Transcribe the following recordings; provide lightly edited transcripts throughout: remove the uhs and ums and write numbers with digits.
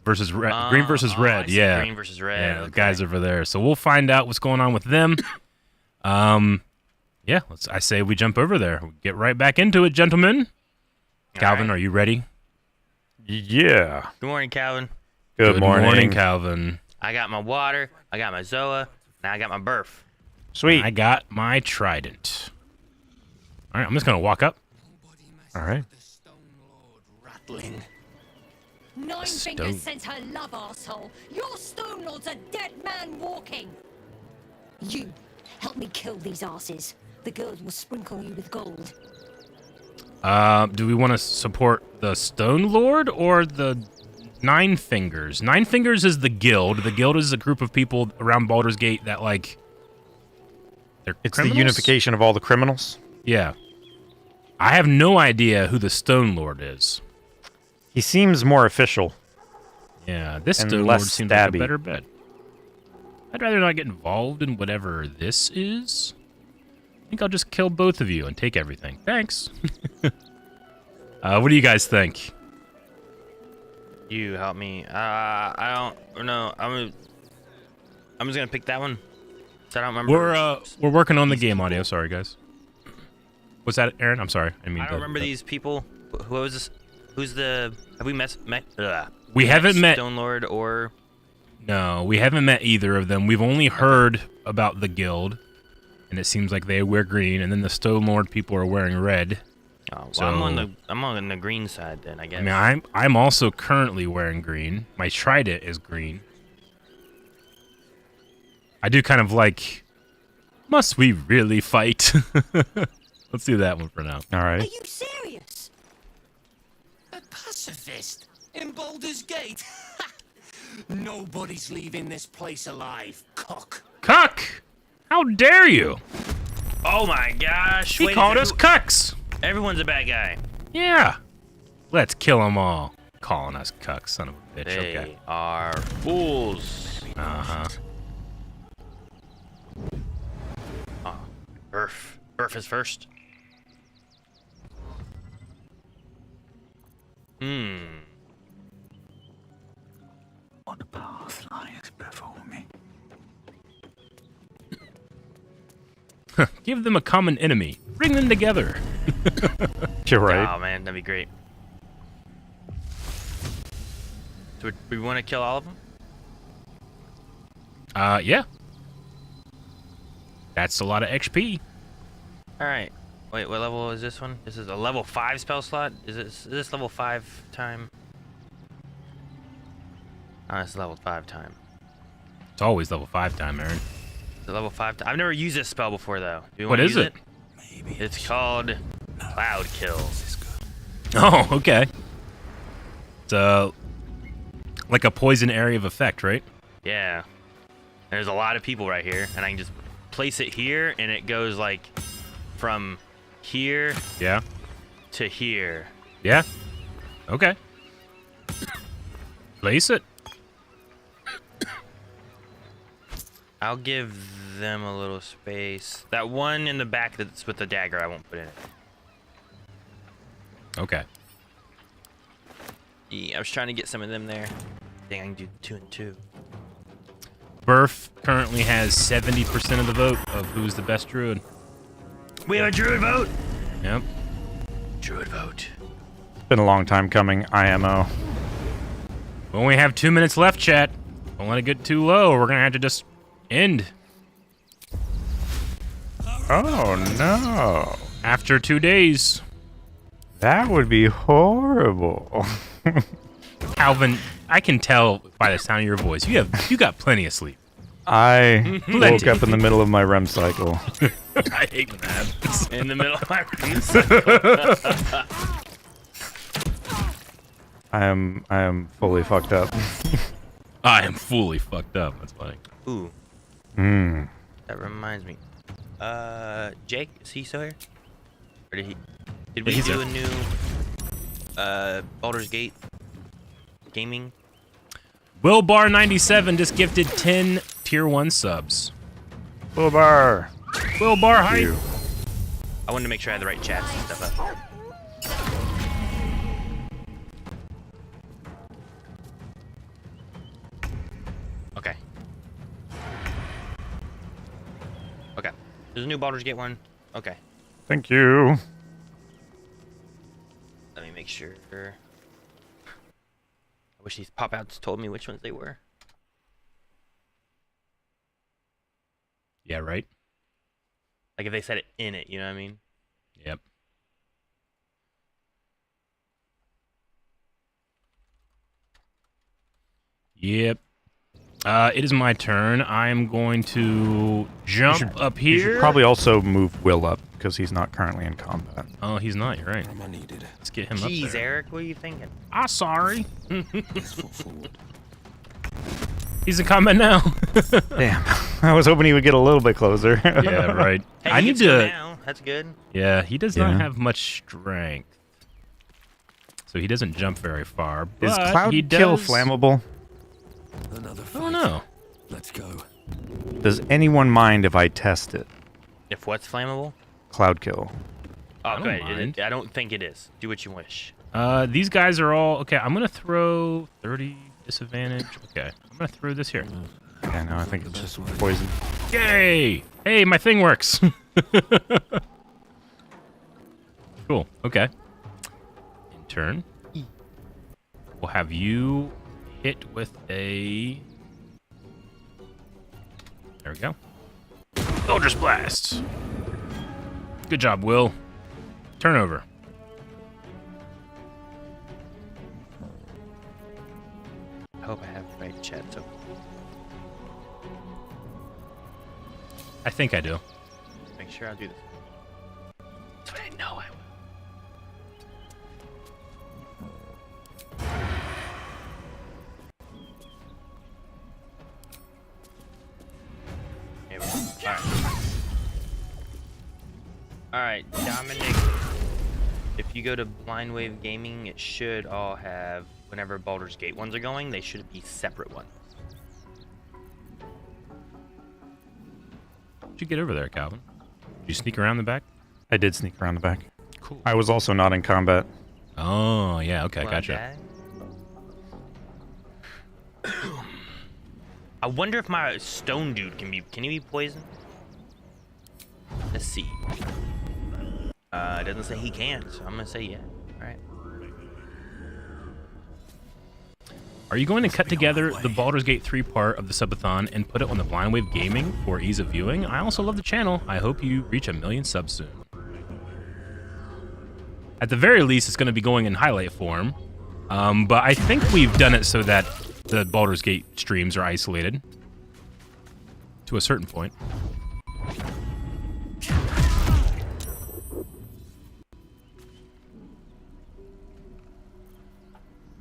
versus red. Green versus red. Yeah. Green versus red. Yeah, the okay. guys over there. So we'll find out what's going on with them. Yeah. I say we jump over there. We'll get right back into it, gentlemen. Calvin, are you ready? Yeah. Good morning, Calvin. Good morning, Calvin. I got my water. I got my Zoa. Now I got my Burf. Sweet. I got my trident. All right, I'm just gonna walk up. All right. Nine Fingers sent her love, arsehole. Your Stone Lord's a dead man walking. You, help me kill these asses. The girls will sprinkle you with gold. Do we want to support the Stone Lord or the Nine Fingers? Nine Fingers is the guild. The guild is a group of people around Baldur's Gate that, like, they're It's criminals? the unification of all the criminals. Yeah. I have no idea who the Stone Lord is. He seems more official. Yeah, this And Stone Lord less seems like a stabby. better bet. I'd rather not get involved in whatever this is. I think I'll just kill both of you and take everything. Thanks. What do you guys think? You help me. I don't know. I'm just gonna pick that one. So I don't remember. We're working on the game audio. Sorry, guys. What's that, Aaron? I'm sorry. I don't remember these people. Who was this? Who's the? Have we met? We haven't met. Stone Lord or? No, we haven't met either of them. We've only heard about the guild, and it seems like they wear green, and then the Stone Lord people are wearing red. Oh, well, So- I'm on the green side then, I guess. I mean, I'm also currently wearing green. My trident is green. I do kind of like. Must we really fight? Let's do that one for now. All Are right. you serious? A pacifist in Baldur's Gate? Nobody's leaving this place alive, cock. Cuck! How dare you? Oh my gosh! He wait, called us cucks. Everyone's a bad guy. Yeah. Let's kill them all. Calling us cucks, son of a bitch. They Okay. are fools. Uh-huh. Oh, Burf. Burf is first. What path lies before me? Give them a common enemy. Bring them together. You're right. Oh man, that'd be great. Do we want to kill all of them? Yeah. That's a lot of XP. All right. Wait, what level is this one? This is a level 5 spell slot. Is this level 5 time? Oh, it's level 5 time. It's always level 5 time, Aaron. It's level 5 time. I've never used this spell before though. Do you What wanna is use it? Maybe It's called Cloud Kill. Oh, okay. It's like a poison area of effect, right? Yeah. There's a lot of people right here, and I can just place it here, and it goes like from here Yeah. to here. Yeah. Okay. Place it. I'll give them a little space. That one in the back that's with the dagger, I won't put in it. Okay. Yeah, I was trying to get some of them there. I think I can do 2 and 2. Burf currently has 70% of the vote of who's the best druid. We have a druid vote. Yep. Druid vote. Been a long time coming. IMO. We only have 2 minutes left, chat. Don't let it get too low, or we're gonna have to just end. Oh no. After 2 days. That would be horrible. Calvin, I can tell by the sound of your voice, you got plenty of sleep. I woke up in the middle of my REM cycle. I hate when that happens. In the middle of my I am fully fucked up. I am fully fucked up. That's funny. Ooh, Hmm. that reminds me. Jake, is he still here? Or did we he's do there. a new Baldur's Gate gaming? Wilbar97 just gifted 10 tier 1 subs. Wulbrin. Wilbar hype. I wanted to make sure I had the right chats and stuff up. There's a new Baldur's Gate one. Okay. Thank you. Let me make sure. I wish these pop-outs told me which ones they were. Yeah, right? Like if they said it in it, you know what I mean? Yep. Yep. It is my turn. I am going to jump up You here. should probably also move Will up, because he's not currently in combat. Oh, he's not. You're right. I needed. Let's get him Jeez, up there. Eric, what are you thinking? Ah, sorry. Let's foot forward. He's in combat now. Damn. I was hoping he would get a little bit closer. Yeah, right. Hey, I he need gets go to. now. That's good. Yeah, he does not Yeah. have much strength, so he doesn't jump very far. But Is Cloud he Kill does... flammable? Another I fight. don't know. Let's go. Does anyone mind if I test it? If what's flammable? Cloud Kill. Oh, don't go ahead. mind. I don't think it is. Do what you wish. These guys are all okay. I'm gonna throw 30 disadvantage. Okay, I'm gonna throw this here. Yeah, no, I think it's just poison. Yay! Hey, my thing works. Cool. Okay. In turn, we'll have you hit with a. There we go. Eldritch Blast. Good job, Will. Turnover. I hope I have the right chat. So I think I do. make sure I do this. That's what I know I will. Here we go. Alright, Dominic. If you go to Blind Wave Gaming, it should all have, whenever Baldur's Gate ones are going, they should be separate ones. How'd you get over there, Calvin? Did you sneak around the back? I did sneak around the back. Cool. I was also not in combat. Oh, yeah, okay, Well, gotcha. Dad. I wonder if my stone dude can he be poisoned? Let's see. It doesn't say he can, so I'm gonna say yeah. Alright. Are you going to cut together the Baldur's Gate 3 part of the Sub-a-thon and put it on the Blind Wave Gaming for ease of viewing? I also love the channel. I hope you reach 1 million subs soon. At the very least, it's going to be going in highlight form. But I think we've done it so that the Baldur's Gate streams are isolated to a certain point.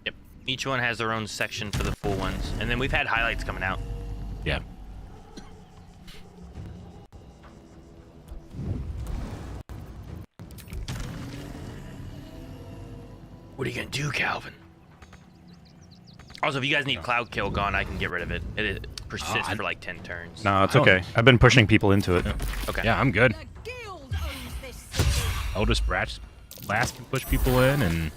Yep. Each one has their own section for the full ones. And then we've had highlights coming out. Yeah. What are you gonna do, Calvin? Also, if you guys need Cloud Kill gone, I can get rid of it. It persists for like 10 turns. No, it's Oh. okay. I've been pushing people into it. Okay. Yeah, I'm good. The guild owns this city. Eldritch Blast can push people in, and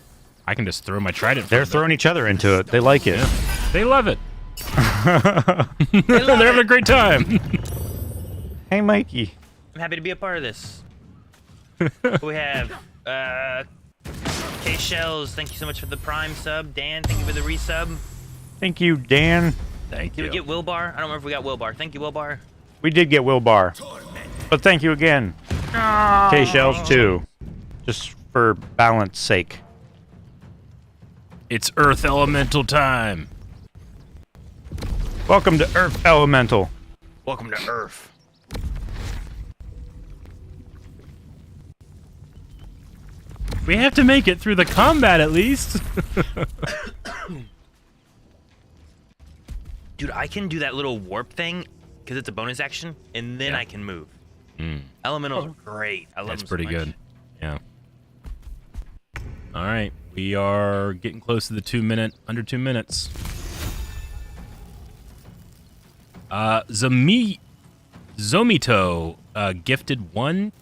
I can just throw my trident. They're throwing each other into it. They like it. Yeah. They love it. They're having a great time. Hey, Mikey. I'm happy to be a part of this. We have K-Shells, thank you so much for the Prime sub. Dan, thank you for the resub. Thank you, Dan. Thank Did you. we get Wilbar? I don't remember if we got Wilbar. Thank you, Wilbar. We did get Will Bar. But thank you again. K-Shells, too. Just for balance sake. It's Earth Elemental time. Welcome to Earth Elemental. Welcome to Earth. We have to make it through the combat at least. Dude, I can do that little warp thing because it's a bonus action, and then I can move. Elementals are great. I love That's them pretty so much. good. Yeah. All right, we are getting close to the under 2 minutes. Zomito gifted one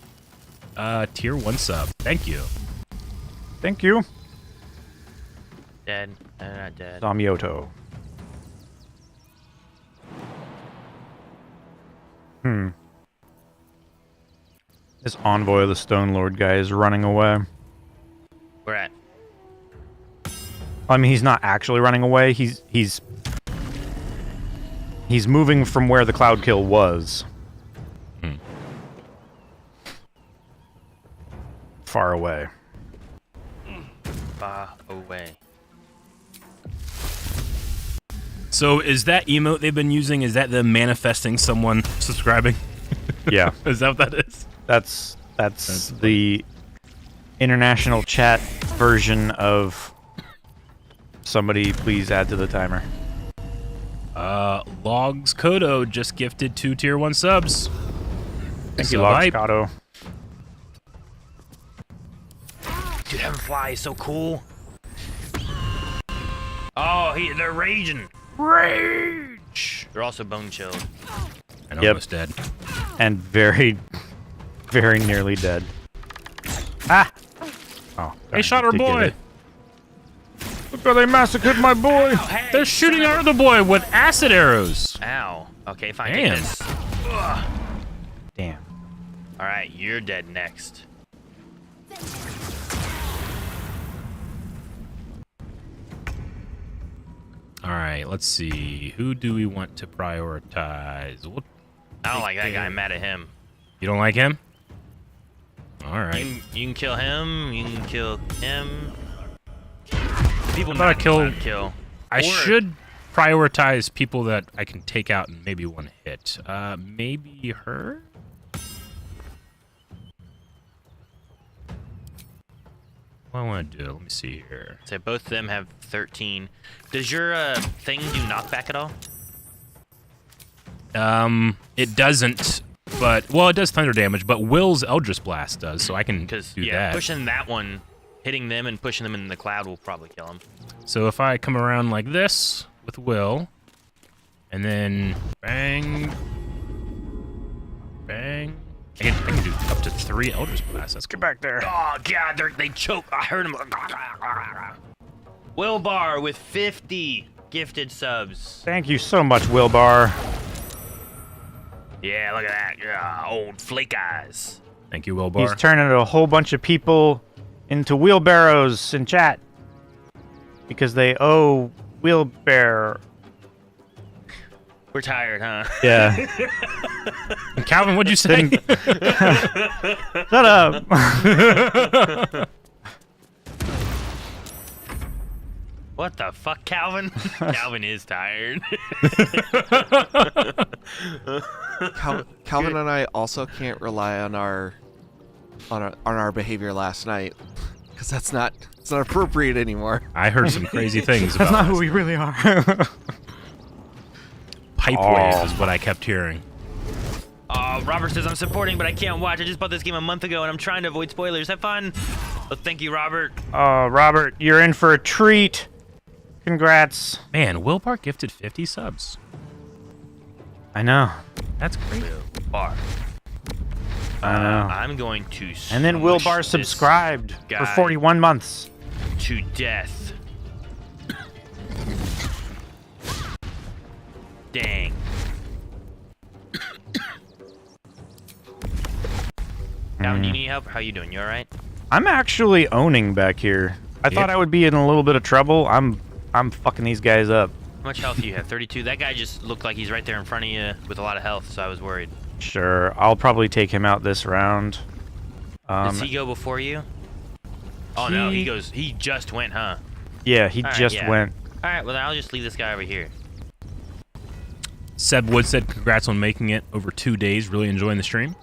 tier 1 sub. Thank you. Thank you. Dead. Not dead. Samyoto. This envoy, the Stone Lord guy, is running away. Where at? I mean, he's not actually running away. He's moving from where the Cloud Kill was. Far away. Far away. So is that emote they've been using, is that them manifesting someone subscribing? Yeah. Is that what that is? That's the international chat version of somebody please add to the timer. Logs Kodo just gifted 2 tier 1 subs. Thank you, Logs Kodo. Dude, having fly is so cool. Oh, they're raging. Rage! They're also bone chilled. And almost dead. And very, very nearly dead. Ah! Oh, They shot our boy! Look how they massacred my boy! Ow, hey, They're shooting our other boy with acid arrows! Ow. Okay, fine. Damn. Take this. Ugh. Damn. Alright, you're dead next. Alright, let's see. Who do we want to prioritize? I don't like that guy. I'm mad at him. You don't like him? Alright. You can kill him. You can kill him. People How about I not kill- allowed to kill. I Or- should prioritize people that I can take out in maybe one hit. Maybe her? What do I want to do? Let me see here. So both of them have 13. Does your thing do knockback at all? It doesn't, but, well, it does thunder damage, but Will's Eldritch Blast does, so I can Because do yeah, that. pushing that one, hitting them and pushing them in the cloud will probably kill them. So if I come around like this with Will, and then bang, bang, I can do up to 3 Eldritch Blasts. Let's get back there. Oh god, they choke. I heard him. Wilbar with 50 gifted subs. Thank you so much, Wilbar. Yeah, look at that. Yeah, old flake eyes. Thank you, Wilbar. He's turning a whole bunch of people into wheelbarrows in chat because they owe wheelbarrow. We're tired, huh? Yeah. Calvin, what'd you say? Shut up. What the fuck, Calvin? Calvin is tired. Calvin and I also can't rely on our behavior last night because it's not appropriate anymore. I heard some crazy things about That's not who we really are. pipe wave is what I kept hearing. Robert says, I'm supporting, but I can't watch. I just bought this game a month ago, and I'm trying to avoid spoilers. Have fun. Well, thank you, Robert. Robert, you're in for a treat. Congrats. Man, Wilbar gifted 50 subs. I know. That's great. Bar. I know. I'm going to And then smush Wilbar this subscribed for guy 41 months. to death. Dang. Calvin, do you need help? How you doing? You all right? I'm actually owning back here. I thought I would be in a little bit of trouble. I'm fucking these guys up. How much health do you have? 32. That guy just looked like he's right there in front of you with a lot of health, so I was worried. Sure, I'll probably take him out this round. Does he go before you? Oh no, he goes. He just went, huh? Yeah, he All right, just yeah. went. All right, well then I'll just leave this guy over here. Seb Wood said, congrats on making it over 2 days. Really enjoying the stream.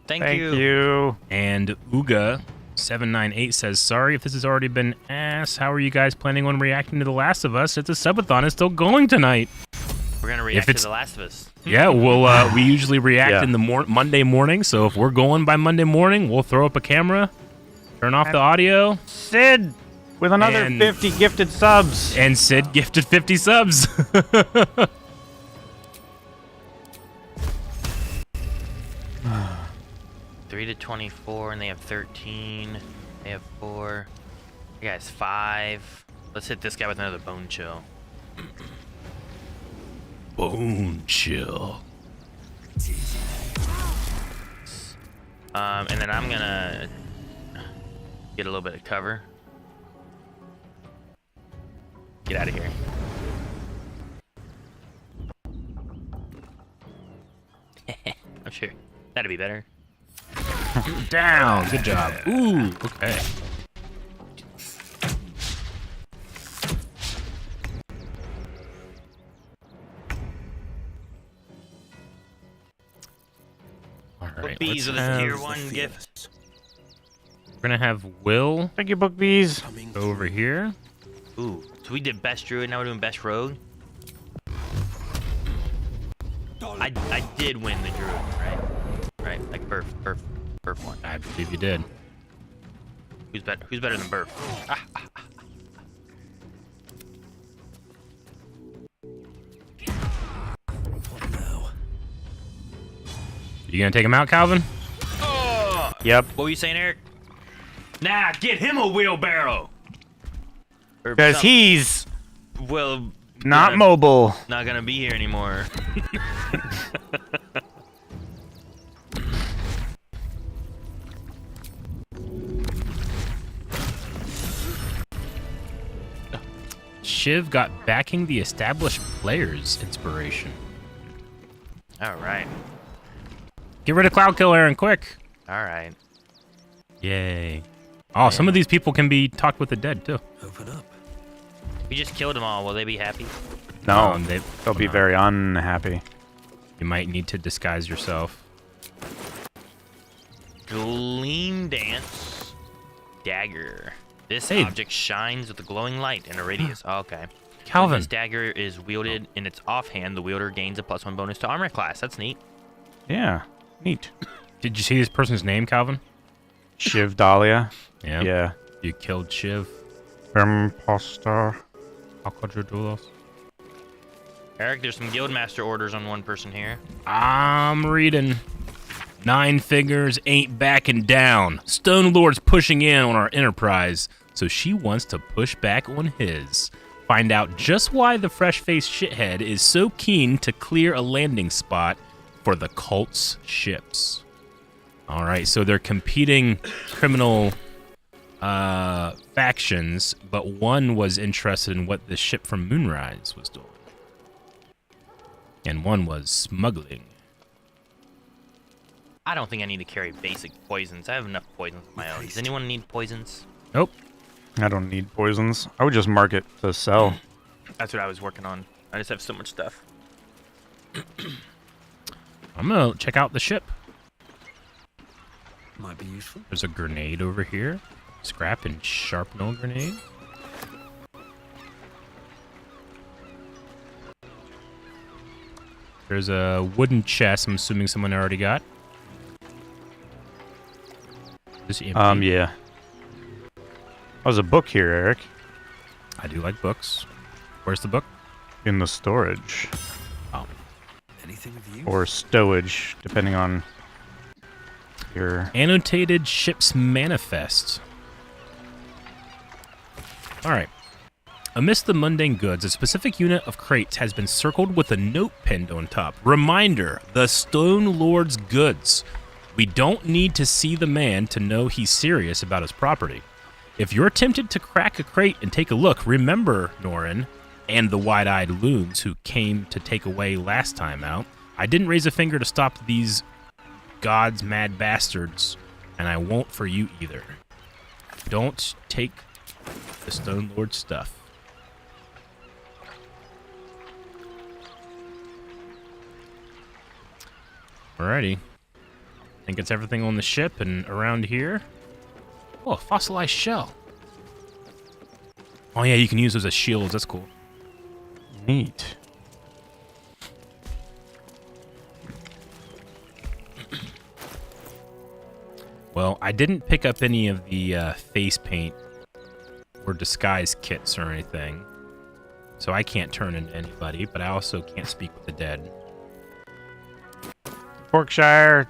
Thank Thank you. you. And Uga798 says, sorry if this has already been asked. How are you guys planning on reacting to The Last of Us? It's a Sub-a-thon. It's still going tonight. We're gonna react to it's- The Last of Us. Yeah, we usually react Yeah. in the Monday morning. So if we're going by Monday morning, we'll throw up a camera, turn off the audio, Sid with another And- 50 gifted subs. and Sid gifted 50 subs. 3 to 24, and they have 13. They have 4. You guys 5. Let's hit this guy with another bone chill. Bone chill. And then I'm gonna get a little bit of cover. Get out of here. I'm sure that'd be better. Down. Good job. Ooh. Okay. All right. Bees let's with a have- tier 1 gift. We're gonna have Will Thank you, book bees. Coming go over here. Ooh, so we did best druid, now we're doing best rogue. I did win the druid, right? Right, like Burf one. I believe you did. Who's better? Who's better than Burf? What now? You gonna take him out, Calvin? Yep. What were you saying, Eric? Nah, get him a wheelbarrow. Or Because some- he's well not gonna- mobile. not gonna be here anymore. Shiv got backing the established players inspiration. All right, Get rid of Cloud Kill, Aaron, quick. all right. Yay. Oh, some of these people can be talked with the dead, too. Open up. We just killed them all. Will they be happy? No, they'll be no. very unhappy. You might need to disguise yourself. Gleam dance dagger. This Hey. object shines with a glowing light in a radius. Oh, okay. When Calvin, this dagger is wielded in its offhand, the wielder gains a +1 bonus to armor class. That's neat. Yeah, neat. did you see this person's name, Calvin? Shiv Dahlia. Yeah. Yeah. You killed Shiv. Imposter. How could you do this? Eric, there's some guildmaster orders on one person here. I'm reading. 9 fingers ain't backing down. Stone Lord's pushing in on our enterprise, so she wants to push back on his. Find out just why the fresh-faced shithead is so keen to clear a landing spot for the cult's ships. All right, so they're competing criminal factions, but one was interested in what the ship from Moonrise was doing. And one was smuggling. I don't think I need to carry basic poisons. I have enough poisons of my own. Does anyone need poisons? Nope. I don't need poisons. I would just mark it to sell. That's what I was working on. I just have so much stuff. I'm gonna check out the ship. Might be useful. There's a grenade over here. Scrap and sharpened grenade. There's a wooden chest. I'm assuming someone already got. This empty. Yeah. There's a book here, Eric. I do like books. Where's the book? In the storage. Oh, Anything of use? Or stowage, depending on your... annotated ship's manifest. All right. Amidst the mundane goods, a specific unit of crates has been circled with a note pinned on top. Reminder, the Stone Lord's goods. We don't need to see the man to know he's serious about his property. If you're tempted to crack a crate and take a look, remember, Norin, and the wide-eyed loons who came to take away last time out. I didn't raise a finger to stop these God's mad bastards, and I won't for you either. Don't take the Stone Lord stuff. Alrighty. I think it's everything on the ship and around here. Oh, a fossilized shell. Oh yeah, you can use those as shields. That's cool. Neat. Well, I didn't pick up any of the face paint or disguise kits or anything. So I can't turn into anybody, but I also can't speak with the dead. Porkshire,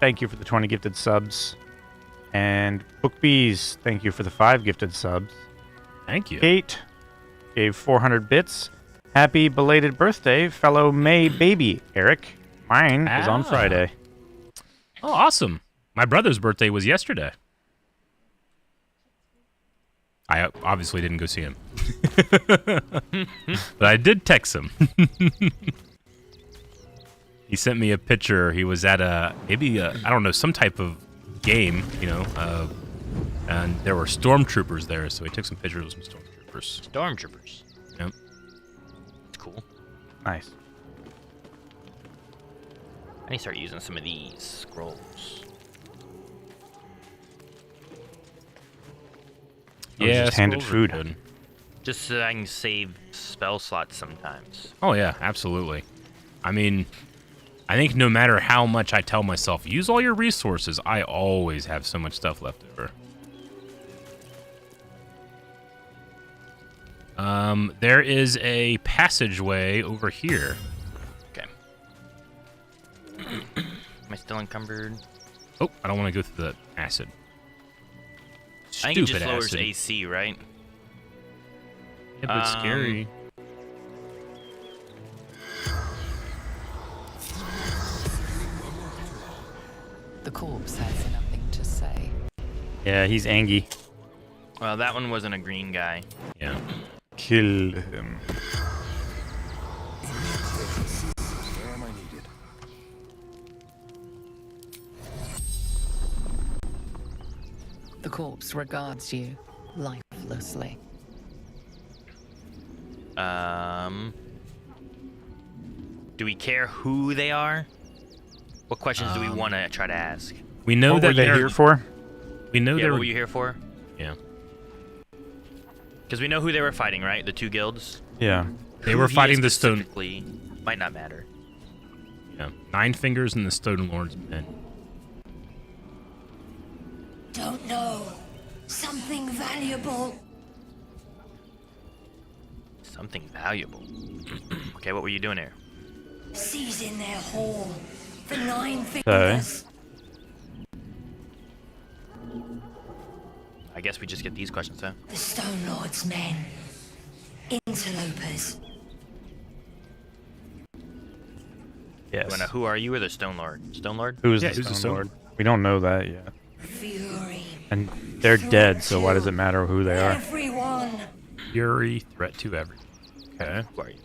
thank you for the 20 gifted subs. And Bookbees, thank you for the 5 gifted subs. Thank you. Kate gave 400 bits. Happy belated birthday, fellow May baby, Eric. Mine is on Ah. Friday. Oh, awesome. My brother's birthday was yesterday. I obviously didn't go see him. But I did text him. He sent me a picture. He was at I don't know, some type of game, and there were stormtroopers there, so he took some pictures of some stormtroopers. Stormtroopers. Yep. It's cool. Nice. I need to start using some of these scrolls. Yeah, just handed scrolls are food. good. Just so I can save spell slots sometimes. Oh yeah, absolutely. I mean, I think no matter how much I tell myself, use all your resources, I always have so much stuff left over. There is a passageway over here. Okay. Am I still encumbered? Oh, I don't want to go through the acid. I think it Stupid just lowers acid. AC, right? Yeah, but it's scary. The corpse has nothing to say. Yeah, he's angry. Well, that one wasn't a green guy. Yeah. Kill him. Where am I needed? The corpse regards you lifelessly. Do we care who they are? What questions do we want to try to ask? We know What that were they they're here for? We know Yeah, they're what were you here for? yeah. Because we know who they were fighting, right? The two guilds. Yeah. They Who were he fighting is the stone. specifically might not matter. Yeah. Nine Fingers and the Stone Lord's men. Don't know. Something valuable. Something valuable. Okay, what were you doing here? Seizing their hall. For 9 fingers. I guess we just get these questions, huh? The Stone Lord's men. Interlopers. Yes. Wanna, who are you or the Stone Lord? Stone Lord? Who is Yeah, the who's the Stone Stone Lord? We don't know that yet. Fury. And they're dead, so why does it matter who they are? Everyone. Fury, threat to everyone. Okay. Who are you?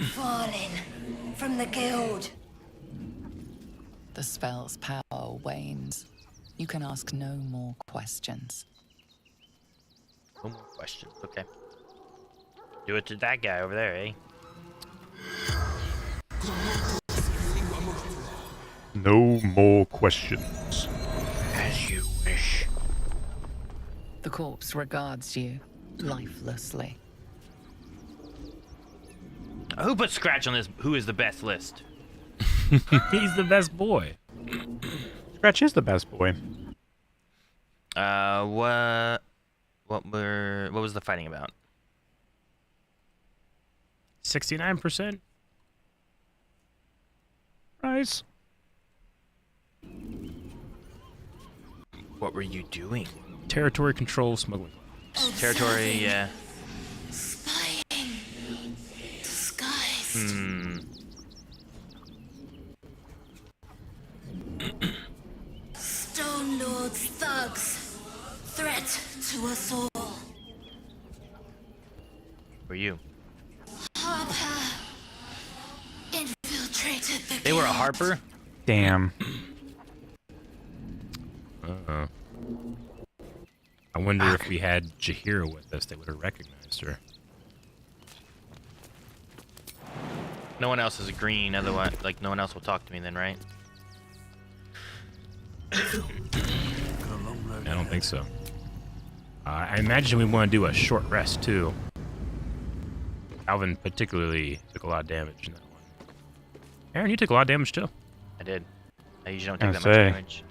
Fallen. From the guild. The spell's power wanes. You can ask no more questions. No more questions. Okay. Do it to that guy over there, eh? No more questions. As you wish. The corpse regards you lifelessly. Who put Scratch on this Who is the best list? He's the best boy. Scratch is the best boy. What was the fighting about? 69%. Nice. What were you doing? Territory control, smuggling. Territory, yeah. Spying. Disguised. Stone Lord's thugs. Threat to us all. Were you? Harper. Infiltrated the They were a guild. Harper? Damn. Uh-oh. I wonder if we had Jahira with us, they would have recognized her. No one else is green, otherwise, like, no one else will talk to me then, right? Got a long road I don't think so. I imagine we want to do a short rest, too. Alvin particularly took a lot of damage in that one. Aaron, you took a lot of damage, too. I did. I usually don't I take was that gonna much say. damage.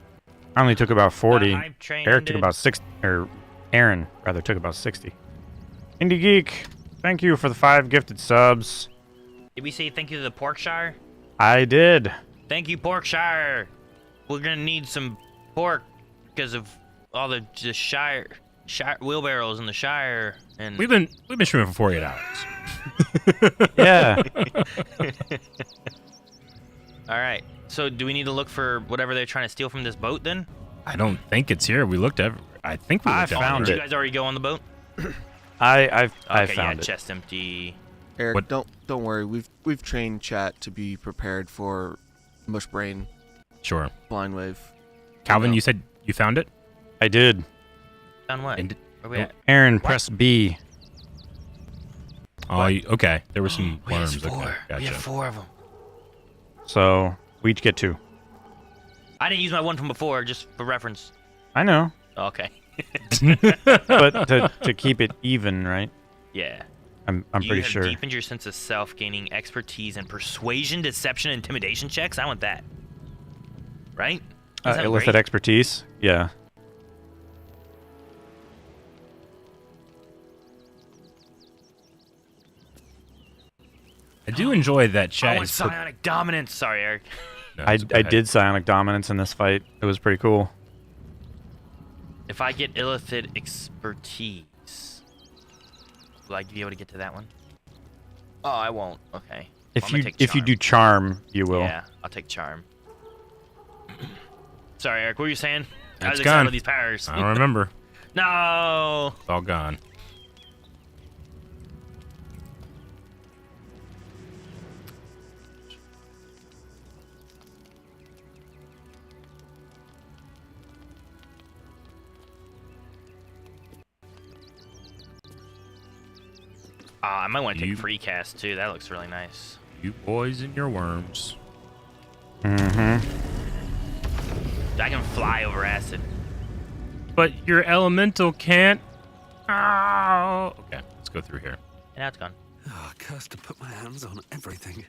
I only took about 40. Hype train Eric took ended. about 60. Or Aaron, rather, took about 60. Indie Geek, thank you for the 5 gifted subs. Did we say thank you to the Porkshire? I did. Thank you, Porkshire. We're gonna need some pork because of all the just shire wheelbarrows in the Shire, and We've been streaming for 48 hours. Yeah. All right. So do we need to look for whatever they're trying to steal from this boat then? I don't think it's here. We looked everywhere. I think we looked found Did it. you guys already go on the boat? I Okay, found it. chest empty. Eric, What- don't worry. We've trained chat to be prepared for mush brain, Sure. blind wave. Calvin, No. you said you found it? I did. Done what? And- Where we at? Aaron, press B. Oh, okay. There were some We have worms. four. Okay, We have gotcha. 4 of them. So we each get 2. I didn't use my one from before, just for reference. I know, Okay. but to keep it even, right? Yeah. I'm You pretty have sure. deepened your sense of self, gaining expertise in persuasion, deception, and intimidation checks. I want that. Right? Doesn't that Illicit great? expertise. Yeah. I do enjoy that I chat. want has put- psionic dominance. Sorry, Eric. No, I it's okay. did psionic dominance in this fight. It was pretty cool. If I get illicit expertise, will I be able to get to that one? Oh, I won't. Okay. If I'm gonna you take if you charm. do charm, you will. Yeah, I'll take charm. Sorry, Eric. What were you saying? I was It's excited gone. about these powers. I don't remember. No. It's all gone. I might want to You- take free cast too. That looks really nice. You boys and your worms. Mm-hmm. I can fly over acid. But your elemental can't. Oh. Okay, let's go through here. And now it's gone. Ah, cursed to put my hands on everything.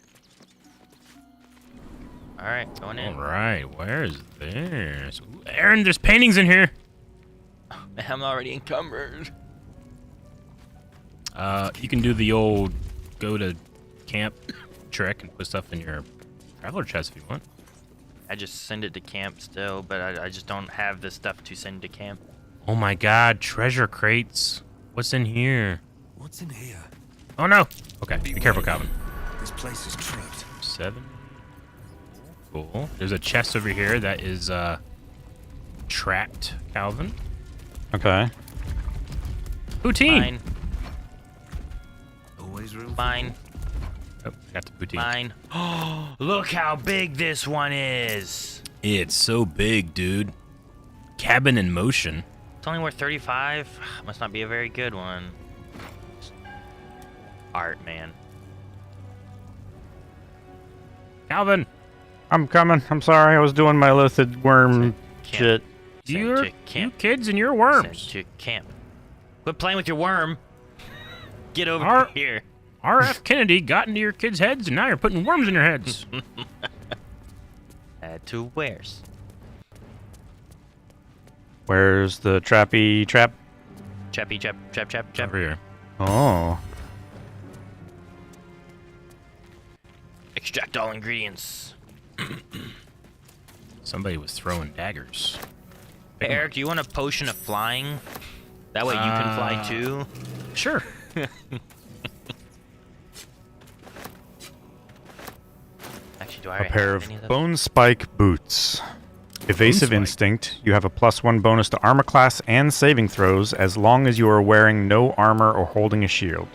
All right, going in. All right, where's this? Ooh, Aaron, there's paintings in here. I'm already encumbered. You can do the old go to camp trick and put stuff in your traveler chest if you want. I just send it to camp still, but I just don't have the stuff to send to camp. Oh my god, treasure crates. What's in here? What's in here? Oh no. Okay, be careful, Calvin. This place is trapped. 7. Cool. There's a chest over here that is trapped, Calvin. Okay. Poutine. Mine, Always room. mine, Oh, got the poutine. mine. Oh, look how big this one is. It's so big, dude. Cabin in motion. It's only worth 35. Must not be a very good one. Art, man. Calvin, I'm coming. I'm sorry. I was doing my illicit worm Camp. shit. Send you to camp. kids and your Send worms. to camp. Quit playing with your worm. Get over Art. here. R.F. Kennedy got into your kids' heads, and now you're putting worms in your heads. Add to wares. Where's the trappy trap? Chappy, chap, chap, chap, chap. Over here. Oh. Extract all ingredients. Somebody was throwing daggers. Hey, Eric, do you want a potion of flying? That way you can fly too. Sure. Actually, do I A already pair have of any of those? bone spike boots. Evasive spike. instinct. You have a +1 bonus to armor class and saving throws as long as you are wearing no armor or holding a shield.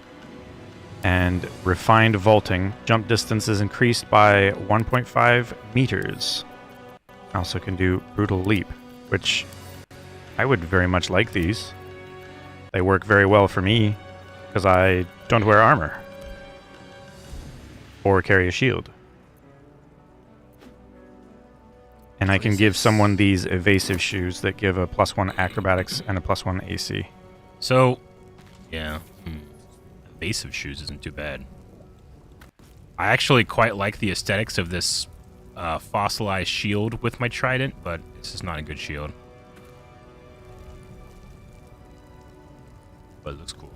And refined vaulting. Jump distance is increased by 1.5 meters. I also can do brutal leap, which I would very much like these. They work very well for me because I don't wear armor or carry a shield. And I can give someone these evasive shoes that give a +1 acrobatics and a +1 AC. So, yeah. Evasive shoes isn't too bad. I actually quite like the aesthetics of this fossilized shield with my trident, but this is not a good shield. But it looks cool.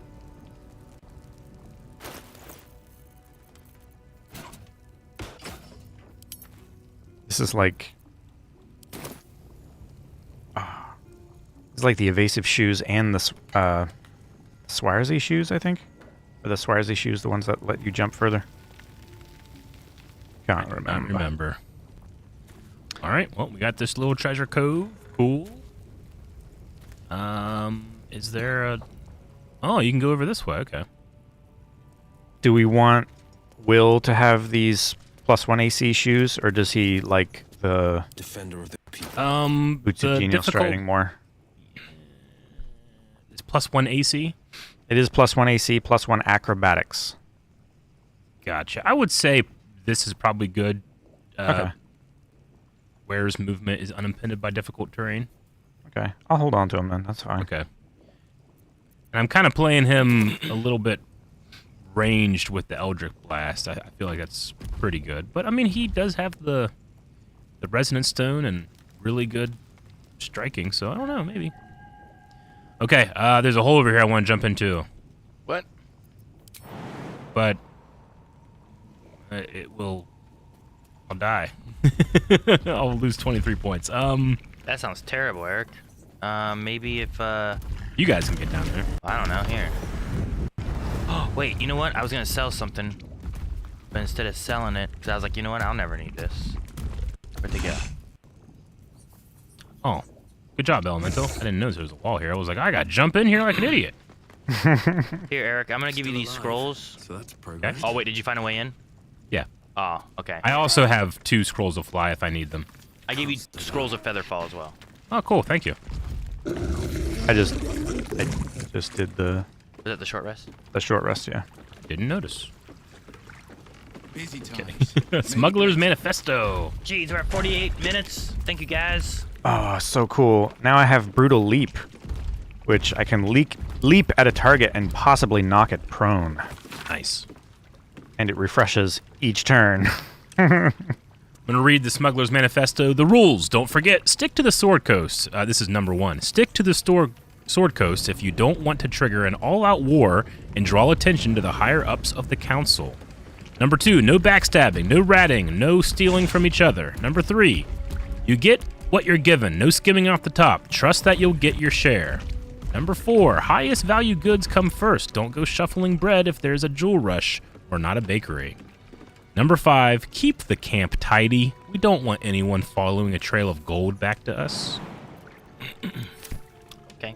This is like... it's like the evasive shoes and the Swarzy shoes, I think? Or the Swarzy shoes, the ones that let you jump further? Can't I remember. remember. All right. Well, we got this little treasure cove. Cool. Is there a... Oh, you can go over this way. Okay. Do we want Will to have these +1 AC shoes, or does he like the Defender of the people. boots of the genial difficult... striding more? It's +1 AC. It is +1 AC, +1 acrobatics. Gotcha. I would say this is probably good. Okay. Ware's movement is unimpeded by difficult terrain. Okay. I'll hold on to him then. That's fine. Okay. And I'm kind of playing him a little bit ranged with the Eldritch Blast. I feel like that's pretty good. But, I mean, he does have the Resonant Stone and really good striking, so I don't know, maybe. Okay, there's a hole over here I want to jump into. What? But I'll die. I'll lose 23 points. That sounds terrible, Eric. Maybe if You guys can get down there. I don't know. Here. Oh, wait. You know what? I was gonna sell something, but instead of selling it, because I was like, you know what? I'll never need this. Where'd they go? Oh, good job, Elemental. I didn't notice there was a wall here. I was like, I got to jump in here like an idiot. Here, Eric. I'm gonna give you these Alive. scrolls. So that's progress. Oh wait, did you find a way in? Yeah. Oh, okay. I also have 2 scrolls of fly if I need them. I gave you scrolls of featherfall as well. Oh, cool. Thank you. I just did the Was that the short rest? short rest, yeah. Didn't notice. Busy times. Smuggler's Manifesto. Jeez, we're at 48 minutes. Thank you, guys. Oh, so cool. Now I have Brutal Leap, which I can leap at a target and possibly knock it prone. Nice. And it refreshes each turn. I'm going to read the Smuggler's Manifesto. The rules. Don't forget, stick to the Sword Coast. This is number 1. Stick to the Sword Coast if you don't want to trigger an all-out war and draw attention to the higher-ups of the Council. Number 2, no backstabbing, no ratting, no stealing from each other. Number 3, you get what you're given, no skimming off the top. Trust that you'll get your share. Number 4, highest value goods come first. Don't go shuffling bread if there's a jewel rush or not a bakery. Number 5, keep the camp tidy. We don't want anyone following a trail of gold back to us. Okay.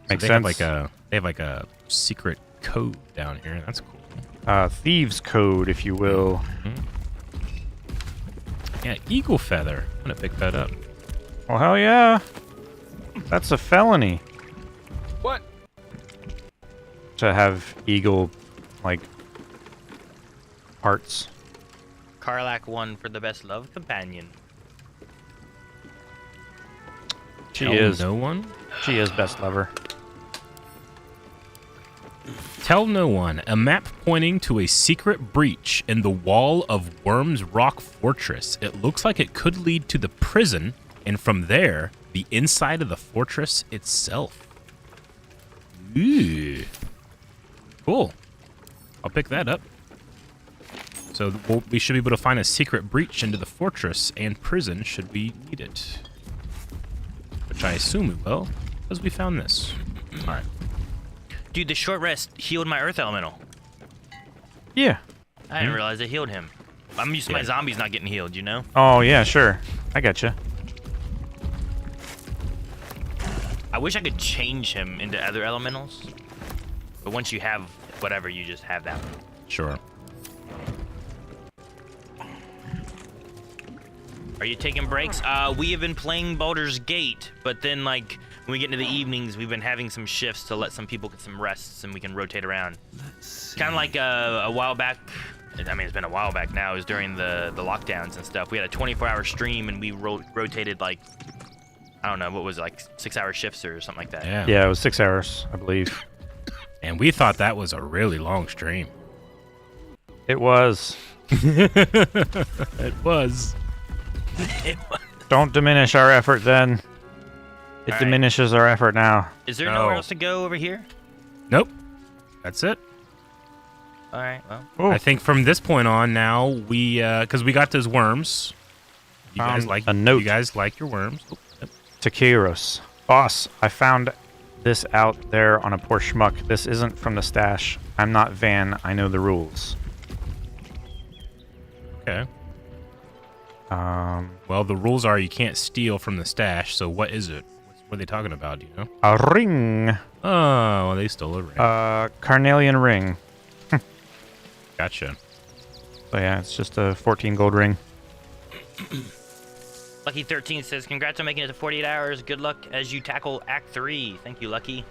Makes they sense. Have like a secret code down here. That's cool. Thieves' code, if you will. Yeah, eagle feather. I'm gonna pick that up. Well, hell yeah. That's a felony. What? To have eagle, like, parts. Karlak won for the best love companion. She Tell is. no one. She is best lover. Tell no one. A map pointing to a secret breach in the wall of Worm's Rock Fortress. It looks like it could lead to the prison, and from there, the inside of the fortress itself. Ooh. Cool. I'll pick that up. So we should be able to find a secret breach into the fortress and prison should we need it. Which I assume we will, because we found this. All right. Dude, the short rest healed my earth elemental. Yeah. I didn't realize it healed him. I'm used to my Yeah. zombies not getting healed, you know? Oh, yeah, sure. I getcha. I wish I could change him into other elementals. But once you have whatever, you just have that one. Sure. Are you taking breaks? We have been playing Baldur's Gate, but then, like, when we get into the evenings, we've been having some shifts to let some people get some rests and we can rotate around. Kind of like a while back. I mean, it's been a while back now. It was during the lockdowns and stuff. We had a 24-hour stream and we rotated, like, I don't know, what was it, like 6-hour shifts or something like that. Yeah. Yeah, it was 6 hours, I believe. And we thought that was a really long stream. It was. It was. Don't diminish our effort then. It All right. diminishes our effort now. Is there No. nowhere else to go over here? Nope. That's it. All right, well. Ooh. I think from this point on now, we, because we got those worms. You guys Found like a note. You guys like your worms. Oh, yep. To Kairos. Boss, I found this out there on a poor schmuck. This isn't from the stash. I'm not Van. I know the rules. Okay. Well, the rules are you can't steal from the stash, so what is it? What are they talking about, do you know? A ring. Oh, well, they stole a ring. Carnelian ring. Gotcha. So yeah, it's just a 14 gold ring. Lucky13 says, congrats on making it to 48 hours. Good luck as you tackle Act 3. Thank you, Lucky.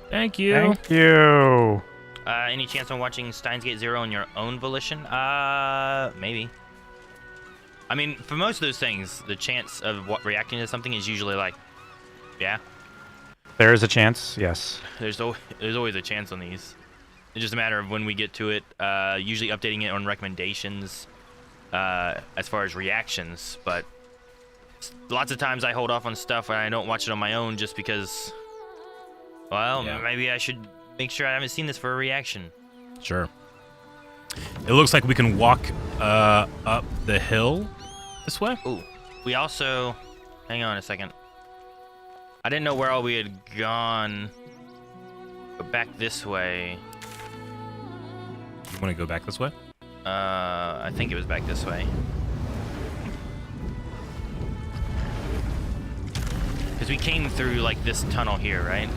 Thank you. Thank you. Any chance on watching Steins Gate Zero on your own volition? Maybe. I mean, for most of those things, the chance of reacting to something is usually like, yeah. There is a chance, yes. There's always a chance on these. It's just a matter of when we get to it. Usually updating it on recommendations as far as reactions, but lots of times I hold off on stuff and I don't watch it on my own just because, well, maybe I should make sure I haven't seen this for a reaction. Sure. It looks like we can walk up the hill this way. Ooh. We also... Hang on a second. I didn't know where all we had gone. Go back this way. You want to go back this way? I think it was back this way. Because we came through, like, this tunnel here, right?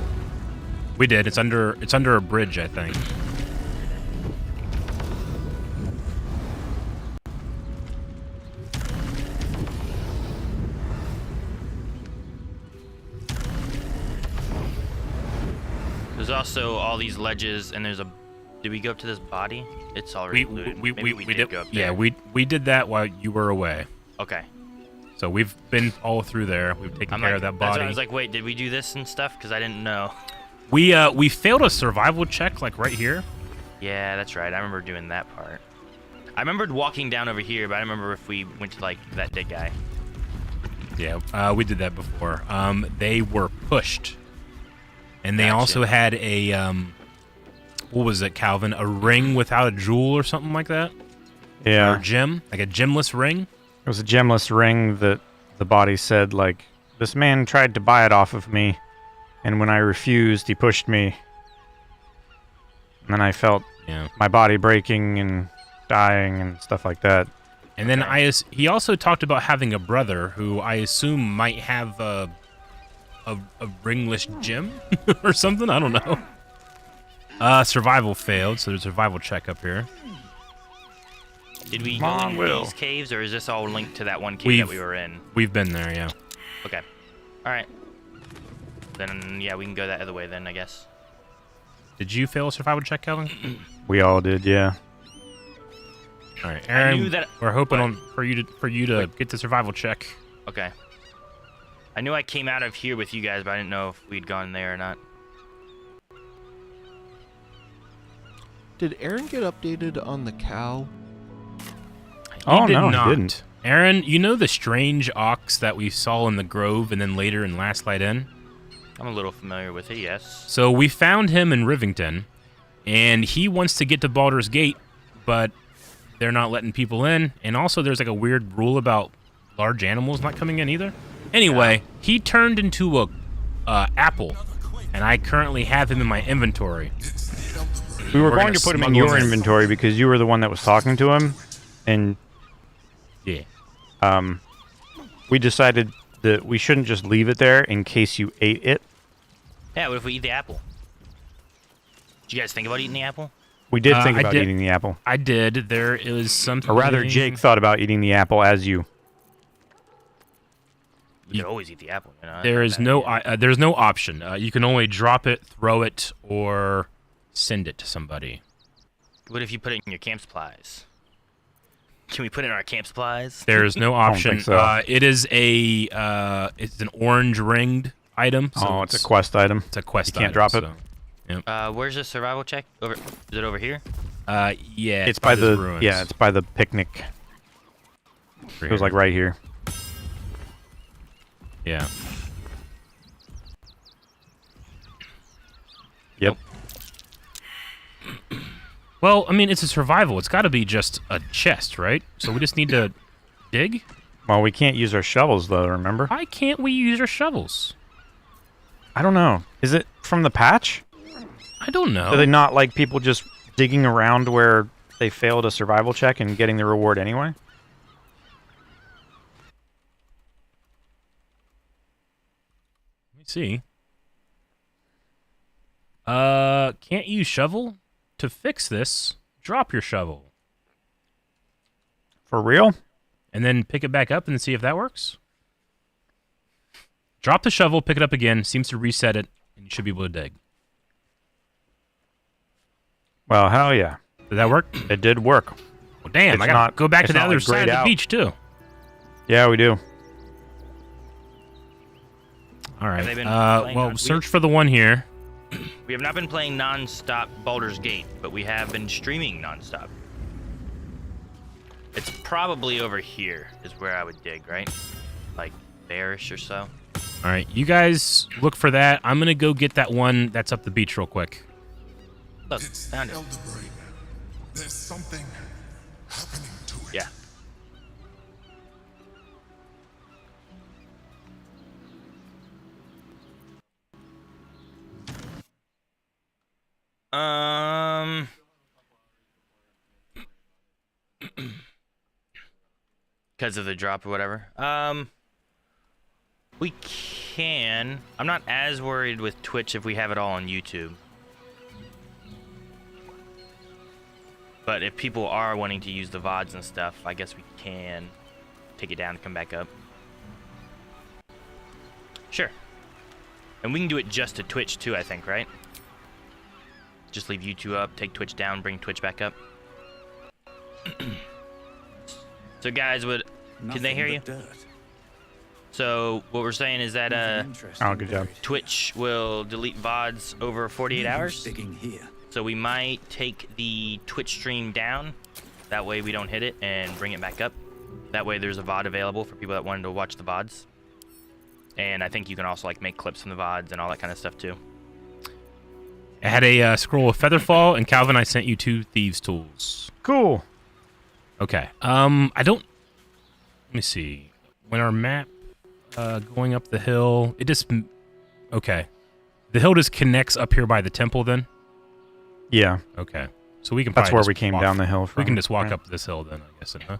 We did. It's under a bridge, I think. There's also all these ledges, and there's a... Did we go up to this body? It's already looted. Maybe we did go up there. Yeah, we did that while you were away. Okay. So we've been all through there. We've taken care of that That's why body. I was like, wait, did we do this and stuff? Because I didn't know. We failed a survival check, like right here. Yeah, that's right. I remember doing that part. I remembered walking down over here, but I don't remember if we went to, like, that dead guy. Yeah, we did that before. They were pushed. And they Gotcha. also had a, what was it, Calvin? A ring without a jewel or something like that? Yeah. Or a gem? Like a gemless ring? It was a gemless ring that the body said, like, this man tried to buy it off of me, and when I refused, he pushed me. And then I felt my body breaking and dying and stuff like that. And then he also talked about having a brother who I assume might have a ringless gem or something. I don't know. Survival failed, so there's a survival check up here. Did we go in these caves, or is this all linked to that one cave that we were in? We've been there, yeah. Okay. All right. Then, yeah, we can go that other way then, I guess. Did you fail a survival check, Calvin? We all did, yeah. All right, Aaron. I knew that, we're hoping for you to get the survival check. Okay. I knew I came out of here with you guys, but I didn't know if we'd gone there or not. Did Aaron get updated on the cow? Oh, He no, not. he didn't. Aaron, you know the strange ox that we saw in the grove and then later in Last Light Inn? I'm a little familiar with it, yes. So we found him in Rivington, and he wants to get to Baldur's Gate, but they're not letting people in. And also there's like a weird rule about large animals not coming in either. Anyway, he turned into a apple, and I currently have him in my inventory. We were We're going gonna to put him in smuggle your him. inventory because you were the one that was talking to him, and Yeah. we decided that we shouldn't just leave it there in case you ate it. Yeah, what if we eat the apple? Did you guys think about eating the apple? We did think I about did- eating the apple. I did. There is something. Or rather, Jake thought about eating the apple as you. You could always eat the apple, you know? There is no there's no option. You can only drop it, throw it, or send it to somebody. What if you put it in your camp supplies? Can we put it in our camp supplies? There is no don't option. think so. It is it's an orange ringed item. So Oh, it's a quest item. It's a quest. You can't item, drop it. so- Where's the survival check? Is it over here? Yeah. It's by the ruins. it's by the picnic. It was like right here. Yeah. Yep. Well, I mean, it's a survival. It's got to be just a chest, right? So we just need to dig. Well, we can't use our shovels though. Remember? Why can't we use our shovels? I don't know. Is it from the patch? I don't know. Do they not like people just digging around where they failed a survival check and getting the reward anyway? me see. Can't use shovel? To fix this, drop your shovel. For real? And then pick it back up and see if that works. Drop the shovel, pick it up again, seems to reset it, and you should be able to dig. Well, hell yeah. Did that work? It did work. Well, damn, It's I gotta not- go back to it's the not other like side of grayed the out. beach, too. Yeah, we do. All right. they been playing Well, on- search for the one here. We have not been playing non-stop Baldur's Gate, but we have been streaming non-stop. It's probably over here is where I would dig, right? Like there-ish or so. All right, you guys look for that. I'm gonna go get that one that's up the beach real quick. Look, found it. Elderbrain. There's something happening to it. Yeah. Because of the drop or whatever. We can. I'm not as worried with Twitch if we have it all on YouTube. But if people are wanting to use the VODs and stuff, I guess we can take it down and come back up. Sure. And we can do it just to Twitch too, I think, right? Just leave YouTube up, take Twitch down, bring Twitch back up. So guys, can they hear you? So what we're saying is that Oh, good job. Twitch will delete VODs over 48 hours. So we might take the Twitch stream down. That way we don't hit it and bring it back up. That way there's a VOD available for people that wanted to watch the VODs. And I think you can also like make clips from the VODs and all that kind of stuff too. I had a scroll of Featherfall, and Calvin, I sent you 2 thieves' tools. Cool. Okay. I don't. Let me see. When our map going up the hill, it just. Okay. The hill just connects up here by the temple, then. Yeah. Okay. So we can. That's probably where just we came walk- down the hill from. We can just walk right? up this hill then, I guess. Huh?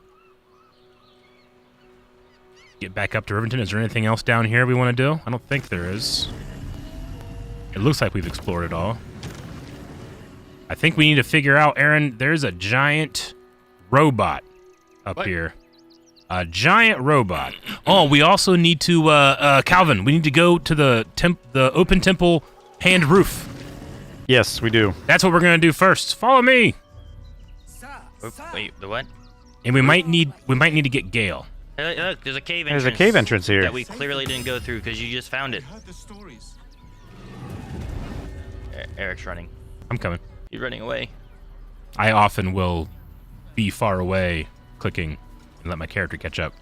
Get back up to Riverton. Is there anything else down here we want to do? I don't think there is. It looks like we've explored it all. I think we need to figure out, Aaron, there's a giant robot up here. A giant robot. Oh, we also need to, Calvin, we need to go to the open temple hand roof. Yes, we do. That's what we're going to do first. Follow me. Wait, the what? And we might need to get Gale. Hey, look, there's a cave There's entrance. a cave entrance here. That we clearly didn't go through because you just found it. Heard the stories. Eric's running. I'm coming. He's running away. I often will be far away clicking and let my character catch up.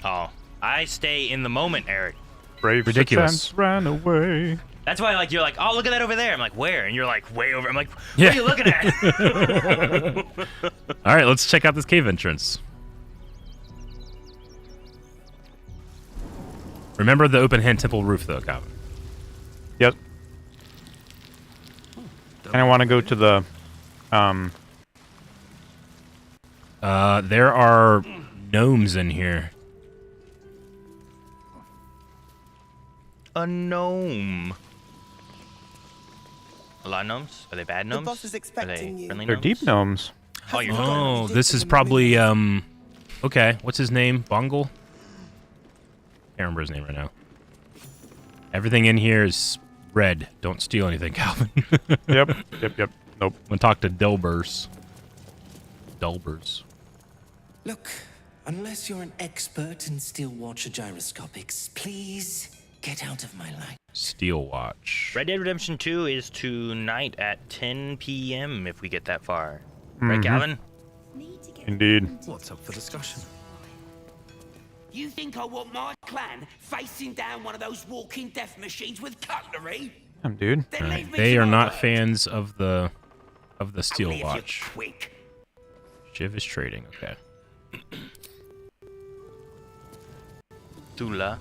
Oh, I stay in the moment, Eric. Brave Ridiculous. Six ran away. That's why, like, you're like, oh, look at that over there. I'm like, where? And you're like, way over. I'm like, what Yeah. are you looking at? All right, let's check out this cave entrance. Remember the open hand temple roof, though, Calvin. Yep. And I want to go to the, There are gnomes in here. A gnome. A lot of gnomes? Are they bad gnomes? boss is Are expecting they you. friendly they're gnomes? deep gnomes. Oh, you're Oh, this is probably, okay, what's his name? Bongle? Can't remember his name right now. Everything in here is red. Don't steal anything, Calvin. Yep. Nope. I'm gonna talk to Delbers. Look, unless you're an expert in steel watch or gyroscopics, please get out of my life. Steel Watch. Red Dead Redemption 2 is tonight at 10 p.m. if we get that far. Right, Calvin? Indeed. What's up for discussion? You think I want my clan facing down one of those walking death machines with cutlery? Damn, dude. Then Alright, leave me they to are my not work. fans of the Steel Only if you're Watch. quick. Shiv is trading, okay. Tula.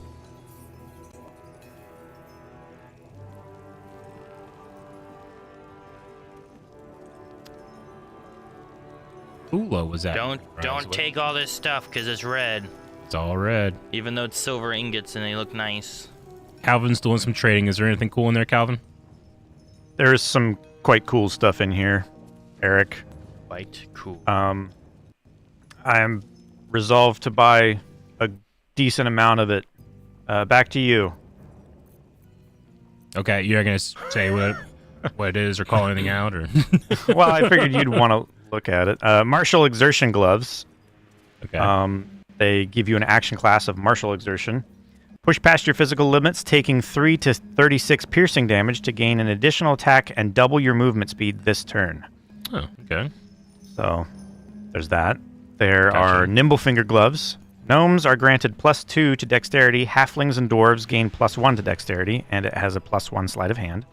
Ula was that? Don't take all this stuff because it's red. It's all red. Even though it's silver ingots and they look nice. Calvin's doing some trading. Is there anything cool in there, Calvin? There's some quite cool stuff in here, Eric. Quite cool. I'm resolved to buy a decent amount of it. Back to you. Okay, you're not gonna say what it is or call anything out, or? Well, I figured you'd want to look at it. Martial exertion gloves. Okay. They give you an action class of martial exertion. Push past your physical limits, taking 3 to 36 piercing damage to gain an additional attack and double your movement speed this turn. Oh, okay. So, there's that. There are nimble finger gloves. Gnomes are granted +2 to dexterity. Halflings and dwarves gain +1 to dexterity, and it has a +1 sleight of hand.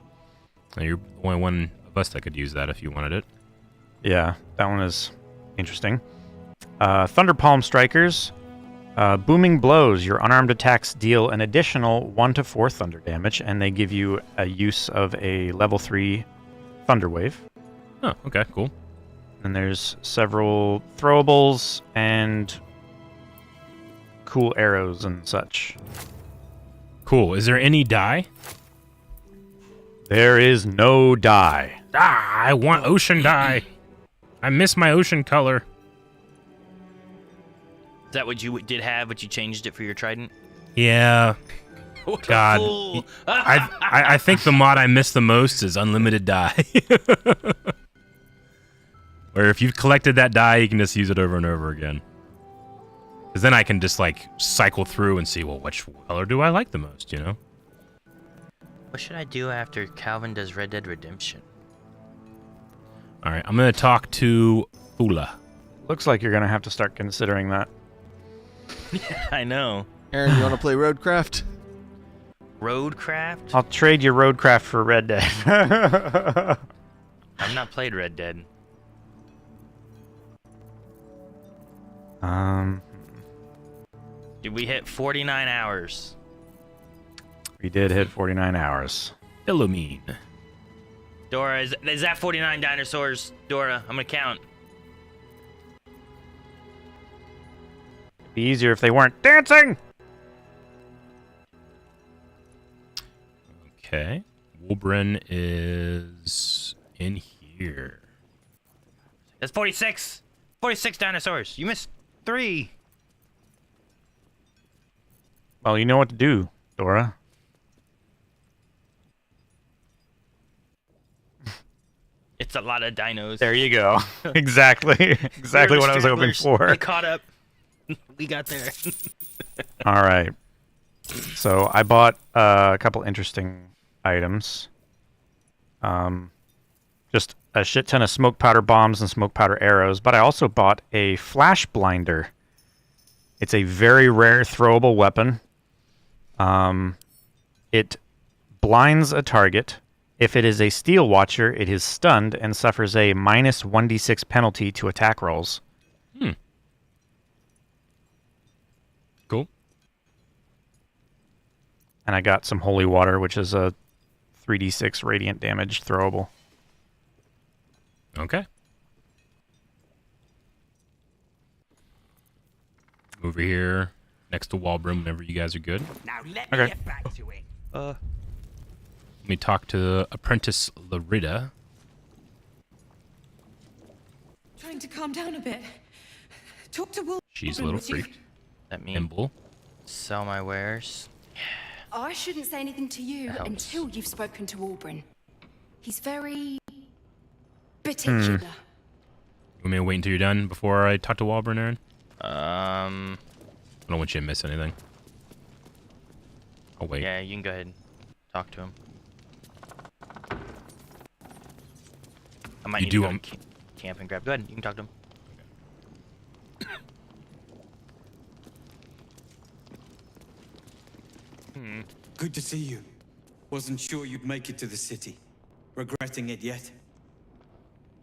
Now, you're the only one of us that could use that if you wanted it. Yeah, that one is interesting. Thunder Palm Strikers. Booming Blows. Your unarmed attacks deal an additional 1 to 4 thunder damage, and they give you a use of a level 3 Thunder Wave. Oh, okay, cool. And there's several throwables and cool arrows and such. Cool. Is there any dye? There is no dye. Ah, I want ocean dye. I miss my ocean color. Is that what you did have, but you changed it for your trident? Yeah. What a God. fool. I think the mod I miss the most is unlimited dye. Where if you've collected that dye, you can just use it over and over again. Because then I can just, like, cycle through and see, well, which color do I like the most, you know? What should I do after Calvin does Red Dead Redemption? All right, I'm going to talk to Fula. Looks like you're going to have to start considering that. I know. Aaron, you want to play Roadcraft? Roadcraft? I'll trade your Roadcraft for Red Dead. I've not played Red Dead. Did we hit 49 hours? We did hit 49 hours. Illumine. Dora, is that 49 dinosaurs? Dora, I'm gonna count. It'd be easier if they weren't dancing! Okay. Wulbrin is in here. That's 46! 46 dinosaurs! You missed 3! Well, you know what to do, Dora. It's a lot of dinos. There you go. Exactly. Exactly what I was hoping for. We caught up. We got there. All right. So I bought a couple interesting items. Just a shit ton of smoke powder bombs and smoke powder arrows, but I also bought a flash blinder. It's a very rare throwable weapon. It blinds a target. If it is a steel watcher, it is stunned and suffers a minus 1d6 penalty to attack rolls. Cool. And I got some holy water, which is a 3d6 radiant damage throwable. Okay. Over here, next to Wulbrin, whenever you guys are good. Now let Okay. me get back to it. Let me talk to Apprentice Larida. Trying to calm down a bit. Talk to Wulbrin. She's a little would you? freaked. That means Nimble. sell my wares. I shouldn't say anything to you That helps. until you've spoken to Wulbrin. He's very particular. You want me to wait until you're done before I talk to Wulbrin, Aaron? I don't want you to miss anything. I'll wait. Yeah, you can go ahead and talk to him. I might You need do to go want- to camp and grab. Go ahead, you can talk to him. Good to see you. Wasn't sure you'd make it to the city. Regretting it yet?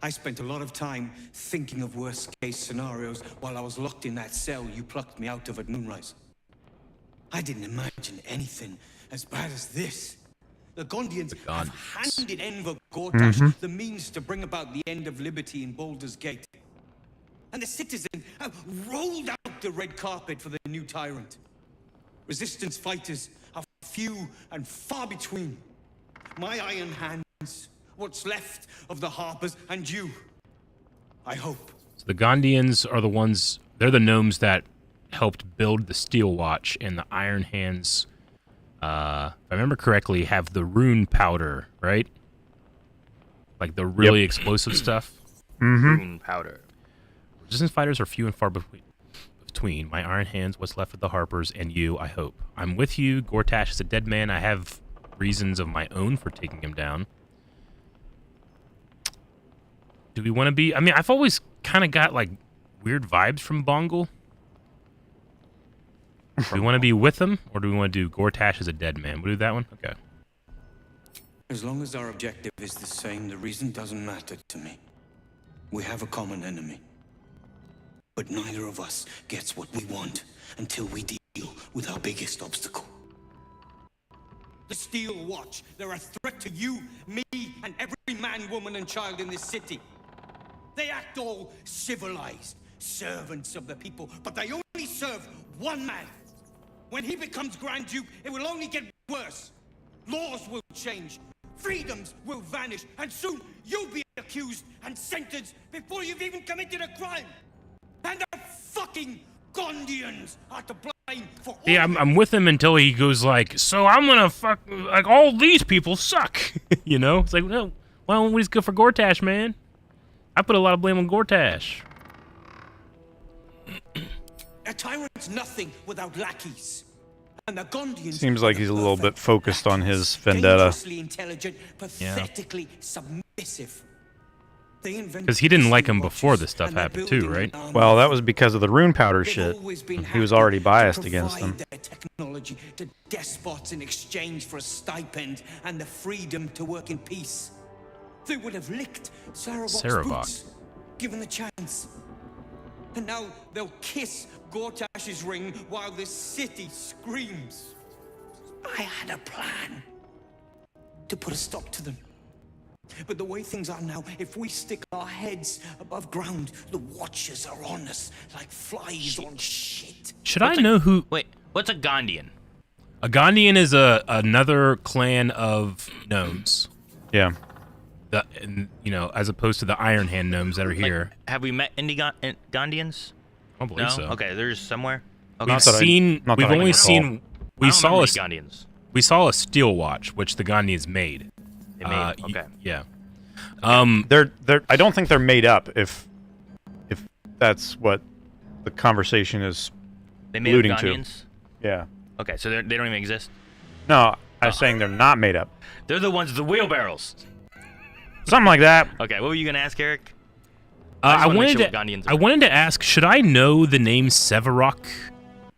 I spent a lot of time thinking of worst-case scenarios while I was locked in that cell you plucked me out of at Moonrise. I didn't imagine anything as bad as this. The Gondians have handed Enver Gortash the means to bring about the end of liberty in Baldur's Gate. And the citizens have rolled out the red carpet for the new tyrant. Resistance fighters are few and far between. My iron hands, what's left of the Harpers, and you. I hope. So the Gondians are the ones, they're the gnomes that helped build the Steel Watch, and the Iron Hands, if I remember correctly, have the rune powder, right? Like the really explosive stuff. Rune powder. Resistance fighters are few and far between. My Iron Hands, what's left of the Harpers, and you, I hope. I'm with you. Gortash is a dead man. I have reasons of my own for taking him down. Do we want to be... I mean, I've always kind of got, like, weird vibes from Bongal. Do we want to be with him, or do we want to do Gortash as a dead man? We'll do that one? Okay. As long as our objective is the same, the reason doesn't matter to me. We have a common enemy. But neither of us gets what we want until we deal with our biggest obstacle. The Steel Watch. They're a threat to you, me, and every man, woman, and child in this city. They act all civilized, servants of the people, but they only serve one man. When he becomes Grand Duke, it will only get worse. Laws will change, freedoms will vanish, and soon you'll be accused and sentenced before you've even committed a crime. And the fucking Gondians are to blame for all. Yeah, I'm with him until he goes like, so I'm gonna fuck, like, all these people suck. You know? It's like, no, why don't we just go for Gortash, man? I put a lot of blame on Gortash. A tyrant's nothing without lackeys. And the Gondians Seems like he's a little bit focused on his vendetta. dangerously intelligent, pathetically submissive. Because he didn't like him before this stuff happened too, right? Well, that was because of the rune powder shit. He was already biased against them. Their technology to despots in exchange for a stipend and the freedom to work in peace. They would have licked Sarevok's boots, given the chance. And now they'll kiss Gortash's ring while the city screams. I had a plan to put a stop to them. But the way things are now, if we stick our heads above ground, the Watchers are on us like flies on shit. Should I know who... Wait, what's a Gondian? A Gondian is another clan of gnomes. Yeah. You know, as opposed to the Iron Hand gnomes that are here. Like, have we met any Gondians? I don't believe No? so. Okay, there's somewhere. Okay. We've only seen... We saw a Gondians. We saw a Steel Watch, which the Gondians made. They made, okay. Yeah. They're I don't think they're made up if that's what the conversation is alluding to. Yeah. Okay, so they don't even exist? No, I was saying they're not made up. They're the ones with the wheelbarrows. Something like that. Okay, what were you going to ask, Eric? I wanted to ask, should I know the name Sevarok?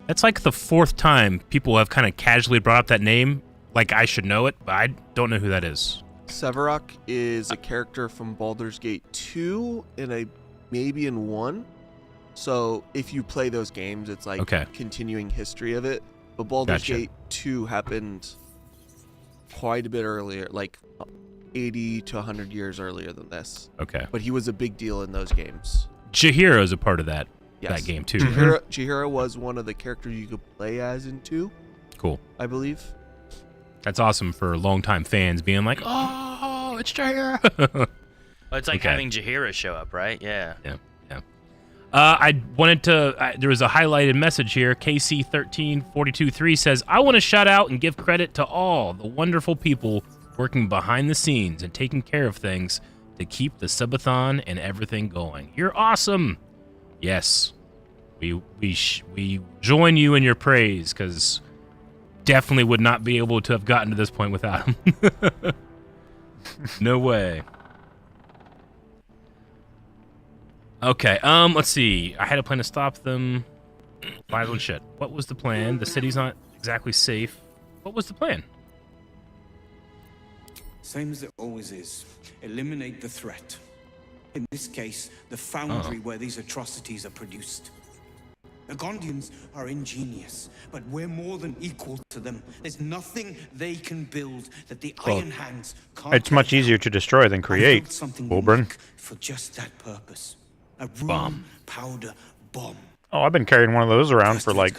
That's like the 4th time people have kind of casually brought up that name. Like I should know it, but I don't know who that is. Sevarok is a character from Baldur's Gate 2 and maybe in 1. So if you play those games, it's like continuing history of it. But Baldur's Gate 2 happened quite a bit earlier, like 80 to 100 years earlier than this. Okay. But he was a big deal in those games. Jaheira is a part of that game too. Jaheira was one of the characters you could play as in 2. Cool. I believe. That's awesome for longtime fans being like, oh, it's Jaheira. Well, it's like having Jaheira show up, right? Yeah. Yeah. I wanted to, there was a highlighted message here. KC13423 says, I want to shout out and give credit to all the wonderful people working behind the scenes and taking care of things to keep the Sub-a-thon and everything going. You're awesome. Yes. We join you in your praise, because definitely would not be able to have gotten to this point without him. No way. Okay, let's see. I had a plan to stop them. Violent shit. What was the plan? The city's not exactly safe. What was the plan? Same as it always is. Eliminate the threat. In this case, the foundry where these atrocities are produced. The Gondians are ingenious, but we're more than equal to them. There's nothing they can build that the Iron Hands can't. It's much easier to destroy than create, Wulbrin. For just that purpose. A rune powder bomb. Oh, I've been carrying one of those around for like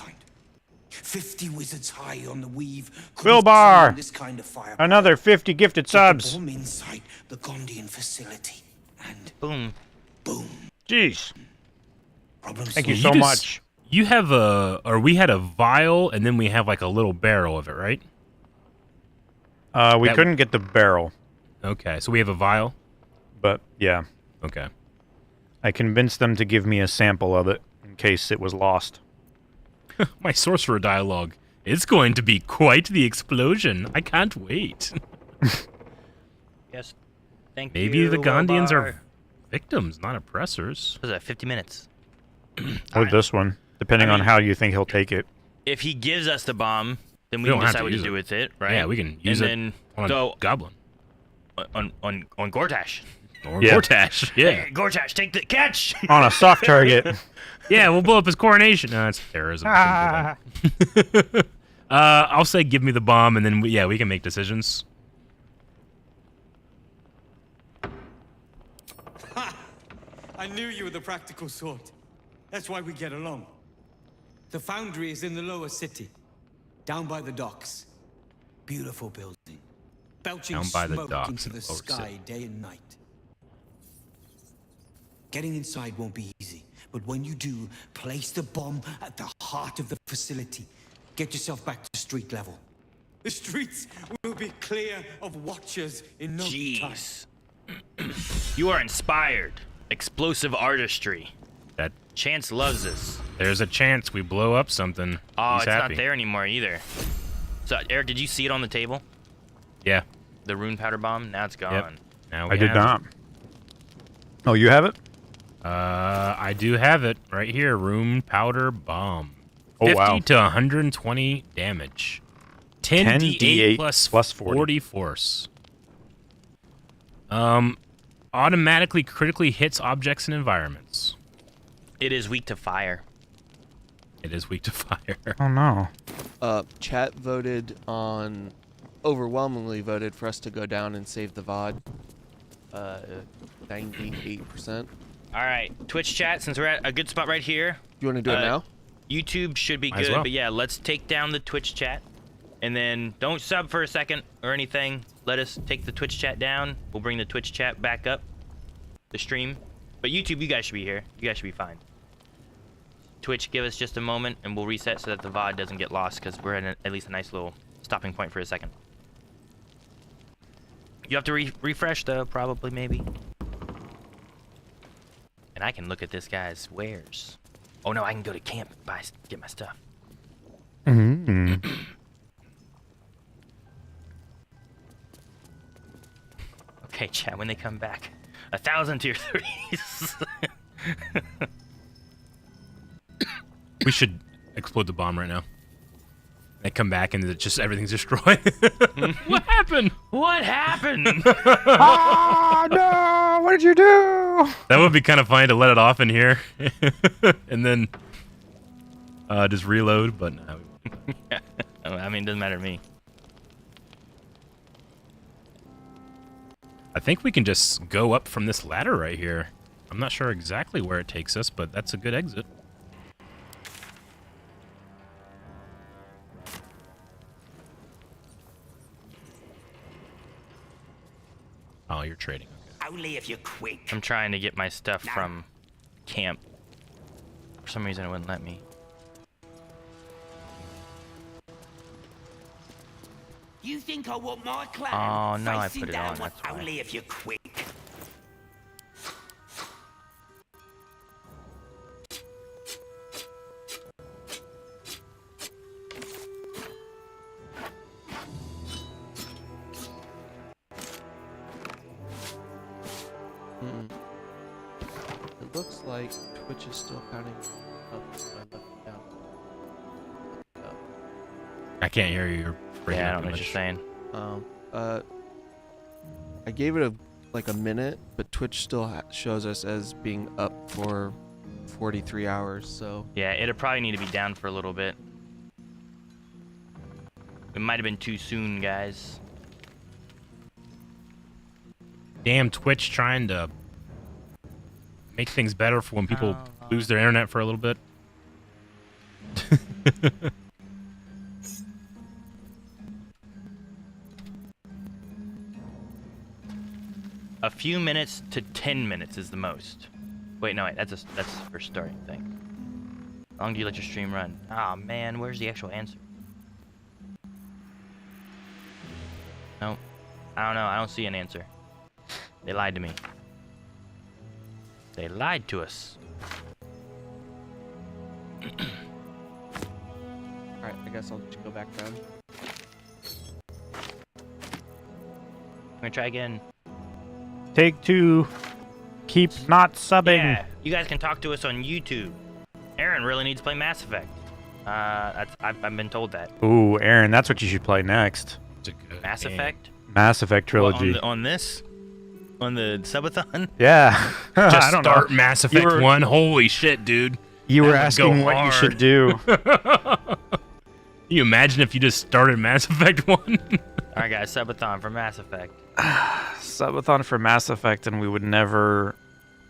50 wizards high on the weave. Wilbar! This kind of fire. Another 50 gifted subs. Bomb inside the Gondian facility. And boom. Boom. Jeez. Problem Thank you solved. so much. You have we had a vial, and then we have like a little barrel of it, right? We couldn't get the barrel. Okay, so we have a vial? But, yeah. Okay. I convinced them to give me a sample of it in case it was lost. My sorcerer dialogue. It's going to be quite the explosion. I can't wait. Yes. Thank Maybe you. the Gondians Wulbar. are victims, not oppressors. What is that, 50 minutes? Or this one, depending on how you think he'll take it. If he gives us the bomb, then we We can don't have decide to what to use do it. with it, right? Yeah, we can use and it then on go Goblin. on Gortash. Or Yeah. Gortash, yeah. Hey, Gortash, take the catch. On a soft target. Yeah, we'll blow up his coronation. No, that's terrorism. I shouldn't do that. I'll say give me the bomb, and then we can make decisions. Ha! I knew you were the practical sort. That's why we get along. The foundry is in the lower city, down by the docks. Beautiful building, belching Down by the smoke docks into in the the lower sky city. day and night. Getting inside won't be easy, but when you do, place the bomb at the heart of the facility. Get yourself back to street level. The streets will be clear of watchers in no time. Jeez. You are inspired. Explosive artistry. That Chance loves this. there's a chance we blow up something. Oh, He's it's happy. not there anymore either. So, Eric, did you see it on the table? Yeah. The rune powder bomb? Now it's gone. Yep. Now we I did have not. Oh, you have it? it. I do have it right here. Room powder bomb. Oh, 50 wow. to 120 damage. 10 d8 D8 plus plus 40 force. Automatically critically hits objects and environments. It is weak to fire. It is weak to fire. Oh, no. Chat overwhelmingly voted for us to go down and save the VOD. 98%. All right, Twitch chat, since we're at a good spot right here. You want to do it now? YouTube should be Might as good, well. but yeah, let's take down the Twitch chat. And then don't sub for a second or anything. Let us take the Twitch chat down. We'll bring the Twitch chat back up, the stream. But YouTube, you guys should be here. You guys should be fine. Twitch, give us just a moment, and we'll reset so that the VOD doesn't get lost, because we're at at least a nice little stopping point for a second. You have to refresh, though, probably, maybe. And I can look at this guy's wares. Oh, no, I can go to camp and get my stuff. Mm-hmm. Okay, chat, when they come back. 1,000 tier 3s. We should explode the bomb right now. They come back and everything's destroyed. What happened? What happened? Ah, no! What did you do? That would be kind of funny to let it off in here. And then just reload, but no. I mean, it doesn't matter to me. I think we can just go up from this ladder right here. I'm not sure exactly where it takes us, but that's a good exit. Oh, you're trading. Only if you're quick. I'm trying to get my stuff from camp. For some reason, it wouldn't let me. You think I want my clan? Oh, no, I facing put it down on, one that's why. Only if you're quick. It looks like Twitch is still counting up. I left it down. I can't hear you. You're breaking Yeah, I up don't know too what you're much. saying. I gave it a minute, but Twitch still shows us as being up for 43 hours. So Yeah, it'll probably need to be down for a little bit. It might have been too soon, guys. Damn Twitch trying to make things better for when people lose their internet for a little bit. a few minutes to 10 minutes is the most. Wait, no, wait, that's for starting thing. How long do you let your stream run? Ah, man, where's the actual answer? No, I don't know. I don't see an answer. They lied to me. They lied to us. Alright, I guess I'll just go back down. I'm gonna try again. Take 2. Keep not subbing. Yeah, you guys can talk to us on YouTube. Aaron really needs to play Mass Effect. I've been told that. Ooh, Aaron, that's what you should play next. Mass Effect? Mass Effect trilogy. What, on this? On the Sub-a-thon? Yeah. Just I don't start know. Mass Effect 1. Holy shit, dude. You were That would asking go what you hard. should do. Can you imagine if you just started Mass Effect 1? Alright, guys, Sub-a-thon for Mass Effect. Sub-a-thon for Mass Effect, and we would never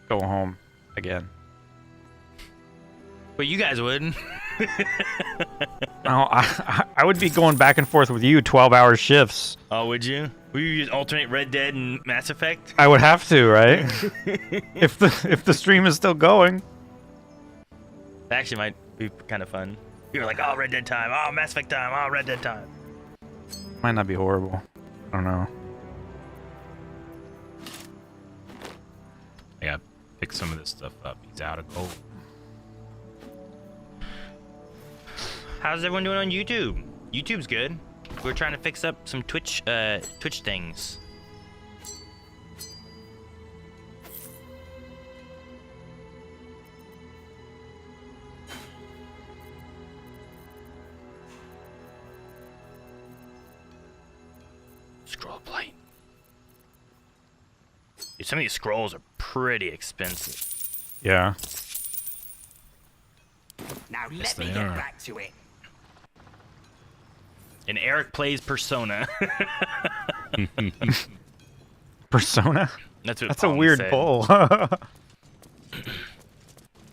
go home again. But you guys wouldn't. No, I would be going back and forth with you 12-hour shifts. Oh, would you? Would you just alternate Red Dead and Mass Effect? I would have to, right? if the stream is still going. That actually might be kind of fun. You're like, oh, Red Dead time. Oh, Mass Effect time. Oh, Red Dead time. Might not be horrible. I don't know. I gotta pick some of this stuff up. He's out of gold. How's everyone doing on YouTube? YouTube's good. We're trying to fix up some Twitch things. Scroll plate. Dude, some of these scrolls are pretty expensive. Yeah. Now Yes, let me they get are. back to it. And Eric plays Persona. Persona? That's what That's a Palm weird said. poll. I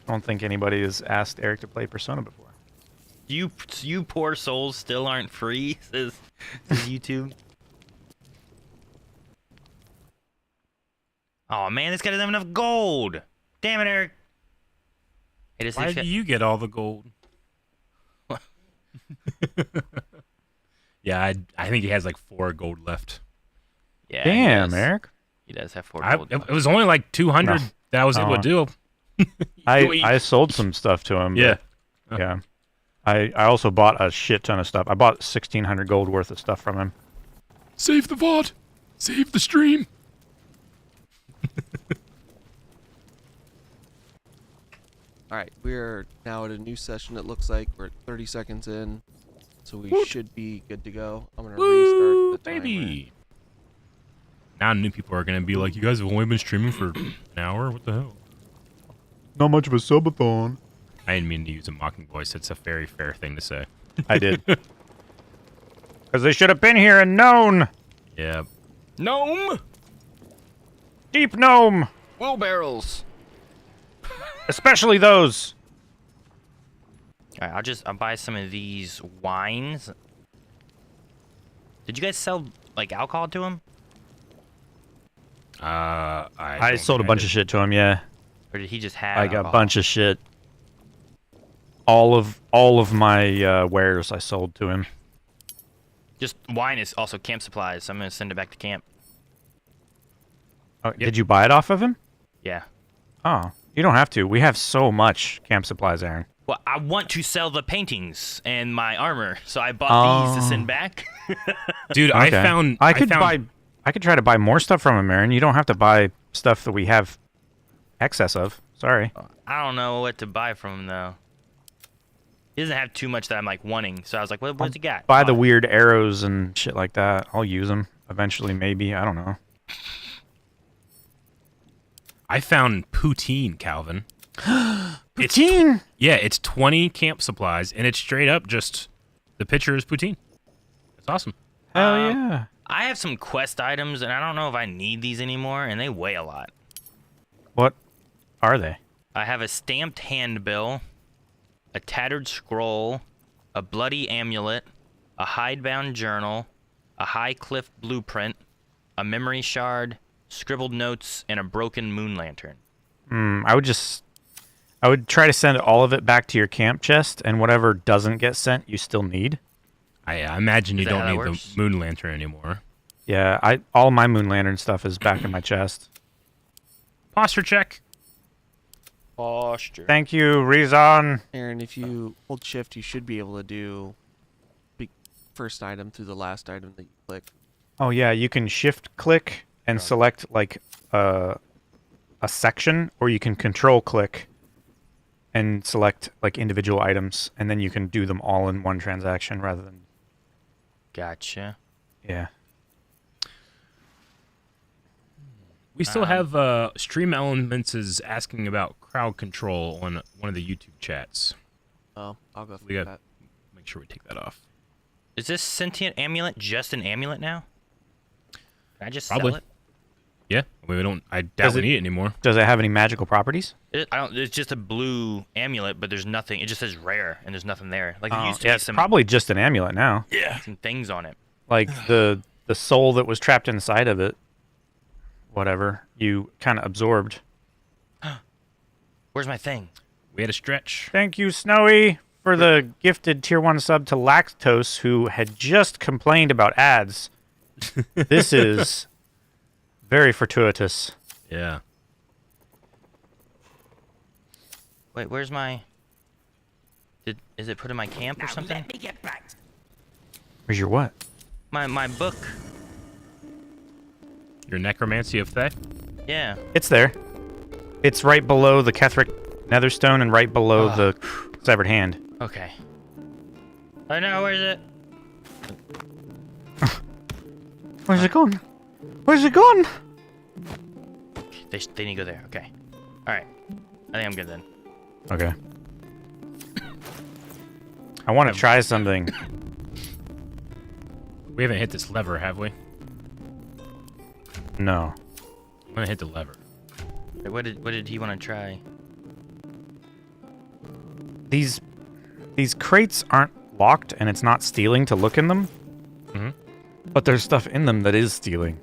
don't think anybody has asked Eric to play Persona before. You poor souls still aren't free, says YouTube. Oh man, this guy doesn't have enough gold. Damn it, Eric. Why do you get all the gold? Yeah, I think he has like 4 gold left. Yeah. Damn, he does. Eric. He does have 4 It gold. was only like 200 No. that I was able to do. I sold some stuff to him. Yeah. But, yeah. I also bought a shit ton of stuff. I bought 1,600 gold worth of stuff from him. Save the VOD. Save the stream. Alright, we're now at a new session. It looks like we're at 30 seconds in, so we should be good to go. I'm going to restart the timer. Baby. Now new people are going to be like, you guys have only been streaming for an hour? What the hell? Not much of a subathon. I didn't mean to use a mocking voice. It's a very fair thing to say. I did. Because they should have been here and known. Yeah. Gnome! Deep gnome. Wheelbarrows! Especially those. Alright, I'll buy some of these wines. Did you guys sell, like, alcohol to him? I sold a bunch of shit to him, yeah. Or did he just have I got a alcohol? bunch of shit. All of my wares I sold to him. Just wine is also camp supplies, so I'm gonna send it back to camp. Oh, did you buy it off of him? Yeah. Oh, you don't have to. We have so much camp supplies, Aaron. Well, I want to sell the paintings and my armor, so I bought these to send back. Dude, Okay. I could try to buy more stuff from him, Aaron. You don't have to buy stuff that we have excess of. Sorry. I don't know what to buy from him though. He doesn't have too much that I'm like wanting, so I was like, what's he got? Buy the weird arrows and shit like that. I'll use them eventually, maybe. I don't know. I found poutine, Calvin. Poutine? It's 20 camp supplies, and it's straight up just the picture is poutine. It's awesome. Hell yeah. I have some quest items, and I don't know if I need these anymore, and they weigh a lot. What are they? I have a stamped handbill, a tattered scroll, a bloody amulet, a hidebound journal, a high cliff blueprint, a memory shard, scribbled notes, and a broken moon lantern. I would try to send all of it back to your camp chest, and whatever doesn't get sent, you still need. I imagine you Is that don't how need that works? the moon lantern anymore. Yeah, all my moon lantern stuff is back in my chest. Posture check. Posture. Thank you, Rezon. Aaron, if you hold shift, you should be able to do the first item through the last item that you click. Oh yeah, you can shift click and select like a section, or you can control click and select like individual items, and then you can do them all in one transaction rather than. Gotcha. Yeah. We still have Stream Elements is asking about crowd control on one of the YouTube chats. Oh, I'll go We through got that. make sure we take that off. Is this sentient amulet just an amulet now? Can I just Probably. sell it? Yeah, we don't. I doubt we need it anymore. Does it have any magical properties? It's just a blue amulet, but there's nothing. It just says rare, and there's nothing there. Like there used to Yeah, be it's some probably just an amulet now. some things on it. Like the soul that was trapped inside of it, whatever, you kind of absorbed. Where's my thing? We had a stretch. Thank you, Snowy, for the gifted tier 1 sub to Lactose, who had just complained about ads. This is very fortuitous. Yeah. Wait, where's my? Is it put in my camp or something? Let me get back. Where's your what? My book. Your Necromancy of Thay? Yeah. It's there. It's right below the Ketheric Netherstone and right below the Severed Hand. Okay. I know. Where's it? Where's it going? Where's it going? They need to go there. Okay. All right. I think I'm good then. Okay. I want to try something. We haven't hit this lever, have we? No. I'm gonna hit the lever. Wait, what did he want to try? These crates aren't locked, and it's not stealing to look in them. Mm-hmm. But there's stuff in them that is stealing.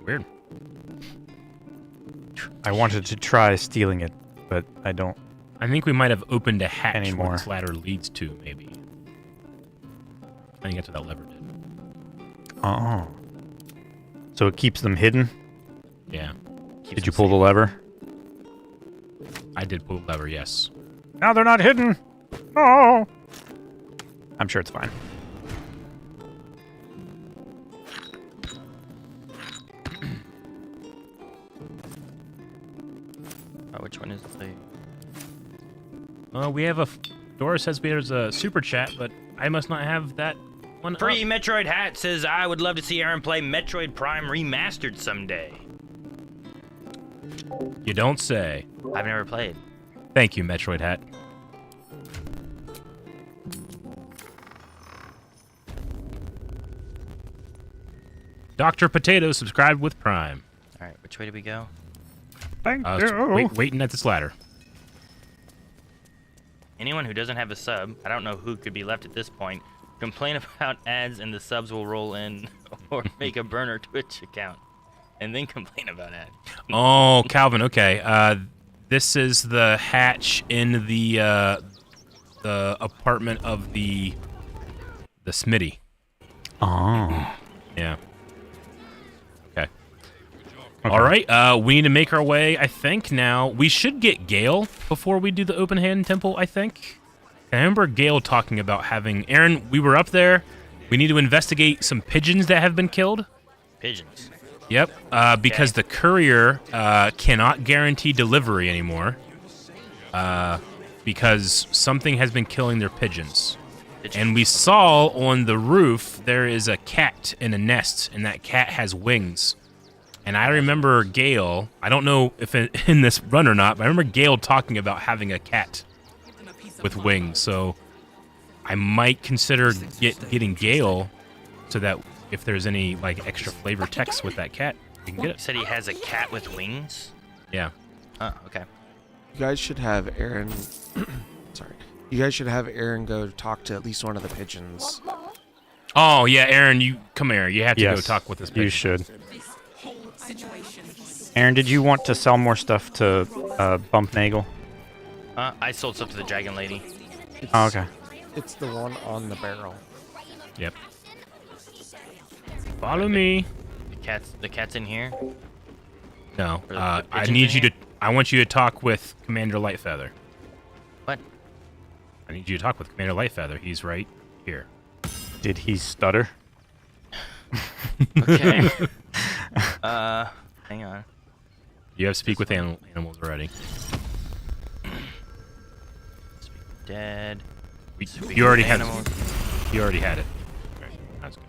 Weird. I wanted to try stealing it, but I don't. I think we might have opened a hatch Anymore. where this ladder leads to, maybe. I think that's what that lever did. Oh. So it keeps them hidden? Yeah. Did you pull the lever? I did pull the lever, yes. Now they're not hidden! Oh! I'm sure it's fine. Which one is the? We have a. Dora says there's a super chat, but I must not have that one. Free up. Metroid Hat says I would love to see Aaron play Metroid Prime Remastered someday. You don't say. I've never played. Thank you, Metroid Hat. Dr. Potato subscribed with Prime. All right, which way do we go? Thank you. Waiting at this ladder. Anyone who doesn't have a sub, I don't know who could be left at this point, complain about ads and the subs will roll in, or make a burner Twitch account and then complain about ads. Oh, Calvin. Okay. This is the hatch in the apartment of the Smitty. Oh. Yeah. Okay. All right. We need to make our way, I think, now. We should get Gale before we do the open hand temple, I think. I remember Gale talking about having... Aaron, we were up there. We need to investigate some pigeons that have been killed. Pigeons. Yep. Because the courier cannot guarantee delivery anymore. Because something has been killing their pigeons. And we saw on the roof there is a cat in a nest, and that cat has wings. And I remember Gale, I don't know if in this run or not, but I remember Gale talking about having a cat with wings. So I might consider getting Gale so that if there's any like extra flavor text with that cat, we can get You it. said he has a cat with wings? Yeah. Oh, okay. You guys should have Aaron. Sorry. You guys should have Aaron go talk to at least one of the pigeons. Oh, yeah, Aaron, you come here. You have to go Yes, talk with this pigeon. you should. Aaron, did you want to sell more stuff to Bump Nagel? I sold stuff to the dragon lady. Oh, okay. It's the one on the barrel. Yep. Follow me. The cat's in here. No. The I pigeons need in you here? to. I want you to talk with Commander Lightfeather. What? I need you to talk with Commander Lightfeather. He's right here. Did he stutter? Okay. Hang on. You have speak with animals already. Dead. You already had. Animals. You already had it. Right, that's good.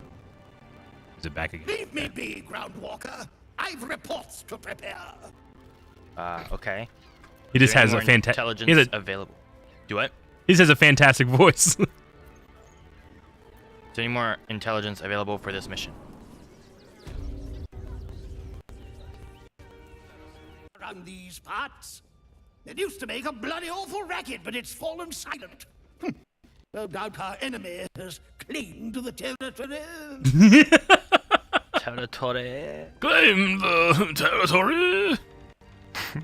Is it back again? Leave me be, Groundwalker. I've reports to prepare. Okay. He just Do any has a more fantastic. intelligence available. Do what? He just has a fantastic voice. Is there any more intelligence available for this mission? Around these parts, it used to make a bloody awful racket, but it's fallen silent. No doubt our enemy has claimed the territory. Territory. Claim the territory.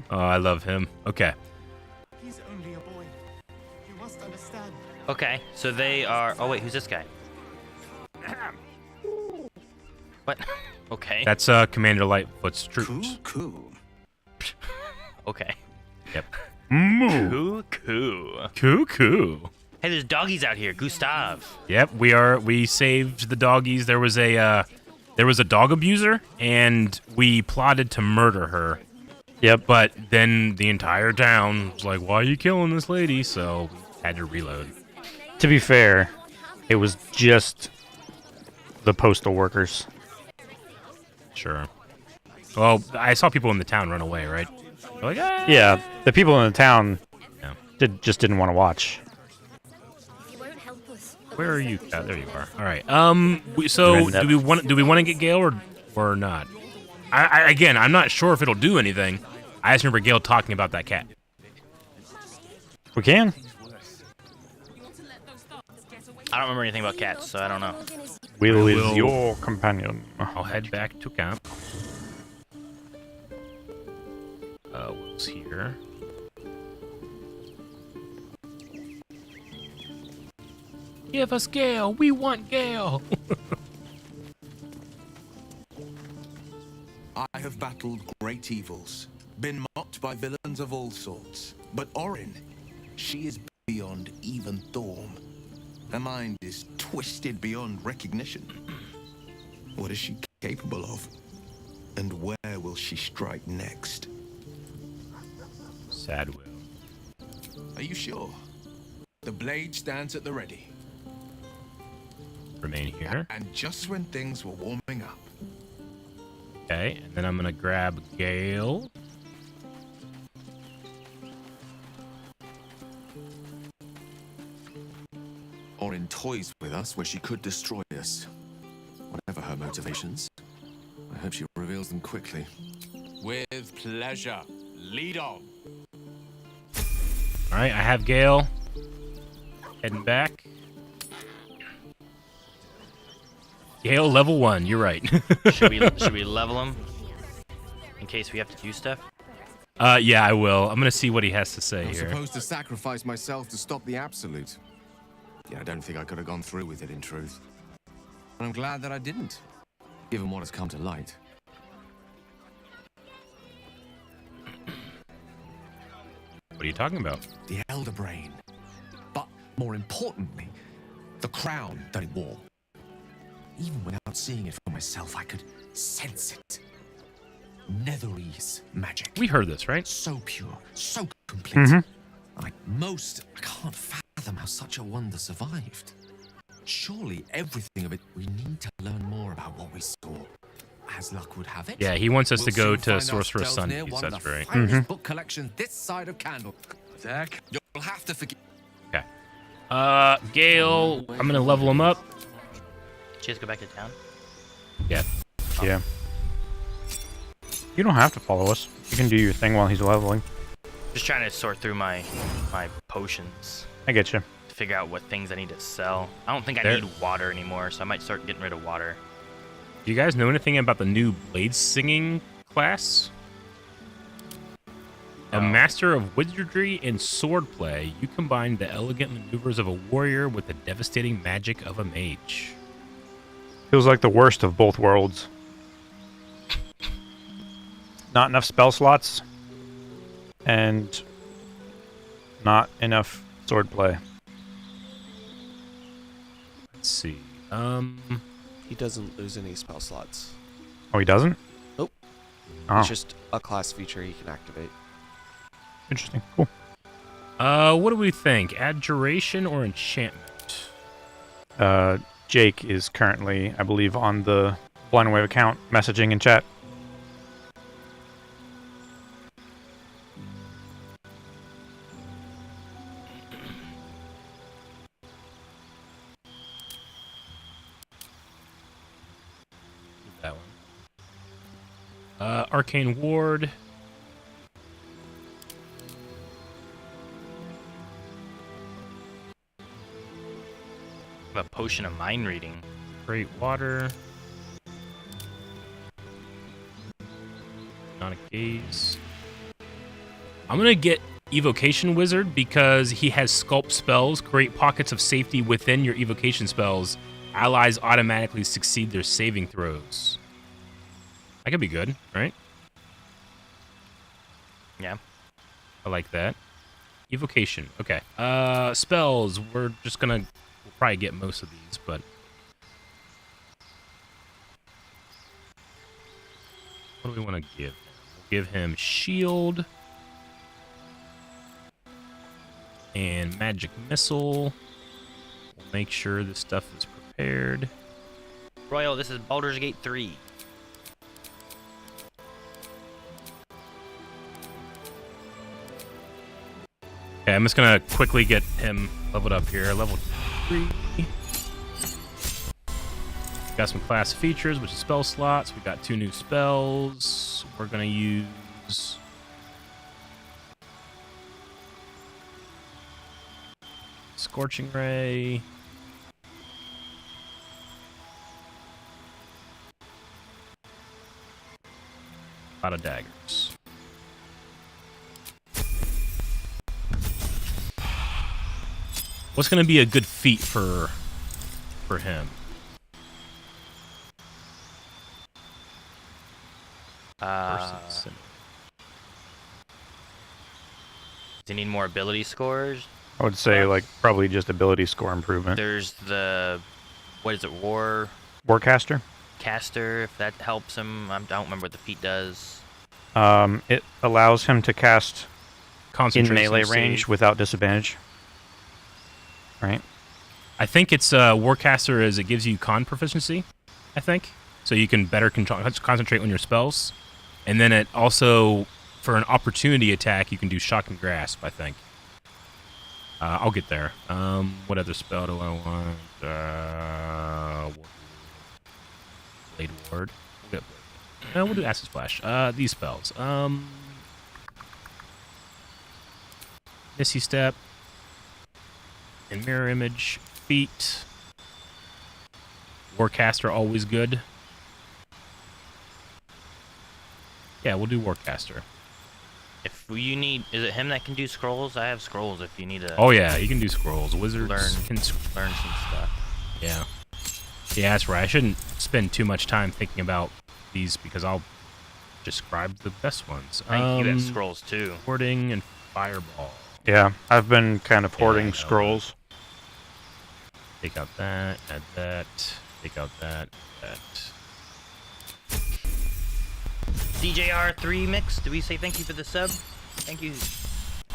Oh, I love him. Okay. He's only a boy. You must understand. Okay, so they are. Oh wait, who's this guy? What? Okay. That's Commander Lightfoot's troops. Cool. Okay. Yep. Coo. Hey, there's doggies out here. Gustav. Yep, we saved the doggies. There was a dog abuser, and we plotted to murder her. Yep. But then the entire town was like, "Why are you killing this lady?" So we had to reload. To be fair, it was just the postal workers. Sure. Well, I saw people in the town run away, right? They're like, ah! Yeah, the people in the town Yeah. just didn't want to watch. Where are you? There you are. All right. So do we want to get Gale or not? Again, I'm not sure if it'll do anything. I just remember Gale talking about that cat. We can. I don't remember anything about cats, so I don't know. Will is your companion. I'll head back to camp. Will's here. Give us Gale. We want Gale. I have battled great evils, been mocked by villains of all sorts. But Orin, she is beyond even Thorm. Her mind is twisted beyond recognition. What is she capable of? And where will she strike next? Sad Will. Are you sure? The blade stands at the ready. Remain here. And just when things were warming up. Okay, and then I'm gonna grab Gale. Orin toys with us where she could destroy us. Whatever her motivations, I hope she reveals them quickly. With pleasure. Lead on. All right, I have Gale. Heading back. Gale level 1. You're right. should we level him in case we have to do stuff? Yeah, I will. I'm gonna see what he has to say I'm here. supposed to sacrifice myself to stop the absolute. Yeah, I don't think I could have gone through with it in truth. But I'm glad that I didn't, given what has come to light. What are you talking about? The Elder Brain. But more importantly, the crown that it wore. Even without seeing it for myself, I could sense it. Netherese magic. We heard this, right? So pure, so complete. I can't fathom how such a wonder survived. Surely everything of it, we need to learn more about what we saw. As luck would have it. Yeah, he wants us to go soon to find Sorcerer's ourselves Sun. near one That's of the right. finest book collections this side of Candle. Zach, you'll have to forgive. Okay. Gale, I'm gonna level him up. Should just go back to town? Yeah. Yeah. You don't have to follow us. You can do your thing while he's leveling. Just trying to sort through my potions. I get you. To figure out what things I need to sell. I don't think I need water anymore, so I might start getting rid of water. Do you guys know anything about the new blade singing class. A master of wizardry and swordplay, you combine the elegant maneuvers of a warrior with the devastating magic of a mage. Feels like the worst of both worlds. Not enough spell slots, and not enough swordplay. Let's see. He doesn't lose any spell slots. Oh, he doesn't? Nope. Oh. It's just a class feature he can activate. Interesting. Cool. What do we think? Adjuration or enchantment? Jake is currently, I believe, on the Blind Wave account, messaging in chat. That one. Arcane Ward. A potion of mind reading. Great water. Not a gaze. I'm gonna get Evocation Wizard because he has sculpt spells. Create pockets of safety within your evocation spells. Allies automatically succeed their saving throws. That could be good, right? Yeah. I like that. Evocation. Okay. Spells. We're just gonna... We'll probably get most of these, but... What do we want to give him? We'll give him Shield. And Magic Missile. We'll make sure this stuff is prepared. Royal, this is Baldur's Gate 3. Okay, I'm just gonna quickly get him leveled up here. Level 3. Got some class features, which is spell slots. We got 2 new spells. We're gonna use Scorching Ray. A lot of daggers. What's going to be a good feat for him? Does he need more ability scores? I would say, like, probably just ability score improvement. There's the... What is it? Warcaster? Caster, if that helps him. I don't remember what the feat does. It allows him to cast in melee save. range without disadvantage. Right? I think it's Warcaster as it gives you con proficiency, I think. So you can better concentrate on your spells. And then it also, for an opportunity attack, you can do Shock and Grasp, I think. I'll get there. What other spell do I want? Blade Ward. We'll do Acid Splash. These spells. Misty Step. And Mirror Image. Feet. Warcaster, always good. Yeah, we'll do Warcaster. If you need... Is it him that can do scrolls? I have scrolls if you need to... Oh, yeah, you can do scrolls. Wizards can learn some stuff. Yeah. Yeah, that's right. I shouldn't spend too much time thinking about these because I'll describe the best ones. I think you have scrolls, too. Hoarding and Fireball. Yeah, I've been kind of hoarding scrolls. Take out that, add that, take out that, DJR3 Mix, do we say thank you for the sub? Thank you.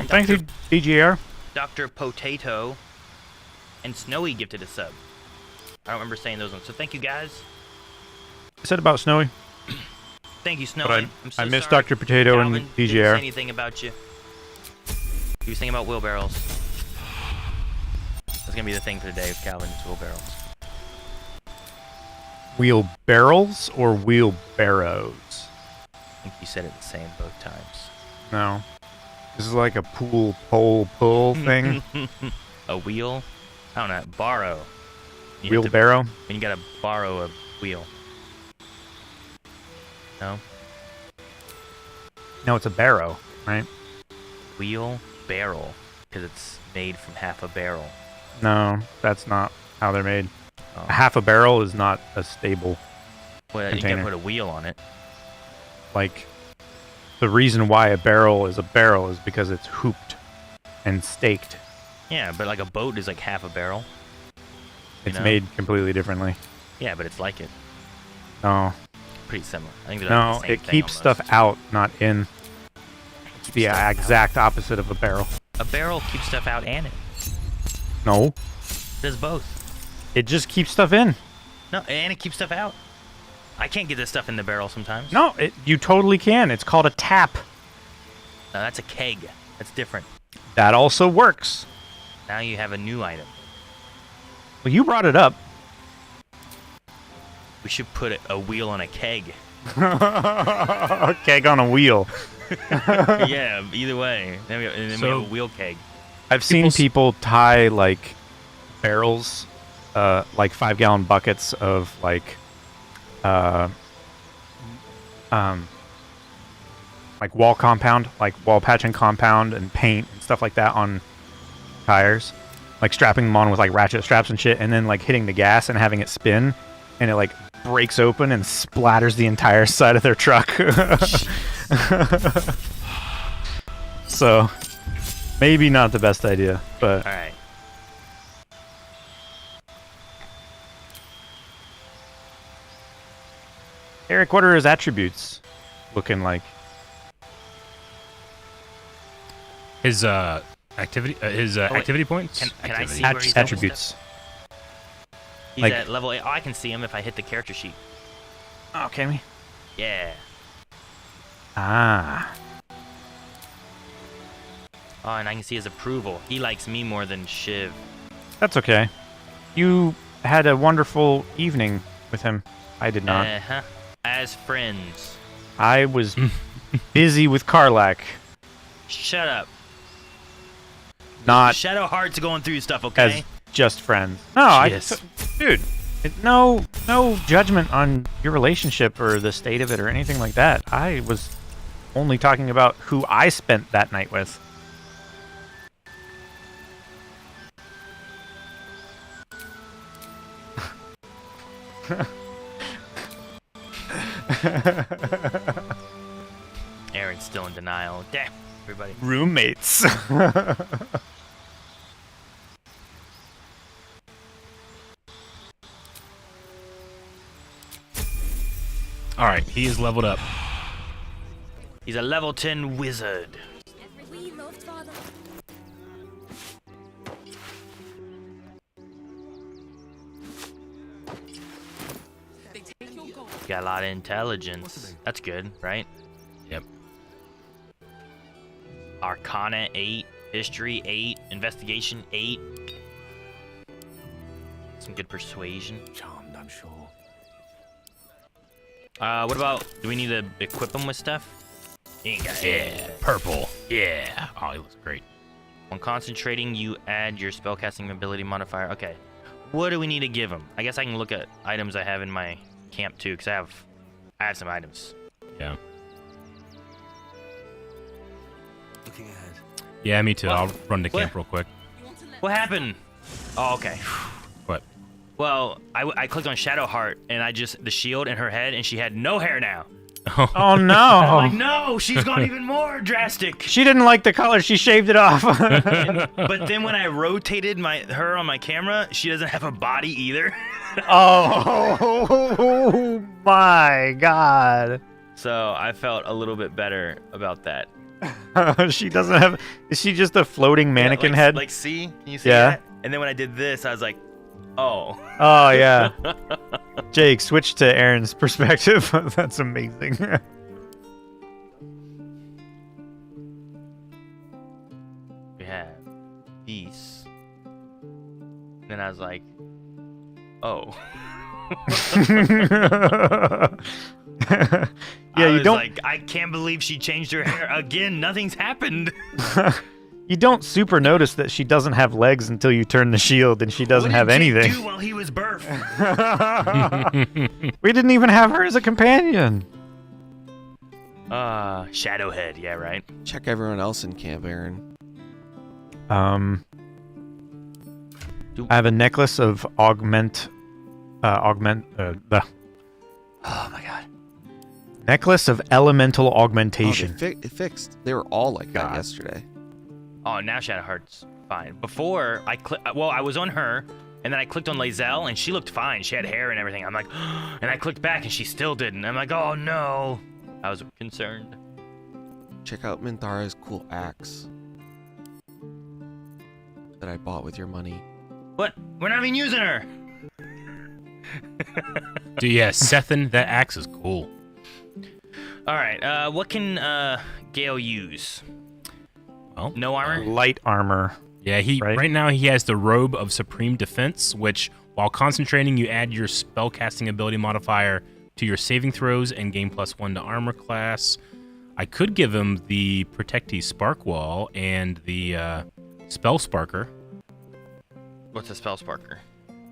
And thank you, DJR. Dr. Potato and Snowy gifted a sub. I don't remember saying those ones, so thank you guys. I said about Snowy. Thank you, Snowy. But I'm so I missed sorry. Dr. Potato Calvin and didn't DJR. say anything about you. He was thinking about wheelbarrows. That's gonna be the thing for today with Calvin, is wheelbarrows. Wheelbarrows or wheelbarrows? I think you said it the same both times. No. This is like a pull thing. A wheel? I don't know. Borrow. Wheelbarrow? And you gotta borrow a wheel. No? No, it's a barrow, right? Wheel barrel, because it's made from half a barrel. No, that's not how they're made. Oh. Half a barrel is not a stable Well, container. you can put a wheel on it. Like, the reason why a barrel is because it's hooped and staked. Yeah, but like a boat is like half a barrel. It's made completely differently. Yeah, but it's like it. No. Pretty similar. I think they're No, like the same it thing keeps almost. stuff out, not in. It's the exact opposite of a barrel. A barrel keeps stuff out and it. No. It does both. It just keeps stuff in. No, and it keeps stuff out. I can't get this stuff in the barrel sometimes. No, you totally can. It's called a tap. No, that's a keg. That's different. That also works. Now you have a new item. Well, you brought it up. We should put a wheel on a keg. A keg on a wheel. Yeah, either way. Then we have a wheel keg. I've seen people tie like barrels, like 5-gallon buckets of like wall compound, like wall patching compound and paint and stuff like that on tires, like strapping them on with like ratchet straps and shit, and then like hitting the gas and having it spin, and it like breaks open and splatters the entire side of their truck. So maybe not the best idea, but all right. Eric, what are his attributes looking like? His activity activity points. Can I see At- where he's attributes? He's Like- at level 8. Oh, I can see him if I hit the character sheet. Oh, can we? Yeah. Ah. Oh, and I can see his approval. He likes me more than Shiv. That's okay. You had a wonderful evening with him. I did not. Uh-huh. As friends. I was busy with Karlak. Shut up. Not Shadow Heart's going through stuff, okay? as just friends. No, Yes. dude, no judgment on your relationship or the state of it or anything like that. I was only talking about who I spent that night with. Aaron's still in denial. Damn, everybody. Roommates. All right, he is leveled up. He's a level 10 wizard. Got a lot of intelligence. That's good, right? Yep. Arcana 8, History 8, Investigation 8. Some good persuasion. Charmed, I'm sure. What about, do we need to equip him with stuff? He ain't got Yeah, purple. Yeah. Oh, he looks great. When concentrating, you add your spellcasting ability modifier. Okay. What do we need to give him? I guess I can look at items I have in my camp too, because I have some items. Yeah. Looking ahead. Yeah, me too. What? I'll run to What? camp real quick. What happened? Oh, okay. What? Well, I clicked on Shadow Heart, and the shield in her head, and she had no hair now. Oh no! I'm like, no, she's gone even more drastic. She didn't like the color. She shaved it off. But then when I rotated her on my camera, she doesn't have a body either. Oh my god! So I felt a little bit better about that. She doesn't have. Is she just a floating mannequin like, head? Like, see? Can you see Yeah. that? And then when I did this, I was like, oh. Oh yeah. Jake, switch to Aaron's perspective. That's amazing. We have peace. And then I was like, oh. Yeah, you don't. Like, I can't believe she changed her hair again. Nothing's happened. You don't super notice that she doesn't have legs until you turn the shield, and she doesn't have What did anything. Jake do while he was birthed? We didn't even have her as a companion. Shadowhead. Yeah, right. Check everyone else in camp, Aaron. I have a necklace of Oh my god. Necklace of elemental augmentation. Oh, it fixed. They were all like that yesterday. Oh, now Shadowheart's fine. Before I was on her, and then I clicked on Lae'zel, and she looked fine. She had hair and everything. I'm like, and I clicked back, and she still didn't. I'm like, oh no. I was concerned. Check out Minthara's cool axe that I bought with your money. What? We're not even using her. Dude, yeah, Sethin, that axe is cool. All right. What can Gale use? Well, no armor. Light armor. Yeah, right now he has the Robe of Supreme Defense, which, while concentrating, you add your spellcasting ability modifier to your saving throws and gain +1 to armor class. I could give him the Protectee Spark Wall and the Spell Sparker. What's a Spell Sparker?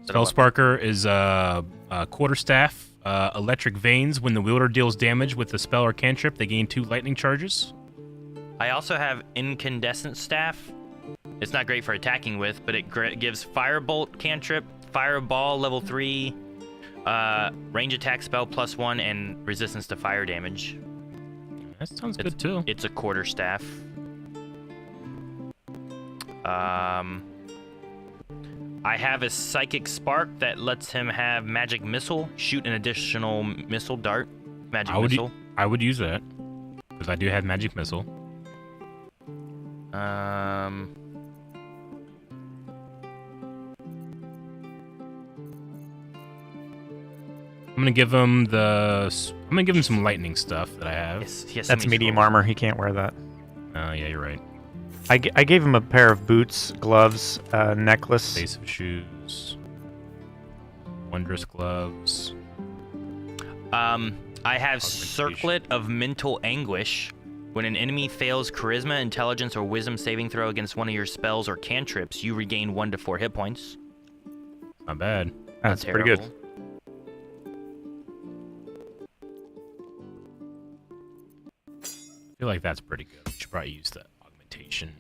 Spell Sparker is a quarterstaff, electric veins. When the wielder deals damage with the spell or cantrip, they gain 2 lightning charges. I also have Incandescent Staff. It's not great for attacking with, but it gives Firebolt cantrip, Fireball level 3, range attack spell +1, and resistance to fire damage. That sounds good too. It's a quarterstaff. I have a Psychic Spark that lets him have Magic Missile, shoot an additional missile dart. Missile. I would use that, because I do have Magic Missile. I'm gonna give him some lightning stuff that I have. Yes, that's medium armor. He can't wear that. Oh yeah, you're right. I gave him a pair of boots, gloves, necklace. Base of shoes. Wondrous gloves. I have Circlet of Mental Anguish. When an enemy fails Charisma, Intelligence, or Wisdom saving throw against one of your spells or cantrips, you regain 1 to 4 hit points. Not bad. That's pretty good. I feel like that's pretty good. We should probably use the augmentation.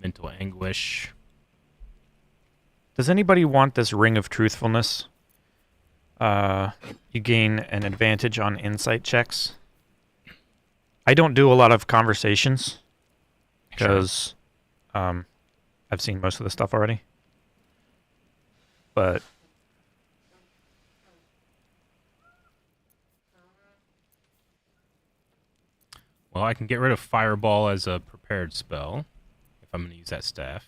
Mental Anguish. Does anybody want this Ring of Truthfulness? You gain an advantage on insight checks. I don't do a lot of conversations because I've seen most of the stuff already. But well, I can get rid of Fireball as a prepared spell if I'm going to use that staff.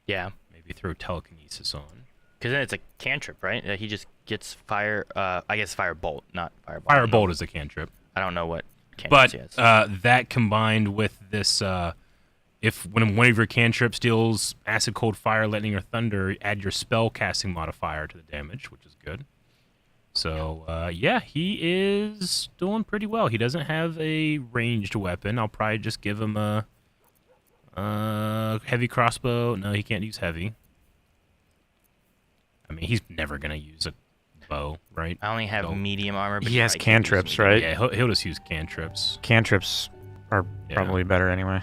Yeah. Maybe throw Telekinesis on. Because then it's a cantrip, right? He just gets fire. I guess Firebolt, not Fireball. Firebolt is a cantrip. I don't know what. But that combined with this, if when one of your cantrips deals acid, cold, fire, lightning, or thunder, add your spell casting modifier to the damage, which is good. So yeah, he is doing pretty well. He doesn't have a ranged weapon. I'll probably just give him a heavy crossbow. No, he can't use heavy. I mean, he's never gonna use a bow, right? I only have medium armor. But he has cantrips, right? Yeah, he'll just use cantrips. Cantrips are probably better anyway.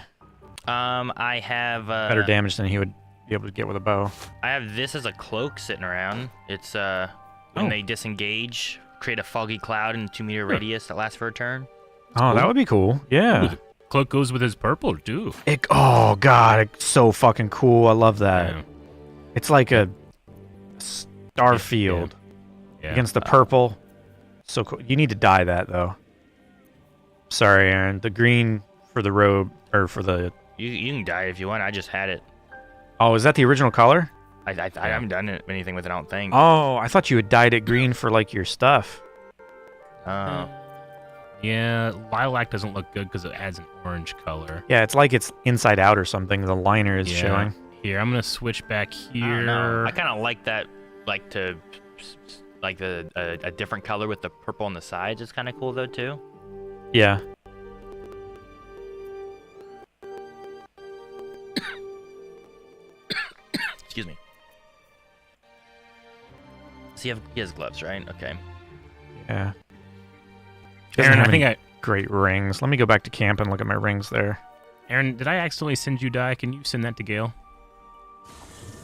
I have better damage than he would be able to get with a bow. I have this as a cloak sitting around. It's when they disengage, create a foggy cloud in a 2-meter radius that lasts for a turn. Oh, that would be cool. Yeah. Ooh, the cloak goes with his purple too. Oh god, it's so fucking cool. I love that. Yeah. It's like a star field. Yeah. Against the purple. So cool. You need to dye that though. Sorry, Aaron. The green for the robe or for the You can dye it if you want. I just had it. Oh, is that the original color? I haven't done anything with it, I don't think. Oh, I thought you had dyed it green for like your stuff. Oh. Yeah, lilac doesn't look good because it adds an orange color. Yeah, it's like it's inside out or something. The liner is showing. Here, I'm gonna switch back here. I don't know. I kind of like that, like a different color with the purple on the sides. It's kind of cool though too. Yeah. Excuse me. So he has gloves, right? Okay. Yeah. Aaron, I think great rings. Let me go back to camp and look at my rings there. Aaron, did I accidentally send you dye? Can you send that to Gale?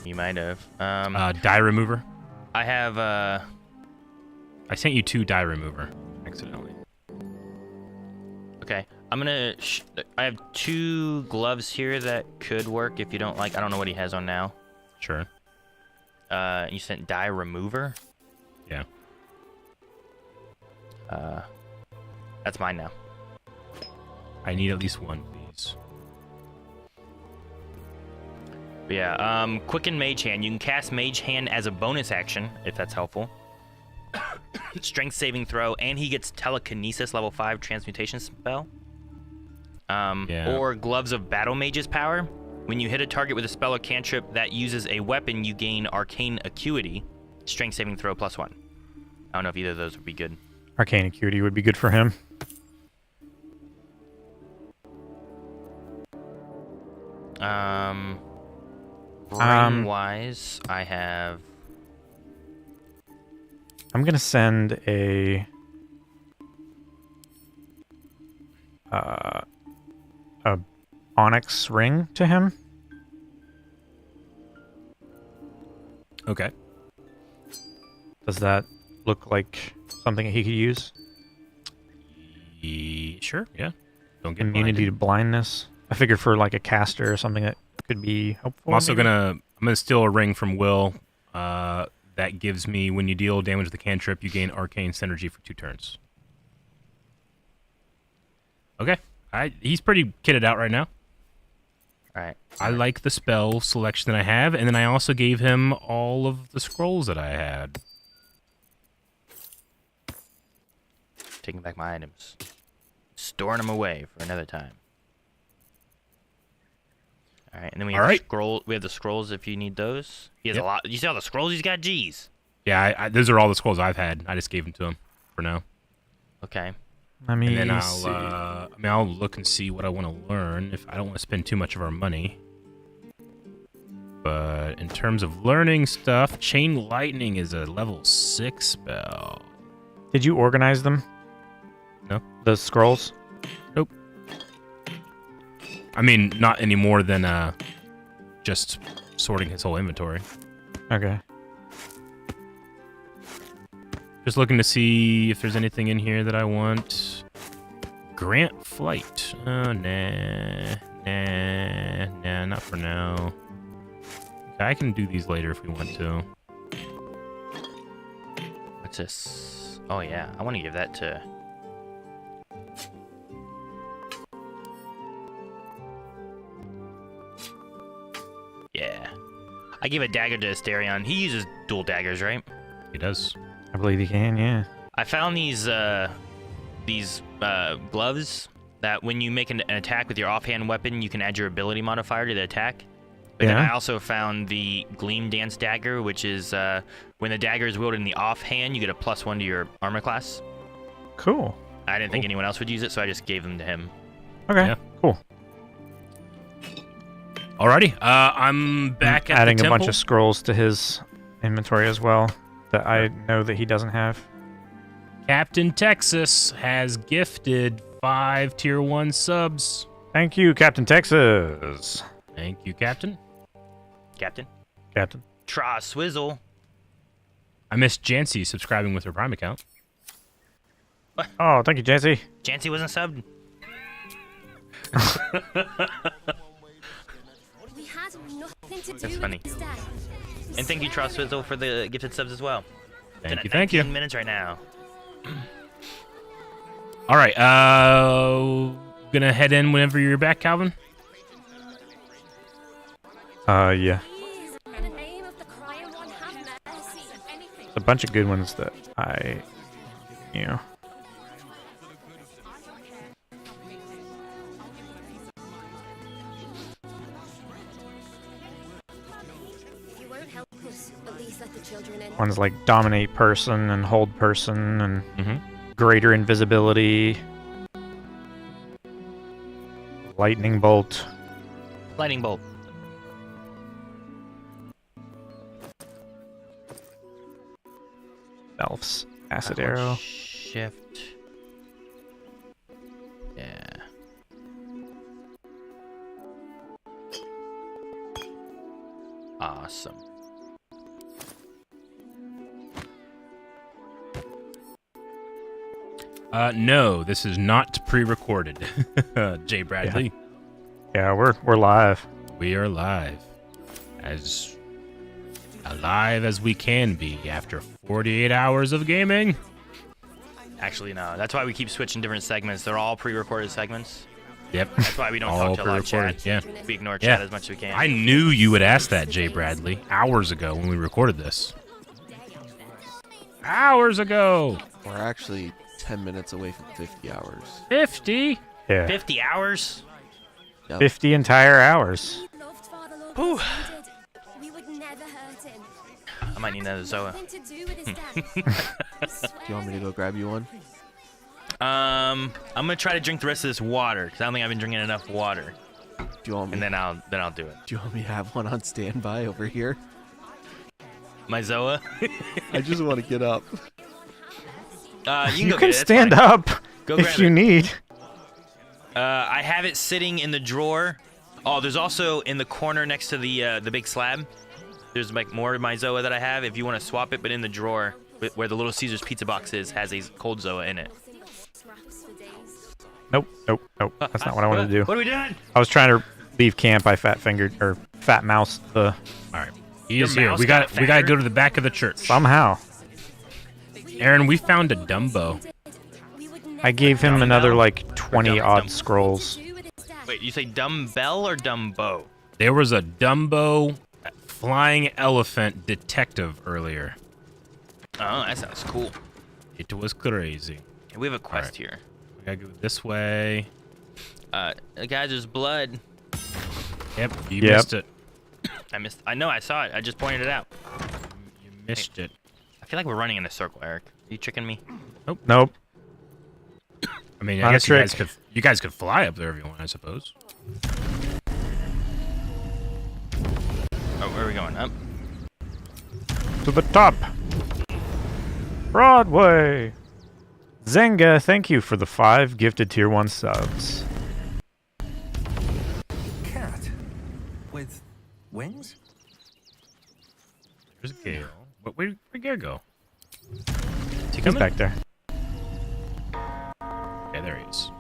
You might have. Dye remover. I have. I sent you 2 dye remover accidentally. Okay, I'm gonna. I have 2 gloves here that could work if you don't like. I don't know what he has on now. Sure. You sent dye remover. Yeah. That's mine now. I need at least one, please. But yeah, Quicken Mage Hand. You can cast Mage Hand as a bonus action, if that's helpful. Strength saving throw, and he gets Telekinesis level 5 transmutation spell. Or Gloves of Battle Mage's power. When you hit a target with a spell or cantrip that uses a weapon, you gain Arcane Acuity. Strength saving throw +1. I don't know if either of those would be good. Arcane Acuity would be good for him. Ring-wise, I have... I'm gonna send a onyx ring to him. Okay. Does that look like something he could use? Sure, yeah. Don't get immunity to blindness. I figured for like a caster or something that could be helpful. I'm also I'm gonna steal a ring from Will. That gives me, when you deal damage with a cantrip, you gain arcane synergy for 2 turns. Okay, he's pretty kitted out right now. All right. I like the spell selection that I have, and then I also gave him all of the scrolls that I had. Taking back my items. Storing them away for another time. All right, and then we have we have the scrolls if you need those. He has a lot. You see all the scrolls he's got? Jeez. Yeah, those are all the scrolls I've had. I just gave them to him for now. Okay. Let me and then see. I'll look and see what I want to learn. If I don't want to spend too much of our money. But in terms of learning stuff, Chain Lightning is a level 6 spell. Did you organize them? No. The scrolls? Nope. I mean, not any more than just sorting his whole inventory. Okay. Just looking to see if there's anything in here that I want. Grant Flight. Oh, nah, not for now. Okay, I can do these later if we want to. What's this? Oh yeah, I want to give that to... Yeah. I give a dagger to Asterion. He uses dual daggers, right? He does. I believe he can, yeah. I found these gloves that when you make an attack with your offhand weapon, you can add your ability modifier to the attack. But then I also found the Gleam Dance Dagger, which is when the dagger is wielded in the offhand, you get a +1 to your armor class. Cool. I didn't think anyone else would use it, so I just gave them to him. Okay, cool. Alrighty, I'm back at adding the temple. a bunch of scrolls to his inventory as well that I know that he doesn't have. Captain Texas has gifted 5 tier 1 subs. Thank you, Captain Texas. Thank you, Captain. Captain. Tra Swizzle. I missed Jancy subscribing with her Prime account. What? Oh, thank you, Jancy. Jancy wasn't subbed. We had nothing to do That's funny. with this day. And thank you, Tra Swizzle, for the gifted subs as well. Thank you, 19 minutes right now. All right, gonna head in whenever you're back, Calvin. Yeah. A bunch of good ones that you know. Ones like dominate person and hold person and greater invisibility, lightning bolt. Lightning bolt. Elf's acid arrow. Shift. Awesome. No, this is not pre-recorded. Jay Bradley. Yeah, we're live. We are live. As alive as we can be after 48 hours of gaming. Actually, no. That's why we keep switching different segments. They're all pre-recorded segments. Yep. That's why we don't talk to a lot of chat. Yeah. We ignore chat as much as we can. I knew you would ask that, Jay Bradley, hours ago when we recorded this. Hours ago. We're actually 10 minutes away from 50 hours. 50? Yeah. 50 hours? Yep. 50 entire hours. Whew. I might need another Zoa. Do you want me to go grab you one? I'm gonna try to drink the rest of this water because I don't think I've been drinking enough water. Do you want me? And then I'll do it. Do you want me to have one on standby over here? My Zoa? I just want to get up. You can stand up if you need. I have it sitting in the drawer. Oh, there's also in the corner next to the big slab. There's like more of my Zoa that I have. If you want to swap it, but in the drawer where the Little Caesars pizza box is, has a cold Zoa in it. Nope. That's not what I wanted to do. What are we doing? I was trying to leave camp. I fat mouse the. All right, he is here. We got to go to the back of the church somehow. Aaron, we found a Dumbo. I gave him another like 20 odd scrolls. Wait, you say dumbbell or Dumbo? There was a Dumbo flying elephant detective earlier. Oh, that sounds cool. It was crazy. Okay, we have a quest here. We gotta go this way. Guys, there's blood. Yep, you missed it. I know, I saw it. I just pointed it out. You missed it. I feel like we're running in a circle, Eric. Are you tricking me? Nope. I mean, Not I guess a trick. you guys could fly up there if you want, I suppose. Oh, where are we going? Up? To the top. Broadway. Zenga, thank you for the 5 gifted tier 1 subs. Cat with wings? There's Gale. Where'd Gale go? He's back there. Yeah, there he is.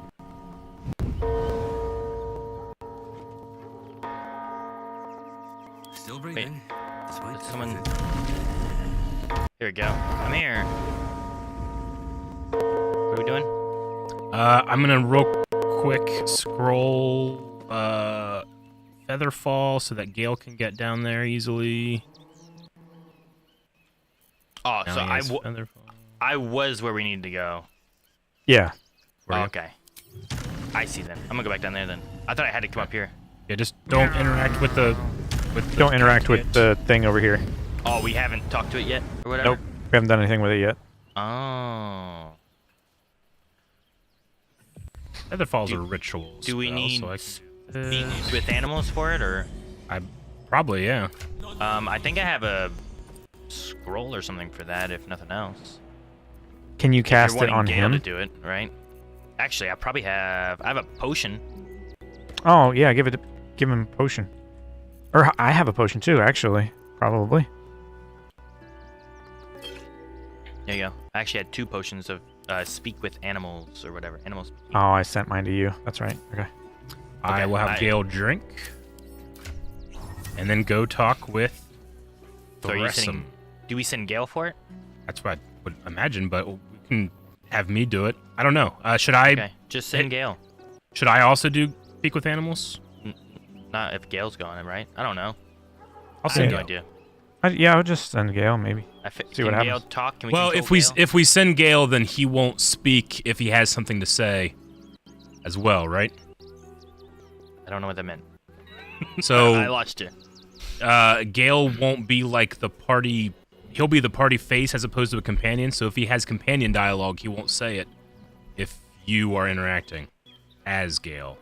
Still breathing. Wait, someone. Here we go. I'm here. What are we doing? I'm gonna real quick scroll Featherfall so that Gale can get down there easily. Oh, Now so he has I was where we needed to go. Yeah. Oh, okay. I see then. I'm gonna go back down there then. I thought I had to come up here. Yeah, just don't interact with the. Don't interact with the thing over here. Oh, we haven't talked to it yet, or whatever. Nope. We haven't done anything with it yet. Oh. Featherfall's a ritual. Do we spell, need so speak with animals for it, or? Probably, yeah. I think I have a scroll or something for that, if nothing else. Can you cast You're it on wanting Gale him? to do it, right? Actually, I probably have. I have a potion. Oh yeah, give him a potion. Or I have a potion too, actually. Probably. There you go. I actually had 2 potions of speak with animals or whatever. Animals. Oh, I sent mine to you. That's right. Okay. I will have Gale drink, and then go talk with So are you Thresom. sending, do we send Gale for it? That's what I would imagine, but we can have me do it. I don't know. Should I? Okay, just send Gale. Should I also do speak with animals? Not if Gale's going, right? I don't know. I'll I send have no Gale. idea. Yeah, I'll just send Gale maybe. See what can happens. Gale talk? Can we Well, control Gale? if we send Gale, then he won't speak if he has something to say, as well, right? I don't know what that meant. So I lost you. Gale won't be like the party. He'll be the party face as opposed to a companion. So if he has companion dialogue, he won't say it if you are interacting as Gale.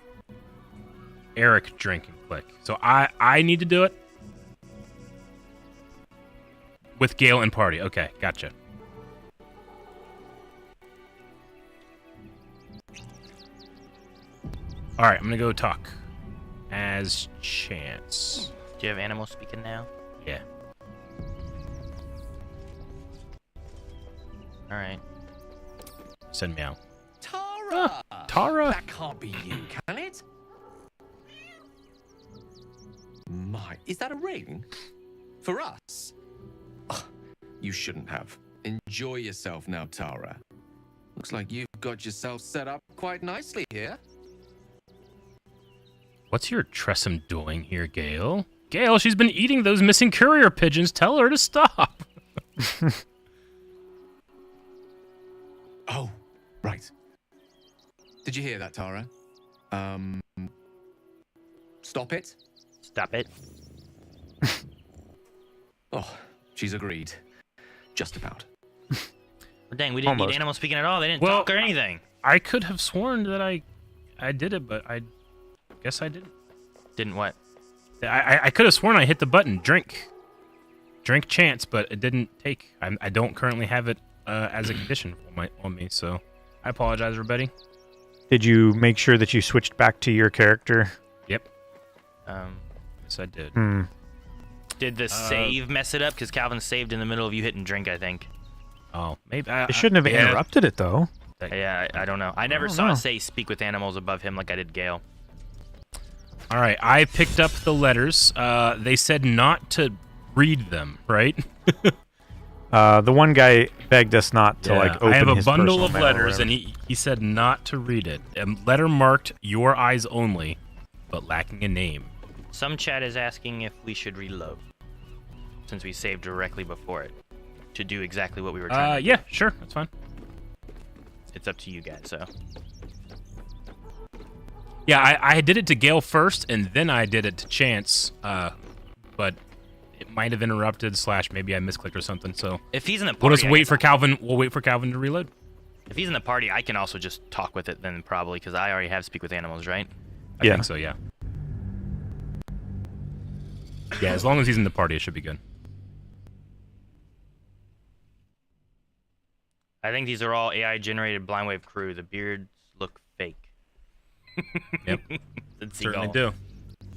Eric, drink and click. So I need to do it with Gale and party. Okay, gotcha. All right, I'm gonna go talk as Chance. Do you have animals speaking now? Yeah. All right. Send me out. Tara! Tara! That can't be you, can it? My, is that a ring? For us? Oh, you shouldn't have. Enjoy yourself now, Tara. Looks like you've got yourself set up quite nicely here. What's your Tressum doing here, Gale? Gale, she's been eating those missing courier pigeons. Tell her to stop. Oh, right. Did you hear that, Tara? Stop it. Stop it. Oh, she's agreed. Just about. Well, dang, we didn't need animals speaking at all. They didn't talk or anything. I could have sworn that I did it, but I guess I didn't. Didn't what? I could have sworn I hit the button, drink chance, but it didn't take. I don't currently have it as a condition on me, so I apologize, everybody. Did you make sure that you switched back to your character? Yep. Yes, I did. Did the save mess it up? Because Calvin saved in the middle of you hitting drink, I think. Oh, maybe. It shouldn't have interrupted it, though. Yeah, I don't know. I never saw it say speak with animals above him like I did Gale. All right, I picked up the letters. They said not to read them, right? The one guy begged us not to open I have a his bundle personal of mail or letters, whatever. and he said not to read it. A letter marked "Your eyes only," but lacking a name. Some chat is asking if we should reload, since we saved directly before it, to do exactly what we were trying to do. Yeah, sure, that's fine. It's up to you guys, so. Yeah, I did it to Gale first, and then I did it to Chance, but it might have interrupted / maybe I misclicked or something. So if he's in the party, we'll just wait for Calvin. We'll wait for Calvin to reload. If he's in the party, I can also just talk with it then probably because I already have speak with animals, right? I think so. Yeah. Yeah, as long as he's in the party, it should be good. I think these are all AI-generated blind wave crew. The beards look fake. Yep. Certainly do.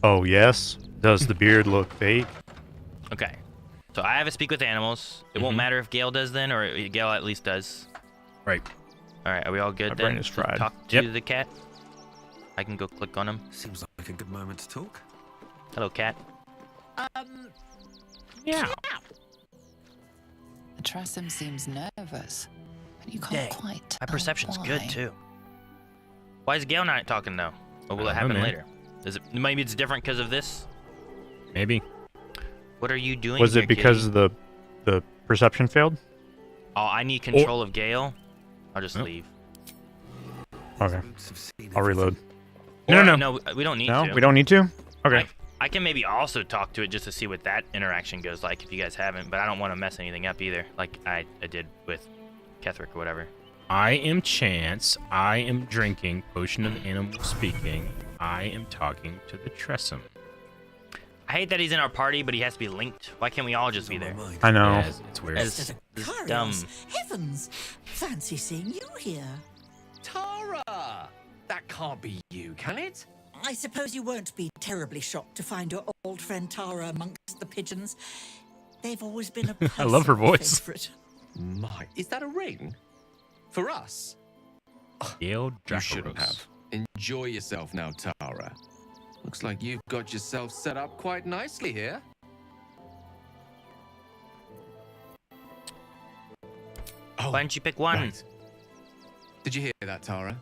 Oh, yes? Does the beard look fake? Okay. So I have a speak with animals. It won't matter if Gale does then, or Gale at least does. Right. All right, are we all good My then? brain is fried. Talk to the cat? I can go click on him. Seems like a good moment to talk. Hello, cat. Yeah. The Tressum seems nervous, but you can't Dang. quite tell My perception's why. good, too. Why is Gale not talking now? Or will it I don't happen know, man. later? Is it maybe it's different because of this? Maybe. What are you doing Was here, it because kitty? the perception failed? Oh, I need control of Gale. I'll just leave. Okay. I'll reload. No, we don't need to. No, we don't need to? Okay. I can maybe also talk to it just to see what that interaction goes like if you guys haven't, but I don't want to mess anything up either, like I did with Ketherick or whatever. I am Chance. I am drinking Potion of Animal Speaking. I am talking to the Tressum. I hate that he's in our party, but he has to be linked. Why can't we all just be there? I know. Yeah, it's weird. This is dumb. Heavens! Fancy seeing you here. Tara! That can't be you, can it? I suppose you won't be terribly shocked to find your old friend Tara amongst the pigeons. They've always been a I love her personal voice. favorite. My, is that a ring? For us? Gale You shouldn't have. Enjoy yourself now, Tara. Looks like you've got yourself set up quite nicely here. Oh, why didn't you pick one? Right. Did you hear that, Tara?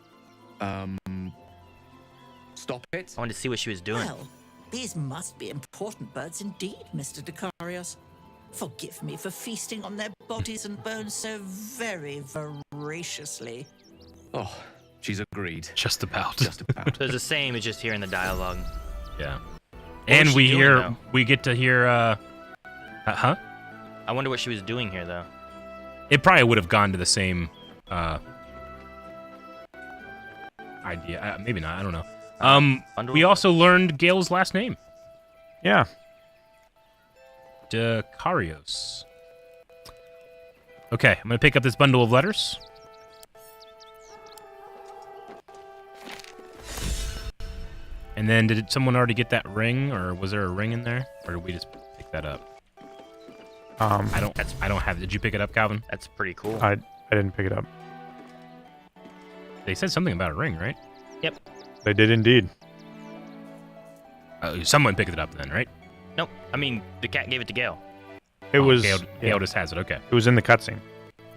Stop it. I wanted to see what she was doing. Well, these must be important birds indeed, Mr. Decarius. Forgive me for feasting on their bodies and bones so very voraciously. Oh, she's agreed. Just about. Just about. So it's the same, it's just hearing the dialogue. Yeah. What And was we she doing, hear, though? we get to hear, huh? I wonder what she was doing here, though. It probably would have gone to the same, idea. Maybe not, I don't know. We also learned Gale's last name. Yeah. Decarios. Okay, I'm gonna pick up this bundle of letters. And then, did someone already get that ring, or was there a ring in there? Or did we just pick that up? I don't have. Did you pick it up, Calvin? That's pretty cool. I didn't pick it up. They said something about a ring, right? Yep. They did indeed. Someone picked it up then, right? Nope. I mean, the cat gave it to Gale. It was. Gale just has it. Okay. It was in the cutscene.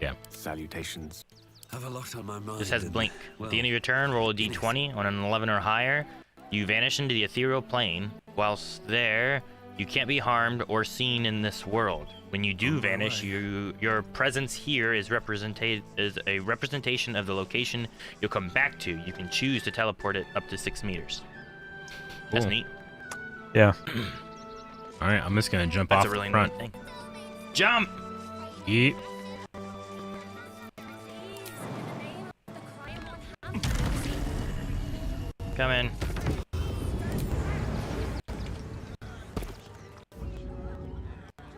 Yeah. Salutations. Have a lot on my mind. This has blink. At the end of your turn, roll a d20 on an 11 or higher. You vanish into the ethereal plane. Whilst there, you can't be harmed or seen in this world. When you do vanish, your presence here is a representation of the location you'll come back to. You can choose to teleport it up to 6 meters. That's Cool. neat. Yeah. All right, I'm just gonna jump That's off a really the front. neat thing. Jump! Yeet. Come in.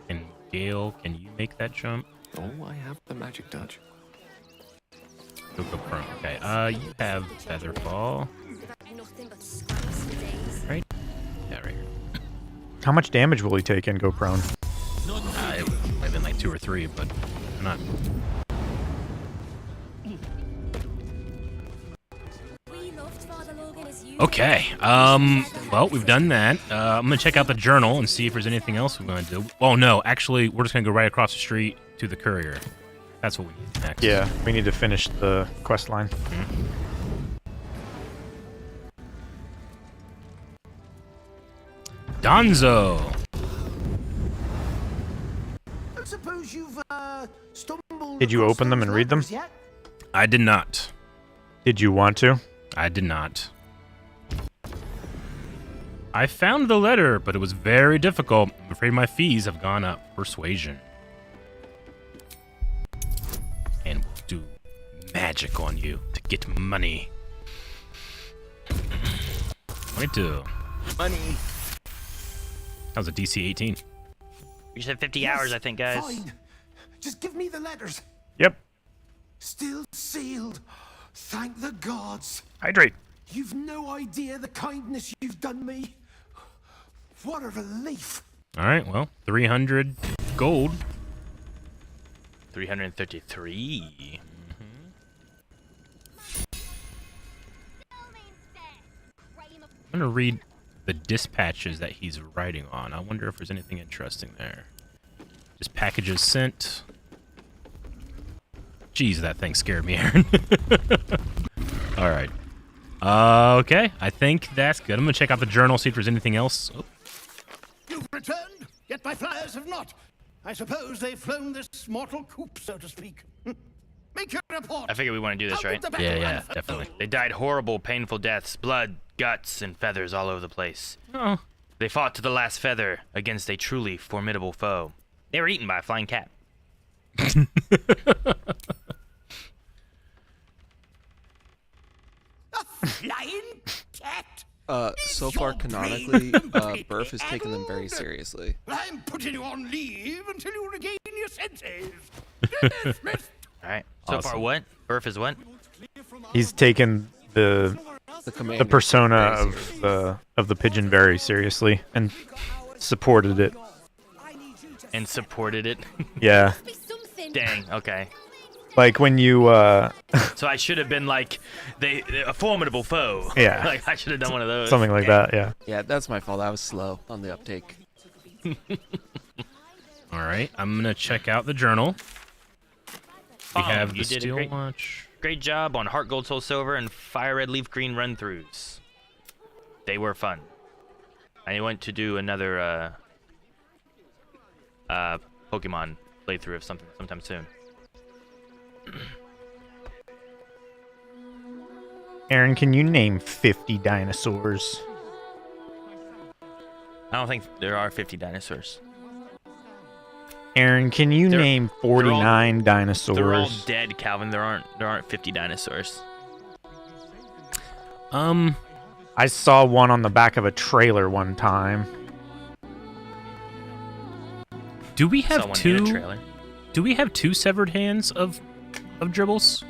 And Gale, can you make that jump? Oh, I have the magic touch. Go prone. Okay. You have Featherfall. Right? Yeah, right here. How much damage will he take and go prone? It might have been like 2 or 3, but not. Okay. Well, we've done that. I'm gonna check out the journal and see if there's anything else we're gonna do. Oh no, actually, we're just gonna go right across the street to the courier. That's what we need next. Yeah, we need to finish the quest line. Mm-hmm. Donzo. I suppose you've stumbled. Did you across open them those and read them? letters yet? I did not. Did you want to? I did not. I found the letter, but it was very difficult. I'm afraid my fees have gone up. Persuasion. And we'll do magic on you to get money. 22. Money. That was a DC 18. We just had 50 hours, I think, guys. Fine. Just give me the letters. Yep. Still sealed. Thank the gods. Hydrate. You've no idea the kindness you've done me. What a relief. All right, well, 300 gold. 333. I'm going to read the dispatches that he's writing on. I wonder if there's anything interesting there. Just packages sent. Jeez, that thing scared me, Aaron. All right. Okay, I think that's good. I'm going to check out the journal, see if there's anything else. Oh. You've returned, yet my flyers have not. I suppose they've flown this mortal coop, so to speak. Make your report. I figure we want to do this, How right? did the battle Yeah, unfold? definitely. They died horrible, painful deaths, blood, guts, and feathers all over the place. Oh. They fought to the last feather against a truly formidable foe. They were eaten by a flying cat. Flying cat? So far, canonically, Burf has taken them very seriously. I'm putting you on leave until you regain your senses. Dismissed. All right. So far, what? Burf is what? He's taken the persona very of the pigeon very seriously and supported it. And supported it. Yeah. Dang. Okay. Like when you So I should have been like a formidable foe. Yeah. Like I should have done one of those. something like that, yeah. Yeah, that's my fault. I was slow on the uptake. All right, I'm going to check out the journal. We have you the did a steel watch. great job on Heart Gold Soul Silver and Fire Red Leaf Green run-throughs. They were fun. I went to do another Pokemon playthrough of something sometime soon. Aaron, can you name 50 dinosaurs? I don't think there are 50 dinosaurs. Aaron, can you name 49 dinosaurs? They're all dead, Calvin. There aren't 50 dinosaurs. I saw one on the back of a trailer one time. Do we Saw have one in a two? trailer. Do we have two severed hands of dribbles?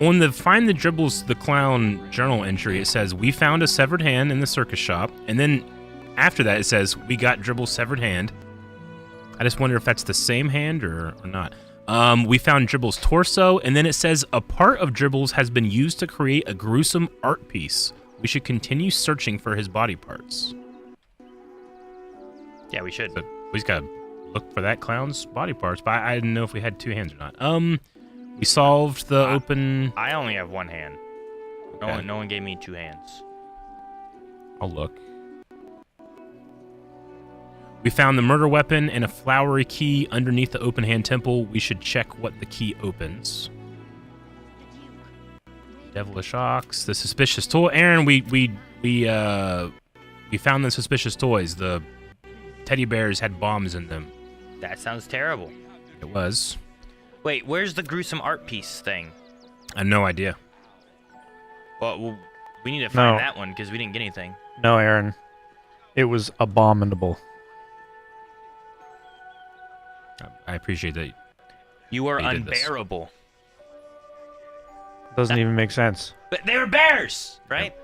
On the Find the Dribbles the Clown journal entry, it says, we found a severed hand in the circus shop. And then after that, it says, we got Dribble's severed hand. I just wonder if that's the same hand or not. We found Dribble's torso, and then it says a part of Dribble's has been used to create a gruesome art piece. We should continue searching for his body parts. Yeah, we should. So we just gotta look for that clown's body parts, but I didn't know if we had 2 hands or not. We solved the open... I only have 1 hand. No one gave me 2 hands. I'll look. We found the murder weapon and a flowery key underneath the open hand temple. We should check what the key opens. Devilish ox, the suspicious toy. Aaron, we found the suspicious toys. The teddy bears had bombs in them. That sounds terrible. It was. Wait, where's the gruesome art piece thing? I have no idea. Well, we need to find that one because we didn't get anything. No, Aaron. It was abominable. I appreciate that. You are unbearable. Doesn't even make sense. But they were bears, right?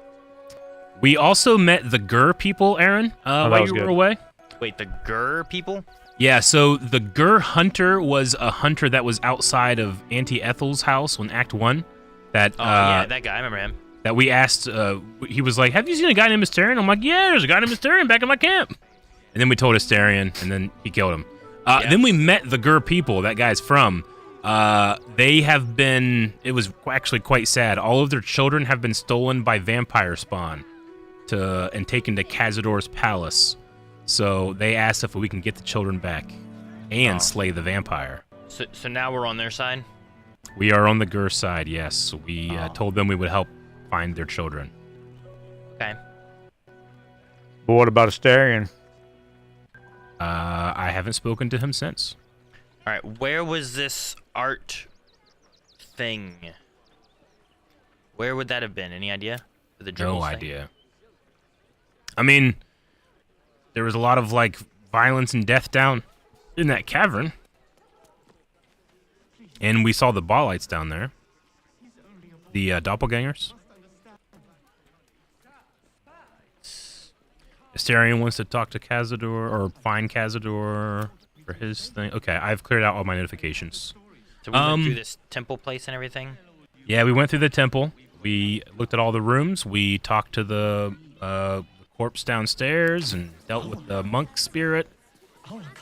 We also met the Gur people, Aaron, while you were away. Wait, the Gur people? Yeah, so the Gur hunter was a hunter that was outside of Auntie Ethel's house on Act 1. That, yeah, that guy, I remember him. That we asked, he was like, have you seen a guy named Asterion? I'm like, yeah, there's a guy named Asterion back in my camp. And then we told Asterion, and then he killed him. Then we met the Gur people that guy's from. They have been, it was actually quite sad. All of their children have been stolen by vampire spawn and taken to Cazador's palace. So they asked if we can get the children back and slay the vampire. So now we're on their side? We are on the Gur side, yes. We told them we would help find their children. Okay. But what about Asterion? I haven't spoken to him since. All right, where was this art thing? Where would that have been? Any idea? For the No thing? idea. I mean, there was a lot of, like, violence and death down in that cavern. And we saw the Ballites down there. The doppelgangers. Asterion wants to talk to Cazador, or find Cazador for his thing. Okay, I've cleared out all my notifications. So we went through this temple place and everything? Yeah, we went through the temple. We looked at all the rooms. We talked to the corpse downstairs and dealt with the monk spirit.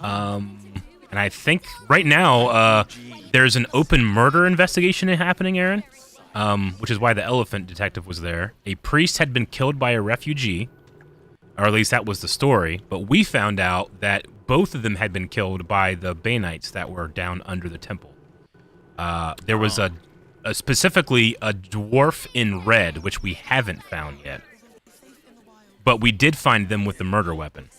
And I think right now there's an open murder investigation happening, Aaron, which is why the elephant detective was there. A priest had been killed by a refugee. Or at least that was the story, but we found out that both of them had been killed by the Banites that were down under the temple. There was specifically a dwarf in red, which we haven't found yet. But we did find them with the murder weapon.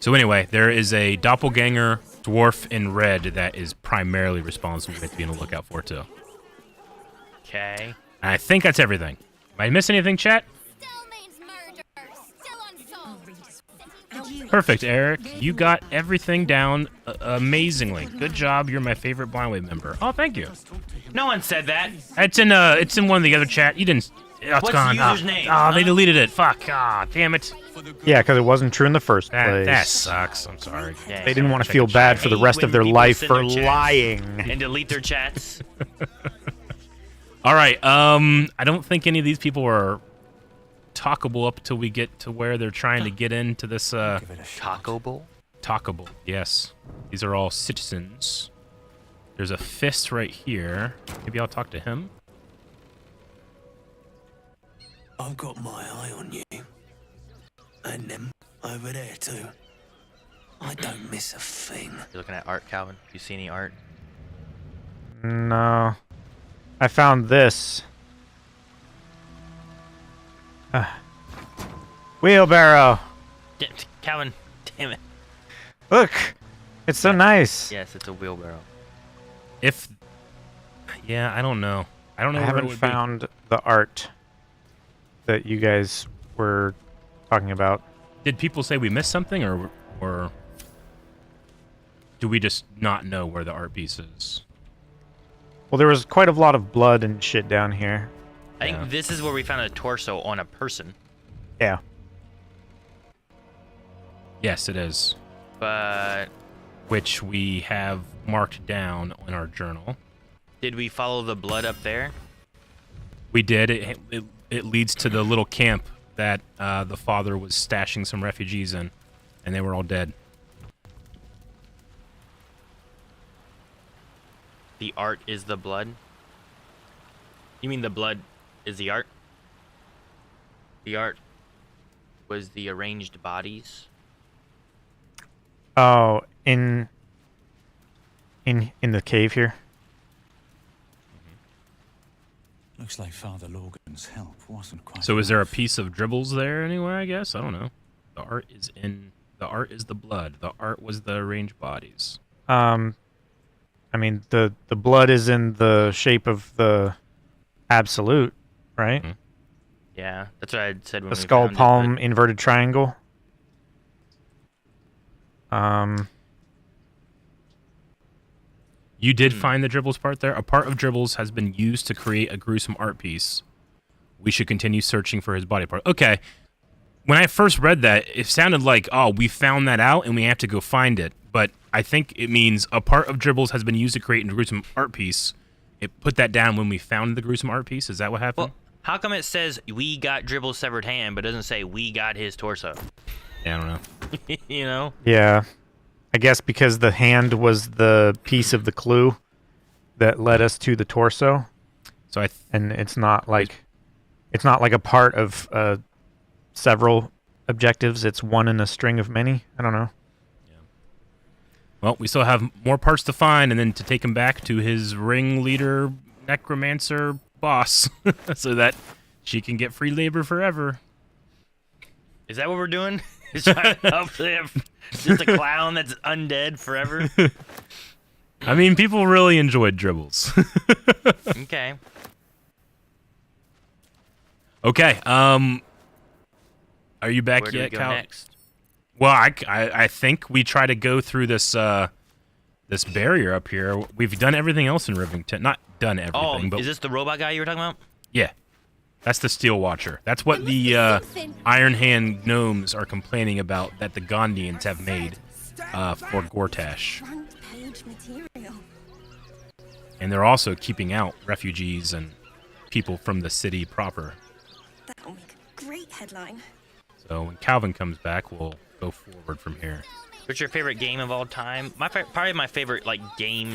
So anyway, there is a doppelganger dwarf in red that is primarily responsible for being on the lookout for, too. Okay. And I think that's everything. Am I missing anything, chat? Perfect, Eric. You got everything down amazingly. Good job. You're my favorite Blind Wave member. Oh, thank you. No one said that. It's in one of the other chat. You didn't. It's gone. the user's name? Oh, they deleted it. Fuck. Ah, damn it. Yeah, because it wasn't true in the first place. That sucks. I'm sorry. Yeah, they didn't want to feel bad for the rest of their life for lying. And delete their chats. All right. I don't think any of these people are talkable up till we get to where they're trying to get into this Talkable? Talkable, yes. These are all citizens. There's a fist right here. Maybe I'll talk to him. I've got my eye on you. And them over there too. I don't miss a thing. You're looking at art, Calvin. You see any art? No. I found this. Wheelbarrow. Calvin, damn it. Look, it's so nice. Yes, it's a wheelbarrow. Yeah, I don't know. I don't know. I haven't found the art that you guys were talking about. Did people say we missed something, or do we just not know where the art piece is? Well, there was quite a lot of blood and shit down here. I think this is where we found a torso on a person. Yeah. Yes, it is. But which we have marked down in our journal. did we follow the blood up there? We did. It leads to the little camp that the father was stashing some refugees in, and they were all dead. The art is the blood? You mean the blood is the art? The art was the arranged bodies? Oh, in the cave here. Looks like Father Logan's help wasn't quite. So is there a piece of dribbles there anywhere, I guess? I don't know. The art is the blood. The art was the arranged bodies. I mean, the blood is in the shape of the absolute, right? Mm-hmm. Yeah, that's what I said when The we skull found palm it, inverted triangle. You did find the dribbles part there. A part of dribbles has been used to create a gruesome art piece. We should continue searching for his body part. Okay. When I first read that, it sounded like, oh, we found that out and we have to go find it. But I think it means a part of dribbles has been used to create a gruesome art piece. It put that down when we found the gruesome art piece. Is that what happened? Well, how come it says we got Dribble's severed hand, but it doesn't say we got his torso? Yeah, I don't know. You know? Yeah. I guess because the hand was the piece of the clue that led us to the torso. So and it's not like a part of several objectives. It's one in a string of many. I don't know. Well, we still have more parts to find, and then to take him back to his ringleader, necromancer boss, so that she can get free labor forever. Is that what we're doing? Is trying to help them? Just a clown that's undead forever? I mean, people really enjoyed dribbles. Okay. Okay. Are you back Where do yet, we go Cal? next? Well, I think we try to go through this this barrier up here. We've done everything else in Rivington. Not done everything, but is this the robot guy you were talking about? yeah, that's the Steel Watcher. That's what the Iron Hand gnomes are complaining about that the Gondians have made for Gortash. And they're also keeping out refugees and people from the city proper. That'll make a great headline. So when Calvin comes back, we'll go forward from here. What's your favorite game of all time? Probably my favorite game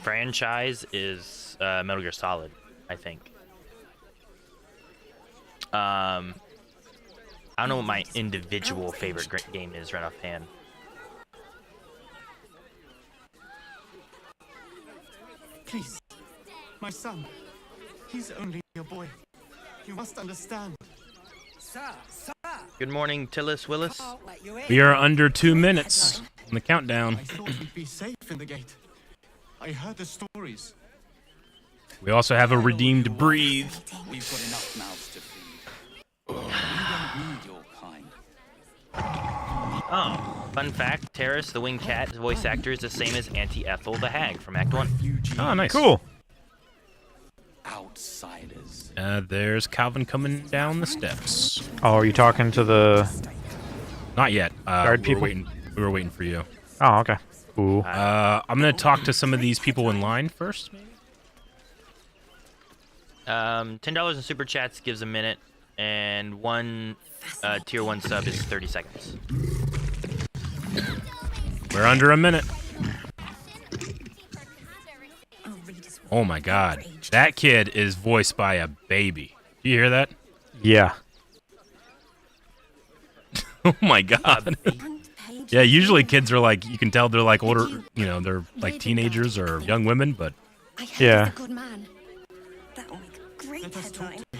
franchise is Metal Gear Solid, I think. I don't know what my individual favorite game is right offhand. Please, my son. He's only a boy. You must understand. Good morning, Tillis Willis. We are under 2 minutes on the countdown. I thought we'd be safe in the gate. I heard the stories. We also have a redeemed breathe. We've got enough mouths to feed. We don't need your kind. Oh, fun fact, Terrace, the winged cat's voice actor is the same as Auntie Ethel the hag from Act 1. Oh, nice. Cool. Outsiders. There's Calvin coming down the steps. Oh, are you talking to the... Not yet. Guard people? We were waiting for you. Oh, okay. Ooh. I'm going to talk to some of these people in line first, maybe? $10 in super chats gives a minute, and one tier 1 sub is 30 seconds. We're under a minute. Oh my god. That kid is voiced by a baby. Do you hear that? Yeah. Oh my god. Yeah, usually kids are like, you can tell they're like older, you know, they're like teenagers or young women, but... Yeah.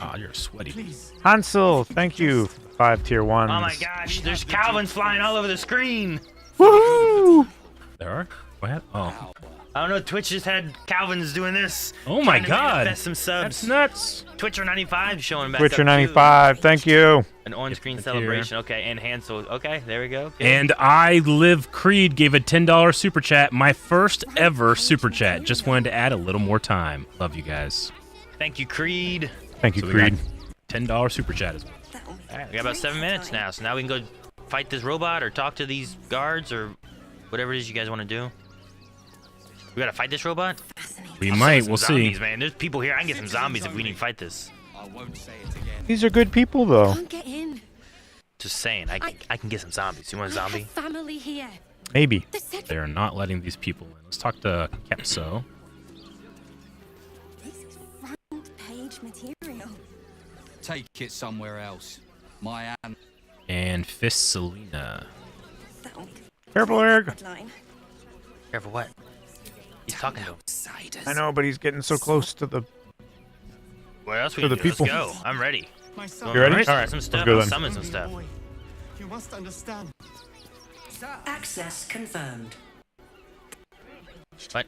Oh, you're sweaty. Hansel, thank you for the 5 tier 1s. Oh my gosh, there's Calvins flying all over the screen! Woohoo! There are? What? Oh. I don't know, Twitch just had Calvins doing this. Oh my trying to god. manifest some subs. That's nuts. Twitcher95 showing back Twitcher up 95, too. thank you. An on-screen celebration. Okay, and Hansel. Okay, there we go. Good. And I Live Creed gave a $10 super chat. My first ever super chat. Just wanted to add a little more time. Love you guys. Thank you, Creed. Thank you, So we Creed. got $10 super chat as well. All right, we got about 7 minutes now, so now we can go fight this robot or talk to these guards or whatever it is you guys want to do. We gotta fight this robot? We might. We'll zombies, see. Man, there's people here. I can get some zombies if we need to fight this. I won't say it again. These are good people, though. Can't get in. Just saying, I can get some zombies. You want a zombie? Family here. Maybe. They are not letting these people in. Let's talk to Kepso. This is front page material. Take it somewhere else. My aunt. And Fist Selena. That'll make a Careful, Eric. headline. Careful what? He's talking to him. I know, but he's getting so close to the. What else we To can the do? people. Let's go. I'm ready. My son. You ready? Alright, All right, some let's stuff. go I'll then. summon some stuff. Boy, you must understand. Access confirmed. What?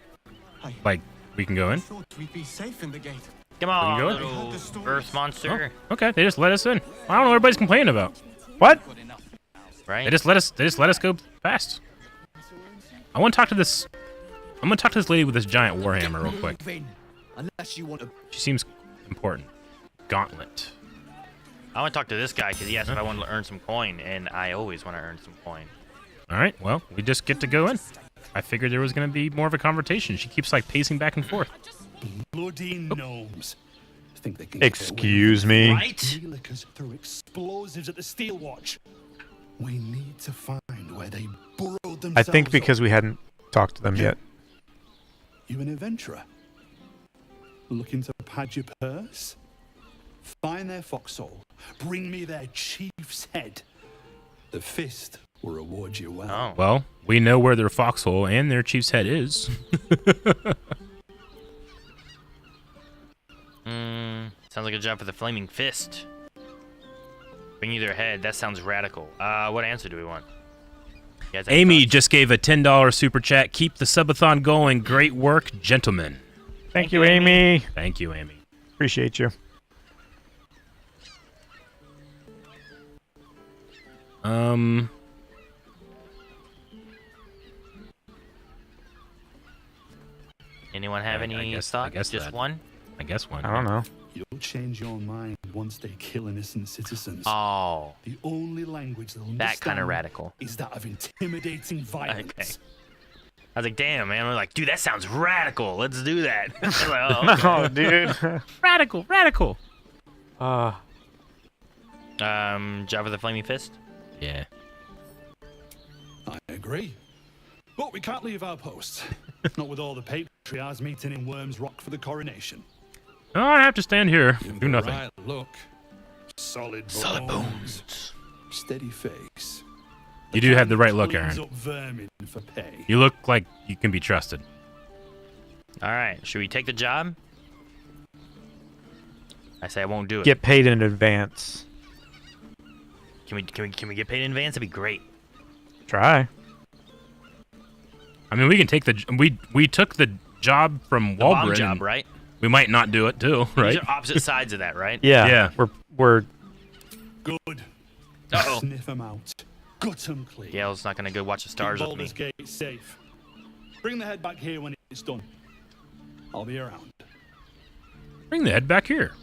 Like, we can go in? Thought we'd be safe in the gate. Come on, go? little earth monster. Oh, okay, they just let us in. I don't know what everybody's complaining about. What? Right? They just let us go past. I want to talk to this. I'm gonna talk to this lady with this giant warhammer real quick. Unless you want to. She seems important. Gauntlet. I want to talk to this guy because he asked if I wanted to earn some coin, and I always want to earn some coin. All right, well, we just get to go in. I figured there was gonna be more of a conversation. She keeps like pacing back and forth. Bloody gnomes. Think they can Excuse me. Right? Lickers through explosives at the Steel Watch. We need to find where they burrowed themselves. I think because we hadn't talked to them yet. You an adventurer? Looking to pad your purse? Find their foxhole. Bring me their chief's head. The fist will reward you well. Oh. Well, we know where their foxhole and their chief's head is. Sounds like a job for the Flaming Fist. Bring you their head. That sounds radical. What answer do we want? You guys have Amy thoughts? just gave a $10 super chat. Keep the subathon going. Great work, gentlemen. Thank you, Amy. Thank you, Amy. Appreciate you. Anyone have any thoughts? Just that. one? I guess one. I don't know. You'll change your mind once they kill innocent citizens. Oh. The only language they'll understand That kind of radical. is that of intimidating violence. Okay. I was like, damn, man. I'm like, dude, that sounds radical. Let's do that. Like, oh, No, okay. dude. Radical. Job for the Flaming Fist? Yeah. I agree. But we can't leave our posts. Not with all the patriarchs meeting in Worms Rock for the coronation. Oh, I have to stand here. Do nothing. Right look. Solid bones. Solid bones. Steady face. You do have the right look, Cleans Aaron. up vermin for pay. You look like you can be trusted. All right. Should we take the job? I say I won't do it. Get paid in advance. Can we get paid in advance? That'd be great. Try. I mean, we can take the we took the job from The bomb Wulbrin. job, right? We might not do it too, right? These are opposite sides of that, right? Yeah. We're Good. Uh-oh. Sniff them out. Gut them clean. Yale's not gonna go watch the stars Keep with me. Baldur's Gate safe. Bring the head back here when it's done. I'll be around. Bring the head back here.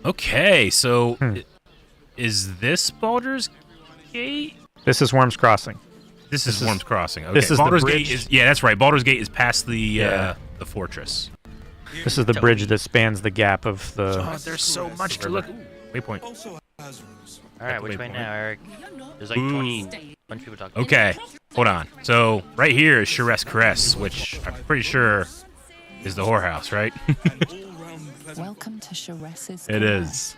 Okay, so is this Baldur's Gate? This is Worms Crossing. This is Worms Crossing. Okay. This is Baldur's the Gate bridge. is that's right. Baldur's Gate is past the fortress. This is the bridge that spans the gap of the. Oh, there's so much to look. Waypoint. All right, which way now, Eric? There's like 20 bunch of people talking. Okay, hold on. So right here is HRS, which I'm pretty sure is the whorehouse, right? Welcome to HRS's It is.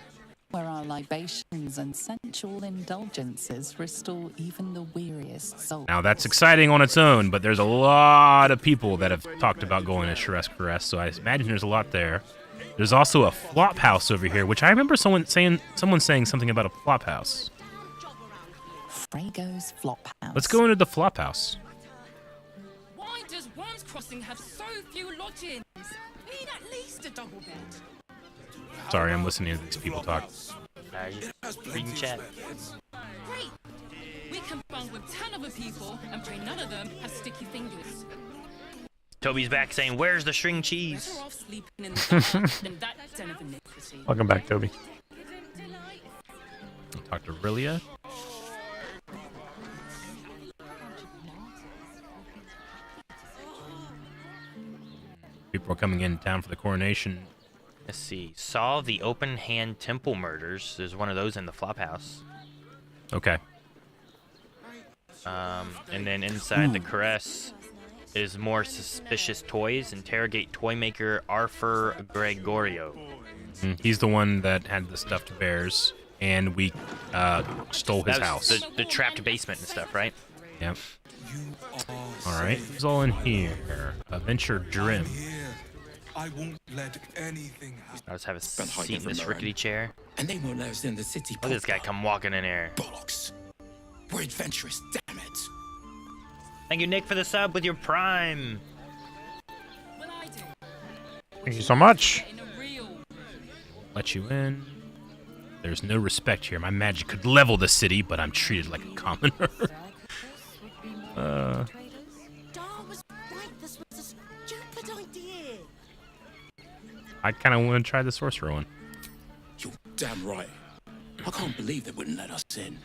where our libations and sensual indulgences restore even the weariest soul. Now that's exciting on its own, but there's a lot of people that have talked about going to HRS, so I imagine there's a lot there. There's also a flop house over here, which I remember someone saying something about a flop house. Frago's Flop House. Let's go into the flop house. Why does Worms Crossing have so few lodgings? We need at least a double bed. Sorry, I'm listening to these people talk. Just reading chat. Great! We can bunk with 10 other people and pray none of them have sticky fingers. Toby's back saying, "Where's the string cheese?" Better off sleeping in the dark than that den of iniquity. Welcome back, Toby. I'll talk to Rilia. People are coming in town for the coronation. Let's see. Solve the open hand temple murders. There's one of those in the flop house. Okay. And then inside the caress is more suspicious toys. Interrogate toy maker Arthur Gregorio. He's the one that had the stuffed bears, and we stole his house. The trapped basement and stuff, right? Yep. All right. Who's all in here? Adventure Drim. I won't let anything happen. I'll just have a seat in this rickety chair. And they won't let us in the city. Look at this guy come walking in here. Bollocks. We're adventurous, damn it. Thank you, Nick, for the sub with your prime. Thank you so much. Let you in. There's no respect here. My magic could level the city, but I'm treated like a commoner. I kind of want to try the sorcerer one. You're damn right. I can't believe they wouldn't let us in.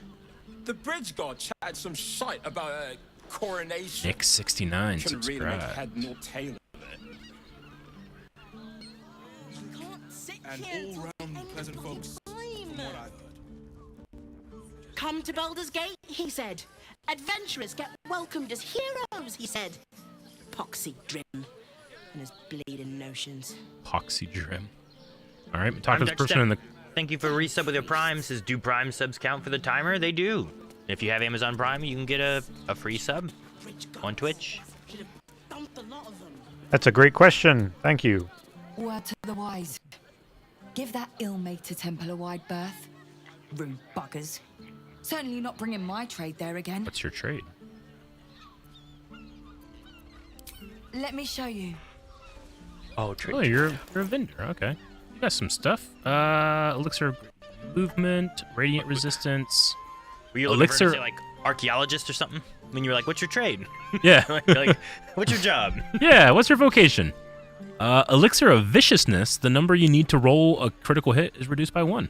The bridge guard chatted some shite about a coronation. Nick 69 Couldn't really make subscribe. head nor tail of it. And all round pleasant folks, from what I've heard. Come to Baldur's Gate, he said. Adventurers get welcomed as heroes, he said. Poxy Drim and his bleeding notions. Poxy Drim. All right, talk to this person in the... Thank you for resub with your prime. Says, do prime subs count for the timer? They do. If you have Amazon Prime, you can get a free sub on Twitch. That's a great question. Thank you. Word to the wise. Give that ill-mated temple a wide berth. Rude buggers. Certainly not bringing my trade there again. What's your trade? Let me show you. Oh, trade. Oh, you're a vendor. Okay. You got some stuff. Elixir movement, radiant resistance. Were you looking for, say, like, archaeologist or something? When you were like, what's your trade? Yeah. like, what's your job? Yeah, what's your vocation? Elixir of viciousness, the number you need to roll a critical hit is reduced by 1.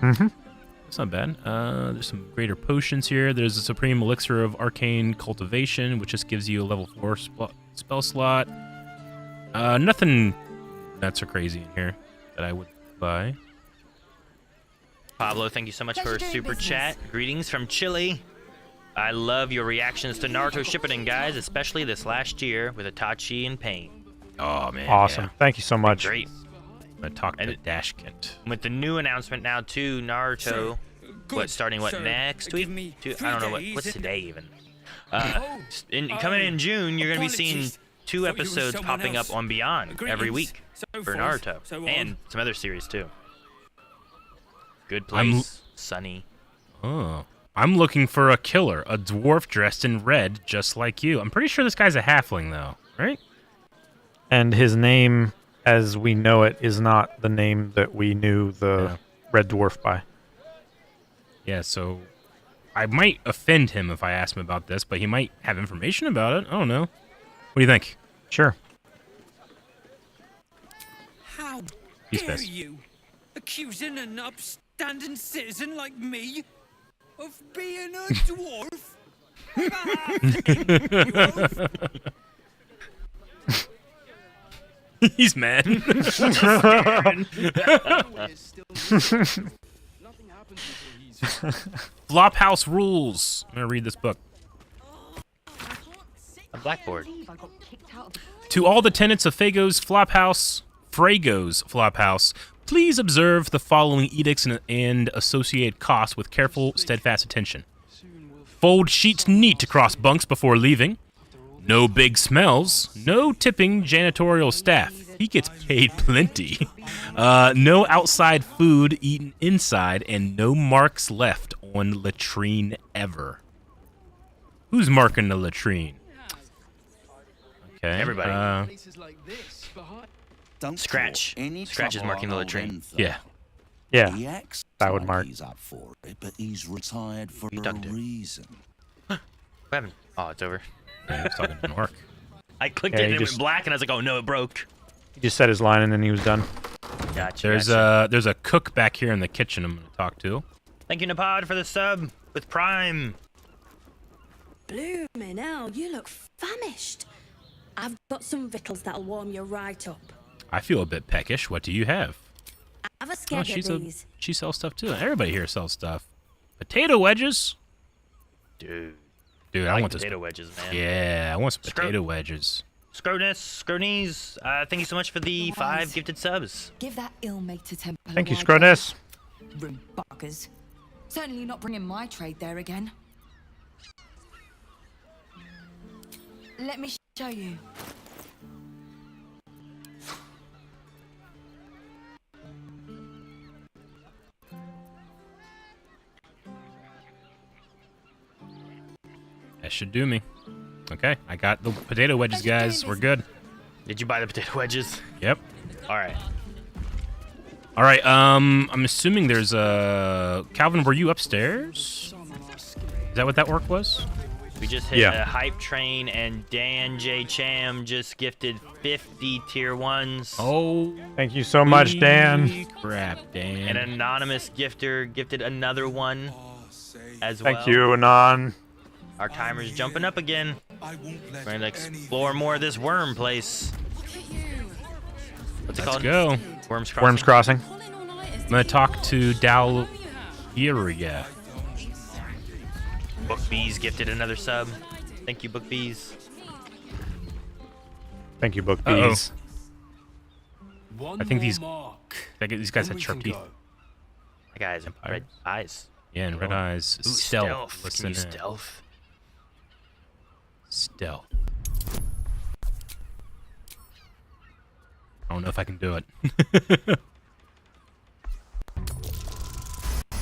Mm-hmm. That's not bad. There's some greater potions here. There's a supreme elixir of arcane cultivation, which just gives you a level 4 spell slot. Nothing that's so crazy in here that I would buy. Pablo, thank you so much for a super chat. Greetings from Chile. I love your reactions to Naruto Shippuden, guys, especially this last year with Itachi and Pain. Oh, man. Awesome. Yeah. Thank you so much. Great. I talked to Dashkent. With the new announcement now, too, Naruto, starting next week? I don't know, what's today even? Coming in June, you're going to be seeing 2 episodes popping up on Beyond every week for Naruto. And some other series, too. Good place, sunny. Oh. I'm looking for a killer, a dwarf dressed in red, just like you. I'm pretty sure this guy's a halfling, though, right? And his name, as we know it, is not the name that we knew the red dwarf by. Yeah, so I might offend him if I ask him about this, but he might have information about it. I don't know. What do you think? Sure. How He's dare pissed. you, accusing an upstanding citizen like me of being a dwarf? He's mad. Flophouse rules. I'm gonna read this book. A blackboard. To all the tenants of Frago's Flophouse, please observe the following edicts and associated costs with careful, steadfast attention. Fold sheets neat across bunks before leaving. No big smells. No tipping janitorial staff. He gets paid plenty. No outside food eaten inside, and no marks left on latrine ever. Who's marking the latrine? Okay. Everybody. Don't Scratch. Scratch is marking the latrine. Yeah. Yeah. He acts That would like mark. he's up for it, but he's retired for a ducked it. reason. What happened? Oh, it's over. Yeah, it's not gonna work. I clicked Yeah, it and he it just- went black, and I was like, oh no, it broke. He just said his line and then he was done. Gotcha. There's a cook back here in the kitchen I'm gonna talk to. Thank you, Napod, for the sub with Prime. Blooming hell, you look famished. I've got some victuals that'll warm you right up. I feel a bit peckish. What do you have? Have a skeg of these. She sells stuff too. Everybody here sells stuff. Potato wedges? Dude, I want potato wedges, man. Yeah, I want some potato wedges. Scronis, thank you so much for the 5 gifted subs. Give that ill-mated temple. Thank you, Scronis. Rude buggers. Certainly not bringing my trade there again. Let me show you. That should do me. Okay, I got the potato wedges, guys. We're good. Did you buy the potato wedges? Yep. All right. All right. I'm assuming there's a Calvin. Were you upstairs? Is that what that work was? We just hit a hype train, and Dan J. Cham just gifted 50 tier 1s. Oh, thank you so much, Dan. Crap, Dan. An anonymous gifter gifted another one as well. Thank you, Anon. Our timer's jumping up again. We're going to explore more of this worm place. What's it called? Let's go. Worms Crossing. Worms Crossing. I'm going to talk to Dalhiria. Book Bees gifted another sub. Thank you, Book Bees. Thank you, Book Bees. I think these guys had sharp teeth. That guy has red eyes. Yeah, and red eyes. Ooh, Stealth. Listen in. Stealth. Stealth. I don't know if I can do it.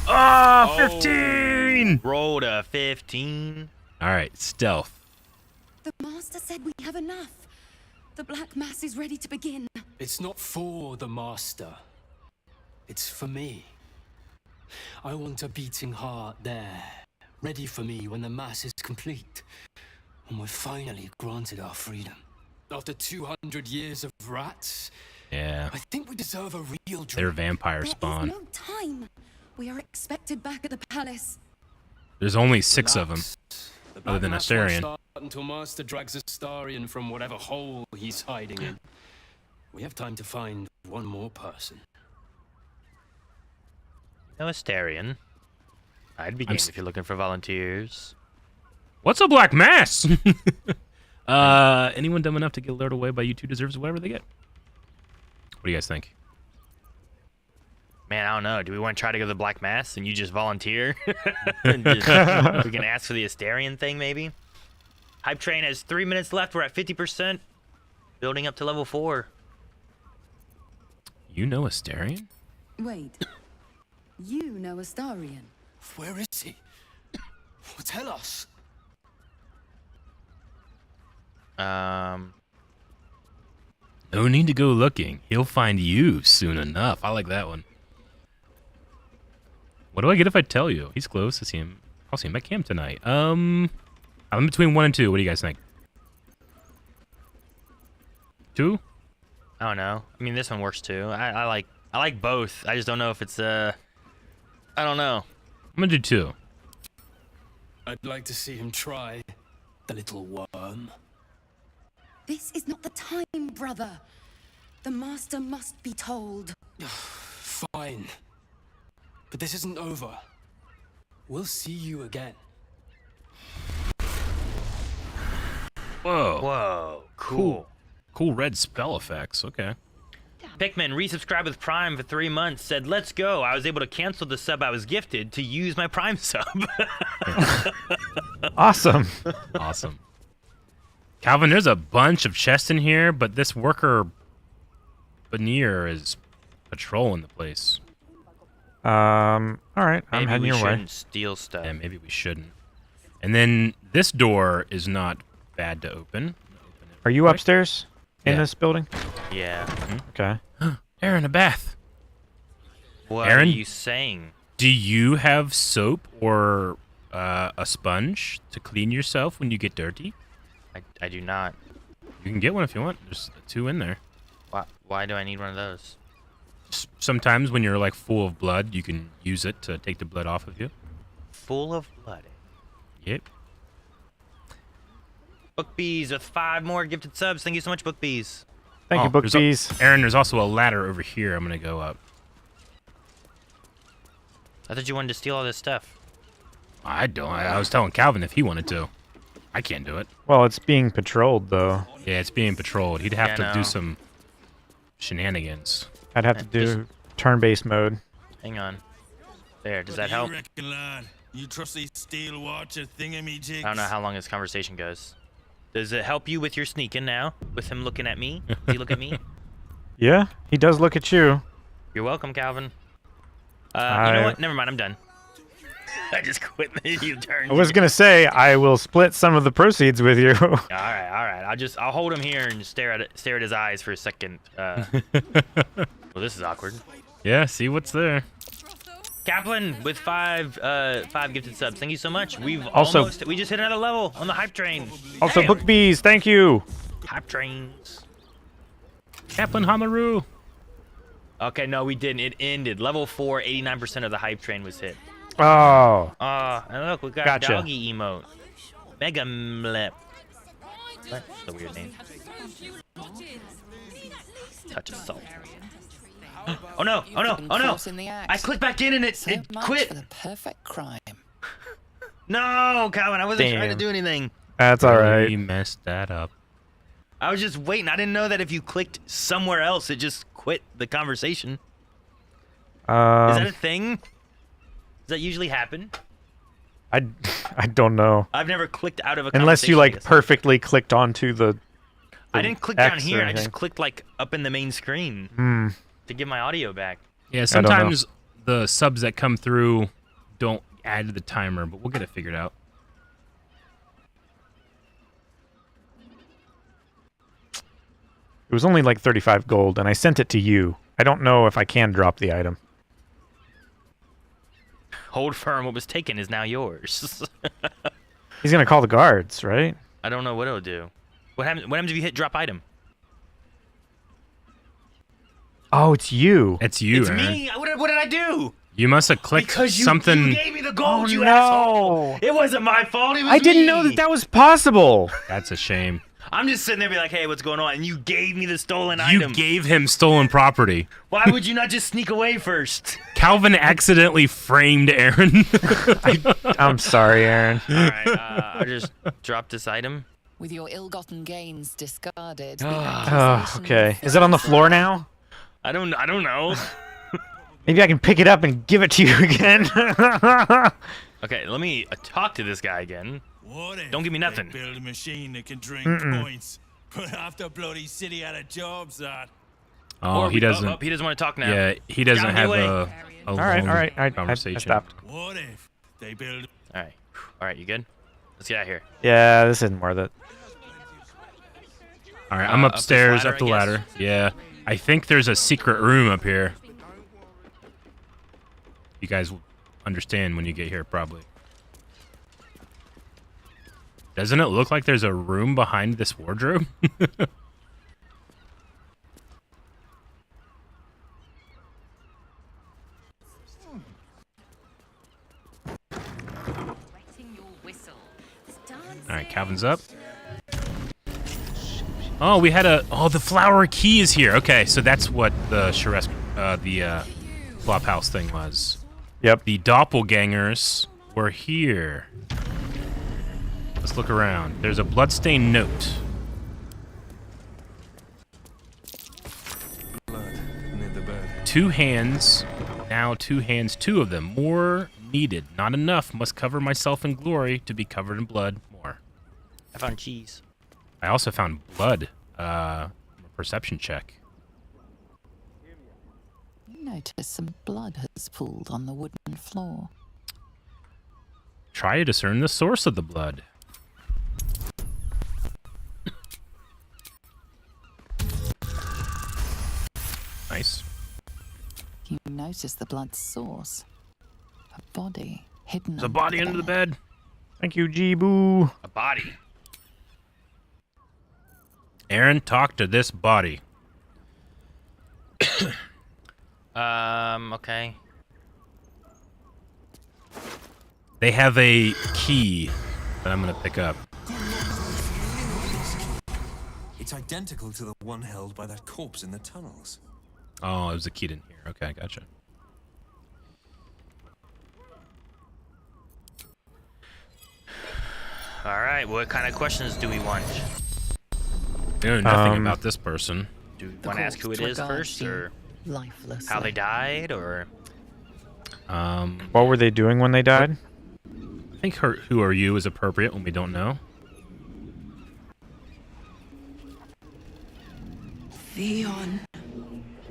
Oh, 15! Rolled a 15. All right, stealth. The master said we have enough. The Black Mass is ready to begin. It's not for the master. It's for me. I want a beating heart there, ready for me when the Mass is complete. And we're finally granted our freedom. After 200 years of rats, Yeah. I think we deserve a real drink. They're vampire spawn. No time. We are expected back at the palace. There's only 6 of them, other than Astarion. Start until Master drags Astarion from whatever hole he's hiding in. We have time to find one more person. No Astarion. I'd be game if you're looking for volunteers. What's a Black Mass? Anyone dumb enough to get lured away by you two deserves whatever they get. What do you guys think? Man, I don't know. Do we want to try to go to the Black Mass and you just volunteer? And we can ask for the Astarion thing, maybe? Hype train has 3 minutes left. We're at 50%. Building up to level 4. You know Astarion? Wait. You know Astarion. Where is he? Tell us. No need to go looking. He'll find you soon enough. I like that one. What do I get if I tell you? He's close. I'll see him at camp tonight. I'm between 1 and 2. What do you guys think? 2? I don't know. I mean, this one works too. I like both. I just don't know if it's I don't know. I'm gonna do 2. I'd like to see him try, the little worm. This is not the time, brother. The master must be told. Fine. But this isn't over. We'll see you again. Whoa. Whoa. Cool. Cool red spell effects. Okay. Pikmin resubscribed with Prime for 3 months. Said, "Let's go." I was able to cancel the sub I was gifted to use my Prime sub. Awesome. Awesome. Calvin, there's a bunch of chests in here, but this worker Veneer is patrolling the place. All right, I'm Maybe heading we your way. shouldn't steal stuff. Yeah, maybe we shouldn't. And then this door is not bad to open. Are you upstairs in Yeah. this building? Yeah. Okay. Aaron, a bath. What Aaron, are you saying? Do you have soap or a sponge to clean yourself when you get dirty? I do not. You can get one if you want. There's 2 in there. Why do I need one of those? Sometimes when you're like full of blood, you can use it to take the blood off of you. Full of blood. Yep. Book Bees with 5 more gifted subs. Thank you so much, Book Bees. Thank you, Book Bees. Aaron, there's also a ladder over here. I'm gonna go up. I thought you wanted to steal all this stuff. I don't. I was telling Calvin if he wanted to. I can't do it. Well, it's being patrolled, though. Yeah, it's being patrolled. He'd have to do some shenanigans. I'd have to do turn-based mode. Hang on. There, does that help? Reckon, lad? You trust these steel watcher thingamajigs? I don't know how long this conversation goes. Does it help you with your sneaking now? With him looking at me? Does he look at me? Yeah, he does look at you. You're welcome, Calvin. You know what? Never mind, I'm done. I just quit. You turned. I was gonna say I will split some of the proceeds with you. All right. I'll hold him here and stare at his eyes for a second. Well, this is awkward. Yeah, see what's there. Kaplan with 5 gifted subs. Thank you so much. We just hit another level on the hype train. Also, Damn. Book Bees, thank you. Hype trains. Kaplan Hamaru. Okay, no, we didn't. It ended. Level 4, 89% of the hype train was hit. Oh. And look, we got Gotcha. a doggy emote. Mega Mlep. That's a weird name. Touch of salt. Oh no! I clicked back in and it quit. For the perfect crime. No, Calvin, I wasn't trying to do anything. That's all right. You messed that up. I was just waiting. I didn't know that if you clicked somewhere else, it just quit the conversation. Is that a thing? Does that usually happen? I don't know. I've never clicked out of a conversation. Unless you like perfectly clicked onto the I didn't click X down here. I just clicked like up in the main screen to get my audio back. Yeah, sometimes the subs that come through don't add to the timer, but we'll get it figured out. It was only like 35 gold, and I sent it to you. I don't know if I can drop the item. Hold firm. What was taken is now yours. He's gonna call the guards, right? I don't know what it'll do. What happens if you hit drop item? Oh, it's you. It's you, It's Aaron. me. What did I do? You must have clicked Because something. you gave me the gold, you asshole. It wasn't my fault. It was I didn't me. know that was possible. That's a shame. I'm just sitting there be like, hey, what's going on? And you gave me the stolen You item. gave him stolen property. Why would you not just sneak away first? Calvin accidentally framed Aaron. I'm sorry, Aaron. All right, I just dropped this item. With your ill-gotten gains discarded. Okay. Is it on the floor now? I don't know. Maybe I can pick it up and give it to you again. Okay, let me talk to this guy again. Don't give me nothing. Build a machine that can drink points. But half the bloody city out of jobs, that. Oh, he doesn't. He doesn't want to talk now. Yeah, he doesn't have a all right. I conversation. stopped. What if they build? All right, you good? Let's get out of here. Yeah, this isn't worth it. All right, I'm upstairs, up the I guess. ladder. Yeah, I think there's a secret room up here. You guys will understand when you get here, probably. Doesn't it look like there's a room behind this wardrobe? All right, Calvin's up. Oh, we had the flower key is here. Okay, so that's what the HRS, the flophouse thing was. Yep. The doppelgangers were here. Let's look around. There's a bloodstained note. Two hands. Now 2 hands, 2 of them. More needed. Not enough. Must cover myself in glory to be covered in blood. More. I found cheese. I also found blood. Perception check. You notice some blood has pooled on the wooden floor. Try to discern the source of the blood. Nice. You notice the blood's source. A body hidden. There's a body under the bed. Thank you, G-Boo. A body. Aaron, talk to this body. Okay. They have a key that I'm gonna pick up. It's identical to the one held by that corpse in the tunnels. Oh, it was a key in here. Okay, gotcha. All right, what kind of questions do we want? We know nothing about this person. Do we want to ask who it is first, or how they died, or? What were they doing when they died? I think who are you is appropriate when we don't know. Theon.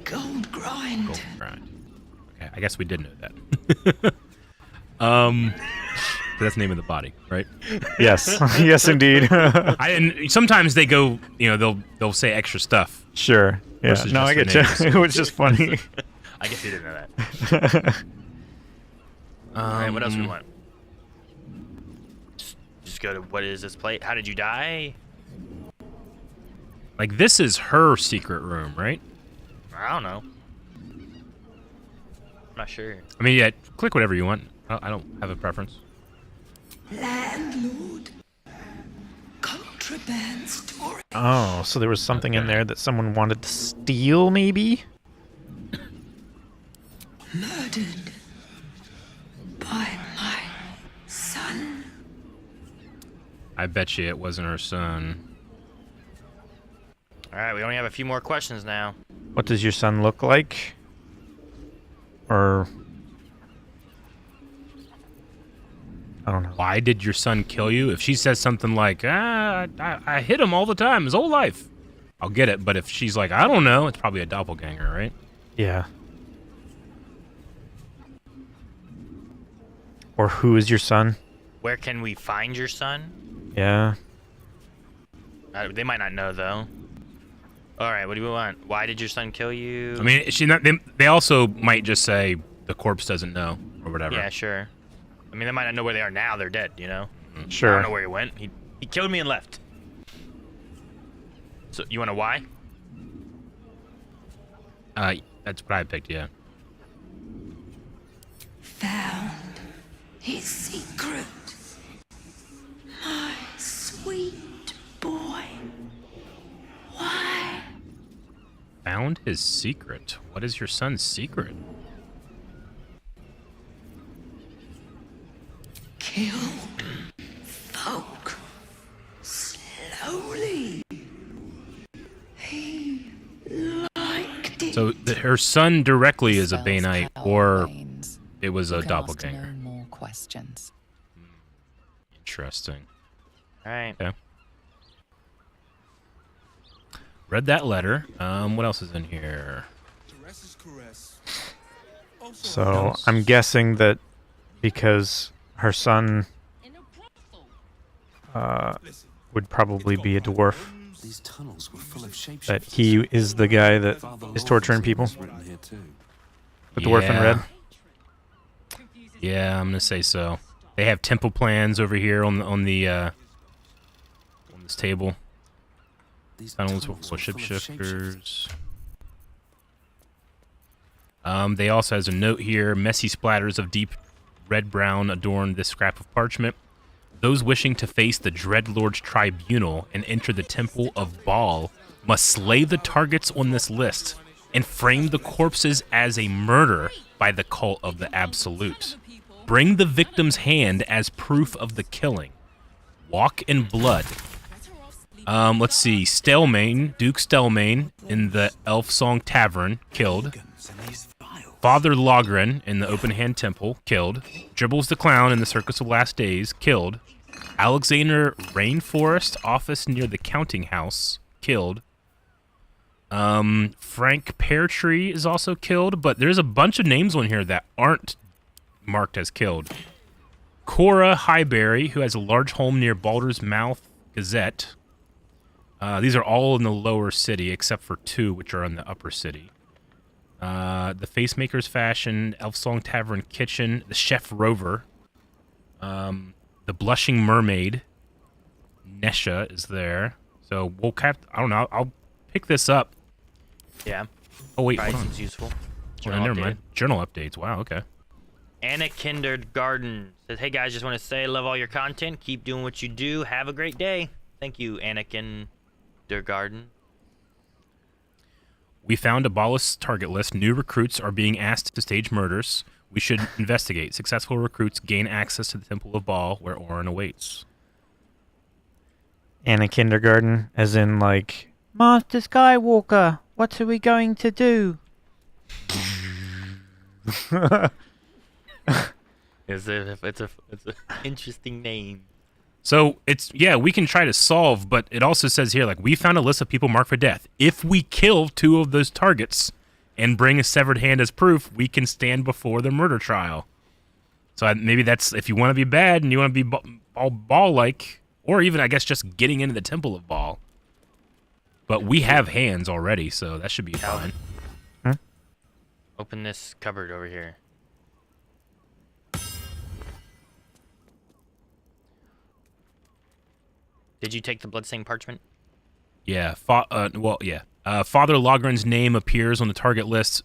Gold grind. Gold grind. Okay, I guess we did know that. That's the name of the body, right? Yes. Yes, indeed. And sometimes they go, you know, they'll say extra stuff. Sure. Yeah. No, I get you. It was just funny. I guess you didn't know that. All right, what else we want? Just go to what is this plate? How did you die? Like, this is her secret room, right? I don't know. I'm not sure. I mean, yeah, click whatever you want. I don't have a preference. Landlord. Contraband storage. Oh, so there was something in there that someone wanted to steal, maybe? Murdered by my son. I bet you it wasn't her son. All right, we only have a few more questions now. What does your son look like? Or... I don't know. Why did your son kill you? If she says something like, I hit him all the time his whole life, I'll get it. But if she's like, I don't know, it's probably a doppelganger, right? Yeah. Or who is your son? Where can we find your son? Yeah. They might not know, though. All right, what do we want? Why did your son kill you? I mean, they also might just say the corpse doesn't know or whatever. Yeah, sure. I mean, they might not know where they are now. They're dead, you know? Sure. I don't know where he went. He killed me and left. So, you want a why? That's what I picked, yeah. Found his secret. My sweet boy. Why? Found his secret. What is your son's secret? Kill folk slowly. He liked it. So her son directly is a Banite, or it was a doppelganger. No more questions. Interesting. All right. Okay. Read that letter. What else is in here? So I'm guessing that because her son would probably be a dwarf, These tunnels were full of shapeshifters. that he is the guy that is torturing people. The dwarf in red. Yeah, I'm gonna say so. They have temple plans over here on this table. Tunnels with shapeshifters. They also has a note here. Messy splatters of deep red-brown adorn this scrap of parchment. Those wishing to face the Dreadlord's tribunal and enter the Temple of Baal must slay the targets on this list and frame the corpses as a murder by the cult of the Absolute. Bring the victim's hand as proof of the killing. Walk in blood. Let's see. Stelmane, Duke Stelmane in the Elf Song Tavern, killed. Father Logren in the Open Hand Temple, killed. Dribbles the Clown in the Circus of Last Days, killed. Alexander Rainforest office near the Counting House, killed. Frank Peartree is also killed, but there's a bunch of names on here that aren't marked as killed. Cora Highberry, who has a large home near Baldur's Mouth Gazette. These are all in the lower city, except for two, which are in the upper city. The Facemaker's Fashion, Elf Song Tavern Kitchen, the Chef Rover, the Blushing Mermaid, Nesha is there. So we'll have, I don't know, I'll pick this up. Yeah. Oh, wait, Probably hold on. seems useful. Hold on, never mind. Journal updates, wow, okay. Anna Kindergarten says, hey guys, just want to say, love all your content. Keep doing what you do. Have a great day. Thank you, Anakin. Kindergarten. We found a Ballast target list. New recruits are being asked to stage murders. We should investigate. Successful recruits gain access to the Temple of Baal, where Orin awaits. And a kindergarten, as in like, Master Skywalker, what are we going to do? It's a interesting name. So we can try to solve, but it also says here, like, we found a list of people marked for death. If we kill 2 of those targets and bring a severed hand as proof, we can stand before the murder trial. So maybe that's, if you want to be bad and you want to be all Baal-like, or even, I guess, just getting into the Temple of Baal. But we have hands already, so that should be fine. Open this cupboard over here. Did you take the bloodstained parchment? Yeah. Father Logren's name appears on the target list,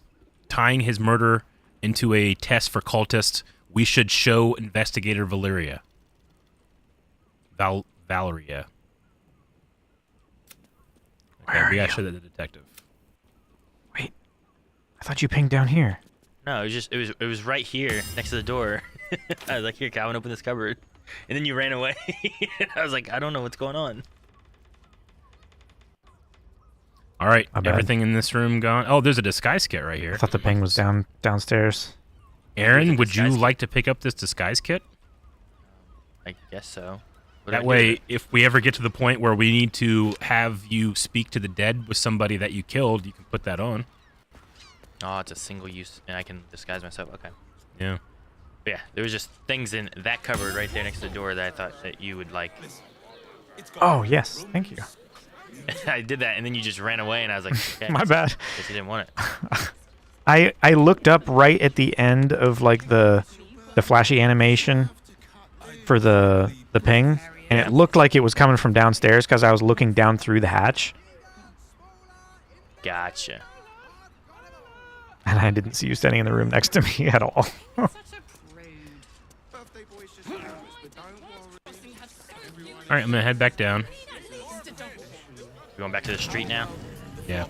tying his murder into a test for cultists. We should show investigator Valeria. Valeria. Okay, we gotta show that to the detective. Wait, I thought you pinged down here. No, it was right here next to the door. I was like, here, Calvin, open this cupboard. And then you ran away. I was like, I don't know what's going on. All right, everything in this room gone. Oh, there's a disguise kit right here. I thought the ping was downstairs. Aaron, would you like to pick up this disguise kit? I guess so. That way, if we ever get to the point where we need to have you speak to the dead with somebody that you killed, you can put that on. Oh, it's a single use, and I can disguise myself. Okay. Yeah. But yeah, there was just things in that cupboard right there next to the door that I thought that you would like. Oh, yes. Thank you. I did that, and then you just ran away, and I was like, okay, my bad. Guess you didn't want it. I looked up right at the end of like the flashy animation for the ping, and it looked like it was coming from downstairs because I was looking down through the hatch. Gotcha. And I didn't see you standing in the room next to me at all. All right, I'm gonna head back down. Going back to the street now? Yeah.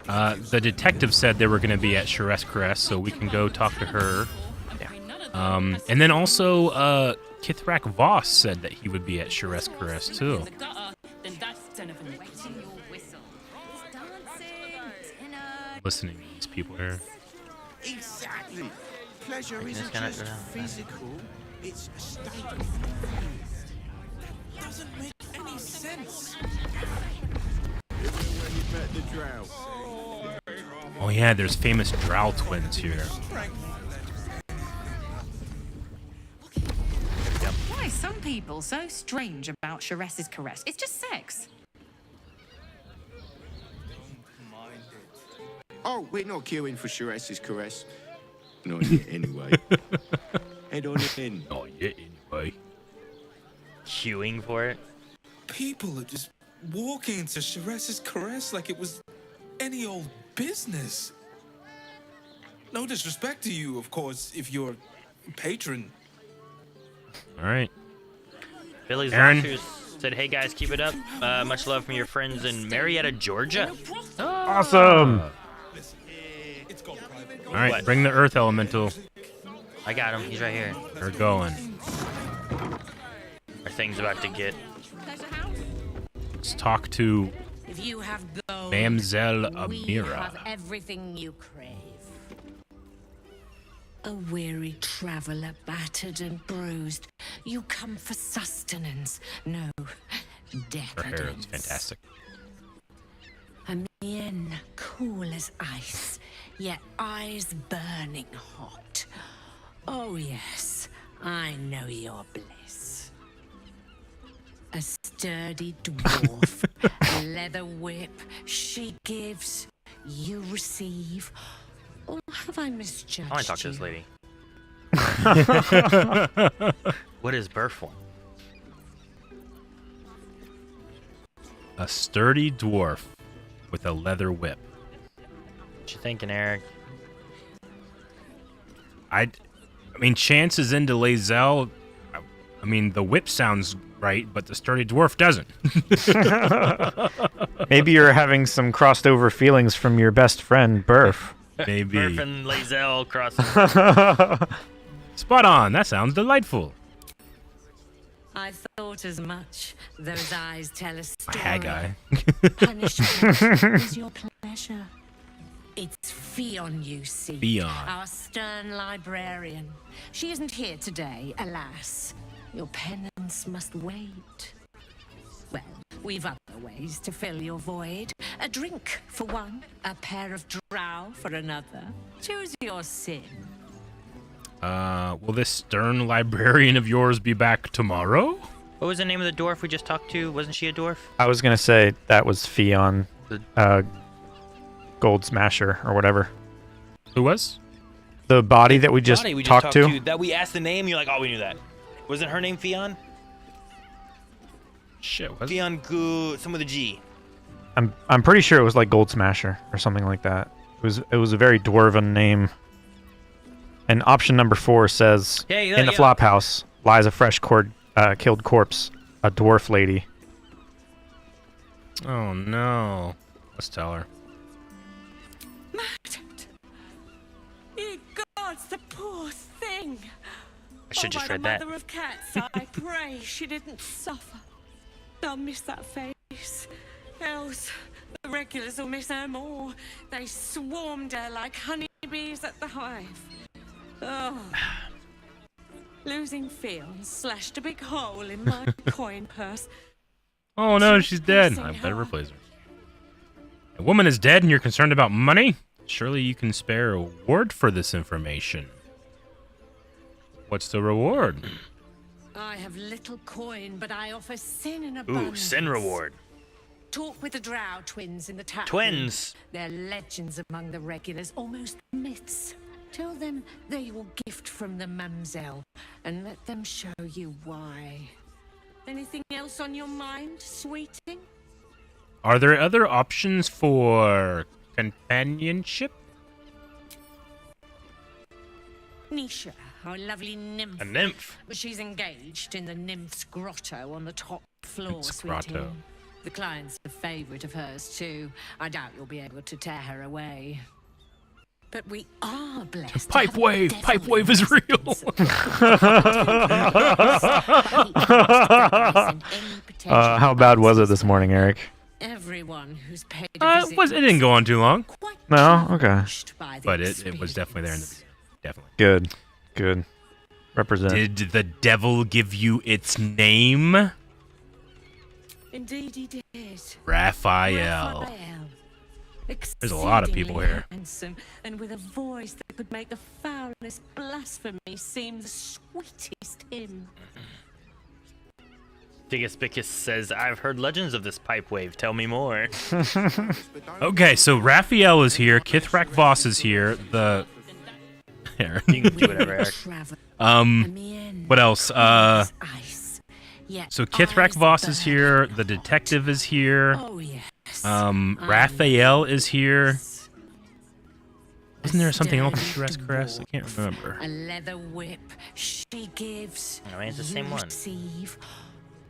The detective said they were going to be at HRS, so we can go talk to her. Yeah. And then also, Kithrak Voss said that he would be at HRS too. Listening to these people here. Exactly. Pleasure isn't just physical, it's a state of mind. Doesn't make any sense. Oh yeah, there's famous Drow twins here. Why are some people so strange about HRS's caress? It's just sex. Oh, we're not queuing for HRS's caress. Not yet, anyway. Head on in. Not yet, anyway. Queuing for it? People are just walking into HRS's caress like it was any old business. No disrespect to you, of course, if you're a patron. All right. Billy's Aaron. Lancers said, hey guys, keep it up. Much love from your friends in Marietta, Georgia. Awesome. All right, What? bring the Earth Elemental. I got him. He's right here. We're going. Our thing's about to get. Let's talk to If you have gold, Mamzelle we Amira. have everything you crave. A weary traveler, battered and bruised, you come for sustenance, no Her hair is decadence. fantastic. A mien cool as ice, yet eyes burning hot. Oh yes, I know your bliss. A sturdy dwarf, a leather whip, she gives, you receive. Or have I misjudged I want to talk to this you? lady. What is birth form? A sturdy dwarf with a leather whip. What you thinking, Eric? I mean, Chance is into Lae'zel. I mean, the whip sounds right, but the sturdy dwarf doesn't. Maybe you're having some crossed over feelings from your best friend, Burf. Maybe. Murph and Lazelle crossing. Spot on. That sounds delightful. I thought as much. Those eyes tell a story. Haggai. Punishment is your pleasure. It's Fionn, you see. Fionn. Our stern librarian. She isn't here today, alas. Your penance must wait. Well, we've other ways to fill your void. A drink for one, a pair of drow for another. Choose your sin. Will this stern librarian of yours be back tomorrow? What was the name of the dwarf we just talked to? Wasn't she a dwarf? I was gonna say that was Fionn, Gold Smasher or whatever. Who was? The body that we just talked to. That we asked the name. You're like, oh, we knew that. Wasn't her name Fionn? Shit, what? Fionn Goo, some with a G. I'm pretty sure it was like Gold Smasher or something like that. It was a very dwarven name. And option number 4 says, in the flop house lies a fresh killed corpse, a dwarf lady. Oh no. Let's tell her. Murdered. Ye gods, the poor thing. I should just read by that. the mother of cats, I pray she didn't suffer. I'll miss that face. Else, the regulars will miss her more. They swarmed her like honeybees at the hive. Oh. Losing Fionn slashed a big hole in my coin purse. Oh no, she's dead. I better replace her. A woman is dead and you're concerned about money? Surely you can spare a reward for this information. What's the reward? I have little coin, but I offer sin in abundance. Ooh, sin reward. Talk with the Drow twins in the tap Twins? room. They're legends among the regulars, almost myths. Tell them they will gift from the Mamselle, and let them show you why. Anything else on your mind, sweeting? Are there other options for companionship? Nisha, our lovely nymph. A nymph? She's engaged in the nymph's grotto on the top floor, Nymph's grotto. sweeting. The client's a favorite of hers, too. I doubt you'll be able to tear her away. But we are blessed. Pipe wave! Pipe wave is real! How bad was it this morning, Eric? Everyone who's paid It didn't go on too long. No? Okay. But it was definitely there in the beginning. Definitely. Good. Good. Represent. Did the devil give you its name? Indeed he did. Raphael. There's a lot of people here. Handsome, and with a voice that could make the foulest blasphemy seem the sweetest hymn. Digaspicus says, I've heard legends of this pipe wave. Tell me more. Okay, so Raphael is here. Kithrak Voss is here. The... Here. You can do whatever, Eric. What else? So Kithrak Voss is here. The detective is here. Oh, yes. Raphael is here. Isn't there something else with HRS Caress? I can't remember. A leather whip she gives. I mean, it's the same one. Receive.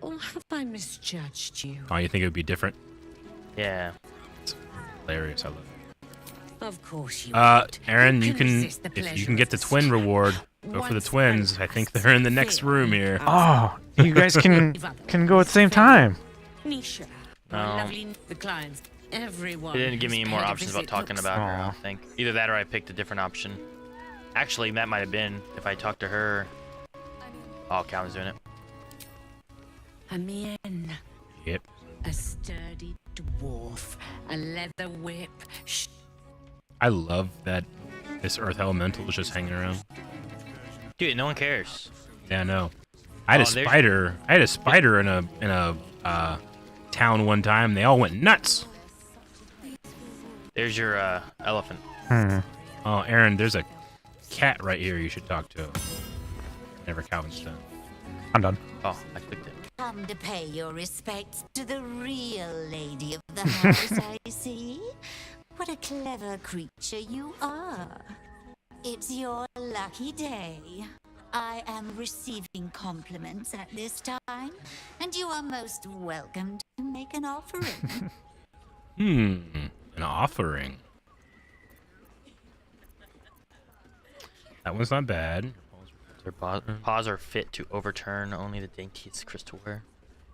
Or have I misjudged you? Oh, you think it would be different? Yeah. It's hilarious. I love it. Of course you Aaron, you can if you can get the twin reward, go for the twins. I think they're in the next room here. Oh, you guys can go at the same time. Nisha, No. lovely the clients. Everyone. It didn't give me any who's more paid a options about visit talking looks- about her, I don't think. Either that or I picked a different option. Actually, that might have been if I talked to her. Oh, Calvin's doing it. A man. Yep. A sturdy dwarf. A leather whip. I love that this Earth Elemental is just hanging around. Dude, no one cares. Yeah, I know. I had a there's- spider. I had a spider in a town one time. They all went nuts. There's your elephant. Oh, Aaron, there's a cat right here. You should talk to. Never Calvin's done. I'm done. Oh, I clicked it. Come to pay your respects to the real lady of the house, I see. What a clever creature you are. It's your lucky day. I am receiving compliments at this time, and you are most welcome to make an offering. An offering. That one's not bad. Their paws are fit to overturn only the daintiest crystalware.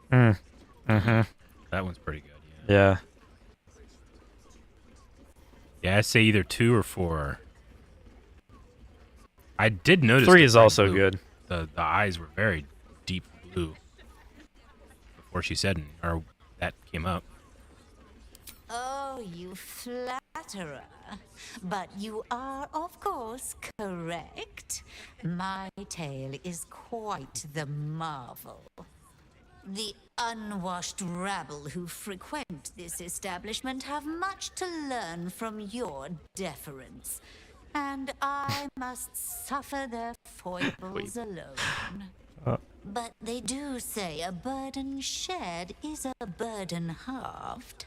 That one's pretty good. Yeah. Yeah, I'd say either 2 or 4. I did notice 3 the is bright also blue. good. The eyes were very deep blue. Before she said, or that came up. Oh, you flatterer. But you are, of course, correct. My tale is quite the marvel. The unwashed rabble who frequent this establishment have much to learn from your deference, and I must suffer their foibles alone. But they do say a burden shared is a burden halved.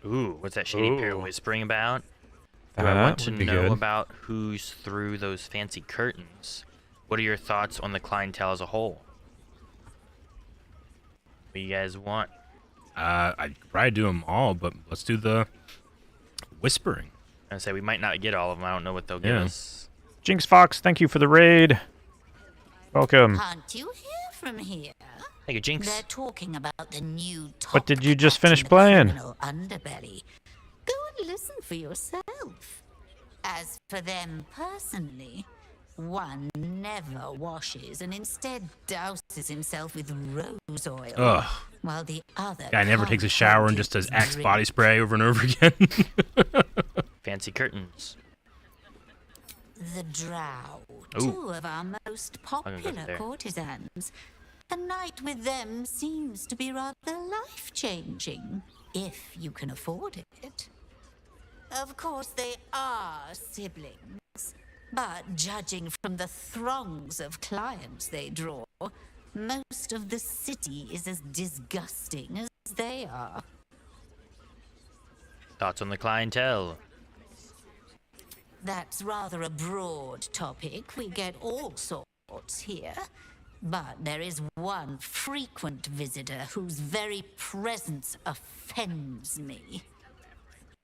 Ooh, what's that shady pair whispering about? Do I That want to would be know good. about who's through those fancy curtains? What are your thoughts on the clientele as a whole? What do you guys want? I'd probably do them all, but let's do the whispering. I say we might not get all of them. I don't know what they'll give us. Jinx Fox, thank you for the raid. Welcome. Can't you hear from here? Thank you, Jinx. They're talking about the new What did you just finish playing? criminal underbelly. Go and listen for yourself. As for them personally, one never washes and instead douses himself with rose oil. Ugh. While the other Guy never takes a shower and just does Axe drink. body spray over and over again. Fancy curtains. The Drow, Ooh. 2 of our most I'm gonna go popular there. courtesans. A night with them seems to be rather life-changing, if you can afford it. Of course, they are siblings, but judging from the throngs of clients they draw, most of the city is as disgusting as they are. Thoughts on the clientele? That's rather a broad topic. We get all sorts here. But there is one frequent visitor whose very presence offends me.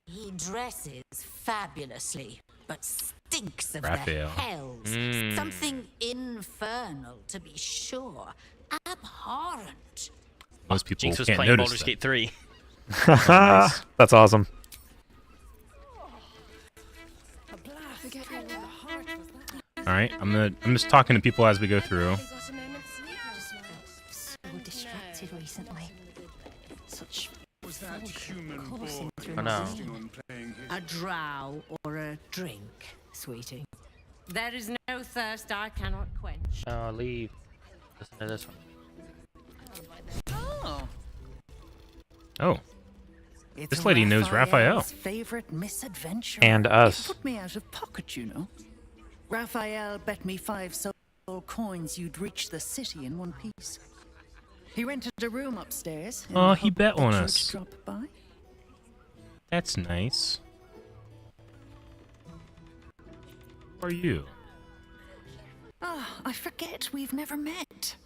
He dresses fabulously, but stinks of Raphael. the hells. Something infernal, to be sure. Abhorrent. Most people Jinx was can't playing notice Baldur's that. Gate 3. That's awesome. All right, I'm just talking to people as we go through. So distracted recently. Such Was that human coursing boy through Oh, no. insisting on playing his A drow or a drink, sweetie? There is no thirst I cannot quench. Oh, leave. Listen to this one. Oh. Oh, It's this lady knows Raphael. Raphael's favorite misadventure. And us. It put me out of pocket, you know. Raphael bet me 5 soul coins you'd reach the city in one piece. He rented a room upstairs. in Oh, the he hope bet on that you'd us. Drop by. That's nice. Who are you? Ah, I forget we've never met.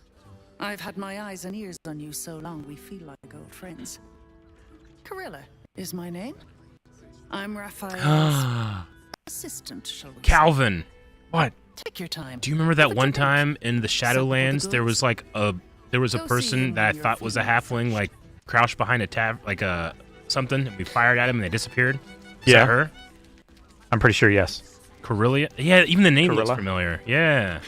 I've had my eyes and ears on you so long we feel like old friends. Carilla is my name. I'm Raphael's assistant, shall we say. Calvin. What? Take your time. Do you remember that one time in the Shadowlands there was like a Go see person him that I when thought you're was a feeling halfling like crouched behind a something and we fired at him and they disappeared? Is Yeah. that her? I'm pretty sure, yes. Corellia? Yeah, even the name looks Corilla? familiar. Yeah.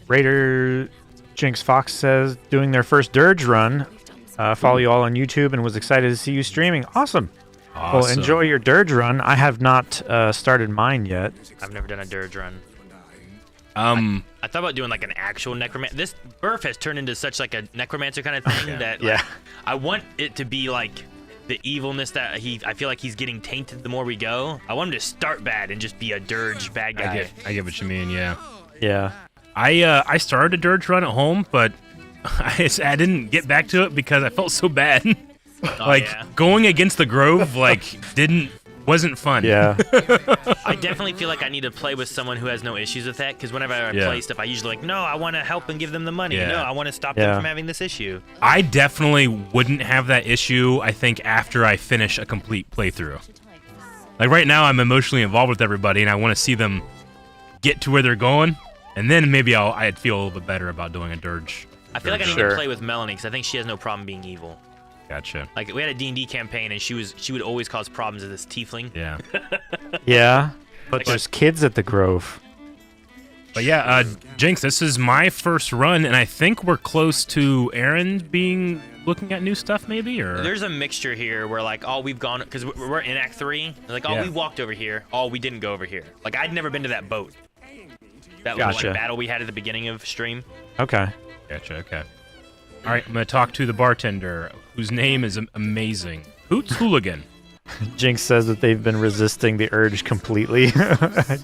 Raider Jinx Fox says doing their first Dirge run. Follow you all on YouTube and was excited to see you streaming. Awesome. Well, Awesome. enjoy your Dirge run. I have not started mine yet. I've never done a dirge run. I thought about doing like an actual necromancer. This Burf has turned into such like a necromancer kind of thing that like, Yeah. I want it to be like the evilness that I feel like he's getting tainted the more we go. I want him to start bad and just be a dirge bad guy. I get what you mean, yeah. Yeah. I started a Dirge run at home, but I didn't get back to it because I felt so bad. yeah. Going against the Grove like didn't Wasn't fun. Yeah. I definitely feel like I need to play with someone who has no issues with that, because whenever I play stuff, I usually like, no, I want to help and give them the money. Yeah. No, I want to stop them from having this issue. I definitely wouldn't have that issue, I think, after I finish a complete playthrough. Like, right now, I'm emotionally involved with everybody, and I want to see them get to where they're going, and then maybe I'd feel a little bit better about doing a dirge. I feel like I need to play with Melanie, because I think she has no problem being evil. Gotcha. Like, we had a D&D campaign, and she would always cause problems with this tiefling. Yeah. Yeah. But there's kids at the Grove. But yeah, Jinx, this is my first run, and I think we're close to Aaron looking at new stuff, maybe, or There's a mixture here where like, oh, we've gone, because we're in Act 3. Like, oh, we walked over here. Oh, we didn't go over here. Like, I'd never been to that boat. That little like, battle we had at the beginning of stream. Okay. Gotcha. Okay. All right, I'm gonna talk to the bartender, whose name is amazing. Hoots Hooligan. Jinx says that they've been resisting the urge completely.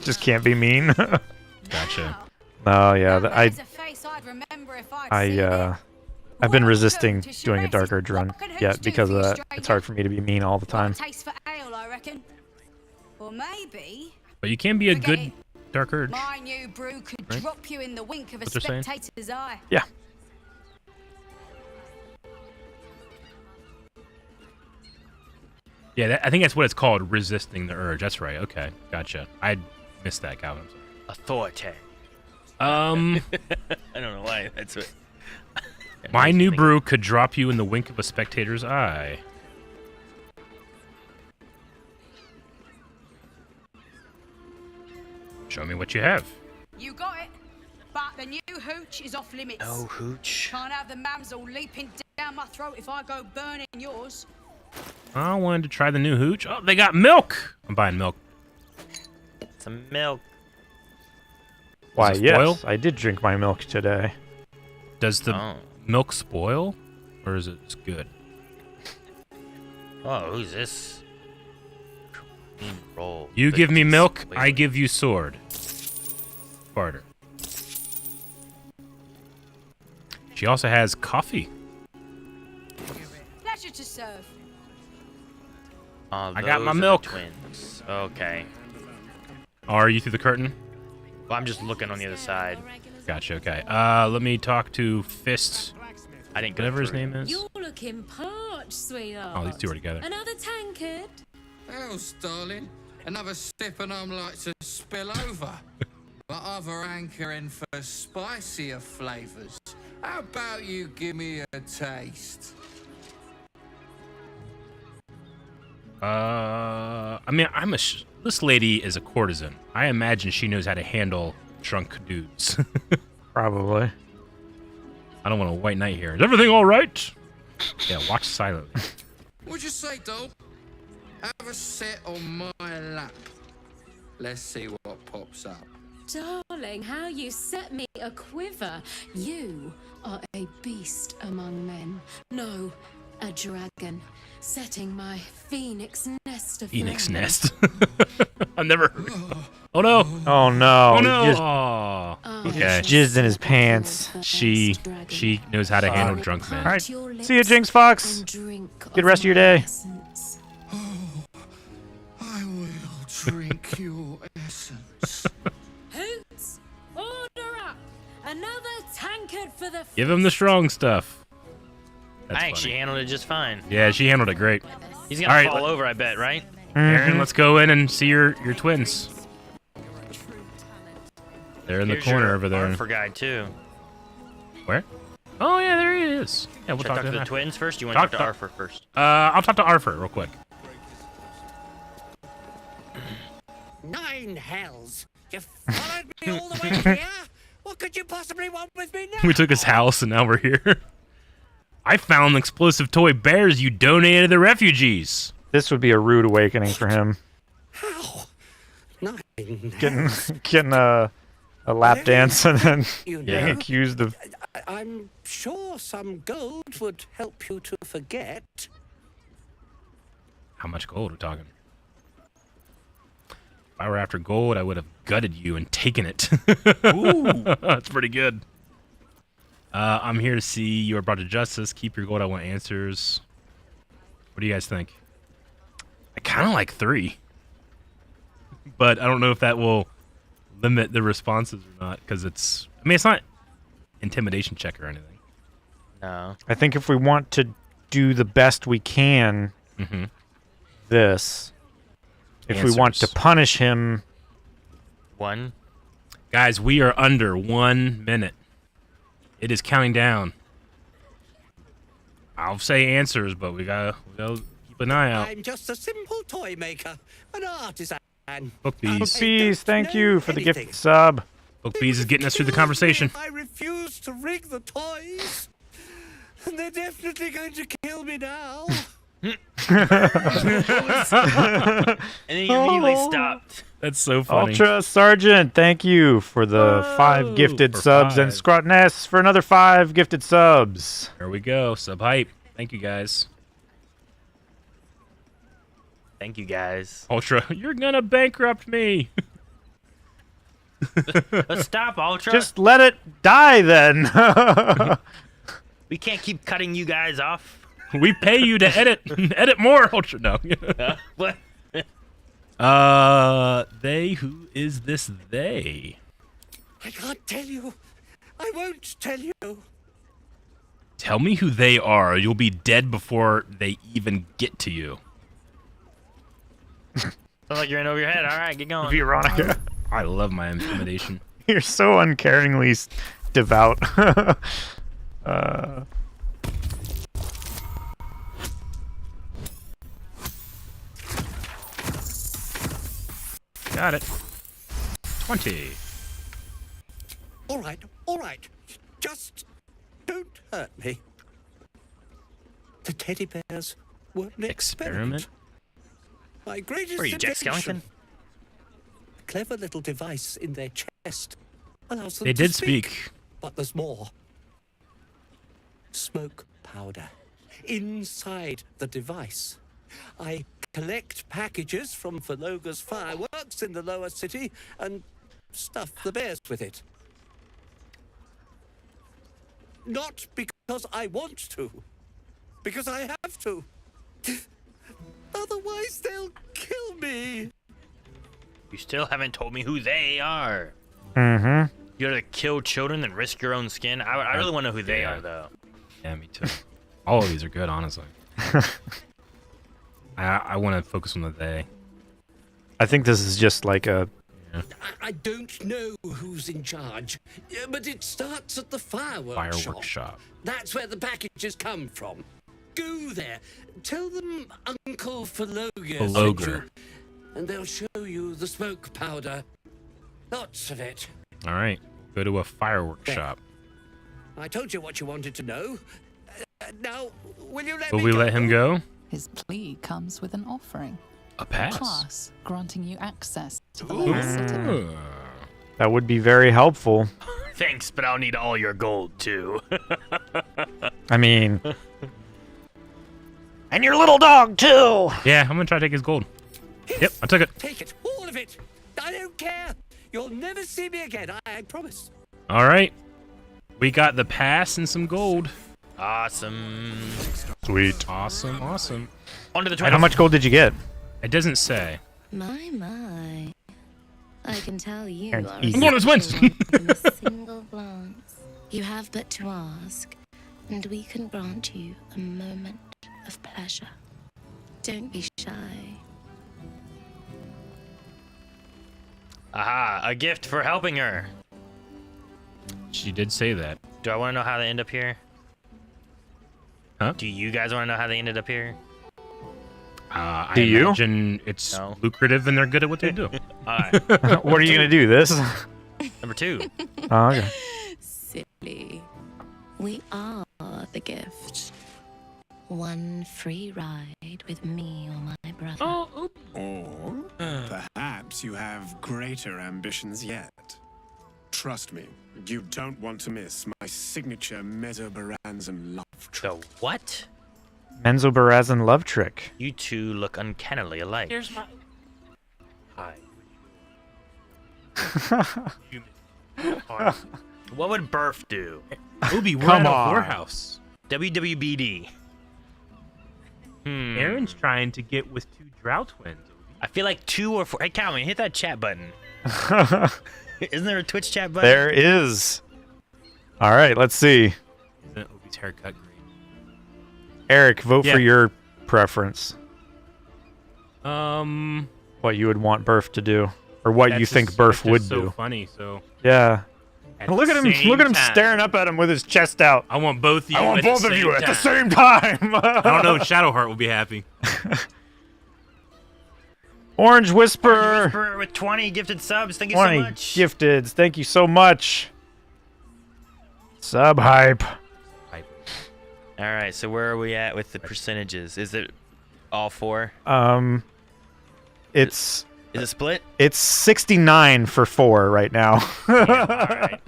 Just can't be mean. Gotcha. Oh yeah, I've been resisting doing a dark urge run yet because of that. It's hard for me to be mean all the time. Taste for ale, I reckon. Or maybe. But you can be a good dark urge. My new brew could drop you in the wink of a What they're saying? spectator's eye. Yeah. Yeah, I think that's what it's called, resisting the urge. That's right. Okay, gotcha. I missed that, Calvin. Authority. I don't know why. That's what. My new brew could drop you in the wink of a spectator's eye. Show me what you have. You got it. But the new hooch is off limits. No hooch. Can't have the mamsel leaping down my throat if I go burning yours. I wanted to try the new hooch. Oh, they got milk. I'm buying milk. Some milk. Why, Does it spoil? yes, I did drink my milk today. Does the milk spoil, or is it just good? Oh, who's this? Roll. You give me milk, I give you sword. Barter. She also has coffee. Pleasure to serve. I got my Those are the milk. Twins. Okay. Are you through the curtain? Well, I'm just looking on the other side. Gotcha, okay. Let me talk to Fist. I didn't go Whatever his through. name is. You're looking parched, sweetheart. Oh, these two are together. Another tankard? Else, darling. Another sip and I'm like to spill over. But other hankering for spicier flavors. How about you give me a taste? I mean, this lady is a courtesan. I imagine she knows how to handle drunk dudes. Probably. I don't want a white knight here. Is everything all right? Yeah, watch silently. What'd you say, doll? Have a sit on my lap. Let's see what pops up. Darling, how you set me a quiver. You are a beast among men. No, a dragon. Setting my phoenix nest aflame. Phoenix nest? I've never. Oh no! Oh no! Oh no! He just, Aw. he Okay. just jizzed in his pants. She knows how to handle drunk men. All right. See you, Jinx Fox. Good rest of your day. I will drink your essence. Hoots, order up. Another tankard for the. Give him the strong stuff. That's I think funny. she handled it just fine. Yeah, she handled it great. He's gonna All right, fall over, I bet, right? Aaron, let's go in and see your twins. They're in the Here's corner your over there. Arthur guy too. Where? Oh yeah, there he is. Yeah, we'll Should I talk talk to to the him. twins first? Do you want to talk to Arthur first? I'll talk to Arthur real quick. 9 hells! You followed me all the way here? What could you possibly want with me now? We took his house and now we're here. I found explosive toy bears you donated to the refugees. This would be a rude awakening for him. How? 9 Getting a lap dance and then You getting know. accused of. I'm sure some gold would help you to forget. How much gold are we talking? If I were after gold, I would have gutted you and taken it. Ooh, that's pretty good. I'm here to see you are brought to justice. Keep your gold. I want answers. What do you guys think? I kind of like 3. but I don't know if that will limit the responses or not, because it's... I mean, it's not intimidation check or anything. No. I think if we want to do the best we can, if we want to punish him... One. Guys, we are under 1 minute. It is counting down. I'll say answers, but we gotta keep an eye out. I'm just a simple toy maker, an artisan. Bookbees, thank you for the gift sub. Bookbees is getting us through the conversation. I refuse to rig the toys, and they're definitely going to kill me now. And then he immediately stopped. That's so funny. Ultra Sergeant, thank you for the 5 gifted subs, and Scrotten S for another 5 gifted subs. There we go. Sub hype. Thank you, guys. Thank you, guys. Ultra, you're gonna bankrupt me. Let's stop, Ultra. Just let it die then. We can't keep cutting you guys off. We pay you to edit more, Ultra. No. What? They, who is this they? I can't tell you. I won't tell you. Tell me who they are. You'll be dead before they even get to you. Sounds like you're in over your head. All right, get going. Veronica. I love my intimidation. You're so uncaringly devout. Got it. 20. All right. Just don't hurt me. The teddy bears were an experiment. My greatest Were you Jack invention. Skellington? A clever little device in their chest allows them They to did speak. But there's more. Smoke powder inside the device. I collect packages from Verloga's fireworks in the lower city and stuff the bears with it. Not because I want to, because I have to. Otherwise, they'll kill me. You still haven't told me who they are. Mm-hmm. You gotta kill children and risk your own skin. I really want to know who they are, though. Yeah, me too. All of these are good, honestly. I want to focus on the they. I think this is just like a... I don't know who's in charge, but it starts at the Fireworks shop. That's where the packages come from. Go there. Tell them Uncle Verloga sent you, and they'll show you the smoke powder. Lots of it. All right. Go to a fireworks shop. I told you what you wanted to know. Now, will you let Will me we go? let him go? His plea comes with an offering. A pass? Pass, granting you access to the lower city. That would be very helpful. Thanks, but I'll need all your gold, too. I mean... And your little dog, too! Yeah, I'm going to try to take his gold. Yep, I took it. Take it, all of it. I don't care. You'll never see me again, I promise. All right. We got the pass and some gold. Awesome. Sweet. Awesome. On to the 20. How much gold did you get? It doesn't say. My. I can tell you And are easy. a One is wins. from a single glance. You have but to ask, and we can grant you a moment of pleasure. Don't be shy. Aha, a gift for helping her. She did say that. Do I want to know how they end up here? Huh? Do you guys want to know how they ended up here? I Do you? imagine it's lucrative and they're good at what they do. All right. What are you going to do, this? Number 2. Oh, okay. Silly. We are the gift. One free ride with me or my brother. Or perhaps you have greater ambitions yet. Trust me, you don't want to miss my signature Mesobaranzan love trick. The what? Menzoberranzan love trick. You two look uncannily alike. Here's my... Hi. What would Burf do? Obi, we're Come at a on. whorehouse. WWBD. Aaron's trying to get with 2 drow twins, Obi. I feel like 2 or 4. Hey, Calvin, hit that chat button. Isn't there a Twitch chat button? There is. All right, let's see. Obi's haircut green. Eric, vote for your preference. What you would want Burf to do, or what you think Burf would do. So funny. So. Yeah. Look at him! Look at him time. staring up at him with his chest out. I want both of you. I want at both the of same you at the time. same time. I don't know. Shadowheart will be happy. Orange Whisper. Orange Whisper with 20 gifted subs. Thank you so 20 much. gifteds. Thank you so much. Sub hype. All right, so where are we at with the percentages? Is it all 4? It's. Is it split? It's 69 for 4 right now. Damn, all right.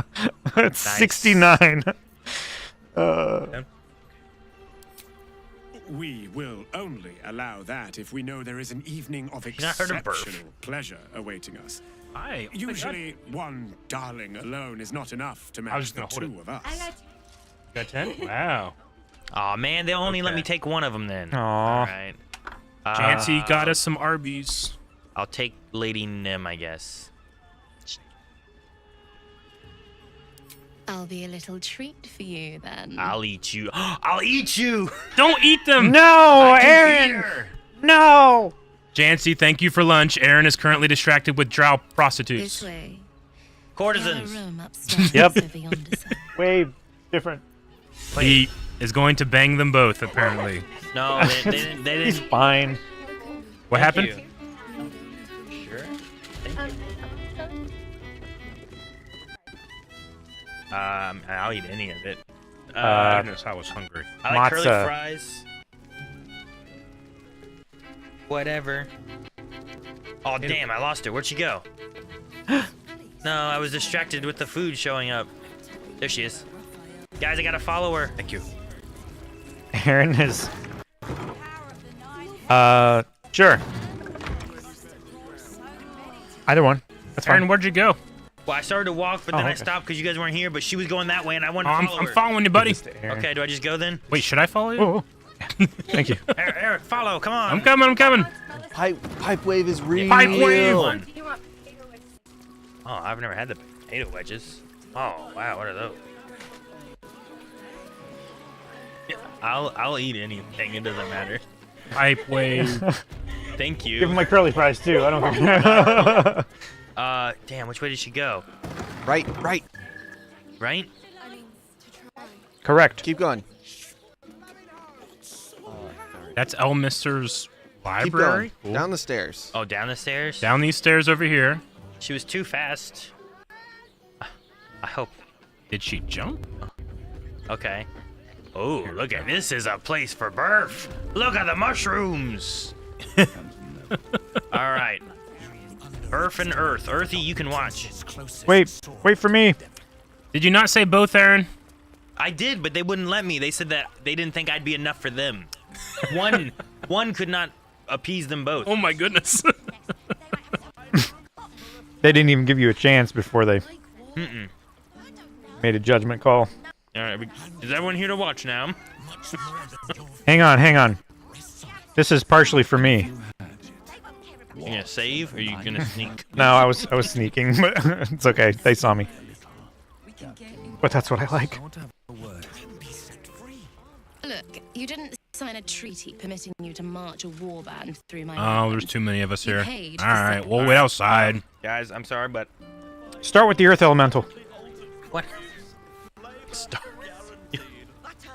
It's Nice. 69. We will only allow that if we know there is an evening of not heard of Burf? exceptional pleasure awaiting us. Hi. Usually, one darling alone is not enough to I was match just the gonna hold two of us. Got 10? Wow. Oh man, they only let me take one of them then. Aw. All right. Jancy got us some Arby's. I'll take Lady Nim, I guess. I'll be a little treat for you then. I'll eat you. I'll eat you. Don't eat them. No, Aaron. No. Jancy, thank you for lunch. Aaron is currently distracted with drow This prostitutes. way. Courtesans. We have a room upstairs Yep. over yonder side. Way different. He is going to bang them both, apparently. No, they didn't. They He's didn't. fine. What Thank happened? you. Sure. Thank you. I'll eat any of it. Goodness, I was hungry. I like curly Matzah. fries. Whatever. Oh damn! I lost her. Where'd she go? No, I was distracted with the food showing up. There she is. Guys, I gotta follow her. Thank you. Aaron is. Sure. Either one. That's Aaron, fine. where'd you go? Well, I started to walk, but then I okay. stopped because you guys weren't here. But she was going that way, and I wanted Oh, to follow I'm her. following you, buddy. Okay, do I just go then? Wait, should I follow you? Oh, thank you. Eric, follow. Come on. I'm coming. I'm coming. Pipe wave is real. Pipe wave. Oh, I've never had the potato wedges. Oh wow, what are those? Yeah, I'll eat anything. It doesn't matter. Pipe wave. Thank you. Give him my curly fries too. I don't care. Damn, which way did she go? Right. Right? Correct. Keep going. That's Elmister's Keep library. going. Down the stairs. Oh, down the stairs? Down these stairs over here. She was too fast. I hope. Did she jump? Okay. Oh, look at this is a place for birth. Look at the mushrooms. All right. Earth and Earth. Earthy, you can watch. Wait for me. Did you not say both, Aaron? I did, but they wouldn't let me. They said that they didn't think I'd be enough for them. One could not appease them both. Oh my goodness. They didn't even give you a chance before they Mm-mm. made a judgment call. All right, is everyone here to watch now? Hang on. This is partially for me. You gonna save, or are you gonna sneak? No, I was sneaking, but it's okay. They saw me. But that's what I like. Look, you didn't sign a treaty permitting you to march a warband through my Oh, land. there's too many of us You here. paid All for right, sex. we'll wait outside. Guys, I'm sorry, but Start with the Earth Elemental. what?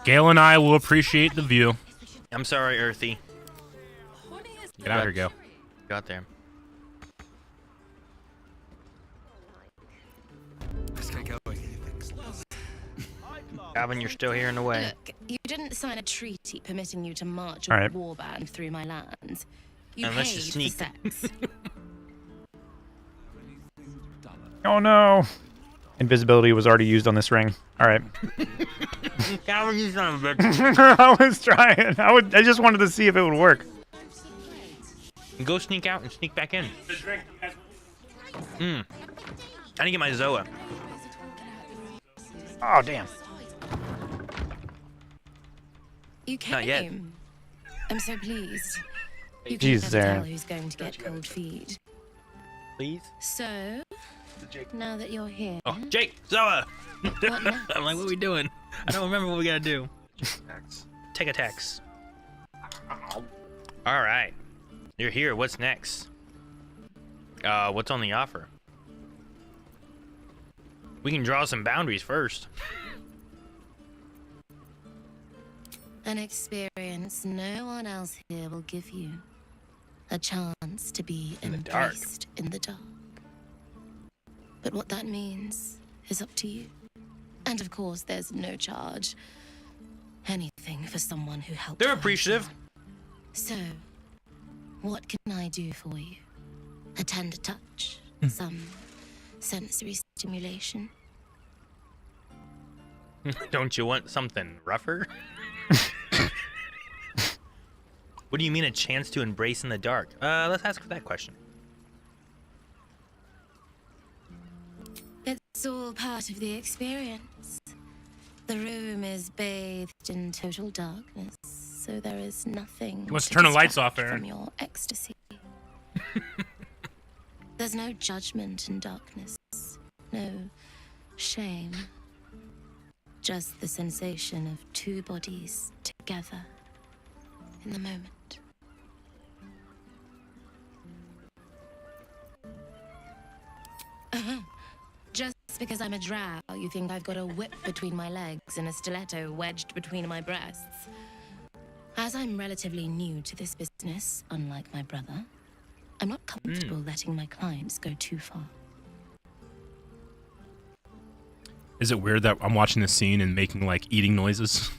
Gale and I will appreciate the view. I'm sorry, Earthy. Get out here, Gale. Got there. Let's get going. Calvin, you're still here in the way. Look, you didn't sign a treaty permitting you to march a All right. warband through my lands. You Unless paid you for sneak. sex. Oh no. Invisibility was already used on this ring. All right. Calvin, you son of a bitch. I was trying. I just wanted to see if it would work. Go sneak out and sneak back in. I didn't get my Zoa. Oh damn. You came. Not yet. I'm so pleased. You can Jesus, never tell Aaron. who's going to get cold feet. Please? So, now that you're here, Oh, Jake! Zoa! What next? I'm like, what are we doing? I don't remember what we gotta do. Take attacks. Alright. You're here. What's next? What's on the offer? We can draw some boundaries first. an experience no one else here will give you. A chance to be embraced in the dark. But what that means is up to you. And of course, there's no charge. Anything for someone who helped. They're appreciative. So, what can I do for you? A tender touch? Some sensory stimulation? Don't you want something rougher? What do you mean a chance to embrace in the dark? Let's ask that question. It's all part of the experience. The room is bathed in total darkness, so there is nothing. You must turn the lights off, distract Aaron. From your ecstasy. There's no judgment in darkness, no shame. Just the sensation of two bodies together in the moment. Just because I'm a drow, you think I've got a whip between my legs and a stiletto wedged between my breasts. As I'm relatively new to this business, unlike my brother, I'm not comfortable letting my clients go too far. Is it weird that I'm watching this scene and making, like, eating noises?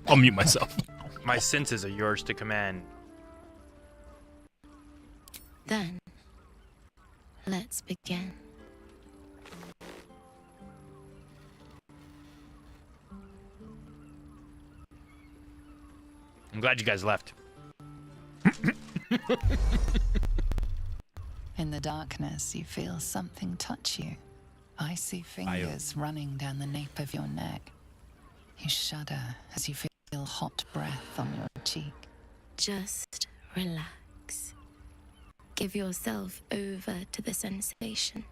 I'll mute myself. My senses are yours to command. Then, let's begin. I'm glad you guys left. In the darkness, you feel something touch you. Icy fingers running down the nape of your neck. You shudder as you feel hot breath on your cheek. Just relax. Give yourself over to the sensation.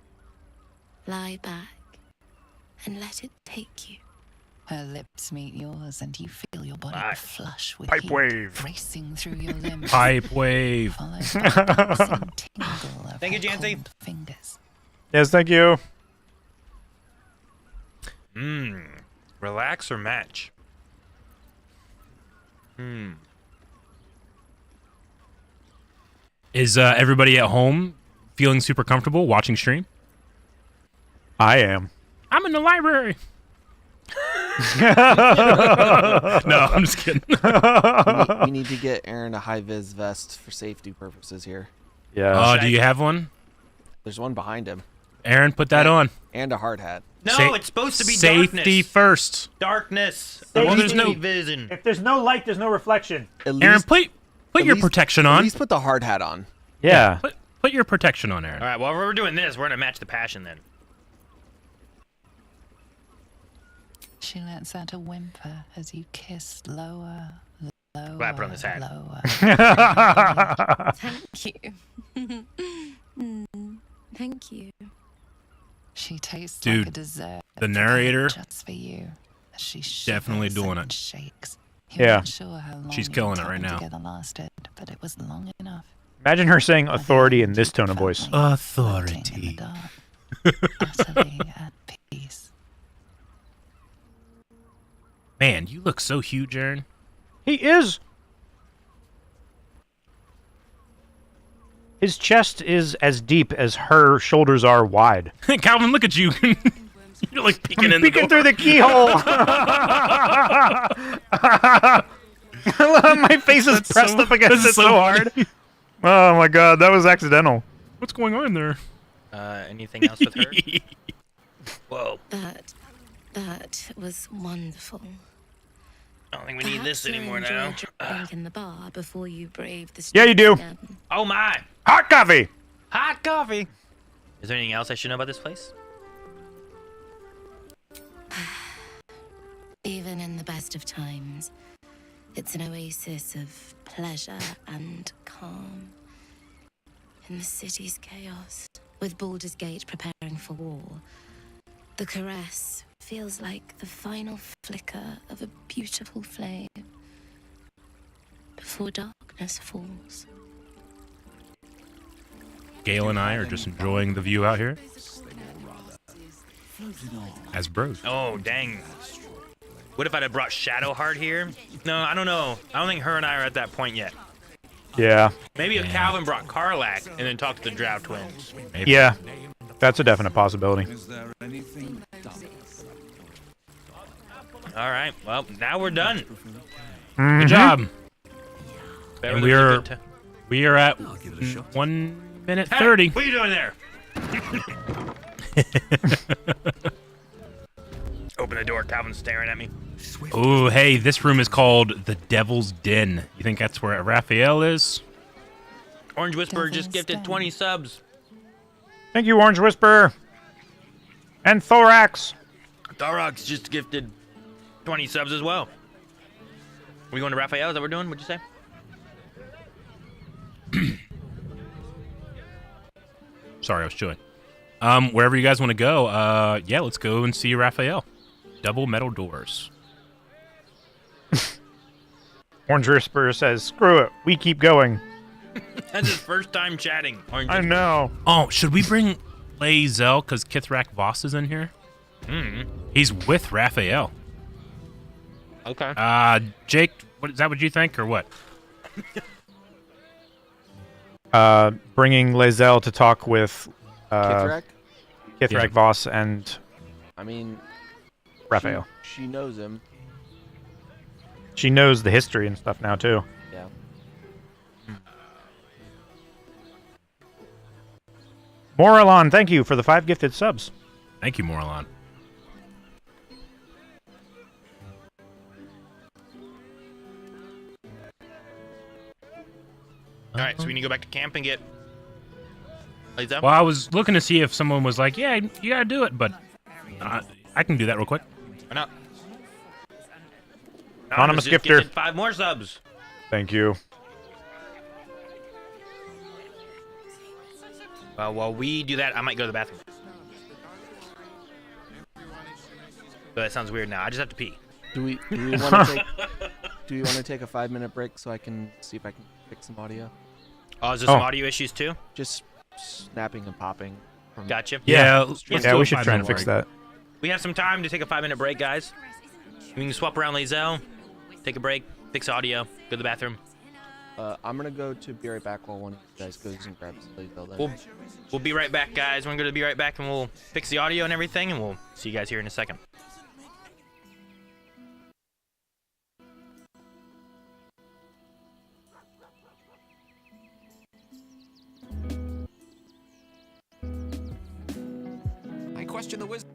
Lie back and let it take you. Her lips meet yours and you feel your body flush with Pipe heat wave. racing through your limbs. Pipe wave. Followed by a dancing tingle of Thank you, her Jancy. cold fingers. Yes, thank you. Relax or match? Is everybody at home feeling super comfortable watching stream? I am. I'm in the library. No, I'm just kidding. We need to get Aaron a high-vis vest for safety purposes here. Yeah. Do you have one? There's one behind him. Aaron, put that on. And a hard hat. No, it's supposed to be safety darkness. first. Darkness. Well, there's no vision. If there's no light, there's no reflection. Aaron, put your protection on. At least put the hard hat on. Yeah. Put your protection on, Aaron. All right, while we're doing this, we're gonna match the passion then. She lets out a whimper as you kiss lower, lower, Slap her on this hat. lower. Thank you. Thank you. She tastes Dude, like a dessert. the narrator Just for you. As she definitely shivers doing and it. Shakes. You're Yeah. not sure how long She's your killing it time right now. together lasted, but it was long enough. Imagine her saying authority in this tone of voice. Authority. Utterly at peace. Man, you look so huge, Aaron. He is. His chest is as deep as her shoulders are wide. Calvin, look at you. You're like peeking in Peeking the through the keyhole. My face is pressed up against it so hard. Oh my god, that was accidental. What's going on there? Anything else with her? Whoa. That was wonderful. I don't think we need this Perhaps you'll anymore enjoy now. a drink in the bar before you brave the Yeah, you do. streets again. Oh my! Hot coffee. Hot coffee. Is there anything else I should know about this place? Even in the best of times, It's an oasis of pleasure and calm in the city's chaos. With Baldur's Gate preparing for war, the caress feels like the final flicker of a beautiful flame before darkness falls. Gale and I are just enjoying the view out here. As bros. Oh, dang. What if I'd have brought Shadowheart here? No, I don't know. I don't think her and I are at that point yet. Yeah. Maybe if Calvin brought Karlak and then talked to the Drow twins. Maybe. Yeah. That's a definite possibility. All right. Well, now we're done. Mhm. Good job. Better And than a good we are at 1 minute Hey, 30. what are you doing there? Open the door. Calvin's staring at me. Ooh, hey, this room is called the Devil's Den. You think that's where Raphael is? Orange Whisperer just gifted 20 subs. Thank you, Orange Whisperer. And Thorax. Thorax just gifted 20 subs as well. We going to Raphael? Is that what we're doing? What'd you say? Sorry, I was chewing. Wherever you guys want to go, yeah, let's go and see Raphael. Double metal doors. Orange Whisperer says, screw it, we keep going. That's his first time chatting. Orange I Whisperer. know. Oh, should we bring Lae'zel because Kithrak Voss is in here? He's with Raphael. Okay. Jake, is that what you think or what? Bringing Lae'zel to talk with Kithrak? Kithrak Voss and I mean, Raphael. She knows him. She knows the history and stuff now, too. Yeah. Moralon, thank you for the 5 gifted subs. Thank you, Moralon. All right, so we need to go back to camp and get Lae'zel? Well, I was looking to see if someone was like, yeah, you gotta do it, but I can do that real quick. Why not? Anonymous just gifter. gifted 5 more subs. Thank you. While we do that, I might go to the bathroom. But that sounds weird now. I just have to pee. Do we want to take? Do you want to take a 5-minute break so I can see if I can fix some audio? Oh, is there some audio issues too? Just snapping and popping. From Gotcha. Yeah, we should try and fix that. We have some time to take a 5-minute break, guys. We can swap around Lae'zel, take a break, fix audio, go to the bathroom. I'm gonna go to be right back while one of you guys goes and grabs Lae'zel. Then. We'll be right back, guys. We're going to be right back, and we'll fix the audio and everything, and we'll see you guys here in a second. I question the wisdom.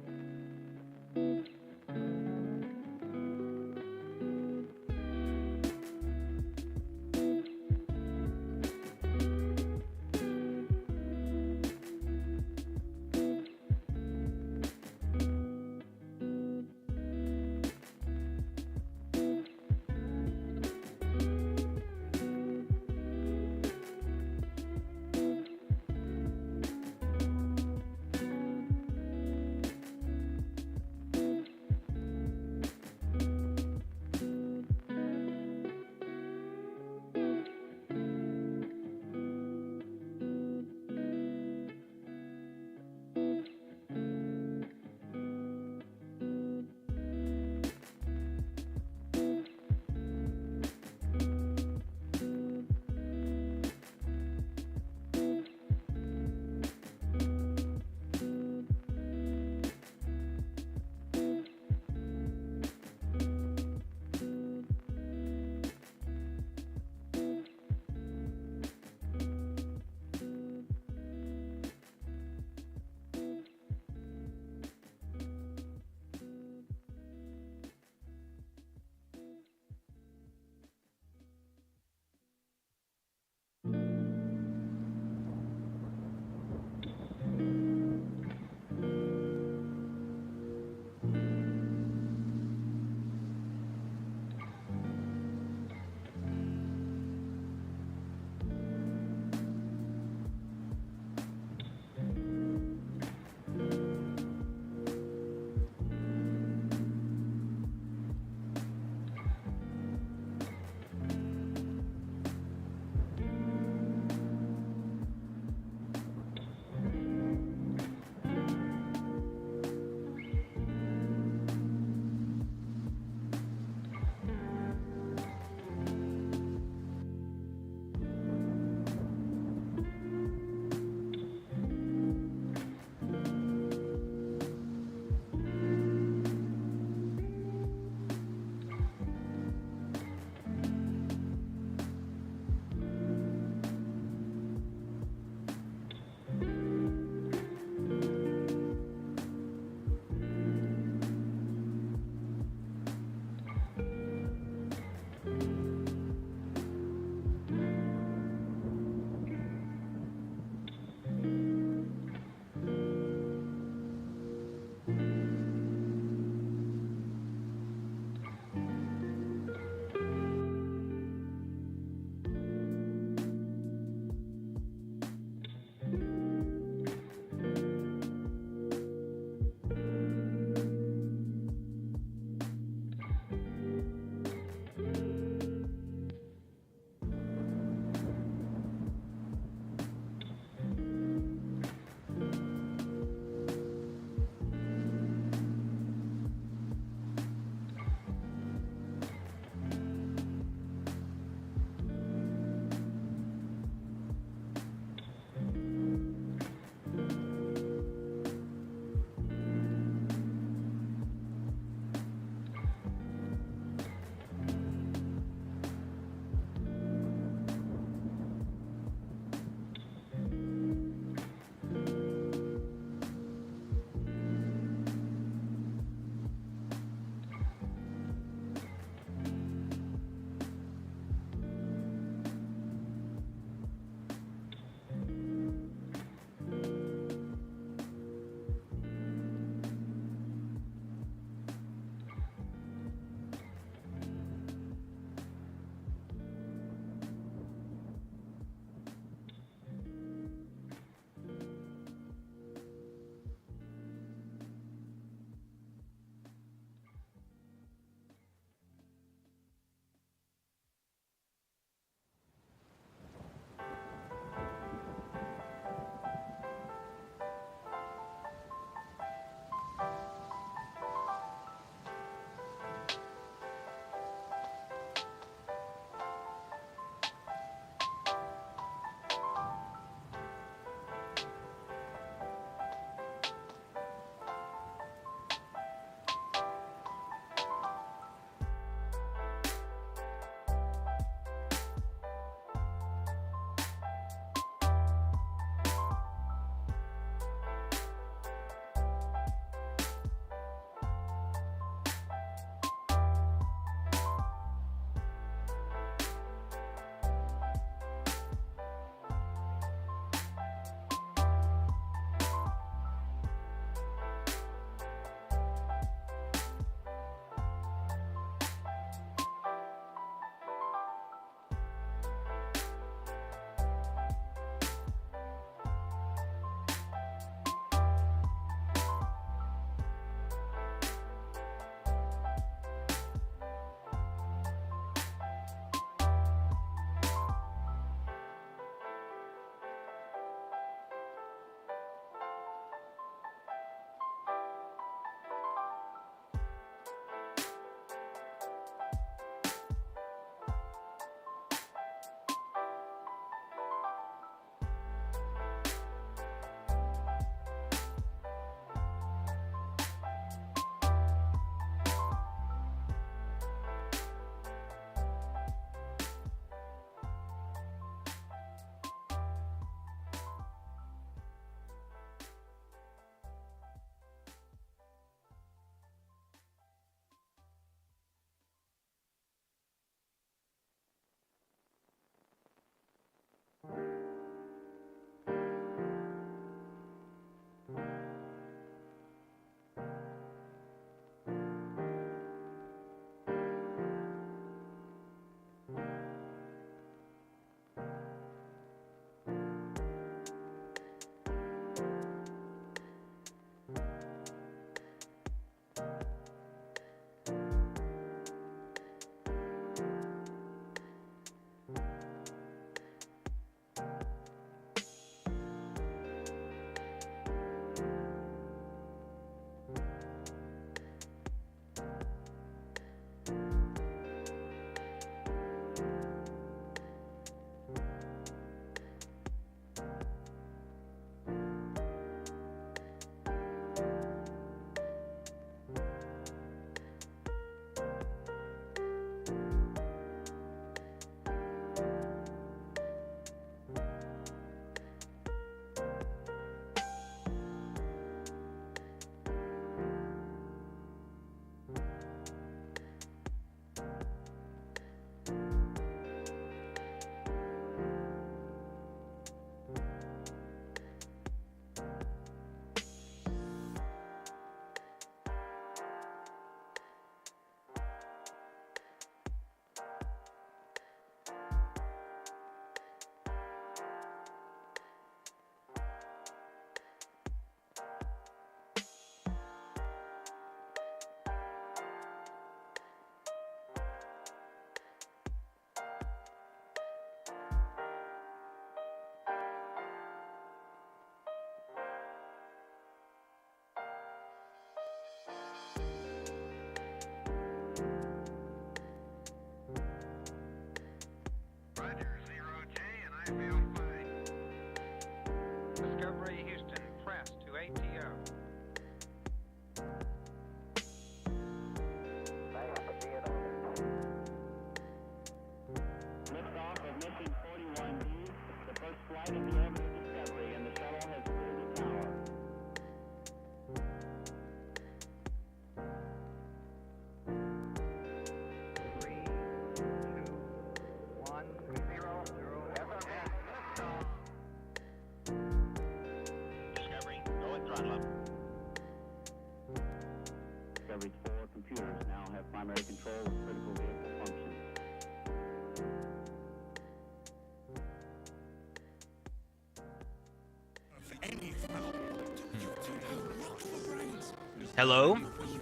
Hello,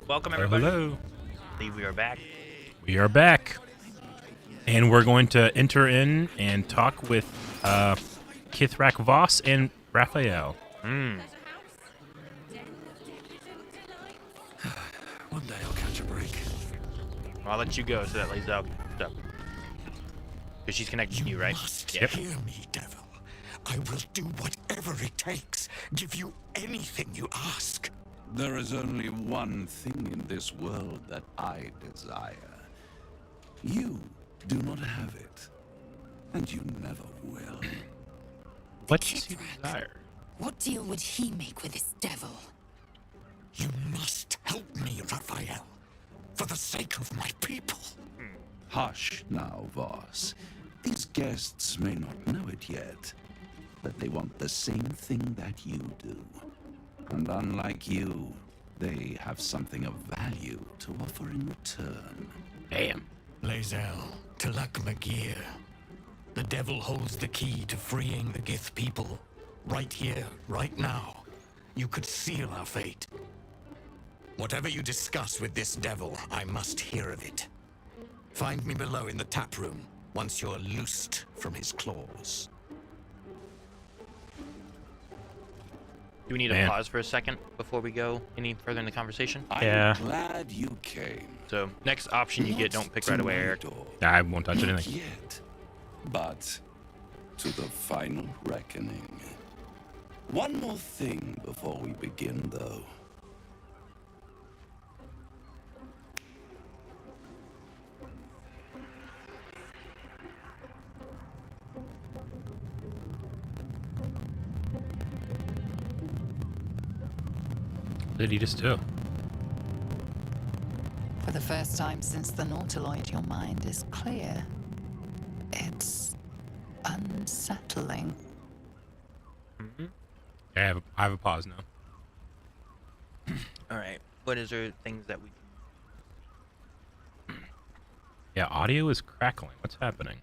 welcome everybody. Hello. I believe we are back. We are back. And we're going to enter in and talk with Kithrak Voss and Raphael. Hmm. One day I'll catch a break. Well, I'll let you go so that lays out stuff. Because she's connected to you, right? Hear me, devil. I will do whatever it takes. Give you anything you ask. There is only one thing in this world that I desire. You do not have it, and you never will. What does he desire? What deal would he make with this devil? You must help me, Raphael, for the sake of my people. Hush now, Voss. These guests may not know it yet, but they want the same thing that you do. And unlike you, they have something of value to offer in return. Damn. Lae'zel, Talak Magir. The devil holds the key to freeing the Gith people. Right here, right now. You could seal our fate. Whatever you discuss with this devil, I must hear of it. Find me below in the tap room, once you're loosed from his claws. Do we need to pause for a second before we go any further in the conversation? Yeah. I'm glad you came. So, next option you get, don't pick right away, Eric. I won't touch Not anything. yet, but to the final reckoning. One more thing before we begin, though. What did he just do? For the first time since the Nautiloid, your mind is clear. It's unsettling. I have a pause now. All right. What is there things that we can... Yeah, audio is crackling. What's happening?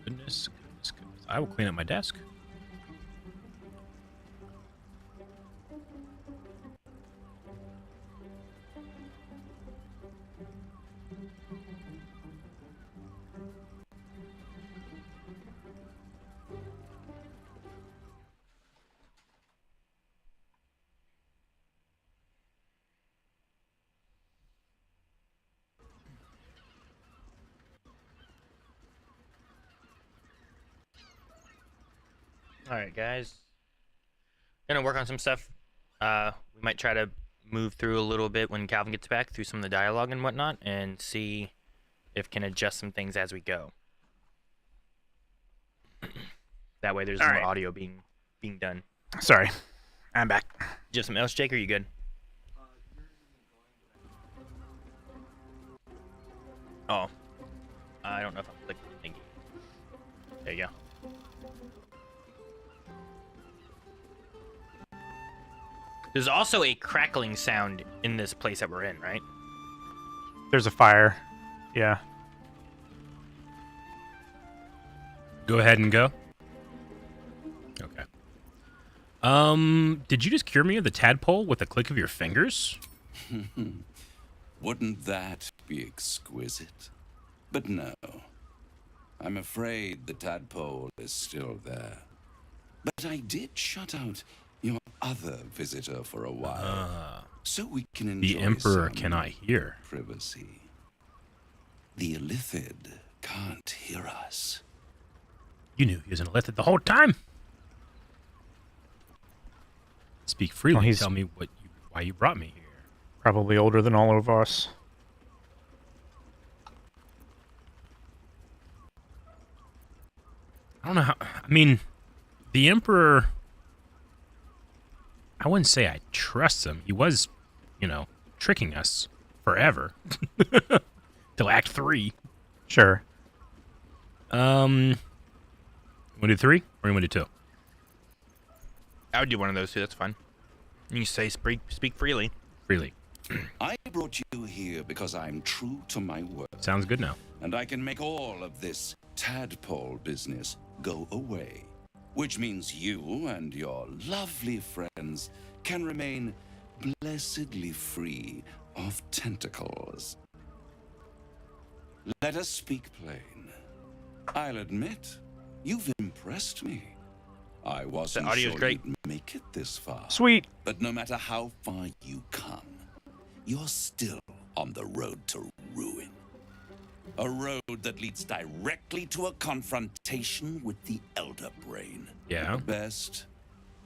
Goodness. I will clean up my desk. All right, guys. Gonna work on some stuff. We might try to move through a little bit when Calvin gets back through some of the dialogue and whatnot, and see if can adjust some things as we go. That way, there's more audio being done. Sorry, I'm back. Just something else, Jake? Or are you good? Oh, I don't know if I'm clicking the thingy. There you go. There's also a crackling sound in this place that we're in, right? There's a fire. Yeah. Go ahead and go. Okay. Did you just cure me of the tadpole with a click of your fingers? Wouldn't that be exquisite? But no. I'm afraid the tadpole is still there. But I did shut out your other visitor for a while. So we can enjoy The Emperor some cannot hear. privacy. The Illithid can't hear us. You knew he was an Illithid the whole time. Speak freely. Well, he's- Tell me why you brought me here. Probably older than all of us. I don't know how. I mean, the Emperor. I wouldn't say I trust him. He was, tricking us forever. Till Act 3. Sure. You want to do 3 or you want to do 2? I would do one of those two. That's fine. You can say speak freely. Freely. I brought you here because I'm true to my word. Sounds good now. And I can make all of this tadpole business go away. Which means you and your lovely friends can remain blessedly free of tentacles. Let us speak plain. I'll admit, you've impressed me. I wasn't audio's sure great. you'd make it this far. Sweet. But no matter how far you come, you're still on the road to ruin. A road that leads directly to a confrontation with the Elder Brain. Yeah. At best,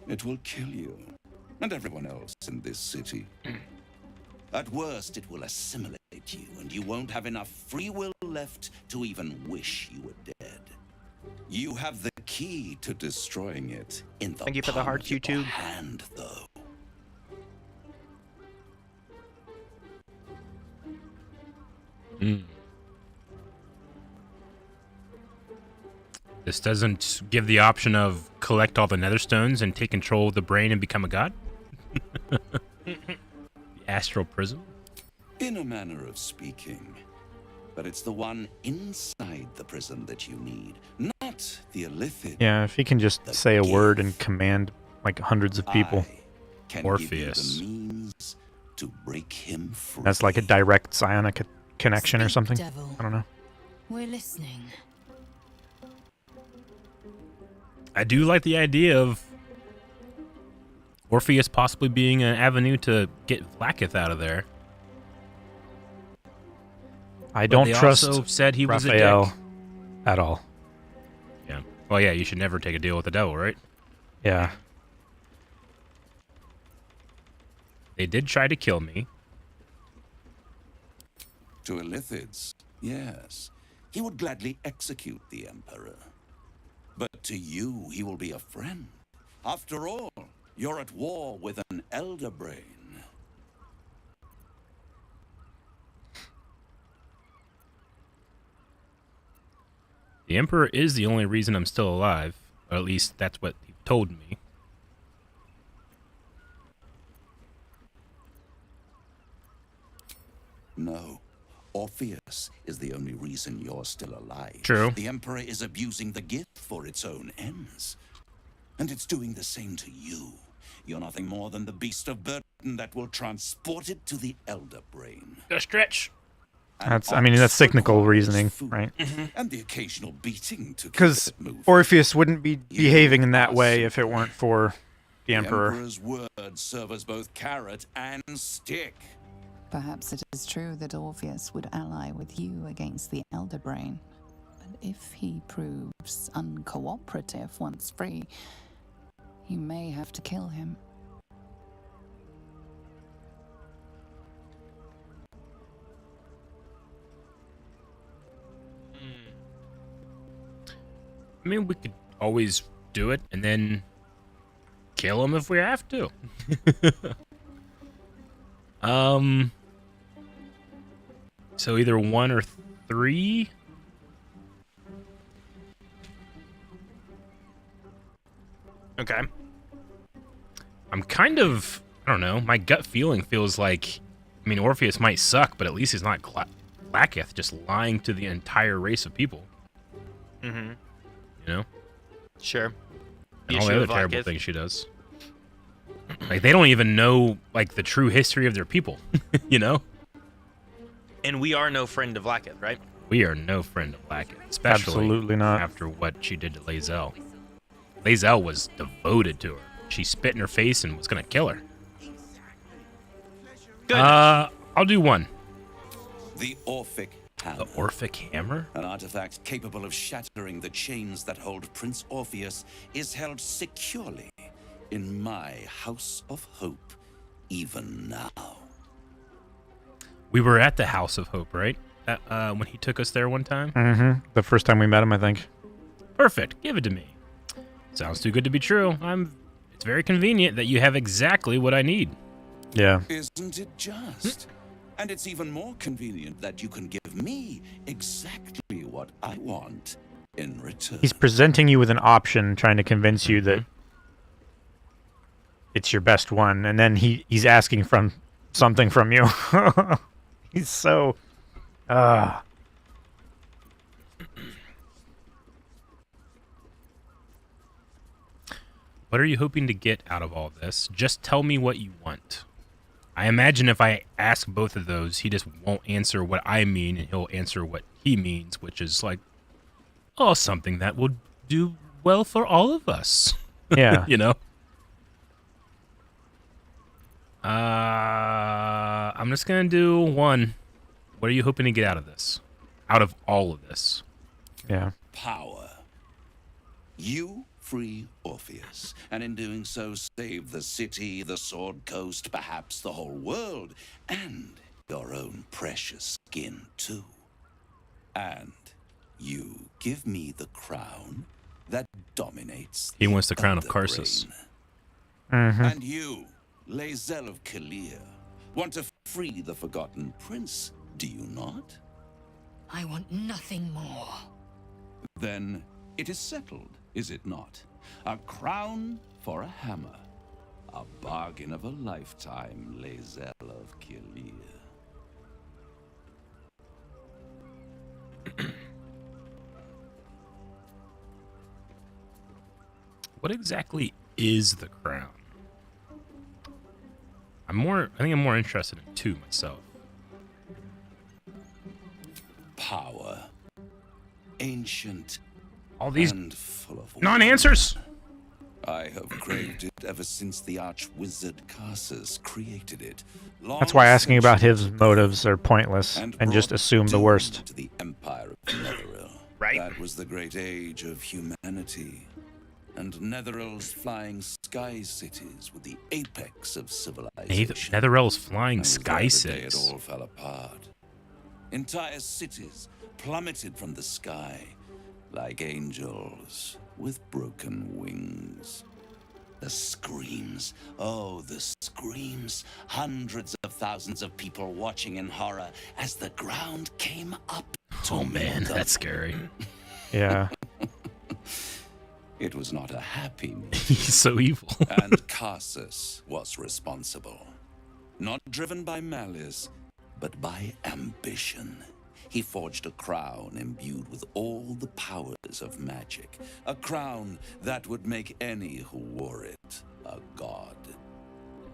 it will kill you and everyone else in this city. At worst, it will assimilate you, and you won't have enough free will left to even wish you were dead. You have the key to destroying it in the Thank you for the palm hearts, of your YouTube. hand, though. This doesn't give the option of collect all the nether stones and take control of the brain and become a god? The astral prism? In a manner of speaking. But it's the one inside the prison that you need, not the Illithid. Yeah, if he can just say a word and command like hundreds of people. Can Orpheus. give you the means to break him free. That's like a direct psionic connection or something. devil. I don't know. We're listening. I do like the idea of Orpheus possibly being an avenue to get Vlaakith out of there. I But don't they trust also said he was a Raphael dick. at all. Yeah. Well, yeah, you should never take a deal with the devil, right? Yeah. They did try to kill me. To Illithids, yes. He would gladly execute the Emperor. But to you, he will be a friend. After all, you're at war with an Elder Brain. The Emperor is the only reason I'm still alive. Or at least that's what he told me. No. Orpheus is the only reason you're still alive. True. The Emperor is abusing the gift for its own ends. And it's doing the same to you. You're nothing more than the beast of burden that will transport it to the Elder Brain. Go stretch. That's that's technical reasoning, right? And the occasional beating to keep Because it moving. Orpheus wouldn't be behaving in that way if it weren't for the Emperor. Emperor's words serve as both carrot and stick. Perhaps it is true that Orpheus would ally with you against the Elder Brain. But if he proves uncooperative once free, you may have to kill him. I mean, we could always do it and then kill him if we have to. So either 1 or 3. Okay. I'm kind of, I don't know, my gut feeling feels like, I mean, Orpheus might suck, but at least he's not Blacketh just lying to the entire race of people. Mm-hmm. You know? Sure. And all the other terrible things she does. Like, they don't even know, like, the true history of their people. You know? And we are no friend of Blacketh, right? We are no friend of Blacketh. Especially Absolutely not. after what she did to Lae'zel. Lae'zel was devoted to her. She spit in her face and was going to kill her. Good. I'll do one. The Orphic Hammer. The Orphic Hammer? An artifact capable of shattering the chains that hold Prince Orpheus is held securely in my House of Hope, even now. We were at the House of Hope, right? When he took us there one time? Mm-hmm. The first time we met him, I think. Perfect. Give it to me. Sounds too good to be true. It's very convenient that you have exactly what I need. Yeah. Isn't it just? And it's even more convenient that you can give me exactly what I want in return. He's presenting you with an option, trying to convince you that it's your best one, and then he's asking from something from you. He's so... What are you hoping to get out of all this? Just tell me what you want. I imagine if I ask both of those, he just won't answer what I mean, and he'll answer what he means, which is like, oh, something that will do well for all of us. Yeah. You know? I'm just going to do one. What are you hoping to get out of this? Out of all of this? Yeah. Power. You free Orpheus, and in doing so save the city, the Sword Coast, perhaps the whole world, and your own precious skin too. And you give me the crown that dominates. He wants the crown of Karsus. Mm-hmm. And you, Lae'zel of Kalir, want to free the Forgotten Prince, do you not? I want nothing more. Then it is settled, is it not? A crown for a hammer. A bargain of a lifetime, Lae'zel of Kalir. What exactly is the crown? I think I'm more interested in two myself. Power. Ancient. All these and full of non-answers. I have craved it ever since the arch-wizard Karsus created it. That's why asking about his motives are pointless, and just assume the worst. To the Empire of Netheril. Right. That was the great age of humanity. And Netheril's flying sky cities were the apex of civilization. Netheril's flying And sky with that, the day cities. It all fell apart. Entire cities plummeted from the sky like angels with broken wings. The screams, oh, the screams. Hundreds of thousands of people watching in horror as the ground came up to Oh man, meet them. that's scary. Yeah. It was not a happy meeting. He's so evil. And Karsus was responsible. Not driven by malice, but by ambition. He forged a crown imbued with all the powers of magic. A crown that would make any who wore it a god.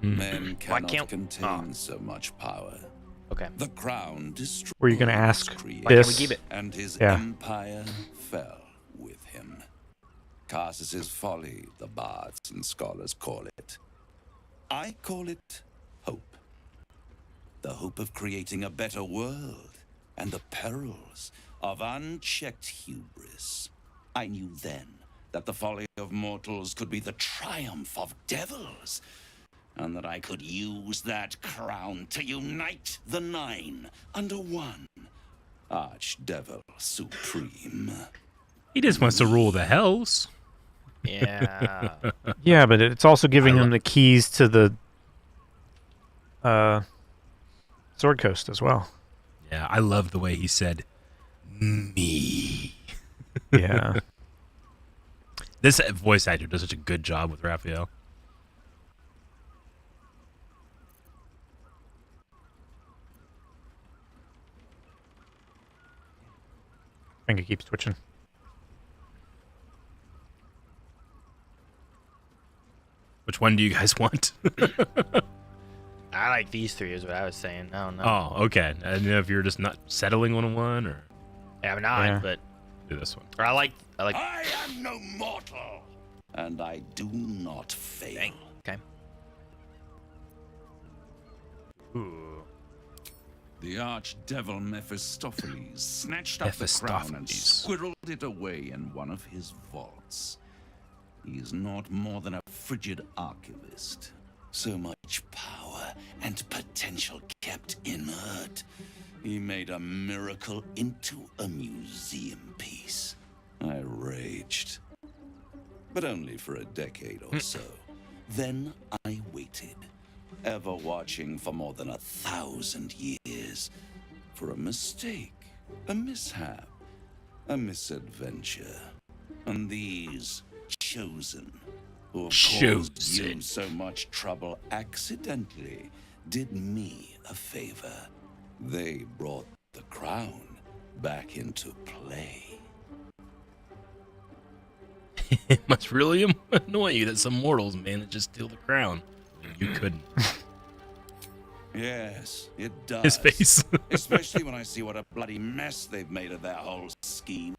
Men cannot contain so much power. Okay. The crown destroyed Were you going to ask creation, Why can't we this? keep it? and his Yeah. empire fell with him. Karsus's folly, the bards and scholars call it. I call it hope. The hope of creating a better world, and the perils of unchecked hubris. I knew then that the folly of mortals could be the triumph of devils, and that I could use that crown to unite the Nine under one Archdevil Supreme. He just wants to rule the hells. Yeah. Yeah, but it's also giving him the keys to the Sword Coast as well. Yeah, I love the way he said, me. Yeah. This voice actor does such a good job with Raphael. Finger keeps twitching. Which one do you guys want? I like these three, is what I was saying. I don't know. Oh, okay. I didn't know if you're just not settling on one or. Yeah, I'm not, Yeah. but Do this one. or I like. I am no mortal, and I do not fail. Dang. Okay. Ooh. The archdevil Mephistopheles snatched up the crown and squirreled it away in one of his vaults. He is not more than a frigid archivist. So much power and potential kept inert. He made a miracle into a museum piece. I raged. But only for a decade or so. Then I waited, ever watching for more than 1,000 years. For a mistake, a mishap, a misadventure. And these chosen, who have caused you so much trouble accidentally, did me a favor. They brought the crown back into play. It must really annoy you that some mortals managed to steal the crown. You couldn't. Yes, it does. His face. Especially when I see what a bloody mess they've made of their whole scheme.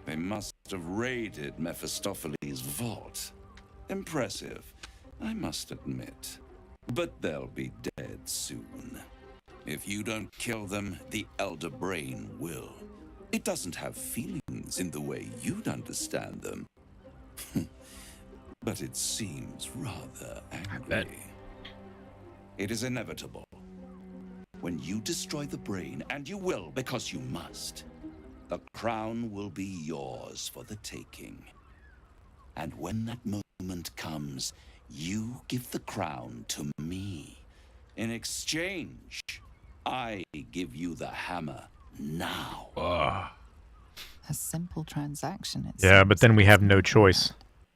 They must have raided Mephistopheles' vault. Impressive, I must admit. But they'll be dead soon. If you don't kill them, the Elder Brain will. It doesn't have feelings in the way you'd understand them. But it seems rather angry. It is inevitable. When you destroy the brain, and you will because you must, the crown will be yours for the taking. And when that moment comes, you give the crown to me. In exchange, I give you the hammer now. A simple transaction, it Yeah, seems. but then we have no choice.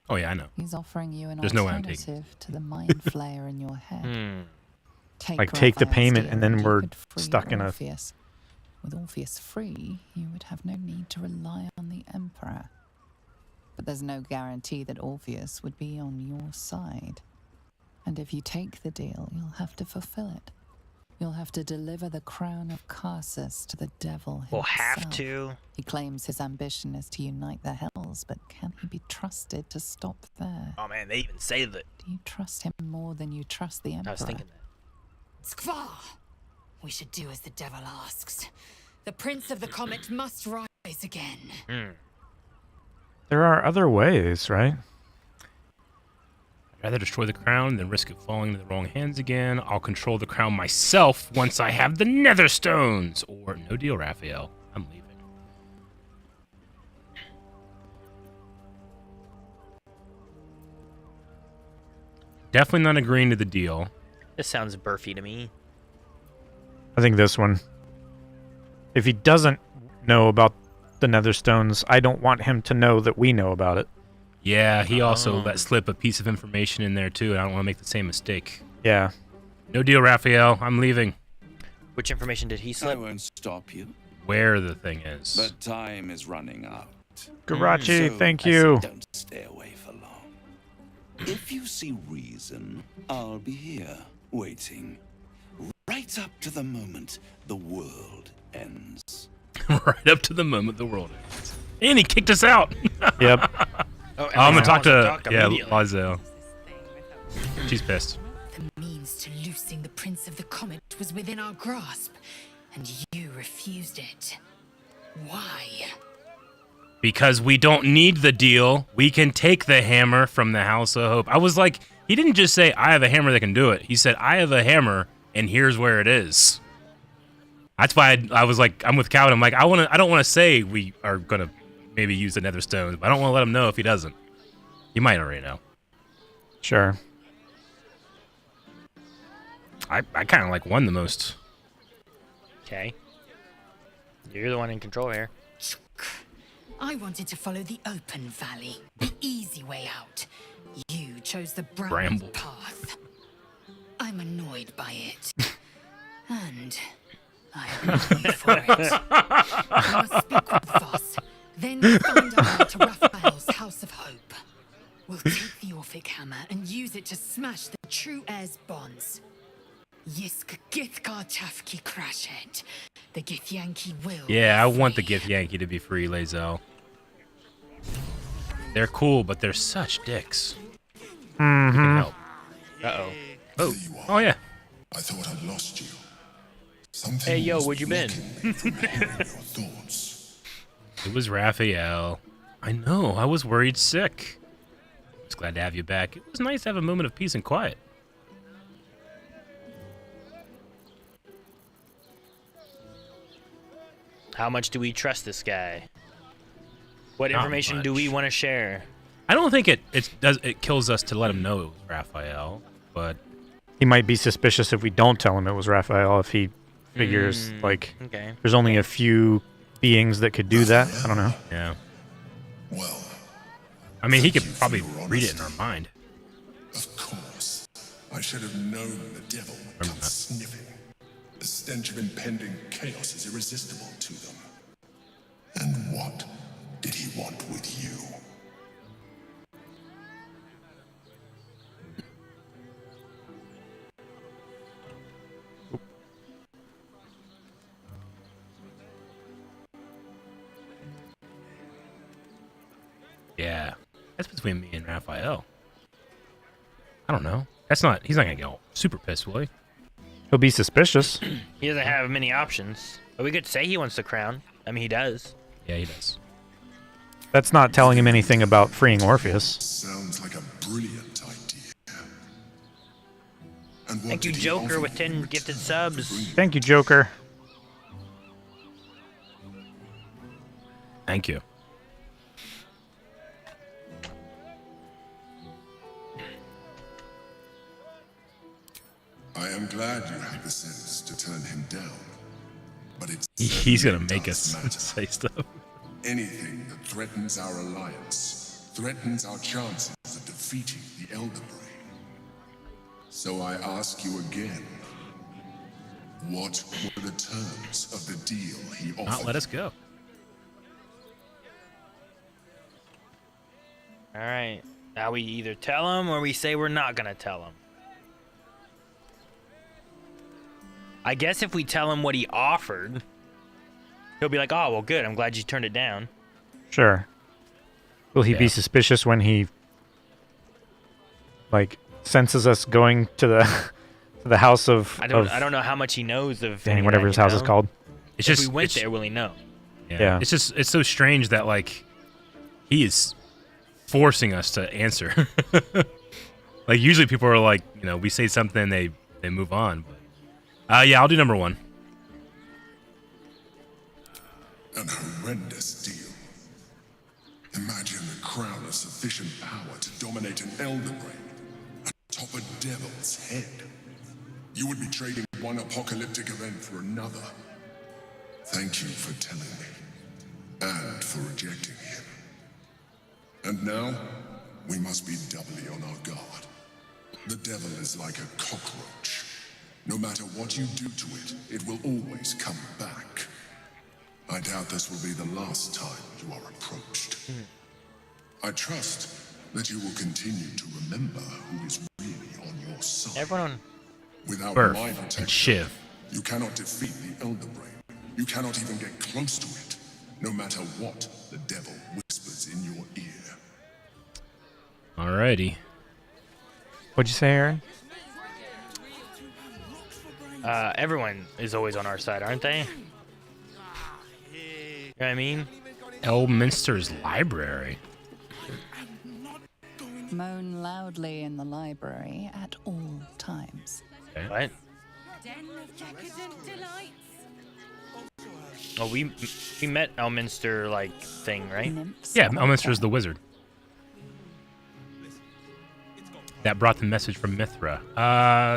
Oh yeah, I know. He's offering you an There's no way I'm taking alternative to the mind flayer in your head. Like, take the Raphael's payment deal and then you we're could free stuck in a... Orpheus. With Orpheus free, you would have no need to rely on the Emperor. But there's no guarantee that Orpheus would be on your side. And if you take the deal, you'll have to fulfill it. You'll have to deliver the crown of Carsus to the devil himself. We'll have to. He claims his ambition is to unite the Hells, but can he be trusted to stop there? Oh man, they even say that. Do you trust him more than you trust the Emperor? I was thinking that. Skvar! We should do as the devil asks. The Prince of the Comet must rise again. There are other ways, right? I'd rather destroy the crown than risk it falling into the wrong hands again. I'll control the crown myself once I have the nether stones. Or no deal, Raphael. I'm leaving. Definitely not agreeing to the deal. This sounds burfy to me. I think this one. If he doesn't know about the nether stones, I don't want him to know that we know about it. Yeah, he also let slip a piece of information in there too, and I don't want to make the same mistake. Yeah. No deal, Raphael. I'm leaving. Which information did he slip? I won't stop you. Where the thing is. But time is running out. Garachi, So thank I you. say don't stay away for long. If you see reason, I'll be here, waiting. Right up to the moment the world ends. Right up to the moment the world ends. And he kicked us out. Yep. I'm gonna talk to immediately. Lazel. She's pissed. The means to loosing the Prince of the Comet was within our grasp, and you refused it. Why? Because we don't need the deal. We can take the hammer from the House of Hope. I was like, he didn't just say, I have a hammer that can do it. He said, I have a hammer, and here's where it is. That's why I was like, I'm with Calvin. I'm like, I don't want to say we are going to maybe use the nether stones, but I don't want to let him know if he doesn't. He might already know. Sure. I kind of like won the most. Okay. You're the one in control here. I wanted to follow the open valley, the easy way out. You chose the bramble path. I'm annoyed by it. And I am ready for it. I must speak with Voss, then find our way to Raphael's House of Hope. We'll take the Orphic hammer and use it to smash the true heir's bonds. Yisk Githkar Tafki Crashhead. The Githyanki will. Yeah, I want the Githyanki to be free, Lazel. They're cool, but they're such dicks. Mm-hmm. You can help. Uh-oh. Oh. Oh, yeah. I thought I lost you. Hey, yo, where'd you been? It was Raphael. I know, I was worried sick. Just glad to have you back. It was nice to have a moment of peace and quiet. How much do we trust this guy? What Not information do we want to share? I don't think it kills us to let him know it was Raphael, but He might be suspicious if we don't tell him it was Raphael, if he figures, like, okay. there's only a few beings that could do that. I don't know. Yeah. Well, I mean, he could probably read it in our mind. of course. I should have known the devil would come sniffing. The stench of impending chaos is irresistible to them. And what did he want with you? Yeah. That's between me and Raphael. I don't know. He's not gonna get all super pissed, will he? He'll be suspicious. He doesn't have many options. But we could say he wants the crown. I mean, he does. Yeah, he does. That's not telling him anything about freeing Orpheus. Sounds like a brilliant idea. And what Thank you, did he Joker, offer with 10 gifted subs. Thank you, Joker. Thank you. I am glad you had the sense to turn him down. But it's He's gonna make us say stuff. anything that threatens our alliance, threatens our chances of defeating the Elder Brain. So I ask you again, what were the terms of the deal he offered? Not let us go. Alright. Now we either tell him or we say we're not gonna tell him. I guess if we tell him what he offered, he'll be like, oh, well, good. I'm glad you turned it down. Sure. Will he be Yeah. suspicious when he, like, senses us going to the to the house of... I don't know how much he knows of dang, any of whatever that, his you house is know? called. It's If just we went there, will he know? Yeah. It's so strange that, like, he is forcing us to answer. Like, usually people are like, you know, we say something, they move on. But, yeah, I'll do number one. An horrendous deal. Imagine the crown of sufficient power to dominate an Elder Brain atop a devil's head. You would be trading one apocalyptic event for another. Thank you for telling me, and for rejecting him. And now, we must be doubly on our guard. The devil is like a cockroach. No matter what you do to it, it will always come back. I doubt this will be the last time you are approached. I trust that you will continue to remember who is really on your side. Everyone. Without Burf my and protection, Shiv. you cannot defeat the Elder Brain. You cannot even get close to it, no matter what the devil whispers in your ear. Alrighty. What'd you say, Aaron? Everyone is always on our side, aren't they? You know what I mean? Elminster's library. Moan loudly in the library at all times. Okay. What? Den of decadent delights. Oh, we met Elminster, like, thing, right? Yeah, Elminster's the wizard. That brought the message from Mithra.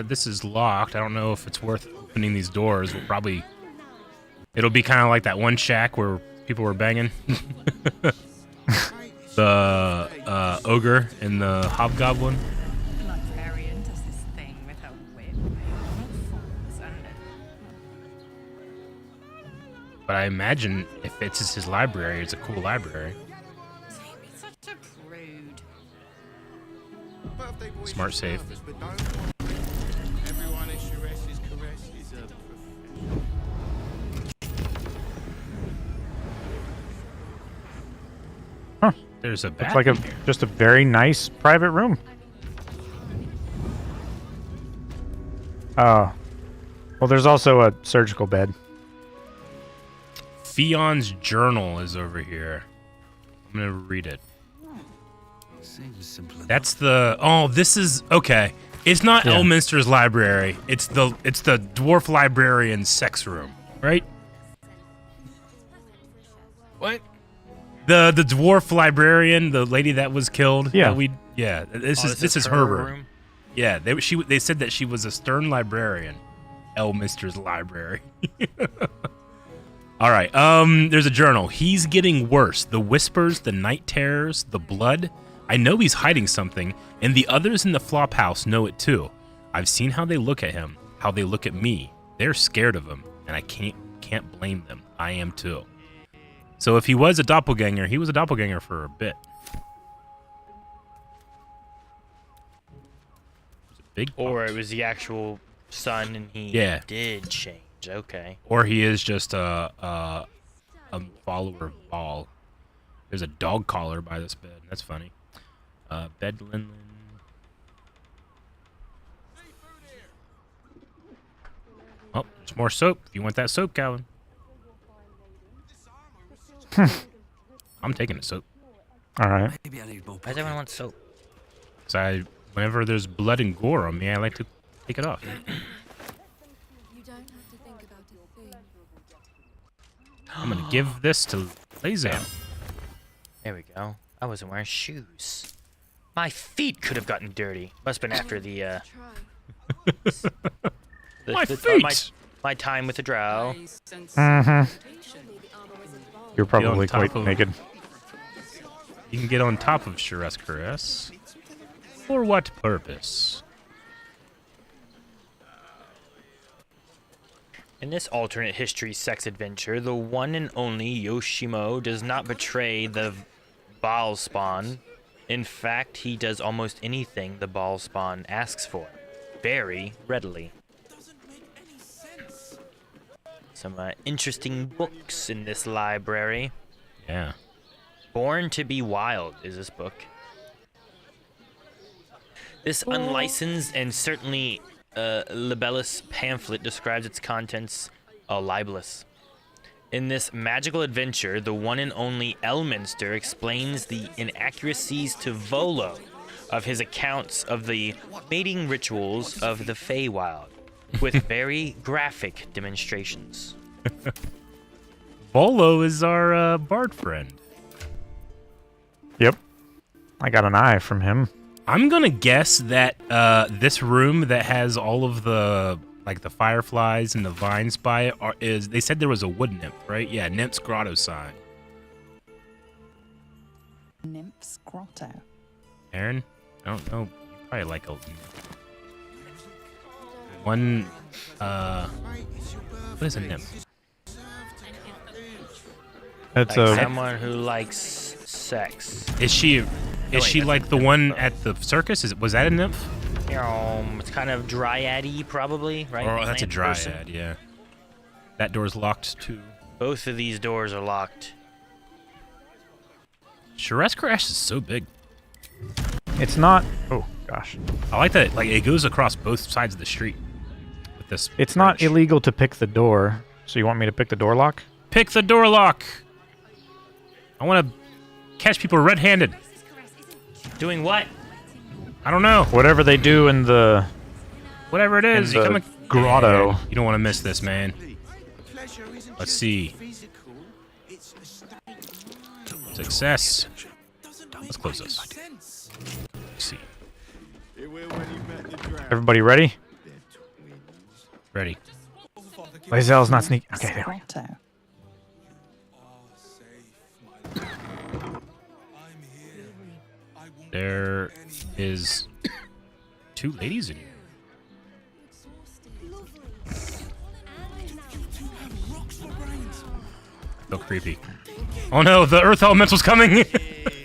This is locked. I don't know if it's worth opening these doors. We'll probably... It'll be kind of like that one shack where people were banging. The ogre and the hobgoblin. The librarian does this thing with her whip. Falls under. But I imagine if it's his library, it's a cool library. Such a prude. Smart safe. Everyone HRS's caress is a Huh. There's a Looks like just a very nice private room. Oh. Well, there's also a surgical bed. Fion's journal is over here. I'm gonna read it. That's the. Oh, this is okay. It's not Elminster's library. It's the dwarf librarian's sex room, right? What? The dwarf librarian, the lady that was killed. Yeah. This is her room. Yeah. They said that she was a stern librarian. Elminster's library. All right. There's a journal. He's getting worse. The whispers, the night terrors, the blood. I know he's hiding something, and the others in the flop house know it too. I've seen how they look at him, how they look at me. They're scared of him, and I can't blame them. I am too. So if he was a doppelganger, he was a doppelganger for a bit. Or it was the actual son, and he did change. Okay. Or he is just a follower of Baal. There's a dog collar by this bed. That's funny. Bed linen. Oh, there's more soap. If you want that soap, Calvin. I'm taking the soap. All right. Why does everyone want soap? So whenever there's blood and gore on me, I like to take it off. I'm gonna give this to Lazam. There we go. I wasn't wearing shoes. My feet could have gotten dirty. Must have been after the My feet! My time with the drow. You're probably quite naked. You can get on top of HRS. For what purpose? In this alternate history sex adventure, the one and only Yoshimo does not betray the Baal spawn. In fact, he does almost anything the Baal spawn asks for, very readily. Some interesting books in this library. Yeah. Born to be Wild is this book. This unlicensed and certainly libellous pamphlet describes its contents libelous. In this magical adventure, the one and only Elminster explains the inaccuracies to Volo of his accounts of the mating rituals of the Feywild, with very graphic demonstrations. Volo is our bard friend. Yep. I got an eye from him. I'm gonna guess that this room that has all of the the fireflies and the vines by it is. They said there was a wood nymph, right? Yeah, Nymph's Grotto sign. Nymph's Grotto. Aaron, I don't know. You probably like a one. What is a nymph? It's like someone who likes sex. Is she? Is she like the one at the circus? Was that a nymph? It's kind of dryad-y, probably, right? Oh, that's a Plant dryad, person. yeah. That door's locked too. Both of these doors are locked. HRS Crash is so big. It's not. Oh gosh. I like that. Like it goes across both sides of the street. With this. It's not illegal to pick the door. So you want me to pick the door lock? Pick the door lock. I want to catch people red-handed. Doing what? I don't know. Whatever they do in the. Whatever it is, in the you come grotto. Yeah, you don't want to miss this, man. Let's see. Success. Let's close this. Let's see. Everybody ready? Ready. Lae'zel's not sneaking. Okay, there we go. There is 2 ladies in here. So creepy. Oh no, the earth elemental's coming!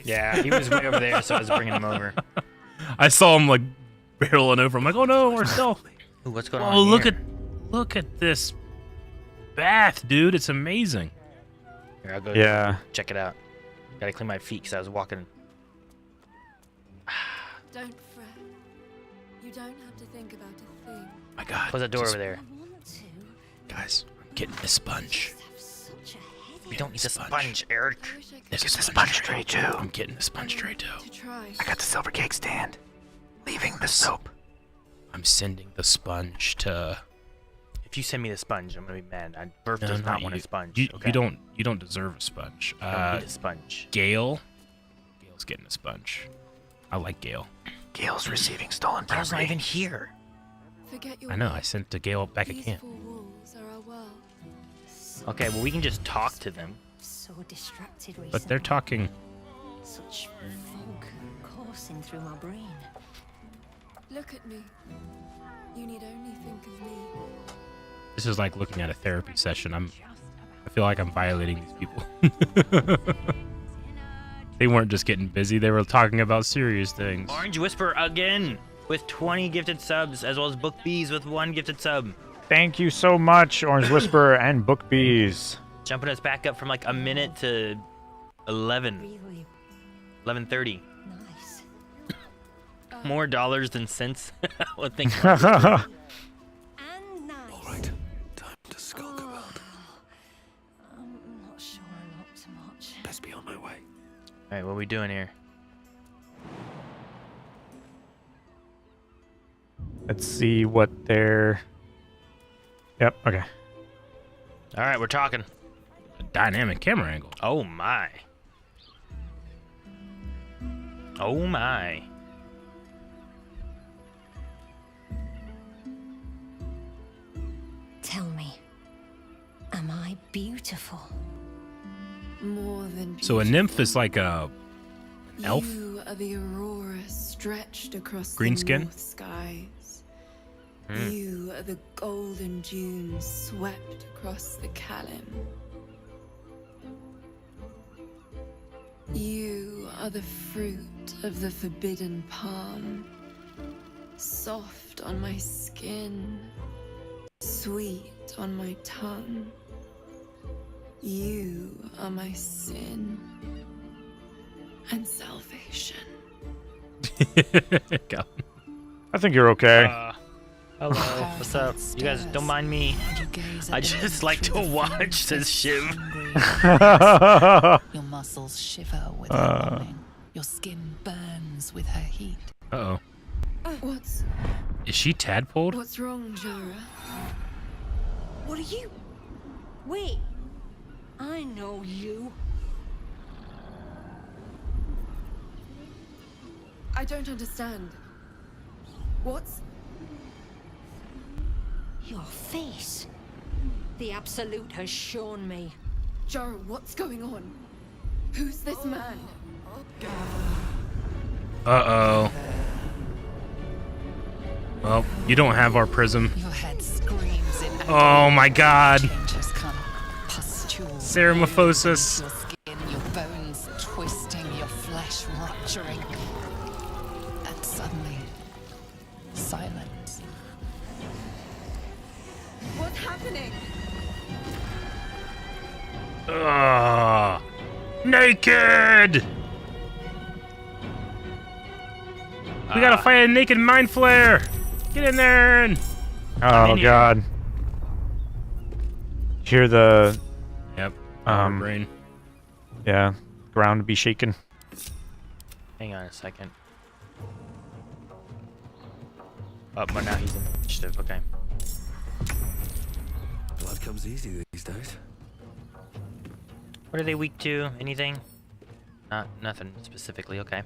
Yeah, he was way over there, so I was bringing him over. I saw him like barreling over. I'm like, oh no, we're stealth. Ooh, what's going on Oh, here? look at this bath, dude. It's amazing. Here, I'll go check it out. Gotta clean my feet because I was walking. Don't fret. You don't have to think about a thing. My God. Close that door over there. Guys, I'm getting a sponge. We don't need a sponge, Eric. There's a sponge tray too. I'm getting a sponge tray too. I got the silver cake stand. Leaving the soap. I'm sending the sponge to. If you send me the sponge, I'm gonna be mad. Burf does not want a sponge. You okay? don't deserve a sponge. I don't need a sponge. Gail's getting a sponge. I like Gail. Gail's receiving stolen property. Gail's not even here. Forget your I know. I sent to Gail back at These camp. four walls are our world. Okay, well we can just talk to them. So distracted recently. But they're talking. Such fog coursing through my brain. Look at me. You need only think of me. This is like looking at a therapy session. I feel like I'm violating these people. They weren't just getting busy. They were talking about serious things. Orange Whisper again with 20 gifted subs, as well as Book Bees with 1 gifted sub. Thank you so much, Orange Whisperer and Book Bees. Jumping us back up from like a minute to 11. 11:30. Nice. More dollars than cents. Well, thank you. And nice. All right, time to skulk about. I'm not sure I'm up to much. Best be on my way. All right, what are we doing here? Let's see what they're... Yep, okay. All right, we're talking. A dynamic camera angle. Oh my. Oh my. Tell me, am I beautiful? More than So a nymph is like a an elf. You are the aurora stretched across Green the skin? north skies. Hmm. You are the golden dunes swept across the Kalim. You are the fruit of the forbidden palm, soft on my skin, sweet on my tongue. You are my sin and salvation. Go. I think you're okay. Hello, what's up? You guys don't mind me. I just like to watch this Shiv. Your muscles shiver with her longing. Your skin burns with her heat. Uh-oh. What's Is she tadpoled? what's wrong, Jara? What are you? Wait. I know you. I don't understand. What's Your face. The Absolute has shown me. Jara, what's going on? Who's this man? Uh-oh. Well, you don't have our prism. Your head screams in anger. Oh my God. Changes come. Pustules. Ceramophosis. Your skin, your bones twisting, your flesh rupturing. And suddenly, silence. What's happening? Ugh. Naked! We gotta fight a naked mind flare! Get in there and... Oh, God. Hear the... Yep. Brain. Yeah, ground be shaken. Hang on a second. Oh, but now he's in initiative. Okay. Blood comes easy these days. What are they weak to? Anything? Nothing specifically. Okay.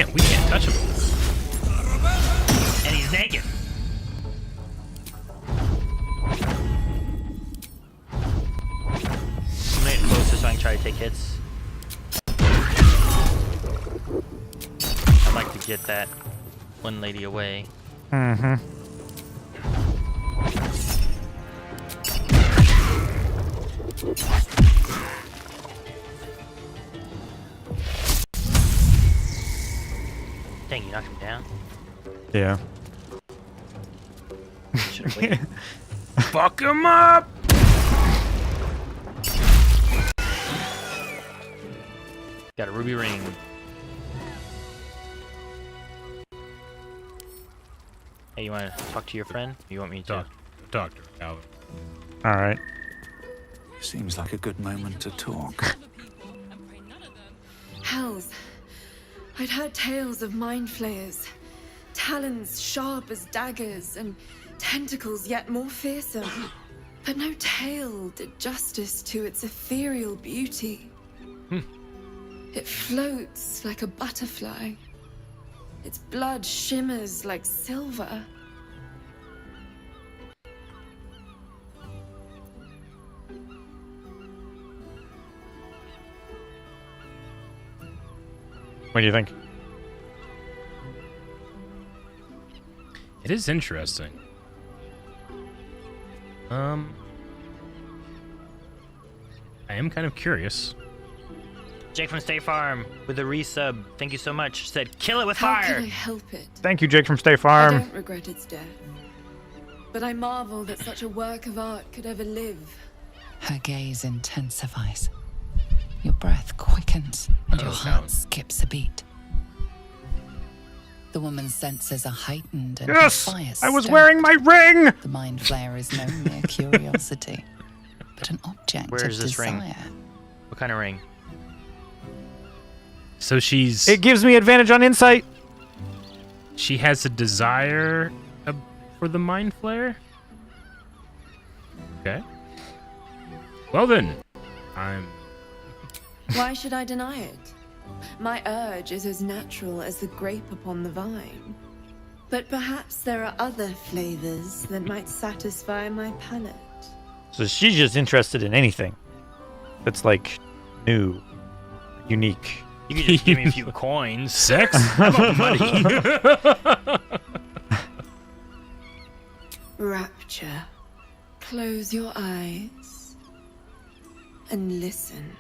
Man, we can't touch him. And he's naked. I'm gonna get closer so I can try to take hits. I'd like to get that one lady away. Mm-hmm. Dang, you knocked him down. Yeah. Should've waited. Fuck him up! Got a ruby ring. Hey, you want to talk to your friend? Or you want me to? Talk to her, Calvin. All right. Seems like a good moment to talk. Hells. I'd heard tales of mind flayers, talons sharp as daggers, and tentacles yet more fearsome. But no tale did justice to its ethereal beauty. It floats like a butterfly. Its blood shimmers like silver. What do you think? It is interesting. I am kind of curious. Jake from State Farm with a resub. Thank you so much. Said, kill it with How fire. could I help it? Thank you, Jake from State I Farm. don't regret its death. But I marvel that such a work of art could ever live. Her gaze intensifies. Your breath quickens, and your heart skips a beat. The woman's senses are heightened and her Yes! fire I was stoked. wearing my ring! The mind flayer is no mere curiosity, but an object Where's of this desire. ring? What kind of ring? So she's... It gives me advantage on insight. She has a desire for the mind flare? Okay. Well then, Why should I deny it? My urge is as natural as the grape upon the vine. But perhaps there are other flavors that might satisfy my palate. So she's just interested in anything that's like new, unique. You could just give me a few coins. Sex? How about money? Rapture. Close your eyes and listen.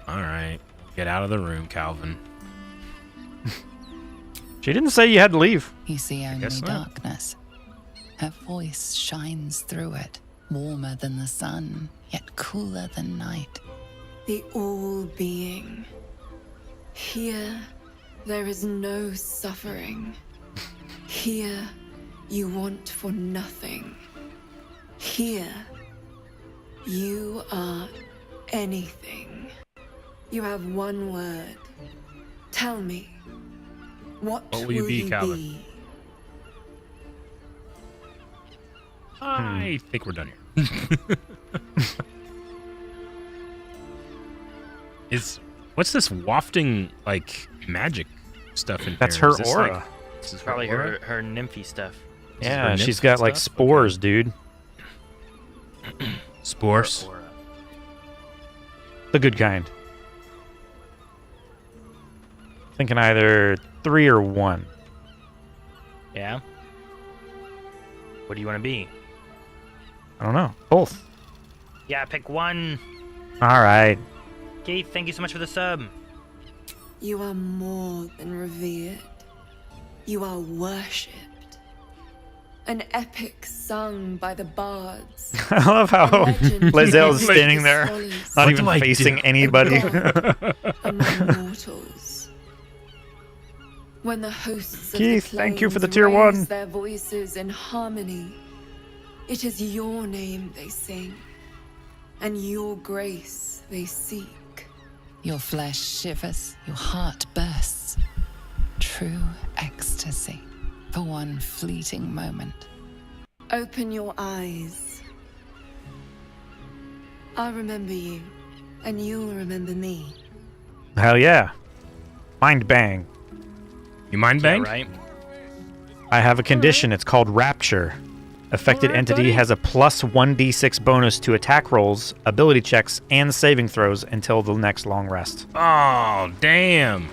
All right. Get out of the room, Calvin. She didn't say you had to leave. You see only guess not. darkness. Her voice shines through it, warmer than the sun, yet cooler than night. The all-being. Here, there is no suffering. Here, you want for nothing. Here, you are anything. You have one word. Tell me, what will you be, Calvin? be? I think we're done here. What's this wafting like magic stuff in That's here? her Is this, aura. like- This is probably her nymphy stuff. Yeah, her she's nymph got like stuff? spores, dude. Spores. The good kind. Thinking either 3 or 1. Yeah? What do you want to be? I don't know. Both. Yeah, pick one. All right. Keith, thank you so much for the sub. You are more than revered. You are worshipped. An epic sung by the bards. I love how A legend Lae'zel's among standing the there, scholars. not even facing anybody. Among mortals. When the hosts of Keith, the thank you for the plains tier raise 1. their voices in harmony, it is your name they sing, and your grace they seek. Your flesh shivers, your heart bursts. True ecstasy for one fleeting moment. Open your eyes. I'll remember you, and you'll remember me. Hell yeah. Mind bang. You mind bang? Yeah, right. I have a condition. It's called Rapture. Affected entity has a plus 1d6 bonus to attack rolls, ability checks, and saving throws until the next long rest. Oh, damn.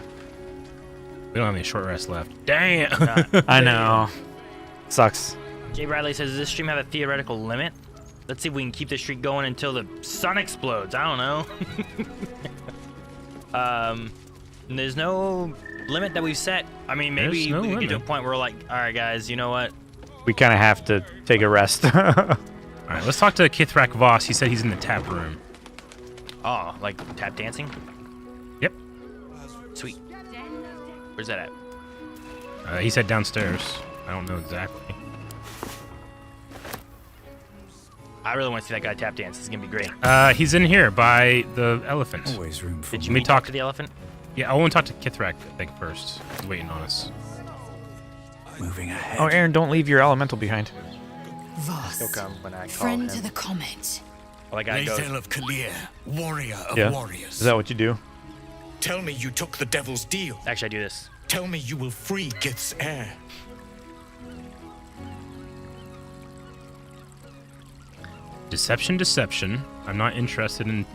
We don't have any short rest left. Damn. I know. Sucks. Jay Bradley says, does this stream have a theoretical limit? Let's see if we can keep this streak going until the sun explodes. I don't know. There's no limit that we've set. I mean, maybe we can get to a point where we're like, all right, guys, you know what? We kind of have to take a rest. All right, let's talk to Kithrak Voss. He said he's in the tap room. Oh, like tap dancing? Yep. Sweet. Where's that at? He said downstairs. I don't know exactly. I really want to see that guy tap dance. This is gonna be great. He's in here by the elephant. Always room for Did you talk to the elephant? Yeah, I want to talk to Kithrak, I think, first. He's waiting on us. Moving ahead. Oh, Aaron, don't leave your elemental behind. Voss, He'll come when I call friend him. to the comet. Well, that guy goes. Rathel of Kalir, warrior of Yeah. warriors. Is that what you do? Tell me you took the devil's deal. Actually, I do this. Tell me you will free Gith's heir. Deception, deception. I'm not interested in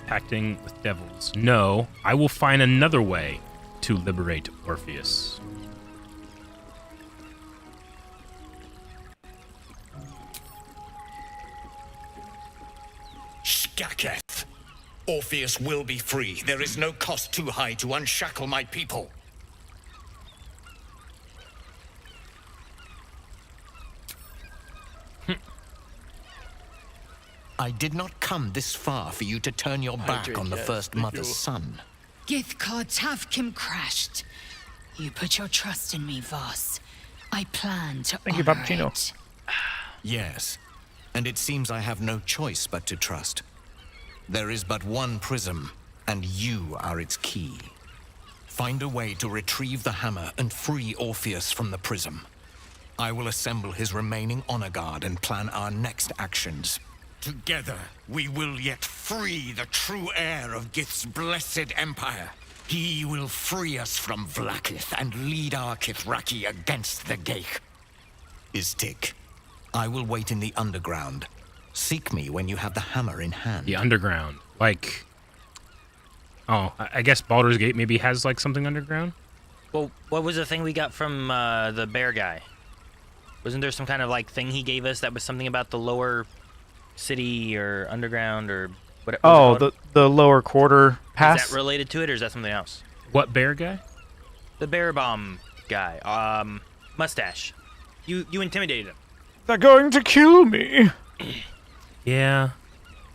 pacting with devils. No, I will find another way to liberate Orpheus. Skaketh. Orpheus will be free. There is no cost too high to unshackle my people. I did not come this far for you to turn your back on the first mother's son. Githkar Tavkim crashed. You put your trust in me, Voss. I plan to Thank you, honor Pappuccino. it. Yes, and it seems I have no choice but to trust. There is but one prism, and you are its key. Find a way to retrieve the hammer and free Orpheus from the prism. I will assemble his remaining honor guard and plan our next actions. Together, we will yet free the true heir of Gith's blessed empire. He will free us from Vlaakith and lead our Kithraki against the Geich. Istik, I will wait in the underground. Seek me when you have the hammer in hand. The underground. Like... Oh, I guess Baldur's Gate maybe has, like, something underground? Well, what was the thing we got from the bear guy? Wasn't there some kind of, like, thing he gave us that was something about the lower city or underground or what? Oh, the lower quarter pass? Is that related to it, or is that something else? What bear guy? The bear bomb guy. Mustache. You intimidated him. They're going to kill me. Yeah.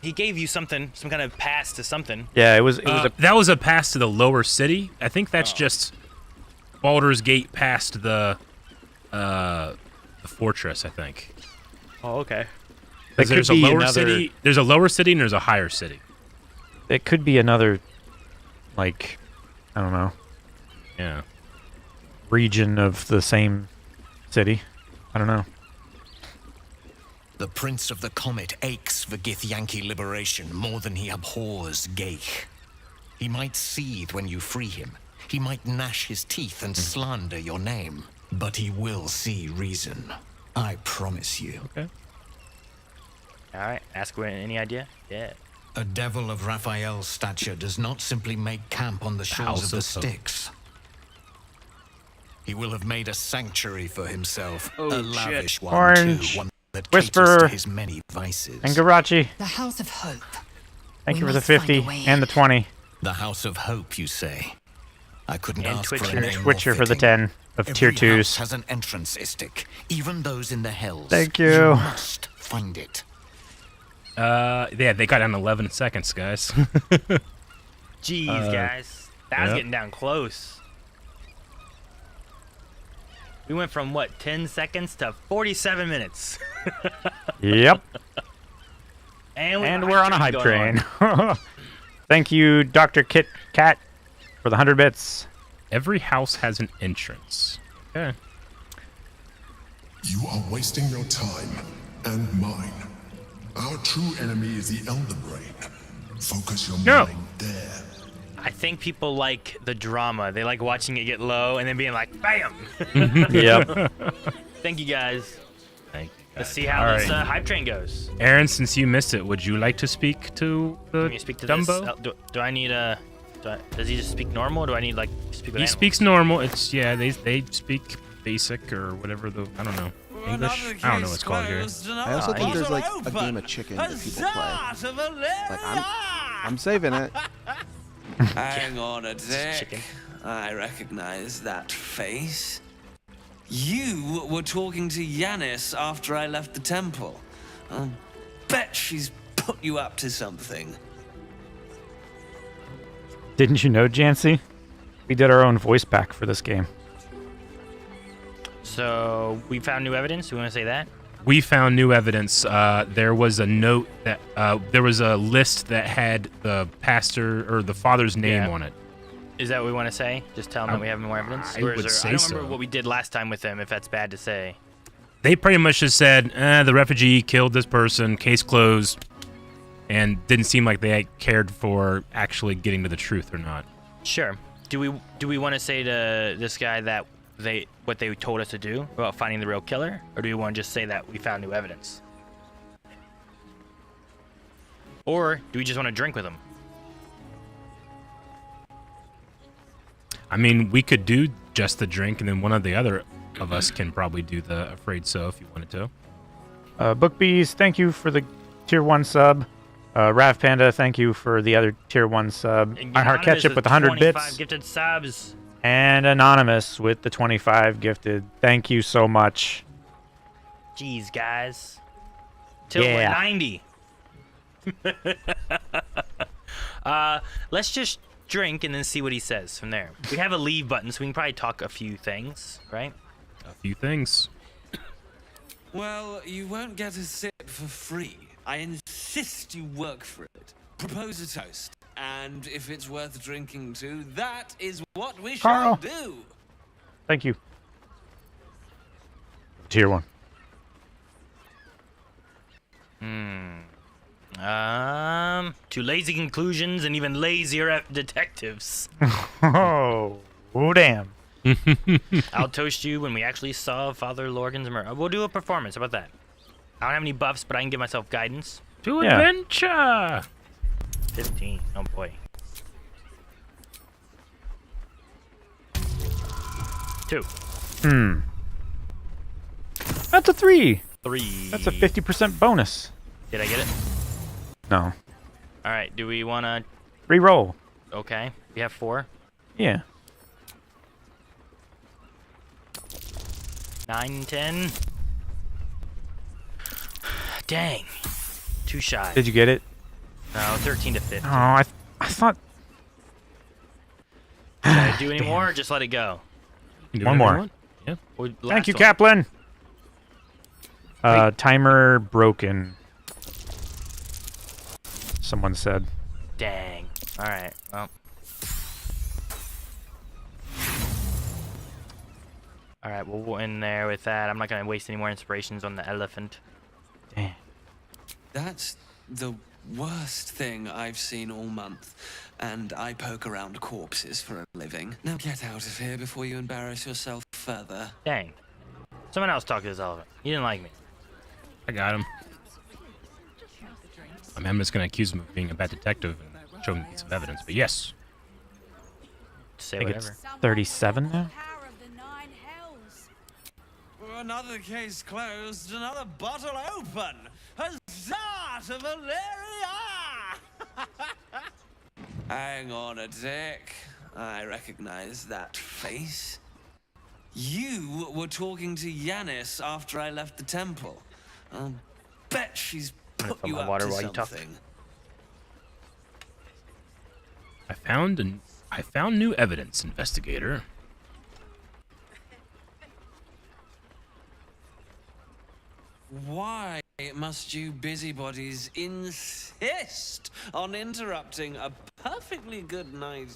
He gave you something, some kind of pass to something. Yeah, it was a... That was a pass to the lower city. I think that's just Baldur's Gate past the fortress, I think. Oh, okay. There's a lower city. There's a lower city and there's a higher city. It could be another, like, I don't know. Yeah. Region of the same city. I don't know. The Prince of the Comet aches for Githyanki liberation more than he abhors Geich. He might seethe when you free him. He might gnash his teeth and slander your name. But he will see reason. I promise you. Okay. Alright, ask any idea? Yeah. A devil of Raphael's stature does not simply make camp on the shores of the Styx. He will have made a sanctuary for himself. Oh, a lavish one, Orange, too. One that Whisper, caters to his many vices. and Garachi. The House of Hope. Thank We you for the must find 50 a way and the 20. The House of Hope, you say? I couldn't And ask for a Twitcher. name more Twitcher for the fitting. 10 of Every tier 2s. house has an entrance, Istik. Even those in the hells. Thank you. You must find it. Yeah, they got down 11 seconds, guys. Jeez, guys. That was yep. getting down close. We went from, what, 10 seconds to 47 minutes. Yep. And we're on a hype going train. Thank you, Dr. Kit Kat, for the 100 bits. Every house has an entrance. Okay. You are wasting your time and mine. Our true enemy is the Elder Brain. Focus your mind there. I think people like the drama. They like watching it get low and then being like, bam! Yep. Thank you, guys. Thank you. Let's see how this hype train goes. Aaron, since you missed it, would you like to speak to the Can you speak to Dumbo? this? Do I need a... does he just speak normal, or do I need, like, speak with He animals? speaks normal. It's, yeah, they speak basic or whatever the, I don't know. English? I don't know what's called here. I also think there's like a game of chicken that people play. Like I'm saving it. Hang on a sec. I recognize that face. You were talking to Yanis after I left the temple. I'll bet she's put you up to something. Didn't you know, Jancy? We did our own voice pack for this game. So, we found new evidence? Do we want to say that? We found new evidence. There was a note that there was a list that had the pastor or the father's name on it. Is that what we want to say? Just tell them that we have more evidence? I Or is would there, say I don't remember so. what we did last time with them, if that's bad to say. They pretty much just said, the refugee killed this person, case closed, and didn't seem like they cared for actually getting to the truth or not. Sure. Do we want to say to this guy that what they told us to do about finding the real killer, or do we want to just say that we found new evidence? Or do we just want to drink with him? I mean, we could do just the drink, and then one of the other of us can probably do the Afraid So if you wanted to. Bookbees, thank you for the tier 1 sub. Rav Panda, thank you for the other tier 1 sub. I Heart Ketchup with 100 bits. Gifted subs. And Anonymous with the 25 gifted. Thank you so much. Jeez, guys. Till we're 90. Let's just drink and then see what he says from there. We have a leave button, so we can probably talk a few things, right? A few things. Well, you won't get a sip for free. I insist you work for it. Propose a toast. And if it's worth drinking to, that is what we shall Carl. do. Thank you. Tier 1. To lazy conclusions and even lazier detectives. Oh, damn. I'll toast you when we actually solve Father Lorgan's murder. We'll do a performance. How about that? I don't have any buffs, but I can give myself guidance. To adventure! 15. Oh, boy. 2. That's a 3. 3. That's a 50% bonus. Did I get it? No. All right. Do we want to... Reroll. Okay. We have 4. Yeah. 9, 10. Dang. Too shy. Did you get it? No, 13 to 15. Oh, I thought... Should I do any more or just let it go? One more. Yeah. Thank you, Kaplan. Timer broken. Someone said. Dang. All right. Well. All right. We'll end there with that. I'm not gonna waste any more inspirations on the elephant. Damn. That's the worst thing I've seen all month. And I poke around corpses for a living. Now get out of here before you embarrass yourself further. Dang. Someone else talk to this elephant. He didn't like me. I got him. I mean, I'm just going to accuse him of being a bad detective and show him some evidence, but yes. Say I think whatever. it's 37 now? Another case closed, another bottle open. Huzzah to Valeria! Hang on a sec. I recognize that face. You were talking to Yanis after I left the temple. I'll bet she's put you up to something. I found new evidence, investigator. Why must you busybodies insist on interrupting a perfectly good night?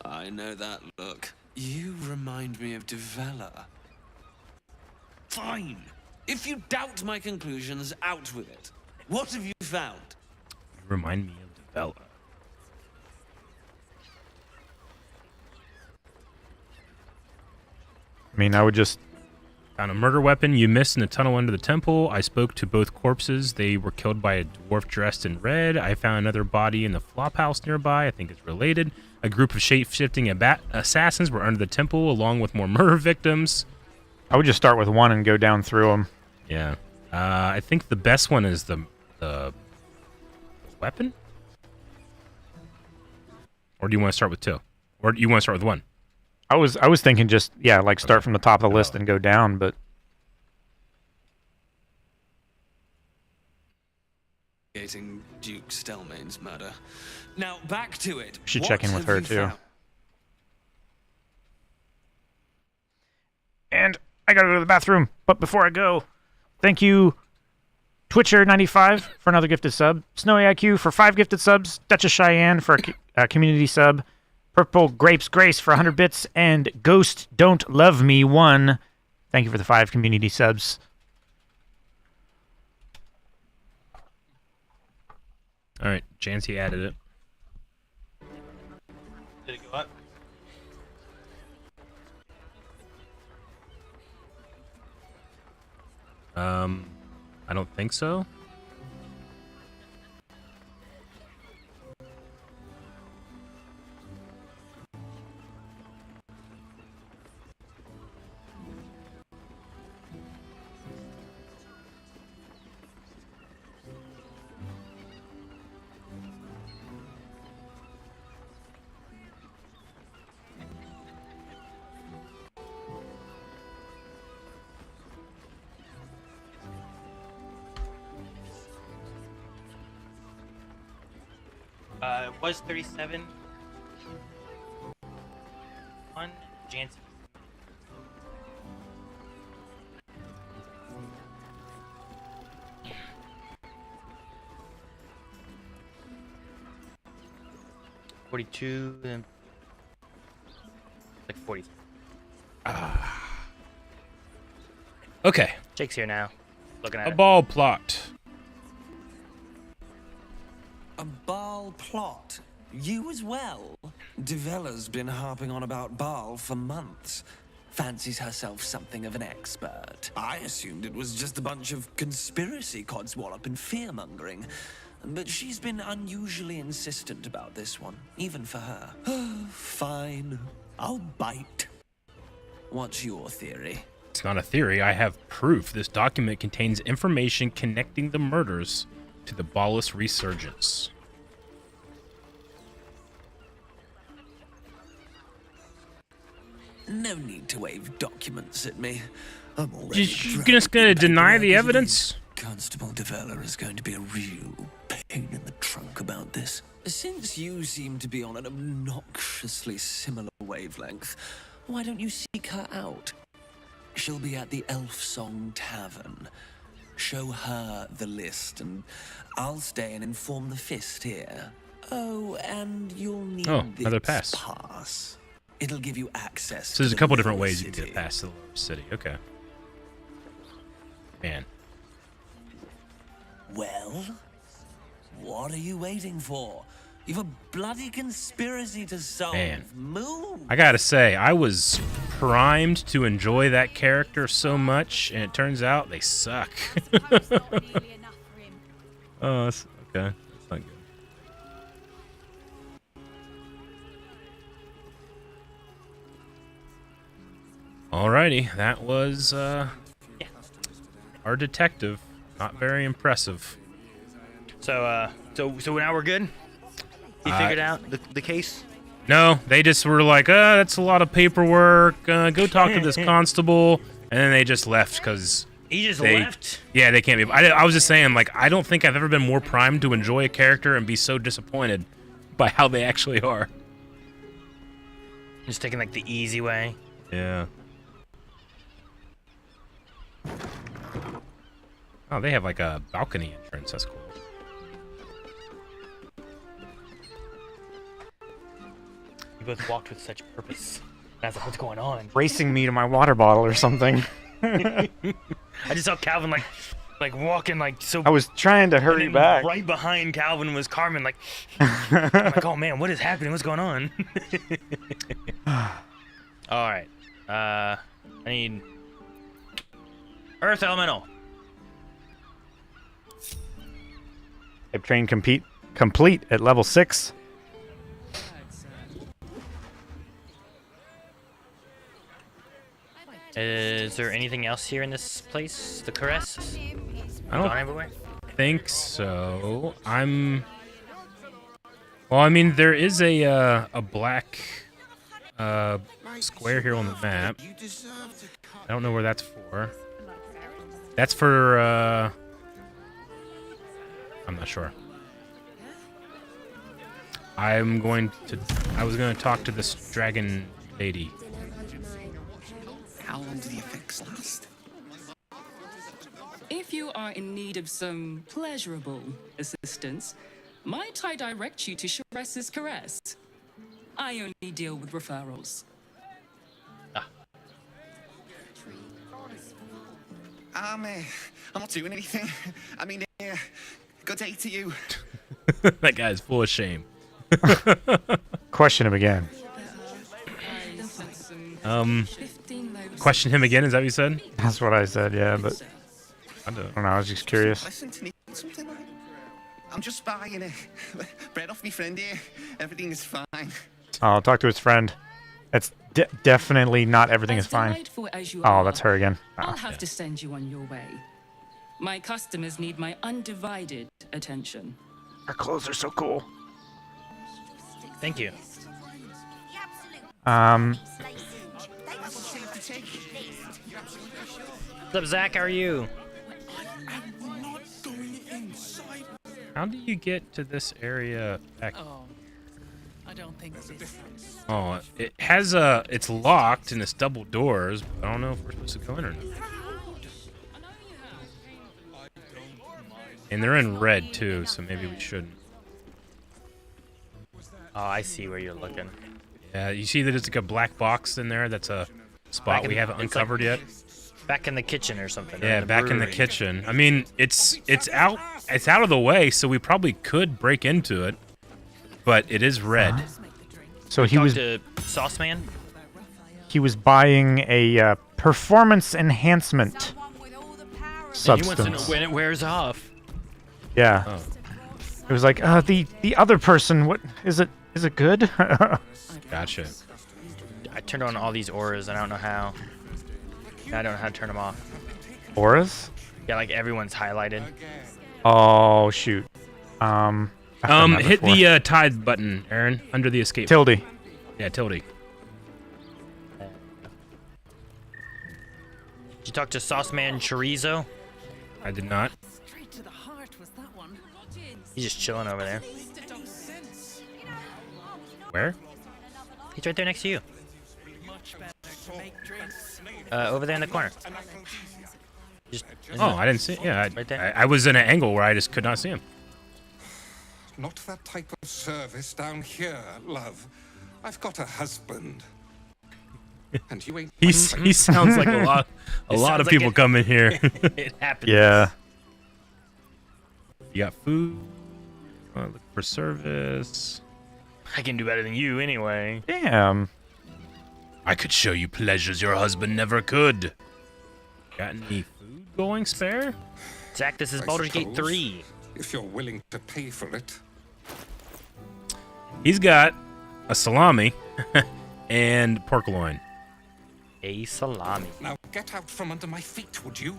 I know that look. You remind me of Devella. Fine. If you doubt my conclusions, out with it. What have you found? You remind me of Devella. I mean, I would just... Found a murder weapon you missed in a tunnel under the temple. I spoke to both corpses. They were killed by a dwarf dressed in red. I found another body in the flop house nearby. I think it's related. A group of shape-shifting assassins were under the temple, along with more murder victims. I would just start with one and go down through them. Yeah. I think the best one is the weapon? Or do you want to start with two? Or do you want to start with one? I was thinking just, yeah, like start from the top of the list and go down, but... Duke Stelmane's murder. Now, back to it. Should check in with her, too. And I gotta go to the bathroom, but before I go, thank you, Twitcher95 for another gifted sub, Snowy IQ for 5 gifted subs, Duchess Cheyenne for a community sub, Purple Grapes Grace for 100 bits, and Ghost Don't Love Me 1. Thank you for the 5 community subs. All right, Jancy added it. Did it go up? I don't think so. It was 37. One, Jansen. $42, then like 40. Okay. Jake's here now, looking at A it. ball plot. A Baal plot? You as well? Devella's been harping on about Baal for months. Fancies herself something of an expert. I assumed it was just a bunch of conspiracy codswallop and fear-mongering. But she's been unusually insistent about this one, even for her. Fine. I'll bite. What's your theory? It's not a theory. I have proof. This document contains information connecting the murders to the Baalist resurgence. No need to wave documents at me. I'm already You're just gonna deny the evidence? Constable Devella is going to be a real pain in the trunk about this. Since you seem to be on an obnoxiously similar wavelength, why don't you seek her out? She'll be at the Elf Song Tavern. Show her the list, and I'll stay and inform the Fist here. Oh, and you'll need another this pass. It'll give you access So there's to a couple the different lower ways you can city. get past the lower city. Okay. Man. Well, what are you waiting for? You've a bloody conspiracy to solve. Man. Move. I gotta say, I was primed to enjoy that character so much, and it turns out they suck. Oh, that's okay. That's not good. Alrighty, that was our detective. Not very impressive. So now we're good? You figured out the case? No, they just were like, that's a lot of paperwork. Go talk to this constable. And then they just left because He just left? Yeah, they can't be. I was just saying, like, I don't think I've ever been more primed to enjoy a character and be so disappointed by how they actually are. Just taking like the easy way. Yeah. Oh, they have like a balcony entrance. That's cool. You both walked with such purpose. And I was like, what's going on? Racing me to my water bottle or something. I just saw Calvin like walking like so. I was trying to hurry and then back. Right behind Calvin was Carmen. Like, I'm like, oh man, what is happening? What's going on? All right. I need Earth Elemental. Type train complete at level 6. Is there anything else here in this place? The caress? I don't Gone everywhere? think so. Well, I mean, there is a black square here on the map. I don't know where that's for. That's for I'm not sure. I was going to talk to this dragon lady. How long do the effects last? If you are in need of some pleasurable assistance, might I direct you to HRS's Caress? I only deal with referrals. I'm not doing anything. I mean, good day to you. That guy's full of shame. Question him again. Question him again, is that what you said? That's what I said, yeah, but I don't know, I was just curious. Listen to me, something like, I'm just buying bread off me friend here. Everything is fine. I'll talk to his friend. It's definitely not everything is fine. Oh, that's her again. I'll have to send you on your way. My customers need my undivided attention. Her clothes are so cool. Thank you. What's up, Zach? How are you? How do you get to this area back? I don't think Oh, it has it's locked and it's double doors, but I don't know if we're supposed to go in or not. And they're in red too, so maybe we shouldn't. Oh, I see where you're looking. Yeah, you see that it's like a black box in there. That's a spot we haven't uncovered yet. Back in the kitchen or something. Yeah, back in the kitchen. I mean, it's out of the way, so we probably could break into it, but it is red. So he was to Sauce Man? He was buying a performance enhancement substance. And he wants to know when it wears off. Yeah. Oh. It was like, the other person, what is it? Is it good? Gotcha. I turned on all these auras, and I don't know how. I don't know how to turn them off. Auras? Yeah, like everyone's highlighted. Oh shoot. Hit the tide button, Aaron, under the escape. Tilde. Yeah, tilde. Did you talk to Sauce Man Chorizo? I did not. He's just chilling over there. Where? He's right there next to you. Over there in the corner. I didn't see. Yeah, right there. I was in an angle where I just could not see him. Not that type of service down here, love. I've got a husband. And you ain't. He sounds like a lot of people come in here. It happens. Yeah. You got food. Look for service. I can do better than you anyway. Damn. I could show you pleasures your husband never could. Got any food going spare? Zach, this is Baldur's Gate 3. If you're willing to pay for it. He's got a salami and pork loin. A salami. Now get out from under my feet, would you?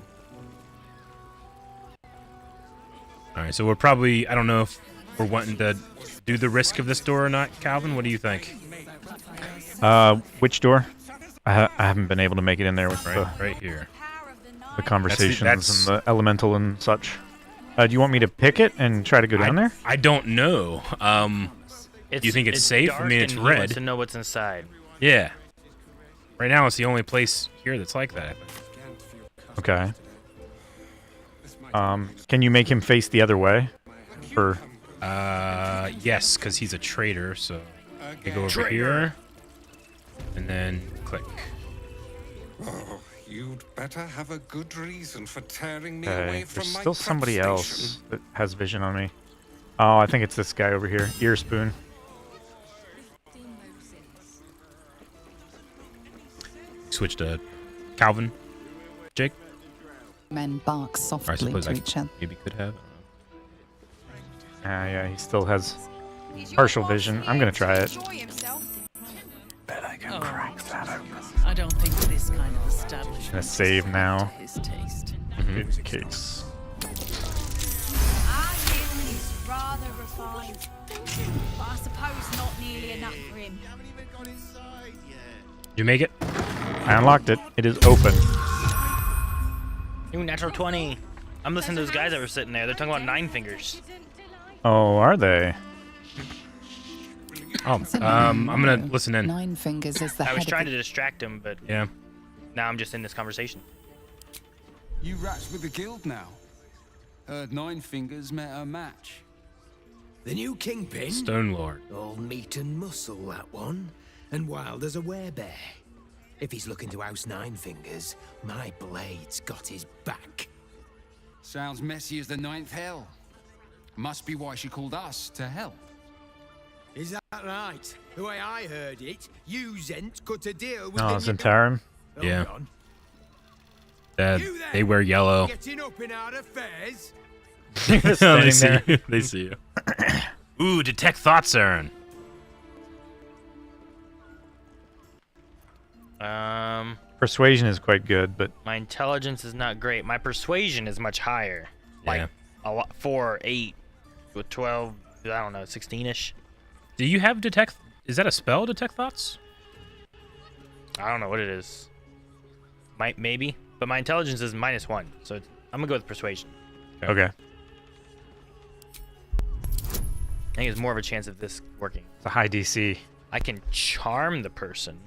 Alright, so we're probably, I don't know if we're wanting to do the risk of this door or not. Calvin, what do you think? Which door? I haven't been able to make it in there with right here. The conversations That's and the elemental and such. Do you want me to pick it and try to go down there? I don't know. Do you think it's safe? I mean, it's He wants red. to know what's inside. Yeah. Right now, it's the only place here that's like that. Okay. Can you make him face the other way? Or yes, because he's a traitor. So you go over here, and then click. Oh, you'd better have a good reason for tearing me away okay, from there's my still prep somebody station. else that has vision on me. Oh, I think it's this guy over here, Ear Spoon. Switch to Calvin, Jake. Men bark Or I softly suppose to I each other. maybe could have. Yeah, he still has partial vision. I'm gonna try it. Bet I can crack that open. I don't think this kind of establishment Gonna save now. to his taste. In case. Our hill is rather refined, but I suppose not nearly enough for him. You make it? I unlocked it. It is open. Ooh, natural 20. I'm listening to those guys that were sitting there. They're talking about 9 fingers. Oh, are they? Oh, I'm gonna listen in. 9 fingers is the I head was of trying the- to distract him, but Yeah. now I'm just in this conversation. You rats with the guild now. Heard 9 fingers met a match. The new kingpin? Stone Lord. All meat and muscle, that one. And wild as a werebear. If he's looking to oust 9 fingers, my blade's got his back. Sounds messy as the 9th hell. Must be why she called us to help. Is that right? The way I heard it, you Zent cut a deal with Oh, the Zentarum. Yeah. Hold on. They wear yellow. Getting up in our affairs? They see there. you. They see you. Ooh, detect thoughts, Aaron. Persuasion is quite good, but My intelligence is not great. My persuasion is much higher. Like a lot, 4, 8, with 12. I don't know, 16ish. Do you have detect? Is that a spell? Detect thoughts? I don't know what it is. Maybe, but my intelligence is -1, so I'm gonna go with persuasion. okay. I think there's more of a chance of this working. It's a high DC. I can charm the person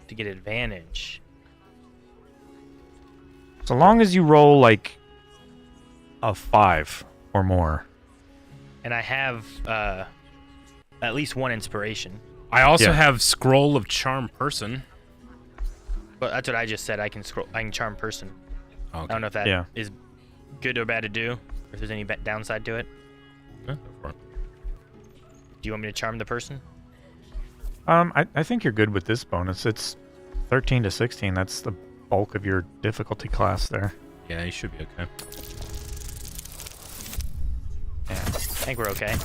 to get advantage. So long as you roll like a 5 or more. And I have at least 1 inspiration. I also have Scroll of Charm Person. But that's what I just said. I can charm person. Oh, okay. I don't know if that is good or bad to do, or if there's any downside to it. Yeah, go for it. Do you want me to charm the person? I think you're good with this bonus. It's 13 to 16. That's the bulk of your difficulty class there. Yeah, you should be okay. Yeah, I think we're okay.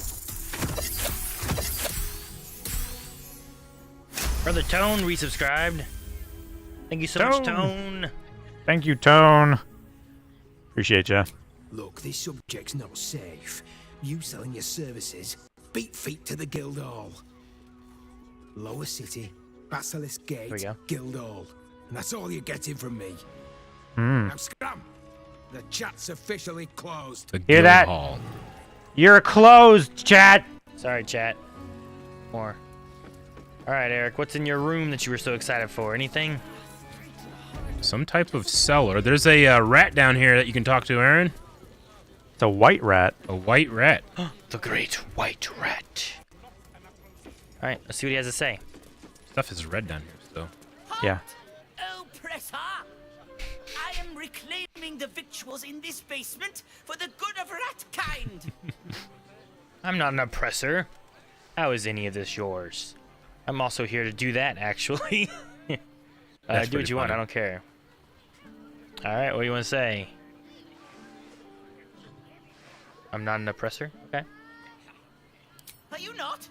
Brother Tone resubscribed. Thank you so much, Tone. Thank you, Tone. Appreciate ya. Look, this subject's not safe. You selling your services, beat feet to the guild hall. Lower City, Basilisk Gate, guild hall. And that's all you're getting from me. Now scram! The chat's officially closed. The Hear that? Hall. You're closed, chat. Sorry, chat. More. All right, Eric, what's in your room that you were so excited for? Anything? Some type of cellar. There's a rat down here that you can talk to, Aaron. It's a white rat. A white rat. The great white rat. All right, let's see what he has to say. Stuff is red down here, so. Yeah. Oppressor! I am reclaiming the victuals in this basement for the good of ratkind. I'm not an oppressor. How is any of this yours? I'm also here to do that, actually. Do what you want, I don't care. All right, what do you want to say? I'm not an oppressor? Okay. Are you not?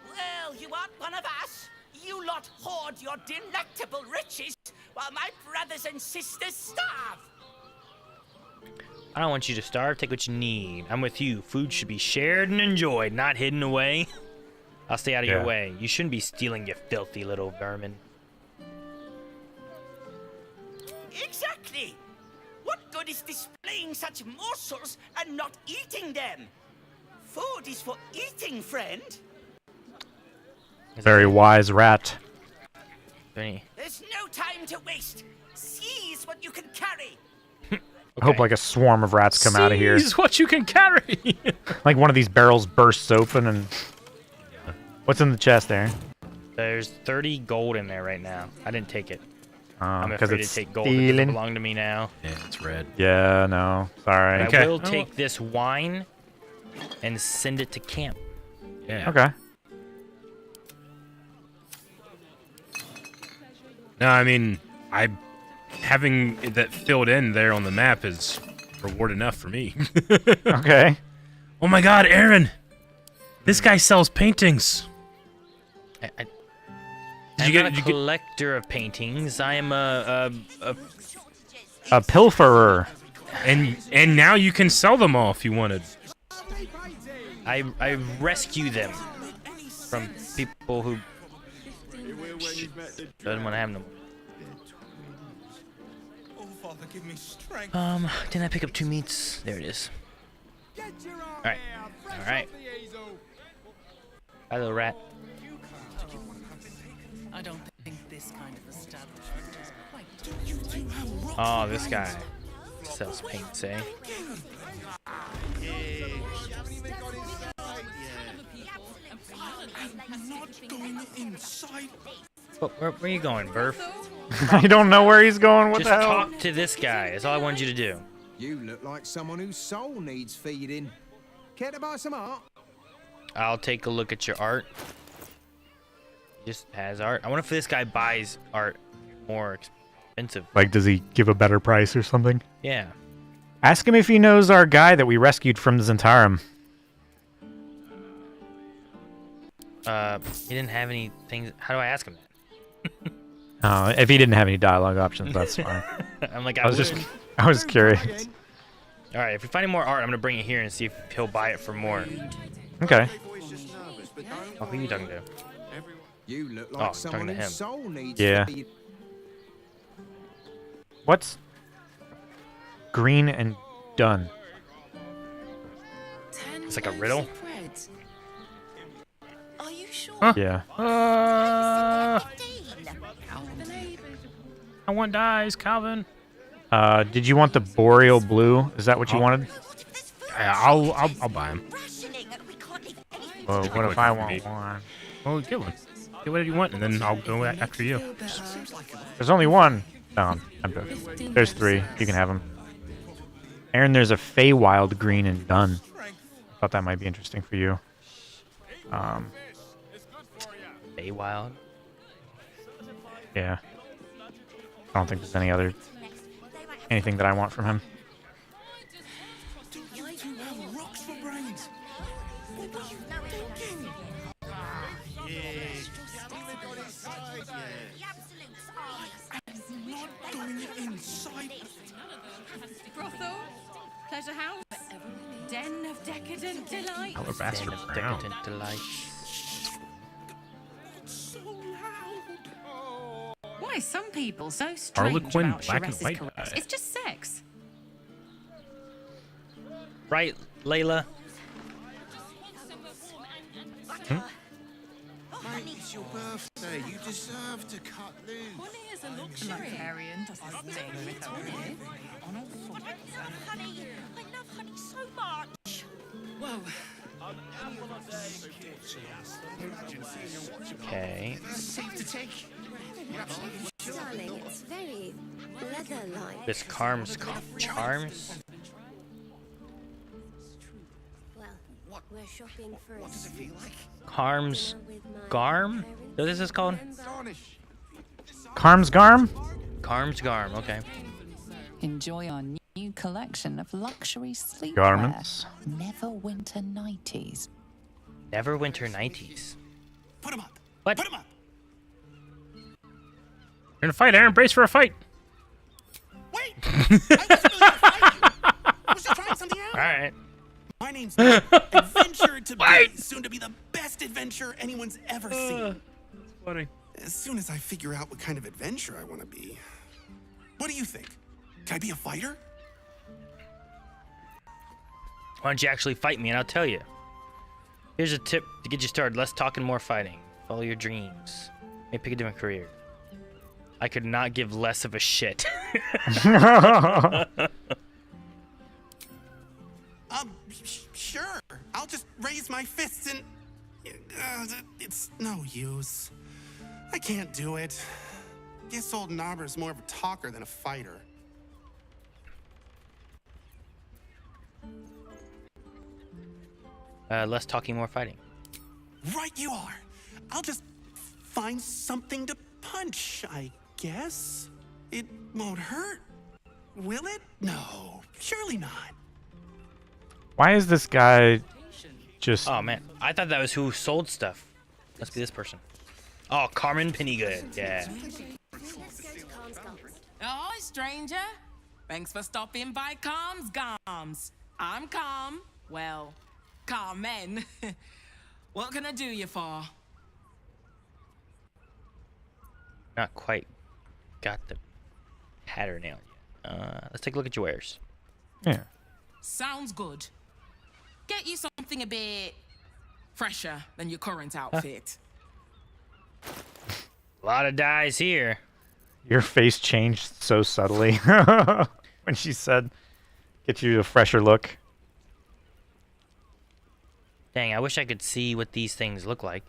Well, you aren't one of us. You lot hoard your delectable riches while my brothers and sisters starve. I don't want you to starve. Take what you need. I'm with you. Food should be shared and enjoyed, not hidden away. I'll stay out of your way. You shouldn't be stealing, you filthy little vermin. Exactly. What good is displaying such morsels and not eating them? Food is for eating, friend. Very wise rat. There's no time to waste. Seize what you can carry. I hope like a swarm of rats come out of here. Seize what you can carry. Like one of these barrels bursts open and... What's in the chest there? There's 30 gold in there right now. I didn't take it. I'm Because afraid to it's take gold. It doesn't stealing. belong to me now. Yeah, it's red. Yeah, no. Sorry. But I will take this wine and send it to camp. Yeah. Okay. No, I mean, I having that filled in there on the map is reward enough for me. Okay. Oh my God, Aaron! This guy sells paintings. I'm not a collector of paintings. I am a pilferer. And now you can sell them all if you wanted. I rescue them from people who doesn't want to have them. Didn't I pick up 2 meats? There it is. Alright. Alright. Hi, little rat. I don't think this kind of establishment is quite. Oh, this guy sells paints, eh? Where are you going, Burf? I don't know where he's going. What Just the hell? talk to this guy. That's all I wanted you to do. You look like someone whose soul needs feeding. Care to buy some art? I'll take a look at your art. He just has art. I wonder if this guy buys art more expensive. Like, does he give a better price or something? Yeah. Ask him if he knows our guy that we rescued from Zentarum. He didn't have any things. How do I ask him that? If he didn't have any dialogue options, that's fine. I'm like, I was curious. All right, if we find any more art, I'm gonna bring it here and see if he'll buy it for more. Okay. Oh, who are you talking to? You look Oh, like I'm talking someone to him. whose soul needs Yeah. feeding. What's green and done? It's like a riddle. Are you sure? Huh? Yeah. I want dyes, Calvin. Did you want the boreal blue? Is that what you wanted? I'll buy him. Well, what if I want one? Well, get one. Get whatever you want, and then I'll go after you. There's only one. No, I'm good. There's 3. You can have them. Aaron, there's a Feywild green and done. Thought that might be interesting for you. Feywild? Yeah. I don't think there's anything that I want from him. Brothel, pleasure house, den of decadent delight. Alabaster Den of brown. decadent delights. Why are some people so strange Harlequin about black and HRS's white caress? dye. It's just sex. Right, Layla? Mate, it's your birthday. You deserve to cut loose. Money is a luxury. Librarian does his thing with her honey. On all fours. Honey, I love honey so much. Whoa. Okay. Safe to take. Darling, it's very leather-like. This charms. Well, we're shopping for What does it feel like? Carms Garm? What this is called? Carms Garm? Carms Garm, okay. Enjoy our new collection of luxury sleepwear. Garments. Neverwinter nighties. Neverwinter nighties. Put him up. What? Put him up. We're gonna fight, Aaron. Brace for a fight. Wait! I wasn't really gonna fight you. I was just trying something out. Alright. My name's Nick. Adventure to be, soon to be the best adventure anyone's ever seen. Funny. As soon as I figure out what kind of adventure I want to be. What do you think? Can I be a fighter? Why don't you actually fight me and I'll tell you. Here's a tip to get you started. Less talking, more fighting. Follow your dreams. Maybe pick a different career. I could not give less of a shit. Sure. I'll just raise my fists and... it's no use. I can't do it. Guess old Knobber's more of a talker than a fighter. Less talking, more fighting. Right you are. I'll just find something to punch, I guess. It won't hurt, will it? No, surely not. Why is this guy just... Oh man, I thought that was who sold stuff. Must be this person. Oh, Carmen Pennygood. Yeah. Oh, stranger. Thanks for stopping by Calm's Gums. I'm Calm. Well, Carmen. What can I do you for? Not quite got the pattern nailed yet. Let's take a look at your wares. Yeah. Sounds good. Get you something a bit fresher than your current outfit. A lot of dyes here. Your face changed so subtly when she said, get you a fresher look. Dang, I wish I could see what these things look like.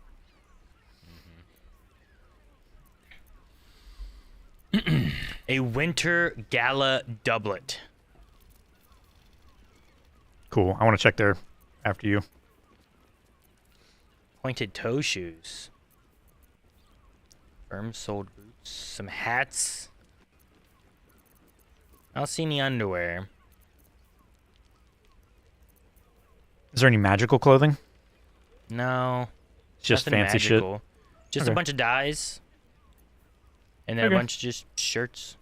A winter gala doublet. Cool. I want to check there after you. Pointed toe shoes. Firm soled boots. Some hats. I don't see any underwear. Is there any magical clothing? No. It's just nothing fancy magical. shit. Just Okay. a bunch of dyes. And then Okay. a bunch of just shirts.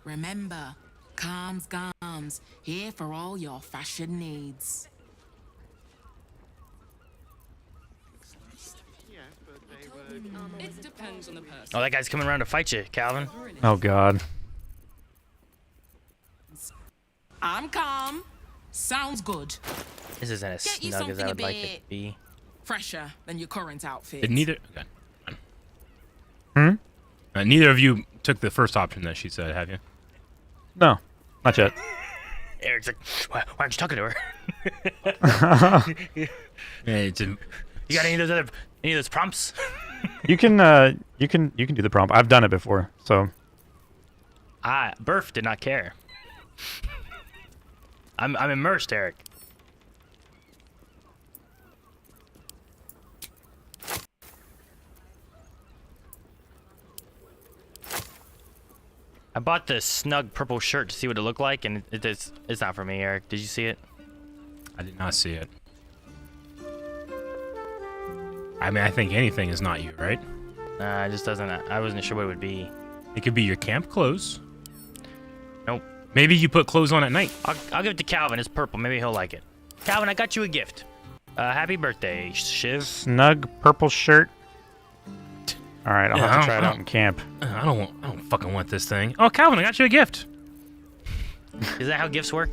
Remember, Calm's Gums, here for all your fashion needs. It depends on the person. Oh, that guy's coming around to fight you, Calvin. Oh, God. I'm Calm. Sounds good. This isn't as Get you snug as I something a would like it bit to be. fresher than your current outfit. Did neither... Hmm? Neither of you took the first option that she said, have you? No, not yet. Eric's like, why aren't you talking to her? Yeah, it's a... You got any of those prompts? You can do the prompt. I've done it before, so. Burf did not care. I'm immersed, Eric. I bought this snug purple shirt to see what it looked like, and it's not for me, Eric. Did you see it? I did not see it. I mean, I think anything is not you, right? It just doesn't. I wasn't sure what it would be. It could be your camp clothes. Nope. Maybe you put clothes on at night. I'll give it to Calvin. It's purple. Maybe he'll like it. Calvin, I got you a gift. Happy birthday, Shiv. Snug purple shirt. All right, I'll have to try it out in camp. I don't fucking want this thing. Oh, Calvin, I got you a gift. Is that how gifts work?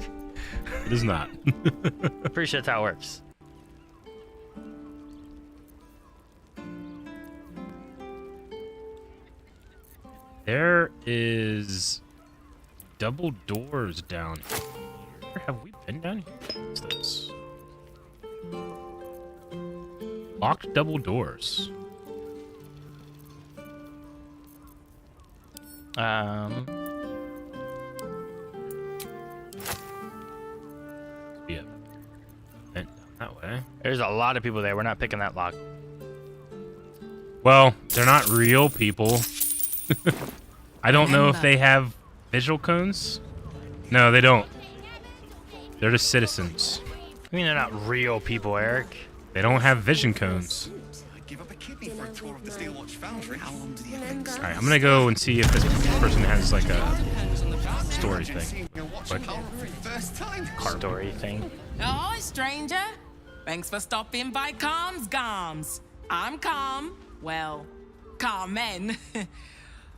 It is not. Pretty sure that's how it works. There is double doors down here. Have we been down here? What's this? Locked double doors. Yeah. Went down that way. There's a lot of people there. We're not picking that lock. Well, they're not real people. I don't know if they have visual cones. No, they don't. They're just citizens. I mean, they're not real people, Eric. They don't have vision cones. Alright, I'm gonna go and see if this person has like a story thing. Like car story thing. Oh, stranger. Thanks for stopping by Calm's Gums. I'm Calm. Well, Carmen.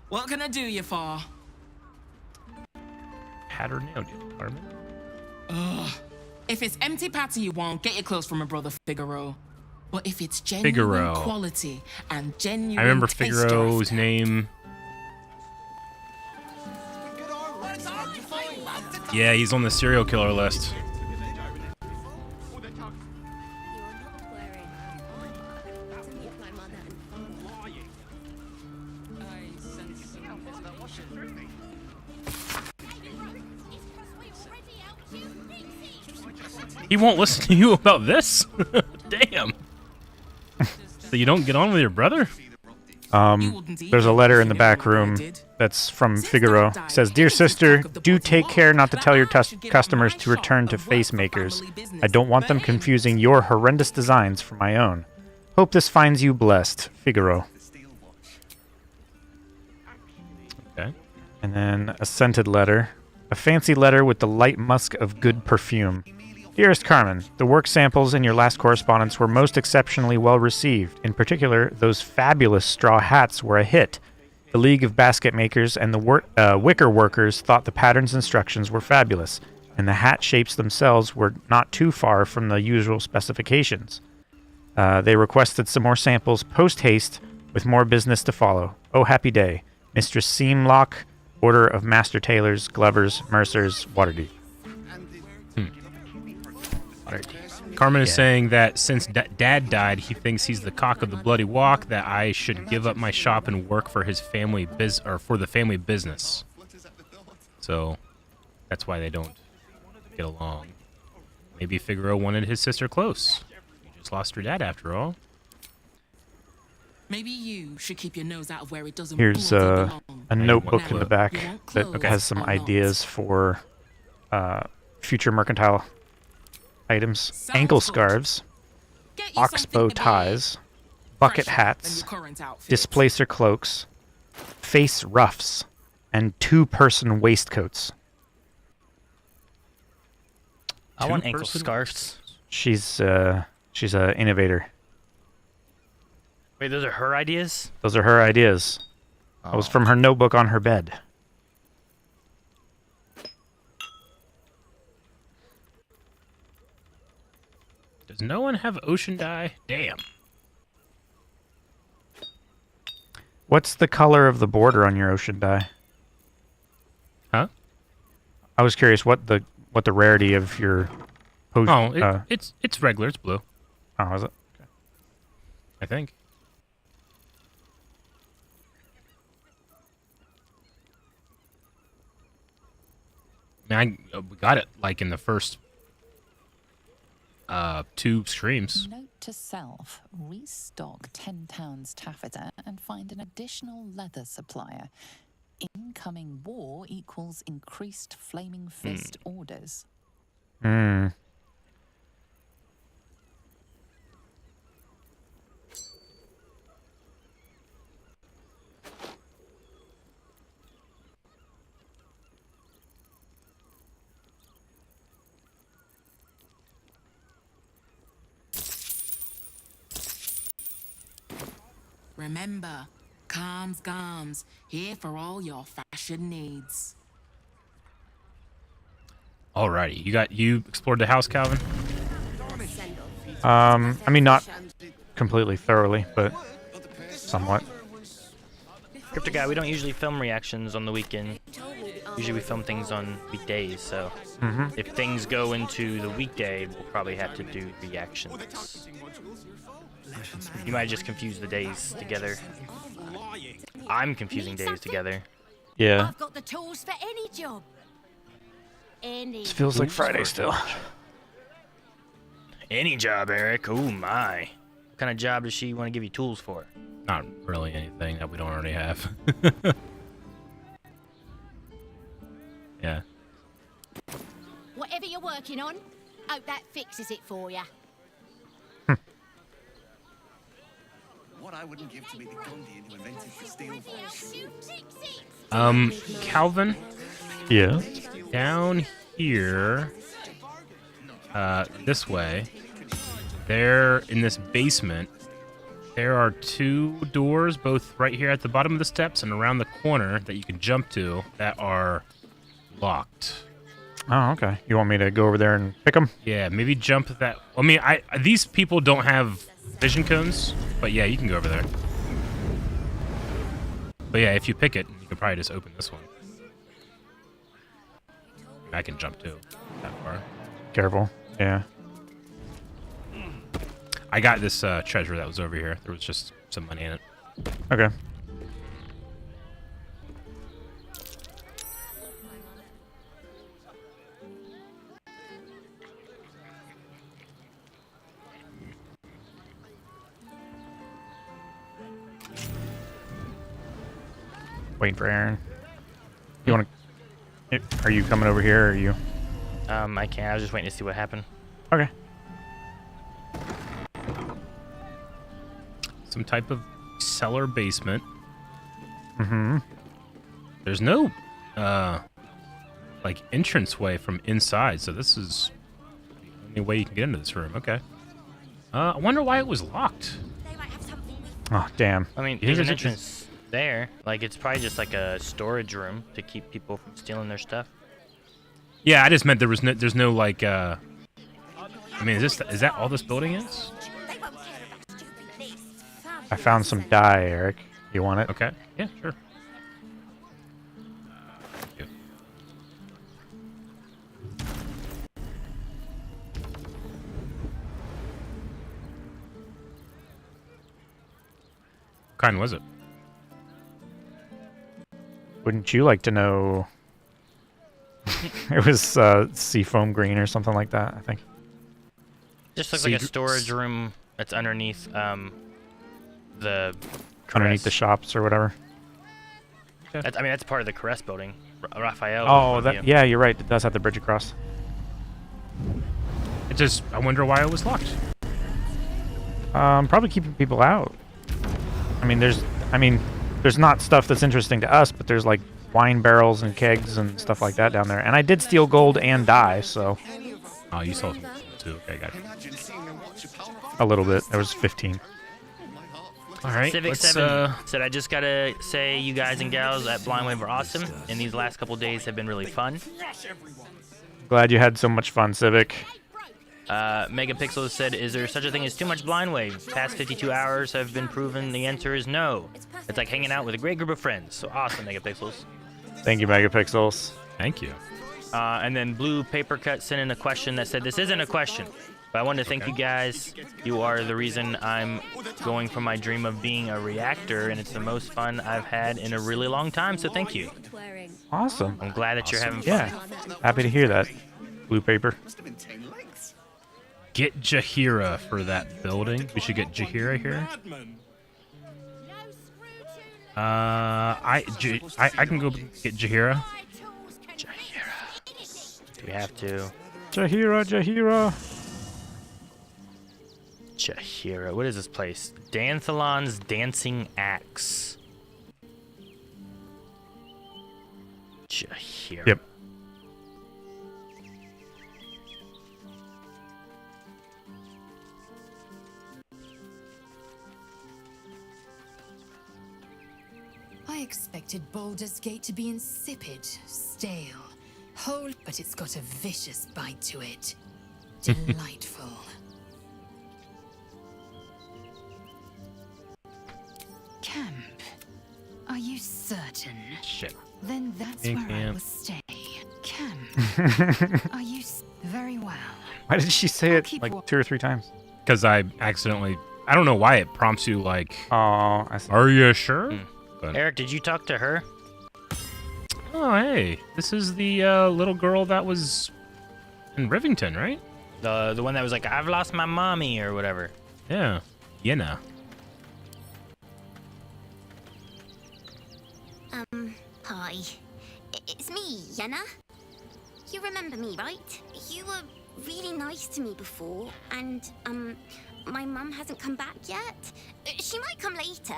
What can I do you for? Had her nailed you, Carmen. Ugh. If it's empty patty you want, get your clothes from my brother Figaro. But if it's genuine Figaro. quality and genuine I remember taste Figaro's draft, name. Yeah, he's on the serial killer list. He won't listen to you about this? Damn. So you don't get on with your brother? There's a letter in the back room that's from Figaro. It says, "Dear sister, do take care not to tell your customers to return to face makers. I don't want them confusing your horrendous designs for my own. Hope this finds you blessed, Figaro." Okay. And then a scented letter. A fancy letter with the light musk of good perfume. "Dearest Carmen, the work samples in your last correspondence were most exceptionally well received. In particular, those fabulous straw hats were a hit. The League of Basket Makers and the wicker workers thought the pattern's instructions were fabulous, and the hat shapes themselves were not too far from the usual specifications. They requested some more samples post-haste with more business to follow. Oh, happy day. Mistress Seamlock, Order of Master Tailors, Glovers, Mercers, Waterdeep." Carmen is saying that since Dad died, he thinks he's the cock of the bloody walk, that I should give up my shop and work for his family for the family business. So that's why they don't get along. Maybe Figaro wanted his sister close. He just lost her dad after all. Maybe you should keep your nose out of where it doesn't Here's belong. a notebook in the back that has some ideas for future mercantile items. Ankle scarves, oxbow ties, bucket hats, displacer cloaks, face ruffs, and two-person waistcoats. I want ankle scarves. She's a innovator. Wait, those are her ideas? Those are her ideas. That was from her notebook on her bed. Does no one have ocean dye? Damn. What's the color of the border on your ocean dye? Huh? I was curious what the rarity of your it's regular. It's blue. Oh, is it? Okay. I think. We got it like in the first 2 streams. Note to self, restock 10 towns taffeta and find an additional leather supplier. Incoming war equals increased flaming fist orders. Remember, calms Gams, here for all your fashion needs. Alrighty, you explored the house, Calvin? I mean, not completely thoroughly, but somewhat. Crypto guy, we don't usually film reactions on the weekend. Usually we film things on weekdays, so if things go into the weekday, we'll probably have to do reactions. You might just confuse the days together. I'm confusing days together. Yeah. I've got the tools for any job. This feels like Friday still. Any job, Eric. Oh my. What kind of job does she want to give you tools for? Not really anything that we don't already have. Yeah. Whatever you're working on, hope that fixes it for you. What I wouldn't give to be the Gondian who invented the steel voice. Calvin? Yeah? Down here, this way, there in this basement, there are 2 doors, both right here at the bottom of the steps and around the corner that you can jump to that are locked. Oh, okay. You want me to go over there and pick them? Yeah, maybe jump that. I mean, these people don't have vision cones, but yeah, you can go over there. But yeah, if you pick it, you can probably just open this one. I can jump too, that far. Careful. Yeah. I got this treasure that was over here. There was just some money in it. Okay. Waiting for Aaron. You want to? Are you coming over here? Or are you? I can't. I was just waiting to see what happened. Okay. Some type of cellar basement. Mm-hmm. There's no, like, entranceway from inside, so this is the only way you can get into this room. Okay. I wonder why it was locked. Oh, damn. I mean, there's an entrance there. Like, it's probably just like a storage room to keep people from stealing their stuff. Yeah, I just meant there's no like, I mean, is that all this building is? I found some dye, Eric. You want it? Okay. Yeah, sure. What kind was it? Wouldn't you like to know? It was seafoam green or something like that, I think. Just looks like a storage room that's underneath the Underneath the shops or whatever. That's, I mean, that's part of the Caress building. Raphael. Oh, that, yeah, you're right. It does have the bridge across. It just, I wonder why it was locked. Probably keeping people out. I mean, there's not stuff that's interesting to us, but there's like wine barrels and kegs and stuff like that down there. And I did steal gold and dye, so. Oh, you saw some too. Okay, got it. A little bit. There was 15. All right. Civic 7 said, I just gotta say, you guys and gals at Blind Wave are awesome, and these last couple days have been really fun. Glad you had so much fun, Civic. Megapixel said, is there such a thing as too much Blind Wave? Past 52 hours have been proven the answer is no. It's like hanging out with a great group of friends. So awesome, Megapixels. Thank you, Megapixels. Thank you. And then Blue Paper Cut sent in a question that said, this isn't a question, but I wanted to thank you guys. You are the reason I'm going for my dream of being a reactor, and it's the most fun I've had in a really long time, so thank you. Awesome. I'm glad that you're having fun. Yeah, happy to hear that. Blue Paper. Get Jahira for that building. We should get Jahira here. I can go get Jahira. We have to. Jahira. Jahira. What is this place? Danthalon's Dancing Axe. Jahira. Yep. I expected Baldur's Gate to be insipid, stale, whole, but it's got a vicious bite to it. Delightful. Camp. Are you certain? Shit. Then that's Hey, where I camp. will stay. Camp. Are you very well? Why did she say it like 2 or 3 times? Because I accidentally, I don't know why it prompts you like, oh, I see. Are you sure? But, Eric, did you talk to her? oh, hey, this is the little girl that was in Rivington, right? The one that was like, I've lost my mommy or whatever. Yeah. Yenna. Hi. It's me, Yenna. You remember me, right? You were really nice to me before, and, my mum hasn't come back yet. She might come later.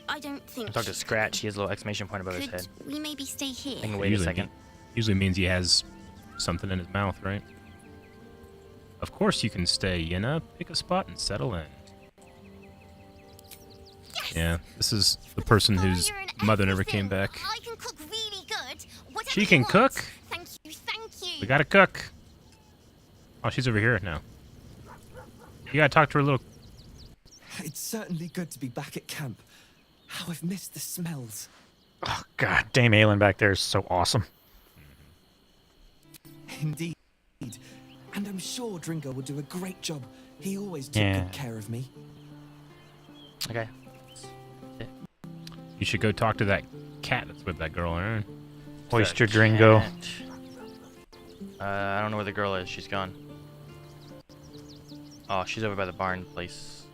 I don't think. I talked to Scratch. He has a little exclamation point above his head. We maybe stay here. I can wait a second. Usually means he has something in his mouth, right? Of course you can stay, Yenna. Pick a spot and settle in. Yeah, this is the person whose mother never came back. I can cook really good. Whatever She you can want. cook? Thank you, thank you. We gotta cook. Oh, she's over here now. You gotta talk to her little... It's certainly good to be back at camp. How I've missed the smells. Oh, God. Dame Aelin back there is so awesome. Indeed. And I'm sure Dringo will do a great job. He always took Yeah. good care of me. Okay. You should go talk to that cat that's with that girl, Aaron. Oyster Dringo. I don't know where the girl is. She's gone. Oh, she's over by the barn place.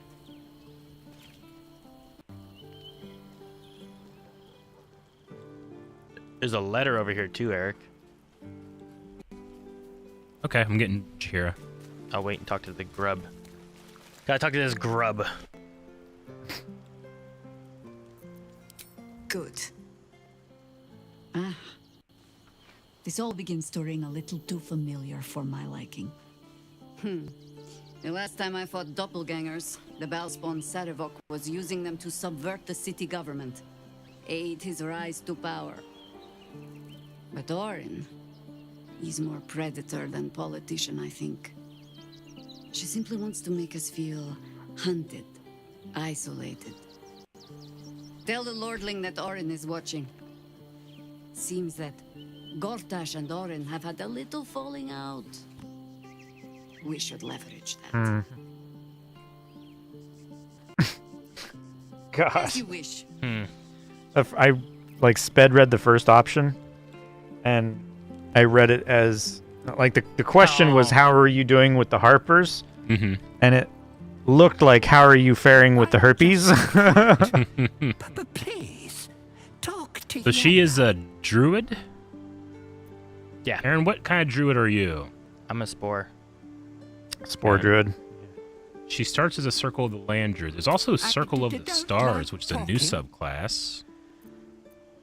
There's a letter over here too, Eric. Okay, I'm getting Jira. I'll wait and talk to the grub. Gotta talk to this grub. Good. Ah. This all begins to ring a little too familiar for my liking. The last time I fought doppelgangers, the Balspawn Sarevok was using them to subvert the city government, aid his rise to power. But Orin, he's more predator than politician, I think. She simply wants to make us feel hunted, isolated. Tell the Lordling that Orin is watching. Seems that Gortash and Orin have had a little falling out. We should leverage that. Gosh. As you wish. I like sped read the first option, and I read it as like the question was, how are you doing with the Harpers? Mm-hmm. And it looked like, how are you faring with the herpes? But please, talk to So she is a druid? Yeah. Aaron, what kind of druid are you? I'm a spore. Spore druid. She starts as a Circle of the Land druid. There's also a Circle of the Stars, which is a new subclass.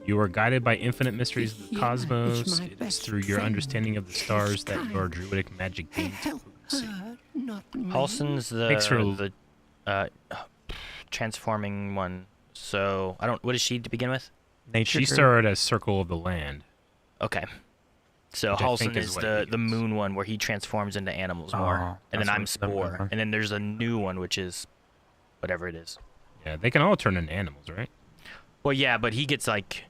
You are guided by infinite mysteries of the cosmos. It is through your understanding of the stars that your druidic magic gains potency. Halson's the transforming one. So I don't. What is she to begin with? She started as Circle of the Land. Okay. So Which I think Halson is the moon one where he transforms into animals more, and then I'm Spore, and then there's a new one which is whatever it is. Yeah, they can all turn into animals, right? Well, yeah, but he gets like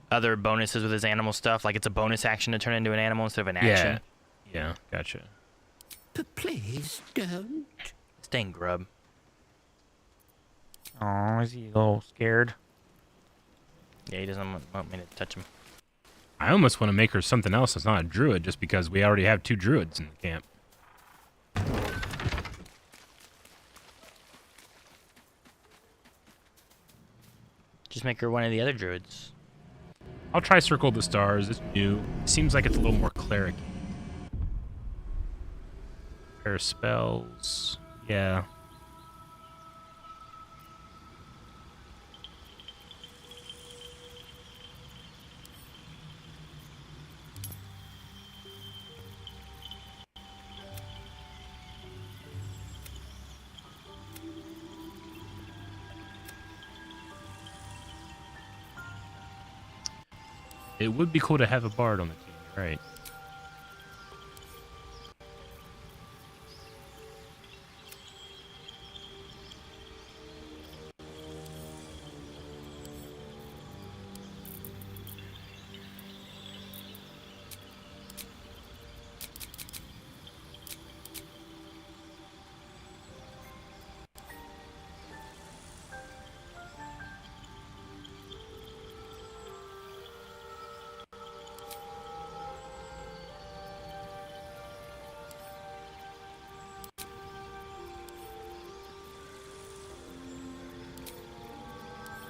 other bonuses with his animal stuff. Like it's a bonus action to turn into an animal instead of an action. Yeah, gotcha. But please don't. Staying grub. Oh, is he a little scared? Yeah, he doesn't want me to touch him. I almost want to make her something else that's not a druid, just because we already have 2 druids in the camp. Just make her one of the other druids. I'll try Circle of the Stars. It's new. Seems like it's a little more cleric. Pair of spells. Yeah. It would be cool to have a bard on the team, right?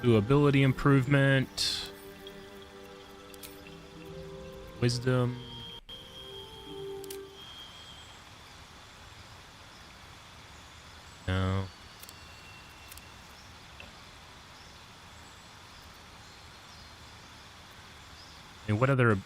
Do ability improvement. Wisdom. No. And what other...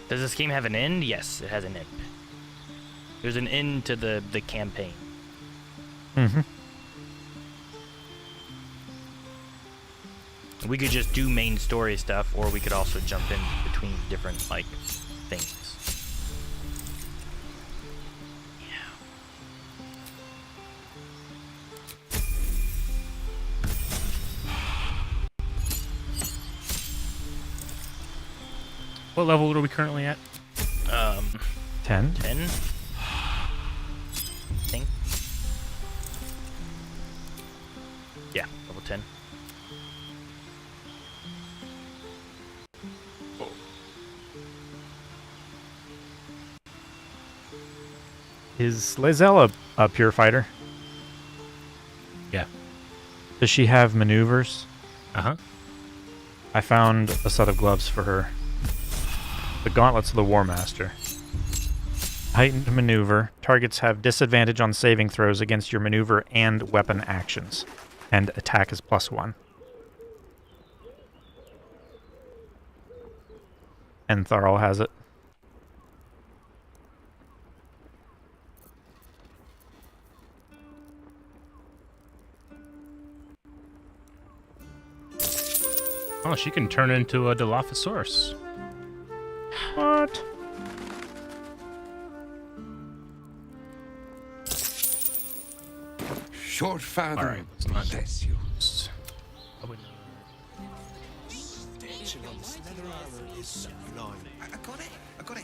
Does this game have an end? Yes, it has an end. There's an end to the campaign. Mm-hmm. We could just do main story stuff, or we could also jump in between different like things. What level are we currently at? 10. 10. I think. Yeah, level 10. Is Lazelle a pure fighter? Yeah. Does she have maneuvers? Uh-huh. I found a set of gloves for her. The Gauntlets of the War Master. Heightened maneuver. Targets have disadvantage on saving throws against your maneuver and weapon actions. And attack is +1. And Tharl has it. Oh, she can turn into a Dilophosaurus. What? Short father. All right, let's not Bless you. I got it.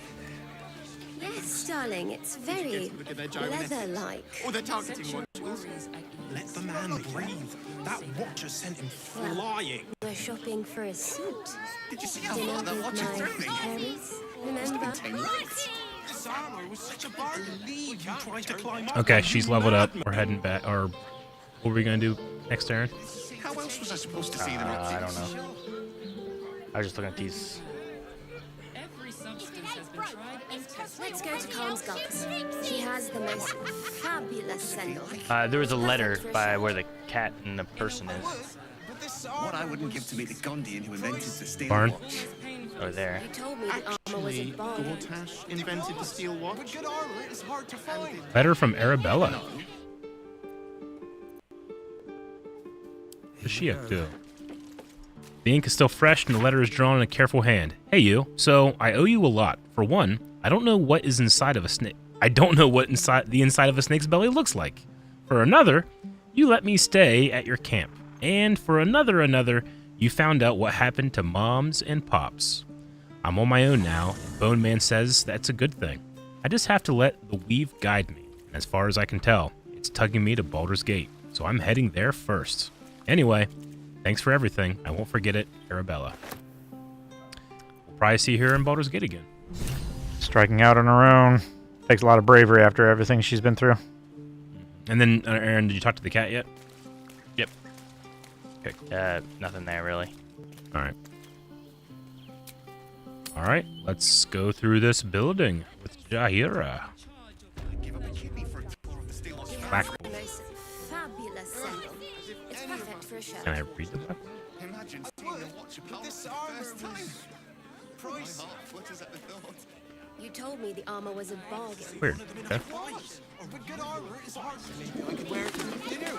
Yes, darling, it's very leather-like. Oh, they're targeting modules. Let the man breathe. That watcher sent him flying. We're shopping for a suit. Did you see how Dinner far that with watcher my threw me? parents, remember? This armor was such a bargain. Leave you trying to climb up. Okay, she's leveled up. We're heading back. Or what are we going to do next turn? How else was I supposed to see them? I don't know. I was just looking at these. Let's go to Calm's guts. He has the most fabulous send-off. There was a letter by where the cat and the person is. What I wouldn't give to be the Gondian who invented the steel Barn. watch. Oh, there. He told me the armor was a Actually, bargain. Gortash invented the steel watch. With good armor, it's hard to find. Letter from Arabella. What's she up to? The ink is still fresh and the letter is drawn in a careful hand. Hey you, so I owe you a lot. For one, I don't know what is inside of a snake. I don't know what the inside of a snake's belly looks like. For another, you let me stay at your camp. And for another, you found out what happened to moms and pops. I'm on my own now, and Bone Man says that's a good thing. I just have to let the weave guide me. And as far as I can tell, it's tugging me to Baldur's Gate. So I'm heading there first. Anyway, thanks for everything. I won't forget it, Arabella. We'll probably see her in Baldur's Gate again. Striking out on her own. Takes a lot of bravery after everything she's been through. And then, Aaron, did you talk to the cat yet? Yep. Okay. Nothing there, really. All right. All right, let's go through this building with Jahira. Black. The most fabulous send-off. It's perfect for a show. Can I read the book? Imagine seeing a watch apart This for the armor first time. price. My heart flutters at the thought. You told me the armor was a bargain. Weird. Okay. With good armor, it's hard to maybe I could wear it to the dinner.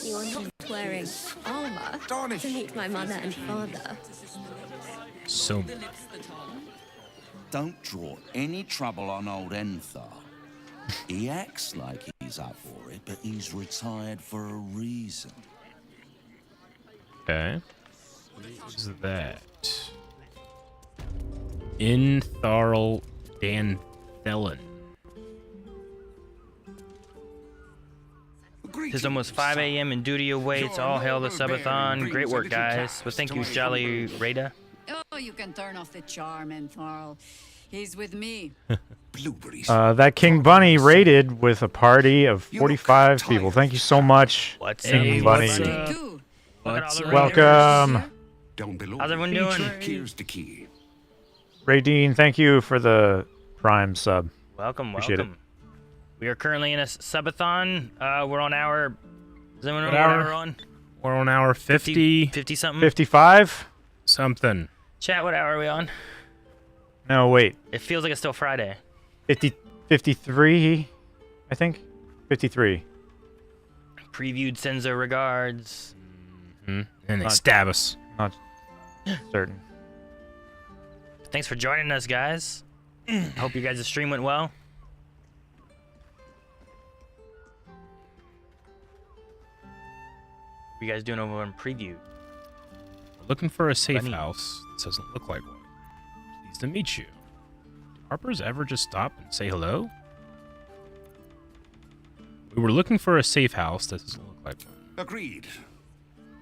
You are not wearing armor to meet my mother and father. So, Don't draw any trouble on old Enthar. He acts like he's up for it, but he's retired for a reason. okay. What is that? Intharl Danthelen. It's almost 5 a.m. and duty awaits. All hail the Sub-a-thon. Great work, guys. Well, thank you, Jolly Rada. Oh, you can turn off the charm, Entharl. He's with me. That King Bunny raided with a party of 45 people. Thank you so much, What's King up? Bunny. What's up? Welcome. Down below. How's everyone doing? Here's the key. Radine, thank you for the Prime sub. Welcome, Appreciate welcome. We are currently in a Sub-a-thon. We're on hour... Does anyone know What what hour? hour we're on? We're on hour 50. 50 something? 55? Something. Chat, what hour are we on? No, wait. It feels like it's still Friday. 53, I think? 53. Previewed sends her regards. And they stab us. Not certain. Thanks for joining us, guys. Hope you guys' stream went well. What are you guys doing over in preview? Looking for a safe house. This doesn't look like one. Pleased to meet you. Do Harpers ever just stop and say hello? We were looking for a safe house. This doesn't look like one. Agreed.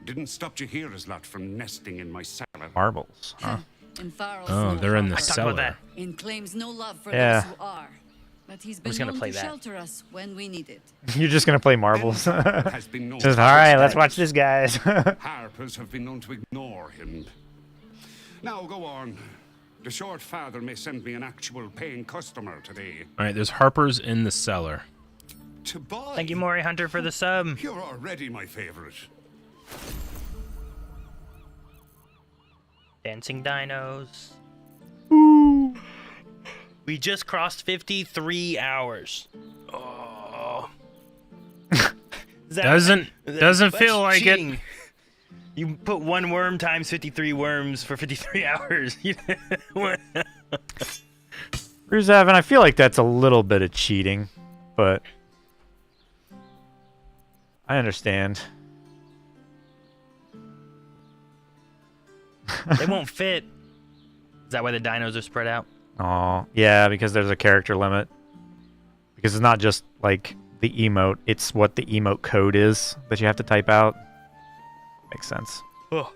Didn't stop you here as lot from nesting in my cellar. Marbles. Huh? Oh, they're in the cellar. And claims no love for Yeah. those who are. But he's been just gonna known play to that. shelter us when we need it. You're just gonna play marbles. Has been known Just to all right. expect- Let's watch this, guys. Harpers have been known to ignore him. Now go on. The short father may send me an actual paying customer today. All right, there's Harpers in the cellar. To buy. Thank you, Maury Hunter, for the sub. You're already my favorite. Dancing dinos. We just crossed 53 hours. Oh. Doesn't feel like cheating. You put one worm times 53 worms for 53 hours. Ruzav, and I feel like that's a little bit of cheating, but I understand. They won't fit. Is that why the dinos are spread out? Oh, yeah, because there's a character limit. Because it's not just like the emote, it's what the emote code is that you have to type out. Makes sense. Oh.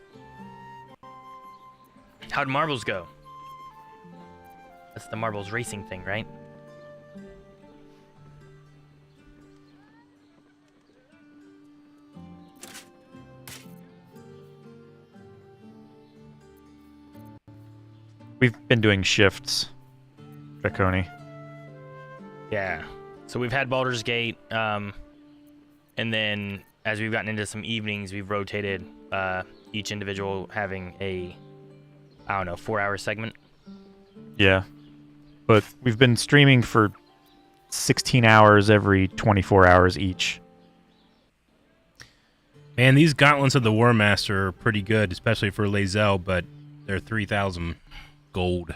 How'd marbles go? That's the marbles racing thing, right? We've been doing shifts, Draconi. Yeah. So we've had Baldur's Gate, and then as we've gotten into some evenings, we've rotated each individual having a, 4-hour segment. Yeah. But we've been streaming for 16 hours every 24 hours each. Man, these gauntlets of the War Master are pretty good, especially for Lae'zel, but they're 3,000 gold.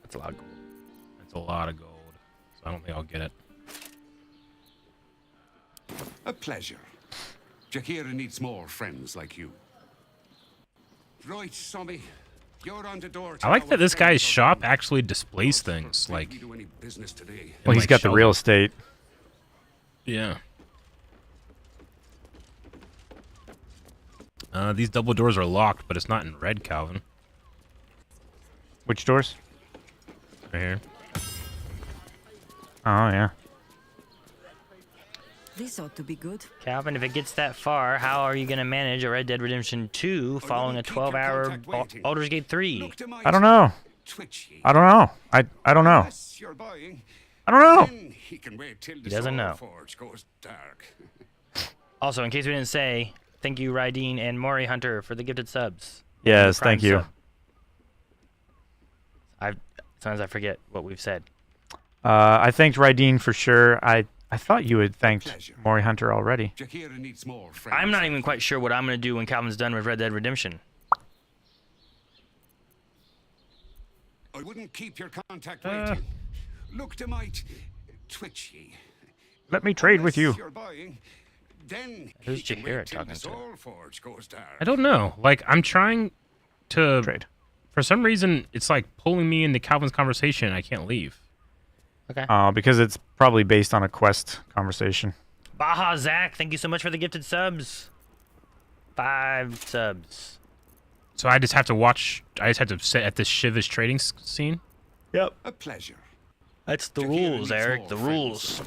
That's a lot of gold. That's a lot of gold. So I don't think I'll get it. A pleasure. Jakira needs more friends like you. Right, Sommy. You're on the door. I like that this guy's shop actually displays things. Like, Well, he's got the real estate. Yeah. These double doors are locked, but it's not in red, Calvin. Which doors? Right here. Oh, yeah. This ought to be good. Calvin, if it gets that far, how are you going to manage a Red Dead Redemption 2 following a 12-hour Baldur's Gate 3? I don't know. I don't know. I don't know. I don't know. He doesn't know. Also, in case we didn't say, thank you, Rydeen and Maury Hunter, for the gifted subs. Yes, thank you. Sometimes I forget what we've said. I thanked Rydeen for sure. I thought you had thanked Maury Hunter already. I'm not even quite sure what I'm going to do when Calvin's done with Red Dead Redemption. I wouldn't keep your contact waiting. Look, they might twitch ye. Let me trade with you. Then Who's Jakira talking to? I don't know. Like, I'm trying to trade. For some reason, it's like pulling me into Calvin's conversation. I can't leave. Okay. Because it's probably based on a quest conversation. Baja Zach, thank you so much for the gifted subs. 5 subs. So I just have to watch. I just have to sit at this Shivish trading scene. Yep. A pleasure. That's the rules, Eric. The rules.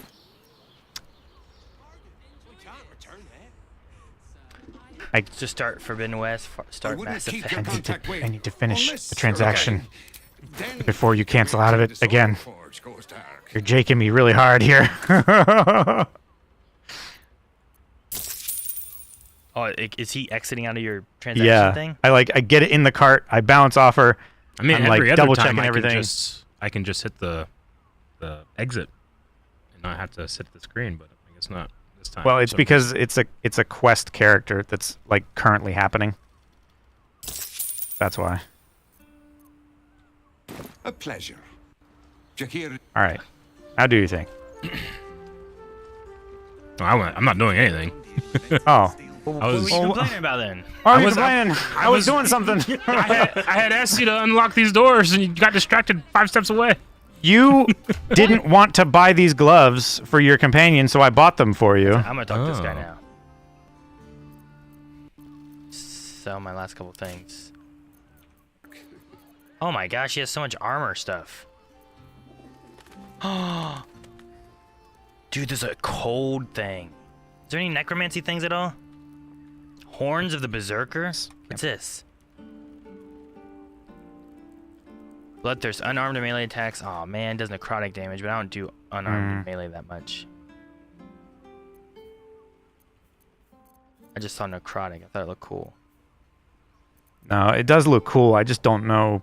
I just start Forbidden West. Start Mass Effect. I need to finish the transaction before you cancel out of it again. You're jaking me really hard here. Oh, is he exiting out of your transaction thing? I get it in the cart. I bounce off her. I mean, I'm every like other double time checking everything. I can just hit the exit and not have to sit at the screen. But I guess not this time. Well, it's So- because it's a quest character that's like currently happening. That's why. A pleasure. Jakira. All right. How do you think? I'm not doing anything. Oh, What were you complaining about then? I was doing something. I had asked you to unlock these doors, and you got distracted 5 steps away. You didn't want to buy these gloves for your companion, so I bought them for you. I'm gonna talk to this guy now. Sell my last couple things. Oh my gosh, he has so much armor stuff. Oh, dude, there's a cold thing. Is there any necromancy things at all? Horns of the Berserker? What's this? Bloodthirst, unarmed melee attacks. Oh man, does necrotic damage, but I don't do unarmed melee that much. I just saw necrotic. I thought it looked cool. No, it does look cool. I just don't know.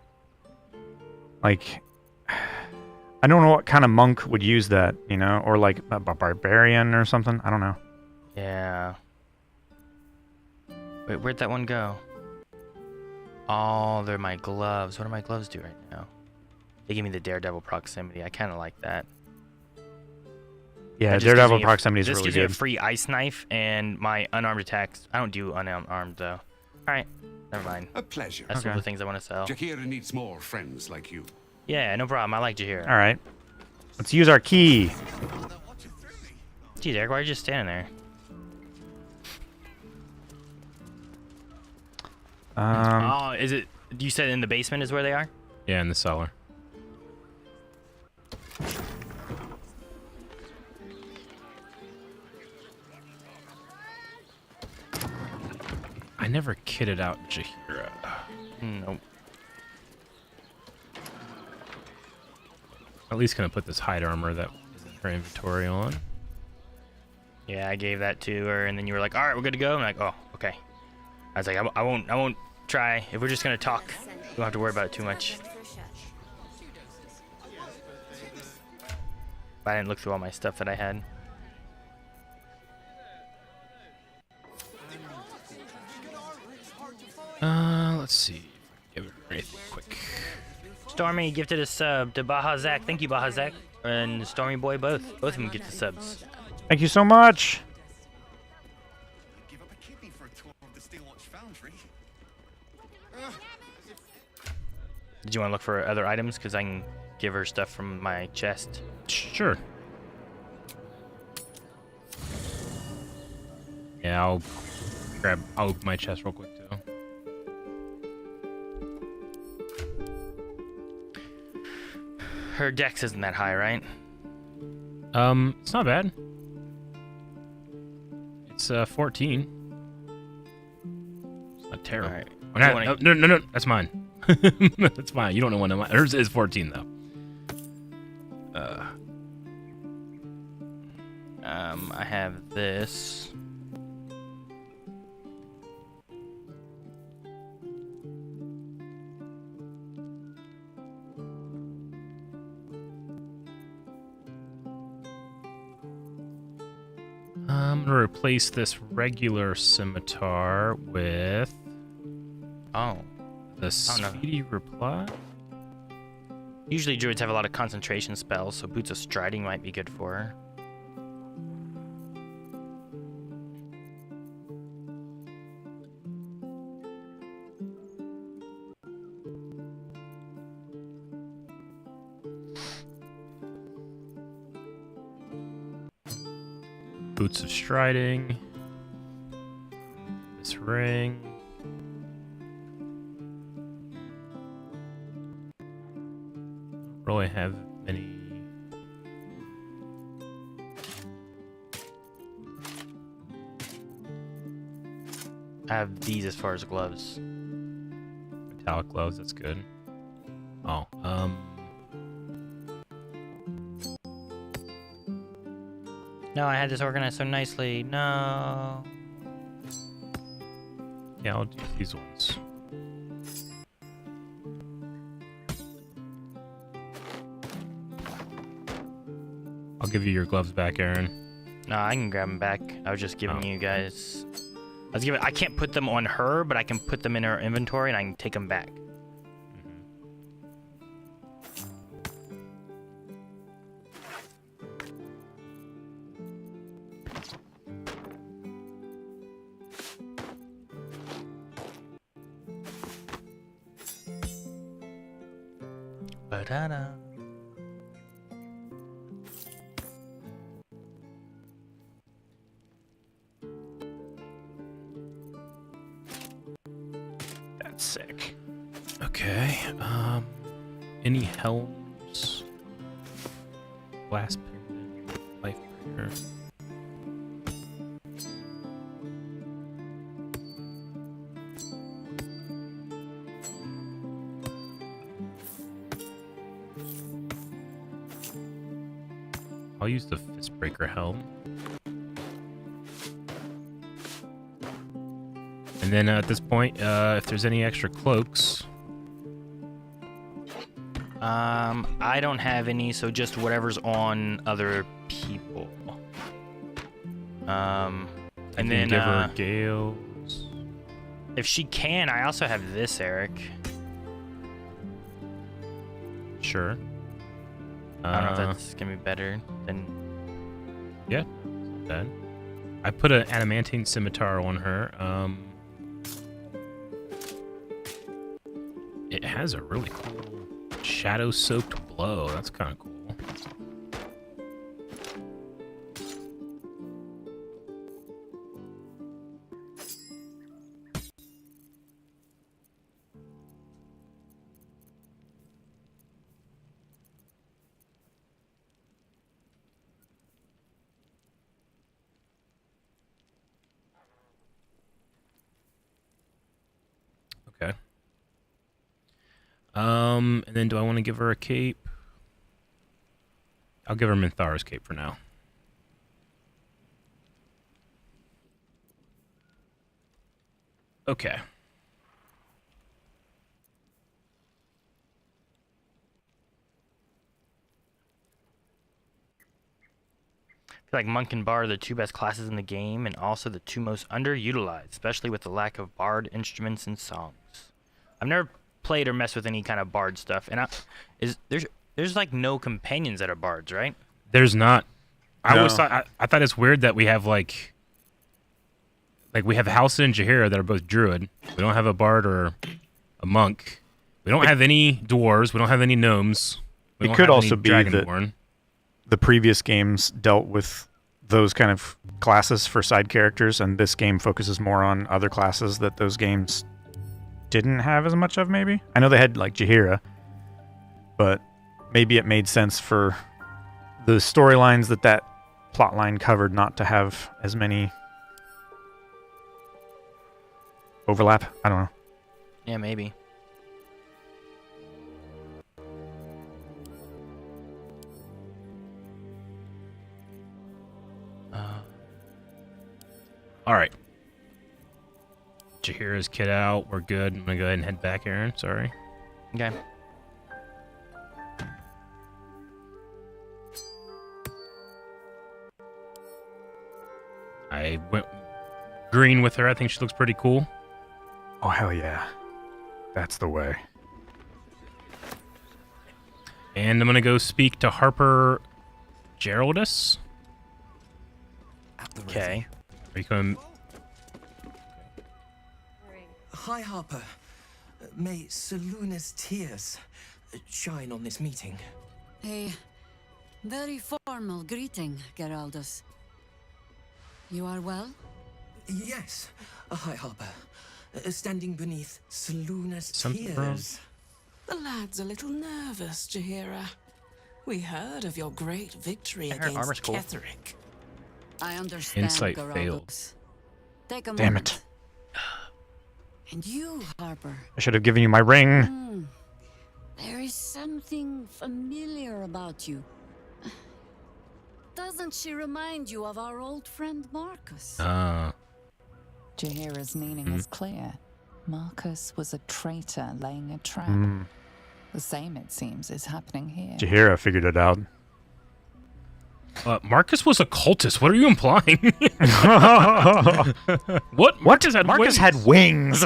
Like, I don't know what kind of monk would use that, you know, or like a barbarian or something. I don't know. Yeah. Wait, where'd that one go? Oh, they're my gloves. What do my gloves do right now? They give me the Daredevil proximity. I kind of like that. Yeah, Daredevil proximity is really good. This gives you a free ice knife and my unarmed attacks. I don't do unarmed though. All right, never mind. A pleasure. That's one of the things I want to sell. Jaheira needs more friends like you. Yeah, no problem. I like Jaheira. All right, let's use our key. Gee, Derek, why are you just standing there? Oh, is it? You said in the basement is where they are? Yeah, in the cellar. I never kitted out Jaheira. Nope. At least gonna put this hide armor that is in her inventory on. Yeah, I gave that to her, and then you were like, "All right, we're good to go." I'm like, "Oh, okay." I was like, "I won't try. If we're just gonna talk, we don't have to worry about it too much." But I didn't look through all my stuff that I had. Let's see. Give her anything quick. Stormy gifted a sub to Baha Zach. Thank you, Baha Zach. And Stormy Boy both. Both of them get the subs. Thank you so much. Give up a kidney for a tour of the Steelwatch Foundry. Did you want to look for other items? Because I can give her stuff from my chest. Sure. Yeah, I'll open my chest real quick too. Her dex isn't that high, right? It's not bad. It's 14. It's not terrible. Right. No, that's mine. That's mine. You don't know one of mine. Hers is 14 though. I have this. I'm gonna replace this regular scimitar with the speedy reply. Usually druids have a lot of concentration spells, so Boots of Striding might be good for her. Boots of Striding. This ring. Don't really have any. I have these as far as gloves. Metallic gloves, that's good. Oh, No, I had this organized so nicely. No. Yeah, I'll do these ones. I'll give you your gloves back, Aaron. No, I can grab them back. I was just giving you guys. I can't put them on her, but I can put them in her inventory and I can take them back. Ba-da-da. That's sick. Okay. Any helms? Glass pendant, life breaker. I'll use the Fistbreaker helm. And then at this point, if there's any extra cloaks. I don't have any, so just whatever's on other people. And then give her Gales. If she can, I also have this, Eric. Sure. I don't know if that's gonna be better than. Yeah, not bad. I put an adamantine scimitar on her. It has a really cool shadow-soaked blow. That's kind of cool. Okay. And then do I want to give her a cape? I'll give her Minthara's cape for now. Okay. I feel like Monk and Bard are the two best classes in the game, and also the two most underutilized, especially with the lack of Bard instruments and songs. I've never played or messed with any kind of Bard stuff, and there's like no companions that are Bards, right? There's not. I No. always thought I thought it's weird that we have like we have Halsa and Jaheira that are both druid. We don't have a bard or a monk. We don't have any dwarves. We don't have any gnomes. We It don't could have also any be that dragonborn. the previous games dealt with those kind of classes for side characters, and this game focuses more on other classes that those games didn't have as much of, maybe? I know they had, like, Jaheira, but maybe it made sense for the storylines that plotline covered not to have as many overlap. I don't know. Yeah, maybe. All right. Jaheira's kid out. We're good. I'm gonna go ahead and head back, Aaron. Sorry. Okay. I went green with her. I think she looks pretty cool. Oh, hell yeah. That's the way. And I'm gonna go speak to Harper Geraldus. Okay. Are you coming? Hi, Harper. May Seluna's tears shine on this meeting. A very formal greeting, Geraldus. You are well? Yes. Hi, Harper. Standing beneath Seluna's Something wrong? tears. The lad's a little nervous, Jaheira. We heard of your great victory Her armor's against cool. Ketheric. I understand, Insight Geraldus. failed. Take a Damn moment. it. And you, Harper. I should have given you my ring. There is something familiar about you. Doesn't she remind you of our old friend Marcus? Jaheira's meaning is clear. Marcus was a traitor laying a trap. The same, it seems, is happening here. Jaheira figured it out. Marcus was a cultist. What are you implying? What? Marcus had wings. had wings.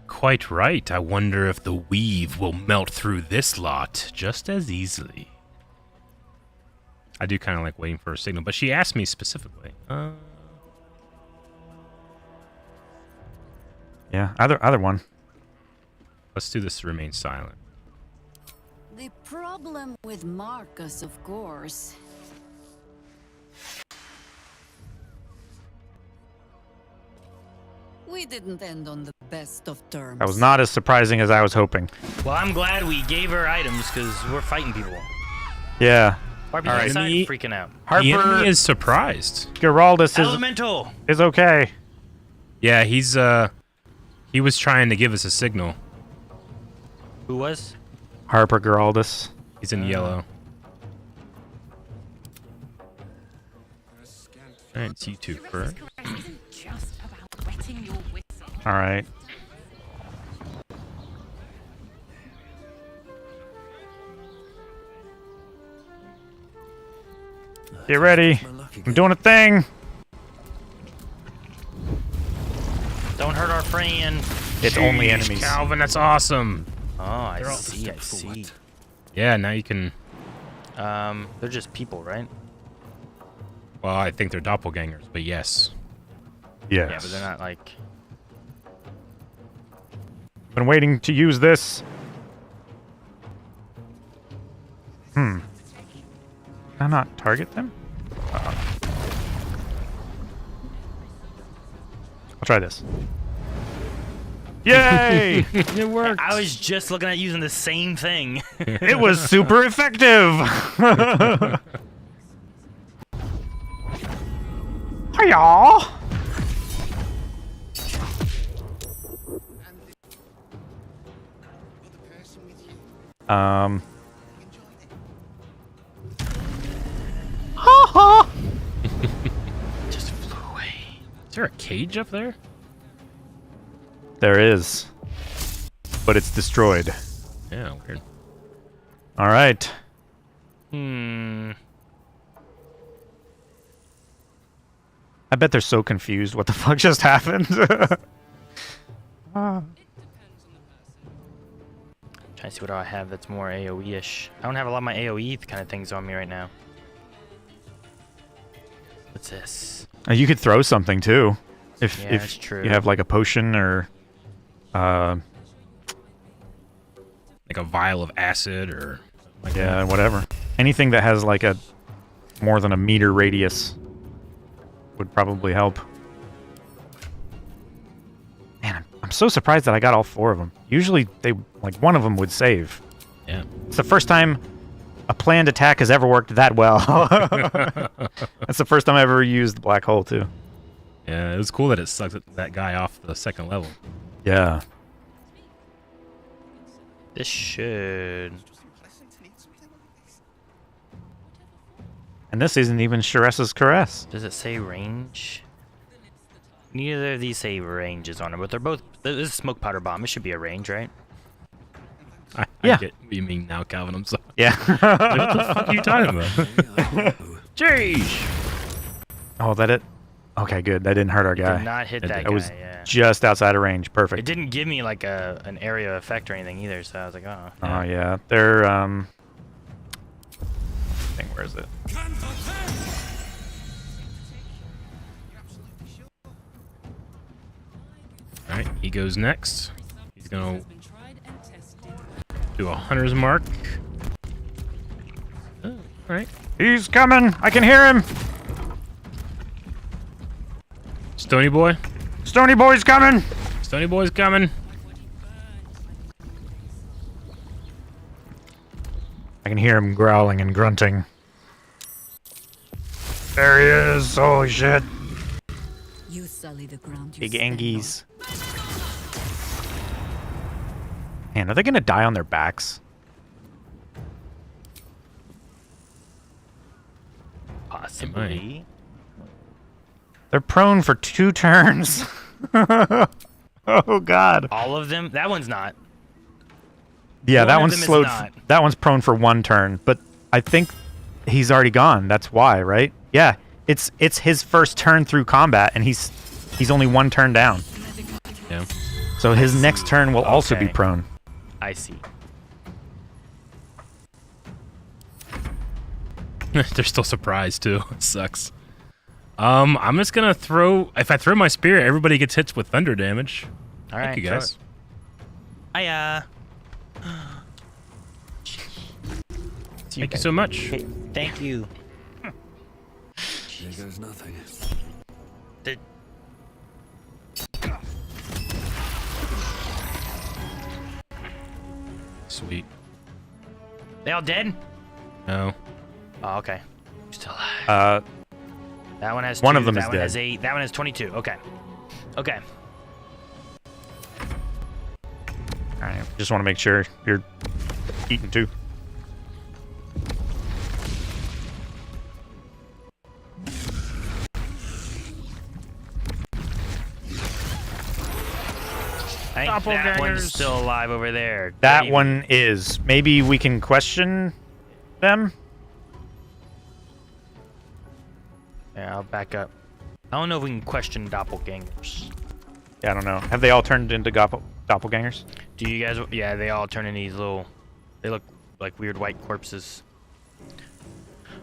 Quite right. I wonder if the weave will melt through this lot just as easily. I do kind of like waiting for a signal, but she asked me specifically. Yeah, either one. Let's do this to remain silent. The problem with Marcus, of course. We didn't end on the best of terms. That was not as surprising as I was hoping. Well, I'm glad we gave her items because we're fighting people. Yeah. Barbie's All right. inside freaking out. The Harper enemy is surprised. Geraldus Elemental. is okay. Yeah, he was trying to give us a signal. Who was? Harper Geraldus. He's in yellow. Alright, it's you two first. Alright. Get ready. I'm doing a thing. Don't hurt our friend. It's only Jeez, enemies. Calvin, that's awesome. Oh, I They're all- see. I see. Yeah, now you can. They're just people, right? Well, I think they're doppelgangers, but yes. Yes. Yeah, but they're not like. Been waiting to use this. Can I not target them? I'll try this. Yay! It worked. I was just looking at using the same thing. It was super effective. Hiya! Ha ha! Just flew away. Is there a cage up there? There is. But it's destroyed. Yeah, weird. Alright. Hmm. I bet they're so confused. What the fuck just happened? Trying to see what I have that's more AoE-ish. I don't have a lot of my AoE kind of things on me right now. What's this? You could throw something too. If Yeah, that's true. you have like a potion or Like a vial of acid or like yeah, whatever. Anything that has like a more than a meter radius would probably help. Man, I'm so surprised that I got all 4 of them. Usually they like one of them would save. Yeah. It's the first time a planned attack has ever worked that well. That's the first time I ever used the black hole too. Yeah, it was cool that it sucked that guy off the second level. Yeah. This should. And this isn't even HRS's caress. Does it say range? Neither of these say ranges on it, but they're both. This is a smoke powder bomb. It should be a range, right? I Yeah. get what you mean now, Calvin. I'm sorry. Yeah. What the fuck are you talking about? Jeez. Oh, that it? Okay, good. That didn't hurt our guy. Did not hit that It guy. was Yeah. just outside of range. Perfect. It didn't give me like an area effect or anything either, so I was like, oh. Oh yeah, they're thing. Where is it? All right, he goes next. He's gonna do a hunter's mark. Oh, all right. He's coming. I can hear him. Stony boy. Stony boy's coming. Stony boy's coming. I can hear him growling and grunting. There he is. Holy shit. You sully the ground you Big stand Angies. Man, are they gonna die on their backs? Possibly. They're prone for 2 turns. Oh god. All of them? That one's not. Yeah, One that of one's them is slowed. not. That one's prone for 1 turn, but I think he's already gone. That's why, right? Yeah, it's his first turn through combat, and he's only 1 turn down. Yeah. So his next turn will also be Okay. prone. I see. They're still surprised too. It sucks. I'm just gonna throw. If I throw my spear, everybody gets hit with thunder damage. All Thank right, you throw guys. Hiya. Thank you so much. Hey, thank you. There goes nothing. Sweet. They all dead? No. Oh, okay. Still alive. That one has 2. One of them that is one dead. Has 8. That one has 22. Okay. Okay. Alright, just want to make sure you're eating too. I think that one's still alive over there. That Gravy. one is. Maybe we can question them? Yeah, I'll back up. I don't know if we can question doppelgangers. Yeah, I don't know. Have they all turned into doppelgangers? Do you guys? Yeah, they all turn into these little. They look like weird white corpses.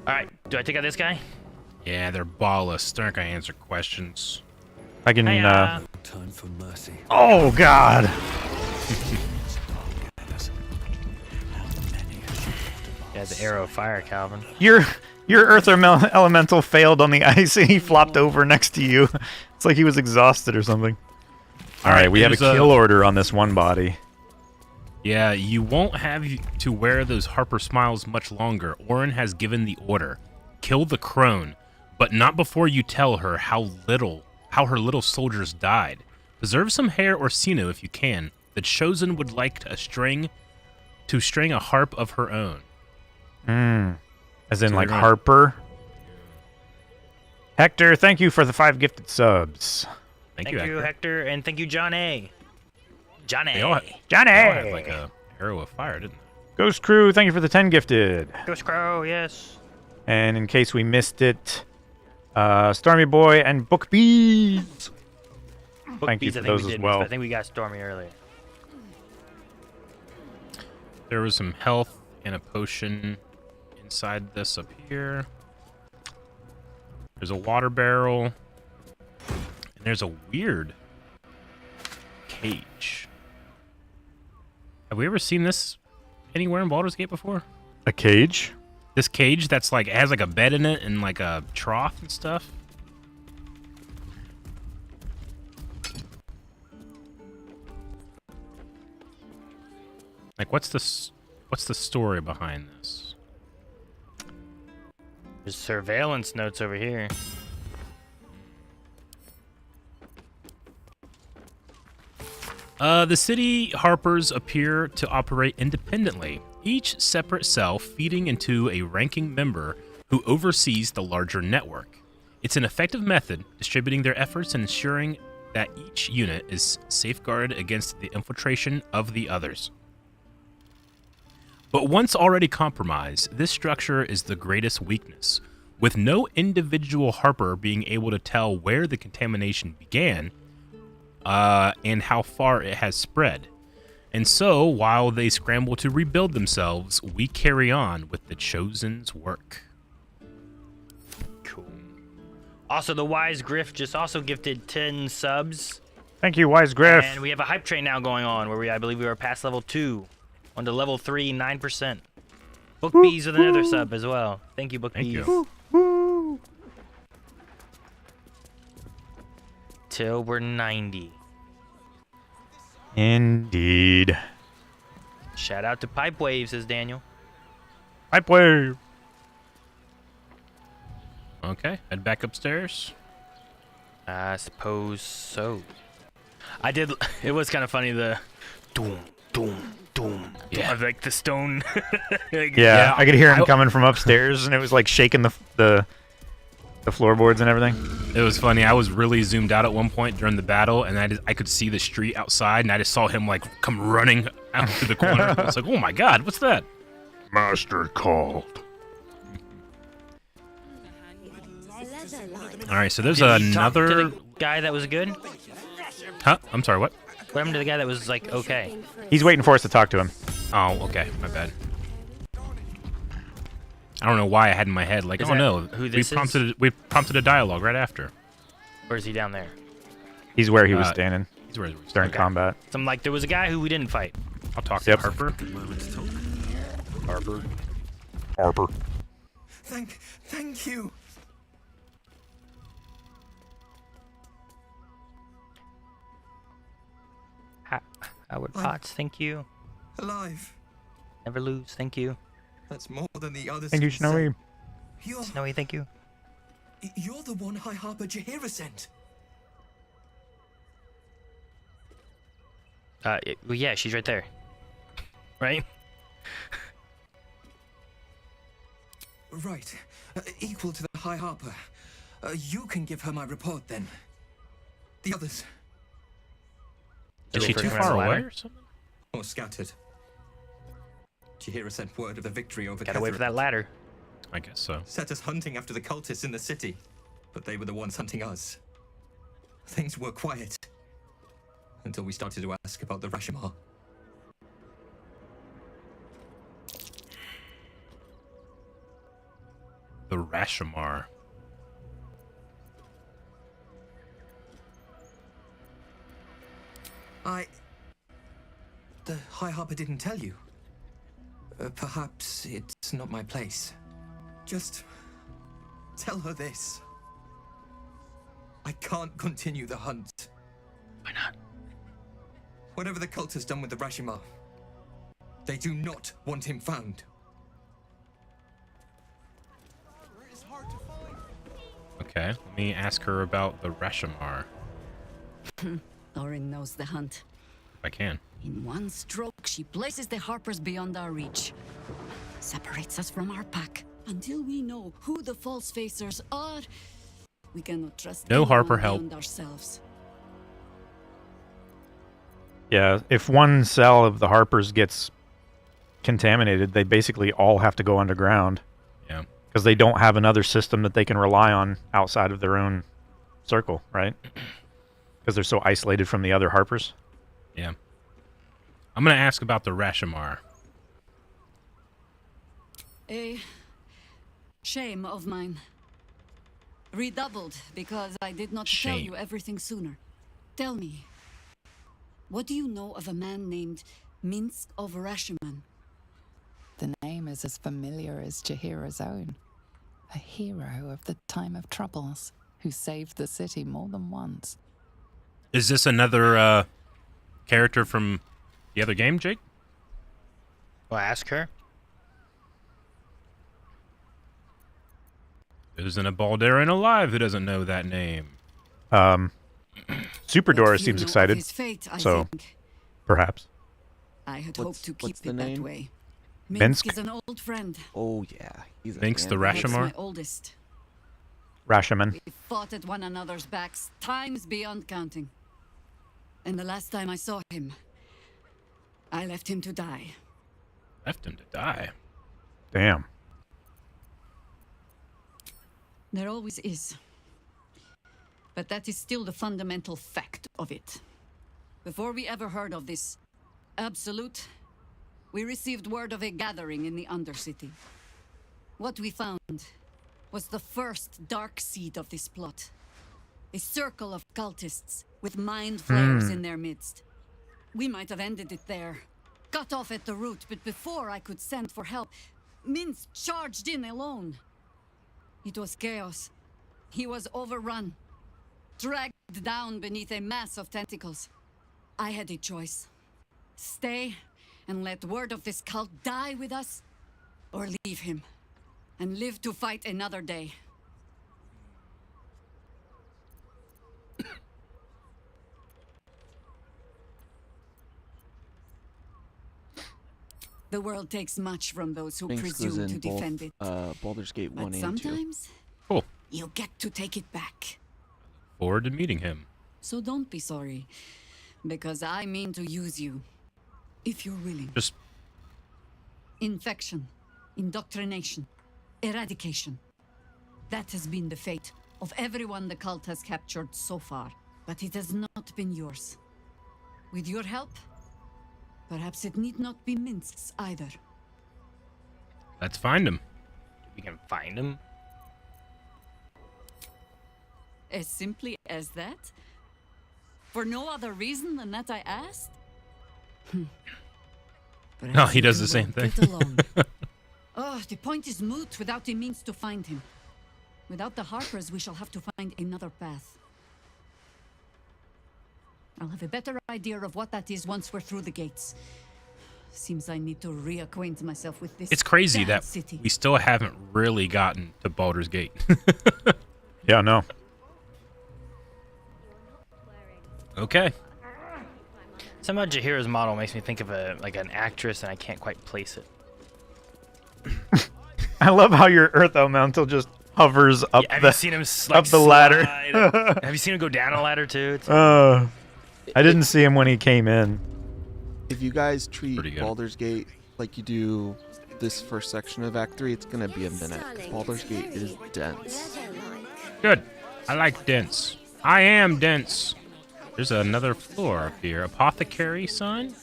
All right, do I take out this guy? Yeah, they're ballless. They're not gonna answer questions. I can. Time for mercy. Oh God! Yeah, the arrow of fire, Calvin. Your Earth Elemental failed on the ice and he flopped over next to you. It's like he was exhausted or something. Alright, we have a kill order on this one body. Yeah, you won't have to wear those Harper smiles much longer. Orin has given the order. Kill the crone, but not before you tell her how her little soldiers died. Preserve some hair or sinew if you can. The Chosen would like to string a harp of her own. As in, So like, they're gonna- Harper. Hector, thank you for the 5 gifted subs. Thank you, Hector. Hector, and thank you, John A. Johnny. They all Johnny! had like a arrow of fire, didn't they? Ghost Crew, thank you for the 10 gifted. Ghost Crow, yes. And in case we missed it, Stormy Boy and Book Bees. Thank you Bees, for I think those we as did well. miss, but I think we got Stormy earlier. There was some health and a potion inside this up here. There's a water barrel. And there's a weird cage. Have we ever seen this anywhere in Baldur's Gate before? A cage? This cage that's like, it has like a bed in it and like a trough and stuff. Like, what's the story behind this? There's surveillance notes over here. The city Harpers appear to operate independently, each separate cell feeding into a ranking member who oversees the larger network. It's an effective method, distributing their efforts and ensuring that each unit is safeguarded against the infiltration of the others. But once already compromised, this structure is the greatest weakness. With no individual Harper being able to tell where the contamination began, and how far it has spread. And so, while they scramble to rebuild themselves, we carry on with the Chosen's work. Cool. Also, the Wise Griff just also gifted 10 subs. Thank you, Wise Griff. And we have a hype train now going on where I believe we are past level 2. On to level 3, 9%. Book Bees with another sub as well. Thank you, Book Bees. Till we're 90. Indeed. Shout out to Pipe Wave, says Daniel. Pipe Wave. Okay, head back upstairs. I suppose so. I did. It was kind of funny. The doom, doom, doom. Yeah. Like the stone. Like, Yeah, I could hear him coming from upstairs, and it was like shaking the floorboards and everything. It was funny. I was really zoomed out at one point during the battle, and I could see the street outside, and I just saw him like come running out to the corner. I was like, "Oh my God, what's that?" Master called. All right, so there's Did you talk to another the guy that was good. Huh? I'm sorry. What? What happened to the guy that was like okay? He's waiting for us to talk to him. Oh, okay. My bad. I don't know why I had in my head like, Is oh that no, who this we prompted a dialogue right after. Or is he down there? He's where he was standing. He's ready during combat. So I'm like, there was a guy who we didn't fight. I'll talk to Harper. Harper. Thank you. Howard Potts, thank you. Alive. Never lose, thank you. That's more than the others. Thank you, can Snowy. say. Snowy, thank you. You're the one High Harper Jaheira sent. Well, yeah, she's right there. Right? Right. Equal to the High Harper. You can give her my report then. The others. Is she too far away or something? Or scattered. Jaheira sent word of the victory over Gotta wait for that ladder. I guess so. Set us hunting after the cultists in the city, but they were the ones hunting us. Things were quiet until we started to ask about the Rashomar. The Rashomar. The High Harper didn't tell you. Perhaps it's not my place. Just tell her this. I can't continue the hunt. Why not? Whatever the cult has done with the Rashomar, they do not want him found. Okay, let me ask her about the Rashomar. Lauren knows the hunt. If I can. In one stroke, she places the Harpers beyond our reach. Separates us from our pack. Until we know who the false facers are, we cannot trust No anyone Harper help. beyond ourselves. Yeah, if one cell of the Harpers gets contaminated, they basically all have to go underground. Yeah. Because they don't have another system that they can rely on outside of their own circle, right? Because they're so isolated from the other Harpers. Yeah. I'm going to ask about the Rashomar. A shame of mine. Redoubled because I did not tell you everything sooner. Tell me, what do you know of a man named Minsk of Rashomon? The name is as familiar as Jaheira's own. A hero of the time of troubles, who saved the city more than once. Is this another character from the other game, Jake? Well, ask her. Isn't a Baldurin alive who doesn't know that name? Superdora seems excited. His fate, I so, think. perhaps. I had hoped to keep the it name? that way. Minsk? Is an old friend. Oh yeah, he's a Minsk the fan. That's Rashomar? my oldest. Rashomon. We fought at one another's backs, times beyond counting. And the last time I saw him, I left him to die. Left him to die? Damn. There always is. But that is still the fundamental fact of it. Before we ever heard of this absolute, we received word of a gathering in the Undercity. What we found was the first dark seed of this plot. A circle of cultists with mind flayers in their midst. We might have ended it there, cut off at the root, but before I could send for help, Minsk charged in alone. It was chaos. He was overrun, dragged down beneath a mass of tentacles. I had a choice. Stay and let word of this cult die with us, or leave him and live to fight another day. The world takes much from those who Minsk was presume in to defend it. Baldur's Gate 1 But and 2. sometimes, Cool. you get to take it back. Forward to meeting him. So don't be sorry, because I mean to use you, if you're willing. Just Infection, indoctrination, eradication. That has been the fate of everyone the cult has captured so far, but it has not been yours. With your help, perhaps it need not be Minsk's either. let's find him. We can find him. As simply as that? For no other reason than that I asked? But No, as he you does can the same well thing. get along. Oh, the point is moot without the means to find him. Without the Harpers, we shall have to find another path. I'll have a better idea of what that is once we're through the gates. Seems I need to reacquaint myself with this. It's crazy bad that city. we still haven't really gotten to Baldur's Gate. Yeah, no. Okay. Somehow Jaheira's model makes me think of an actress, and I can't quite place it. I love how your Earth Elemental just hovers up Yeah, have the you seen him up the ladder. Have you seen him go down a ladder too? I didn't see him when he came in. If you guys treat Pretty good. Baldur's Gate like you do this first section of Act 3, it's gonna be a minute. 'Cause Baldur's Gate is dense. Good. I like dense. I am dense. There's another floor up here. Apothecary sign?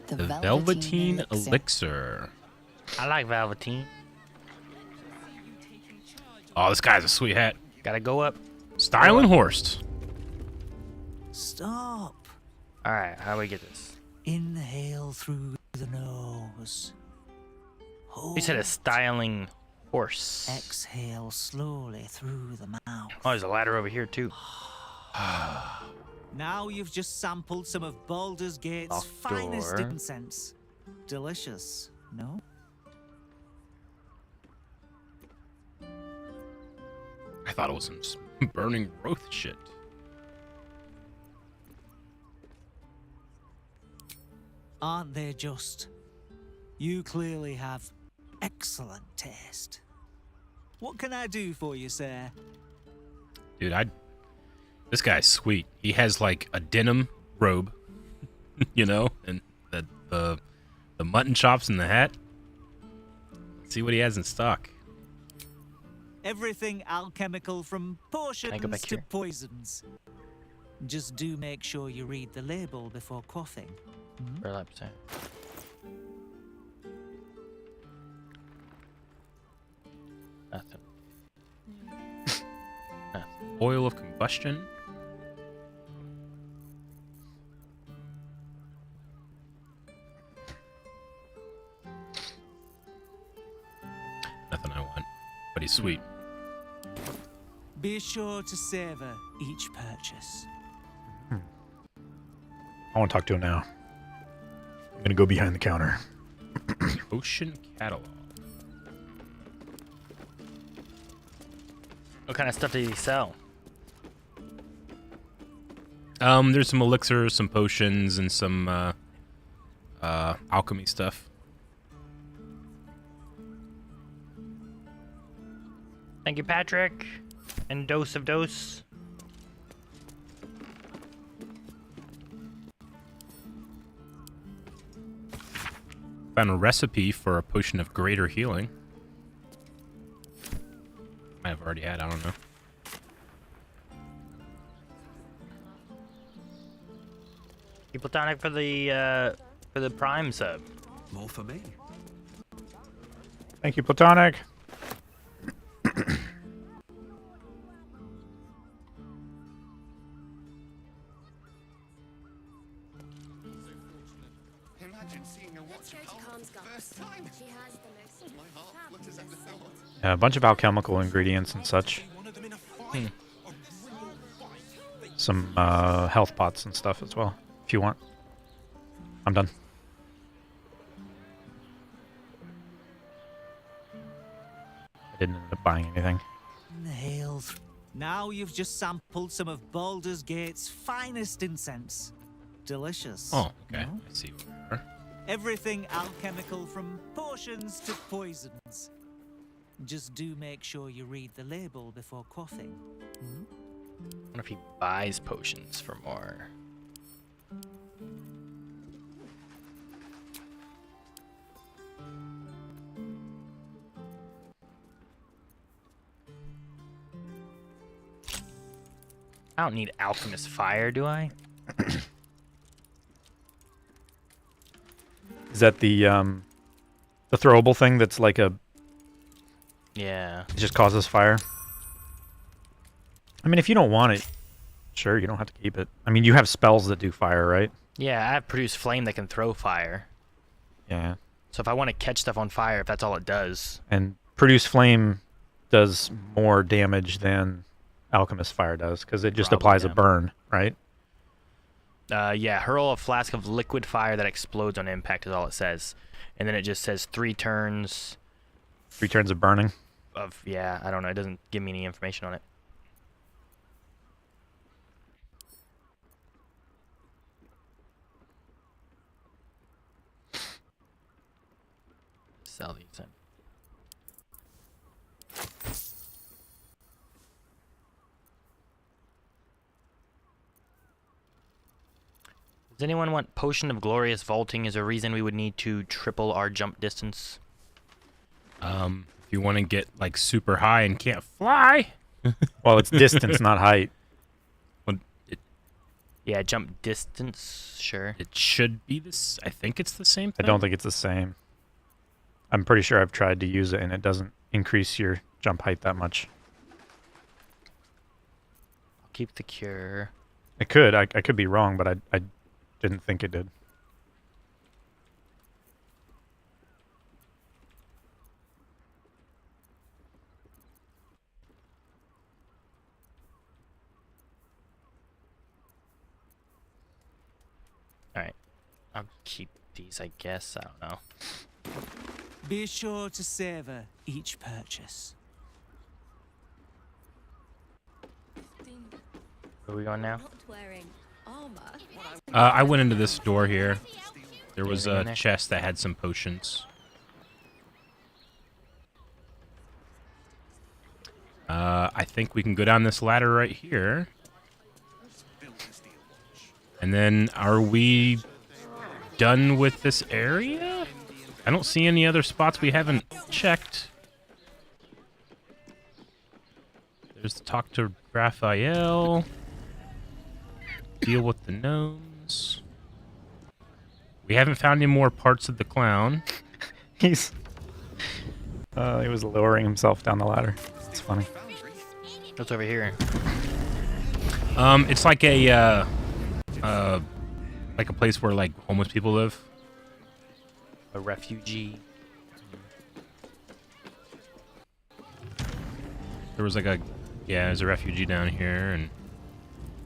The Velveteen Elixir. I like Velveteen. Oh, this guy's a sweet hat. Gotta go up. Styling Horst. Stop. Alright, how do we get this? Inhale through the nose. You said a styling horse. Exhale slowly through the mouth. Oh, there's a ladder over here too. Now you've just sampled some of Baldur's Gate's Locked finest door. incense. Delicious, no? I thought it was some burning growth shit. Aren't they just? You clearly have excellent taste. What can I do for you, sir? Dude, this guy's sweet. He has like a denim robe, you know, and the mutton chops in the hat. Let's see what he has in stock. Everything alchemical from potions back to here? poisons. Just do make sure you read the label before quaffing. Burlap sack. Nothing. Nothing. Oil of combustion. Nothing I want, but he's sweet. Be sure to savor each purchase. I want to talk to him now. I'm gonna go behind the counter. Ocean catalog. What kind of stuff did he sell? There's some elixirs, some potions, and some alchemy stuff. Thank you, Patrick. And dose of dose. Found a recipe for a potion of greater healing. Might have already had, I don't know. People tonic for the Prime sub. More for me. Thank you, Platonic. Imagine seeing a watch for the first time. My heart flutters at the thought. Yeah, a bunch of alchemical ingredients and such. Some health pots and stuff as well, if you want. I'm done. I didn't end up buying anything. Inhale. Now you've just sampled some of Baldur's Gate's finest incense. Delicious. Oh, okay. no? I see what we are. Everything alchemical from potions to poisons. Just do make sure you read the label before quaffing. I wonder if he buys potions for more. I don't need alchemist fire, do I? Is that the throwable thing that's like a... Yeah. It just causes fire? I mean, if you don't want it, sure, you don't have to keep it. I mean, you have spells that do fire, right? Yeah, I have produce flame that can throw fire. Yeah. So if I want to catch stuff on fire, if that's all it does. And produce flame does more damage than alchemist fire does because it just applies a burn, right? Yeah, hurl a flask of liquid fire that explodes on impact is all it says. And then it just says 3 turns. 3 turns of burning? Yeah, I don't know. It doesn't give me any information on it. Sell these in. Does anyone want Potion of Glorious Vaulting as a reason we would need to triple our jump distance? If you want to get like super high and can't fly. Well, it's distance, not height. Well, yeah, jump distance, sure. It should be this. I think it's the same thing. I don't think it's the same. I'm pretty sure I've tried to use it and it doesn't increase your jump height that much. I'll keep the cure. It could. I could be wrong, but I didn't think it did. Alright. I'll keep these, I guess. I don't know. Be sure to savor each purchase. Where are we going now? I went into this door here. There was a chest that had some potions. I think we can go down this ladder right here. And then, are we done with this area? I don't see any other spots we haven't checked. There's the talk to Raphael. Deal with the gnomes. We haven't found any more parts of the clown. He was lowering himself down the ladder. It's funny. What's over here? It's like a place where like homeless people live. A refugee. There was like there's a refugee down here, and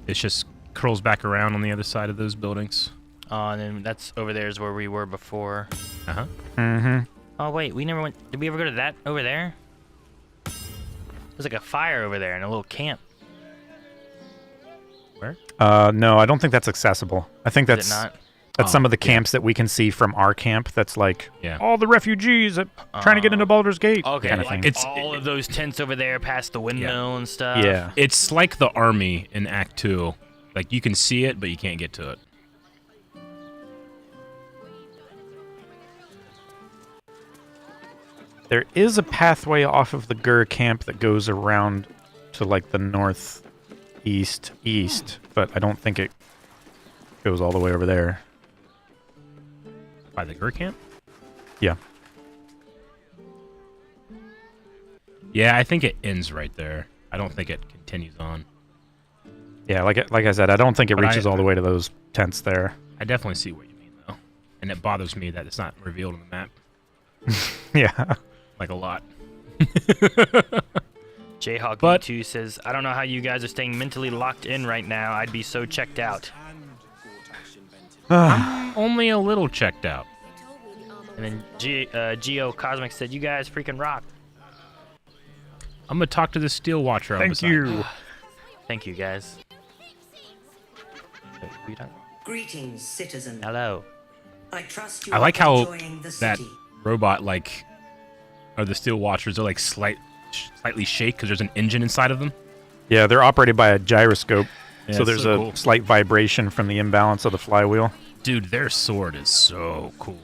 it's just curls back around on the other side of those buildings. Oh, and then that's over there is where we were before. Uh-huh. Mm-hmm. Oh, wait, we never went... Did we ever go to that over there? There's like a fire over there and a little camp. Where? No, I don't think that's accessible. I think Is it not? that's some of the camps that we can see from our camp. That's like all the refugees trying to get into Baldur's Gate. Okay, kind of like thing. it's all of those tents over there past the windmill and stuff. Yeah. It's like the army in Act 2. Like, you can see it, but you can't get to it. There is a pathway off of the Gur camp that goes around to like the northeast east, but I don't think it goes all the way over there. By the Gur camp? Yeah. Yeah, I think it ends right there. I don't think it continues on. Yeah, like I said, I don't think it But reaches all the way to those tents there. I definitely see what you mean, though. And it bothers me that it's not revealed on the map. Yeah. Like a lot. Jayhawk B2 says, I don't know how you guys are staying mentally locked in right now. I'd be so checked out. I'm only a little checked out. And then Geo Cosmic said, you guys freaking rock. I'm going to talk to the Steel Watcher. Thank you. Thank you, guys. Greetings, citizen. Hello. I trust you I like are how enjoying the that city. robot, like, or the Steel Watchers are like slightly shake because there's an engine inside of them. Yeah, they're operated by a gyroscope, Yeah, so it's there's so a cool. slight vibration from the imbalance of the flywheel. Dude, their sword is so cool.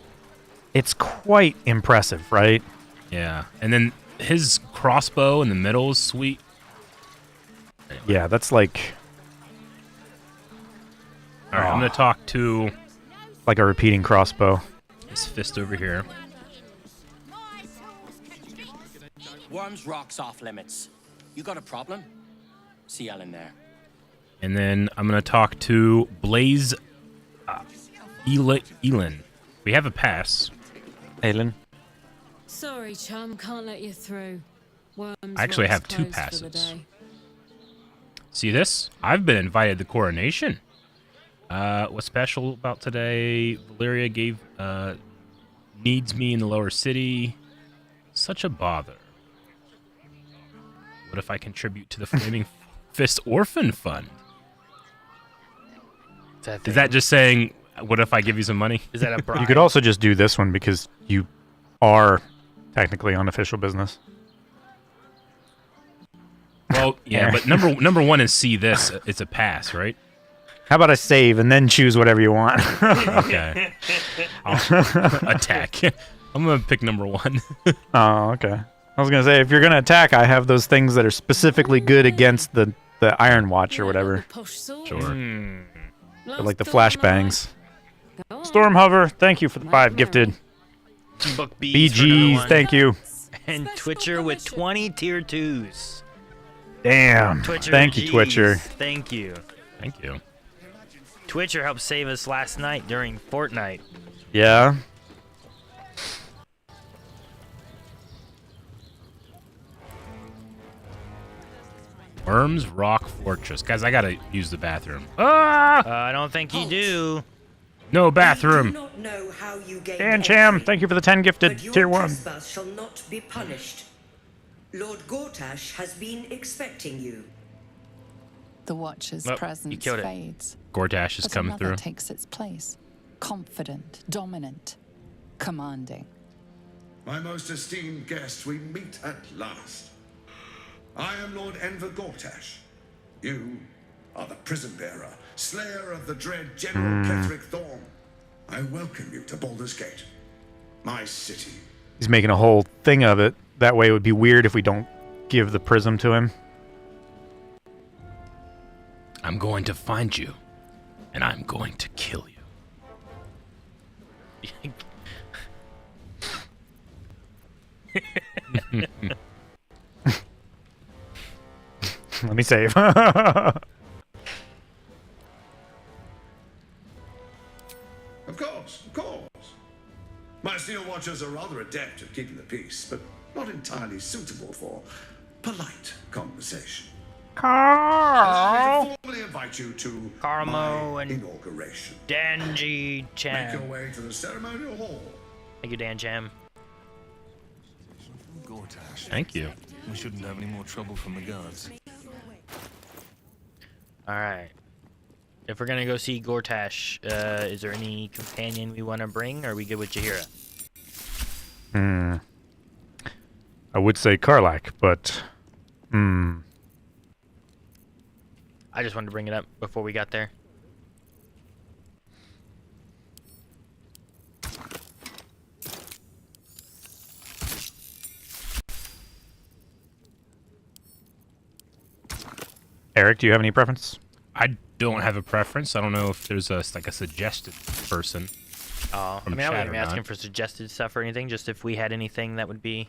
It's quite impressive, right? Yeah, and then his crossbow in the middle is sweet. Yeah, that's like... All right, I'm going to talk to... Like a repeating crossbow. His fist over here. Worms rocks off limits. You got a problem? See y'all in there. And then I'm going to talk to Blaze Elin. We have a pass. Elin. Sorry, chum, can't let you through. Worms I actually have 2 closed for the passes. day. See this? I've been invited to coronation. What's special about today? Valeria needs me in the lower city. Such a bother. What if I contribute to the Flaming Fist Orphan Fund? Is that just saying, what if I give you some money? Is that a bribe? You could also just do this one because you are technically unofficial business. Well, yeah, but number 1 is see this. It's a pass, right? How about I save and then choose whatever you want? Okay. Attack. I'm going to pick number 1. Oh, okay. I was going to say, if you're going to attack, I have those things that are specifically good against the Iron Watch or whatever. Sure. They're like the flashbangs. Storm Hover, thank you for the 5 gifted. Book B's for another BGs, one. thank you. And Twitcher with 20 tier 2s. Damn. Twitcher, Thank you, Gs, Twitcher. Thank you. Thank you. Twitcher helped save us last night during Fortnite. Yeah. Worms Rock Fortress. Guys, I gotta use the bathroom. Ah! I don't think you do. No bathroom. Dan Cham, thank you for the 10 gifted. But your Tier 1. trespass shall not be punished. Lord Gortash has been expecting you. The Watcher's Oh, you presence killed it. fades. Gortash is but coming another through. takes its place. Confident, dominant, commanding. My most esteemed guest, we meet at last. I am Lord Enver Gortash. You are the prison bearer, slayer of the dread General Ketheric Thorn. I welcome you to Baldur's Gate, my city. He's making a whole thing of it. That way it would be weird if we don't give the prism to him. I'm going to find you, and I'm going to kill you. Let me save. Of course, of course. My Steel Watchers are rather adept at keeping the peace, but not entirely suitable for polite conversation. Allow me to formally invite you to Carmo my and inauguration. Danji Make Cham. your way to the ceremonial hall. Thank you, Dan Cham. Gortash. Thank you. We shouldn't have any more trouble from the guards. Alright. If we're gonna go see Gortash, is there any companion we want to bring, or are we good with Jaheira? I would say Karlak, but... I just wanted to bring it up before we got there. Eric, do you have any preference? I don't have a preference. I don't know if there's a suggested person. I from mean, I chat wasn't or even asking not. for suggested stuff or anything, just if we had anything that would be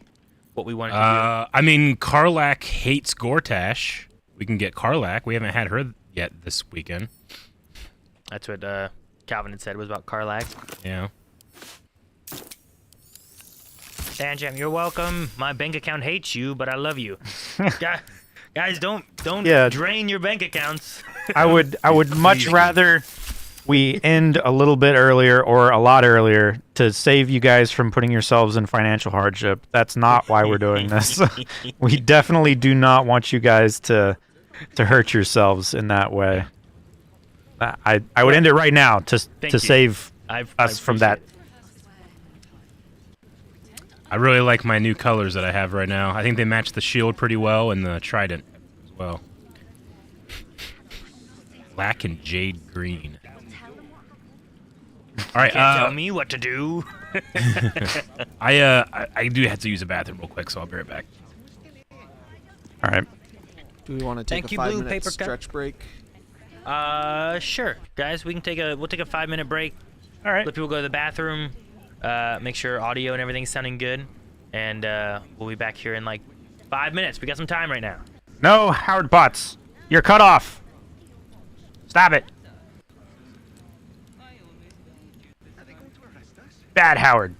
what we wanted to I mean, Karlak hates Gortash. We can get Karlak. We haven't had her yet this weekend. do. That's what Calvin had said was about Karlak. Yeah. Dan Jam, you're welcome. My bank account hates you, but I love you. Guys, don't Yeah. drain your bank accounts. I would much rather we end a little bit earlier or a lot earlier to save you guys from putting yourselves in financial hardship. That's not why we're doing this. We definitely do not want you guys to hurt yourselves in that way. I would end it right now to Thank you. save I us from that. I really like my new colors that I have right now. I think they match the shield pretty well and the trident as well. Black and jade green. All right, Can't tell me what to do. I do have to use the bathroom real quick, so I'll be right back. All right. Do we want to take Thank a you, Blue 5-minute Paper Cut. stretch break? Sure, guys. We'll take a 5-minute break. All right. Let people go to the bathroom. Make sure audio and everything's sounding good, and we'll be back here in like 5 minutes. We got some time right now. No, Howard Potts. You're cut off. Stop it. Bad Howard.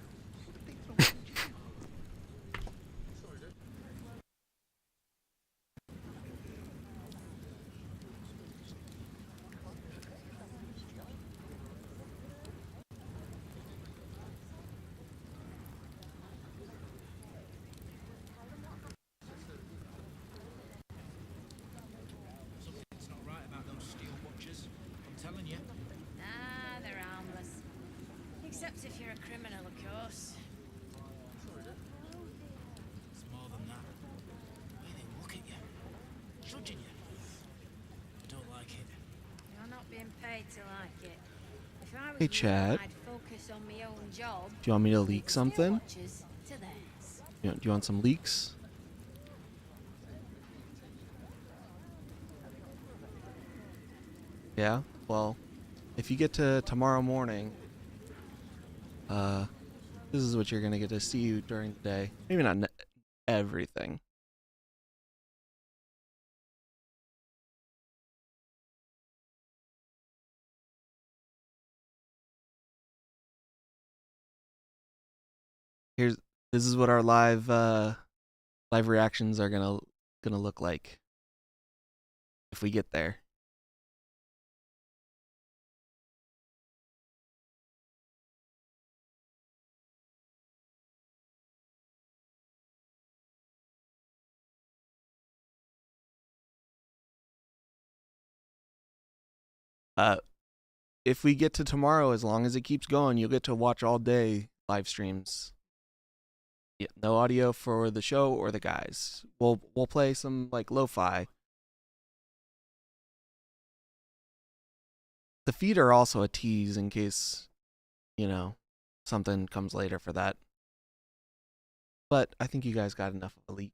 Something's not right about those steel watchers. I'm telling you. Ah, they're harmless. Except if you're a criminal, of course. It's more than that. The way they look at you. Judging you. I don't like it. You're not being paid to like it. If I was Hey, you, Chad. I'd focus on my own job. Do you want me to leak something? Watches to theirs. Do you want some leaks? Yeah? Well, if you get to tomorrow morning, this is what you're gonna get to see during the day. Maybe not everything. This is what our live reactions are gonna look like if we get there. If we get to tomorrow, as long as it keeps going, you'll get to watch all day live streams. Yeah, no audio for the show or the guys. We'll play some like lo-fi. The feed are also a tease in case, you know, something comes later for that. But I think you guys got enough of a leak.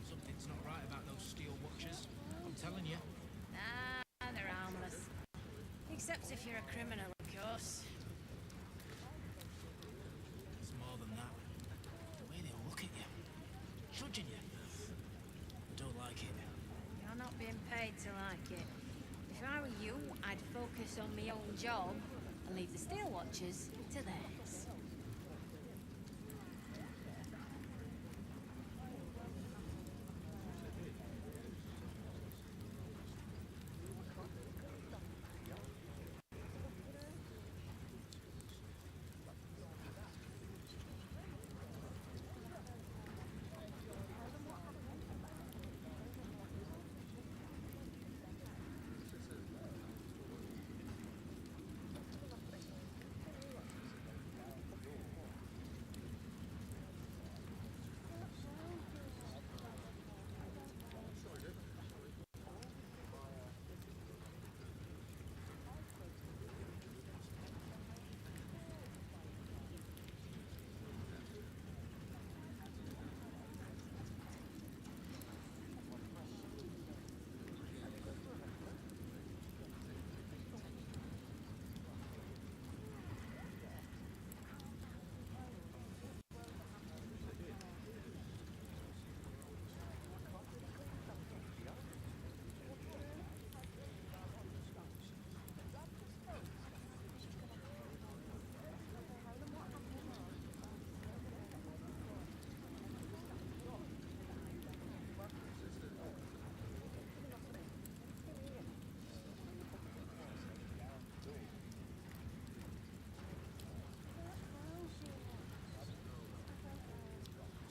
Something's not right about those steel watchers. I'm telling you. Ah, they're harmless. Except if you're a criminal, of course. It's more than that. The way they look at you. Judging you. I don't like it. You're not being paid to like it. If I were you, I'd focus on my own job and leave the steel watchers to theirs.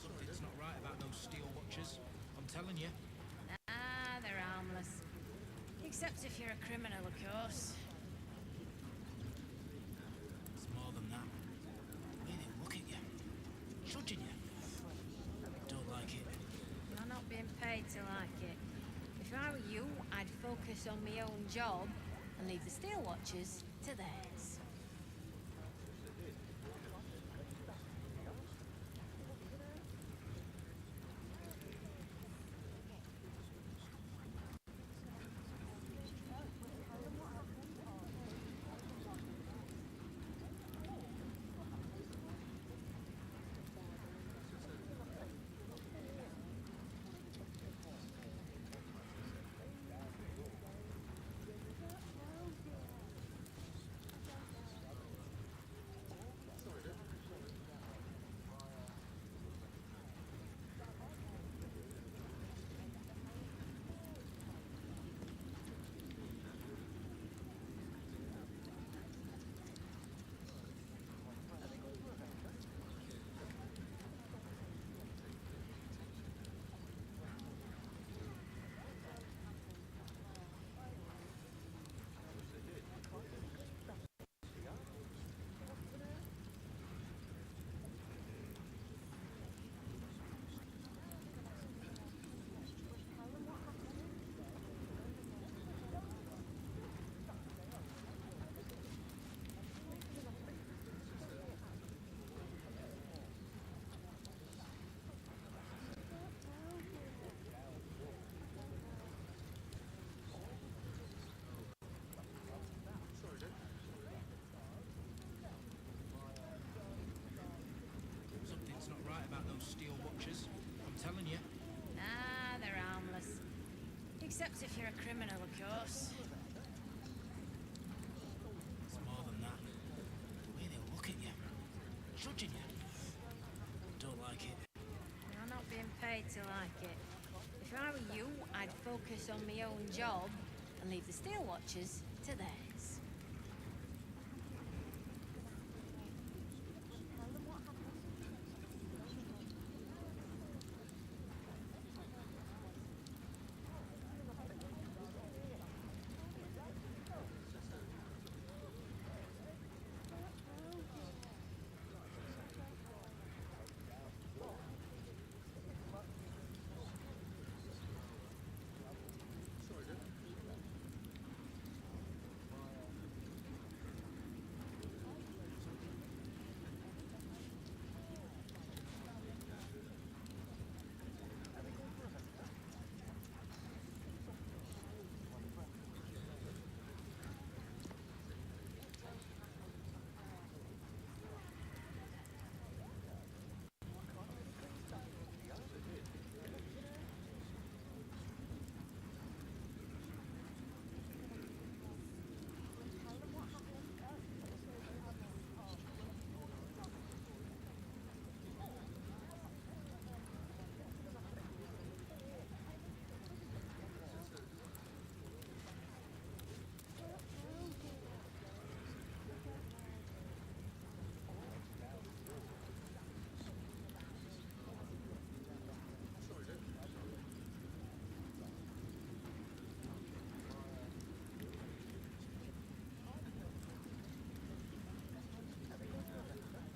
Something's not right about those steel watchers. I'm telling you. Ah, they're harmless. Except if you're a criminal, of course. It's more than that. The way they look at you. Judging you. I don't like it. You're not being paid to like it. If I were you, I'd focus on my own job and leave the steel watchers to theirs. watchers. I'm telling you. Nah, they're harmless. Except if you're a criminal, of course. It's more than that. The way they look at you. Judging you. Don't like it. You're not being paid to like it. If I were you, I'd focus on my own job and leave the Steel Watchers to theirs.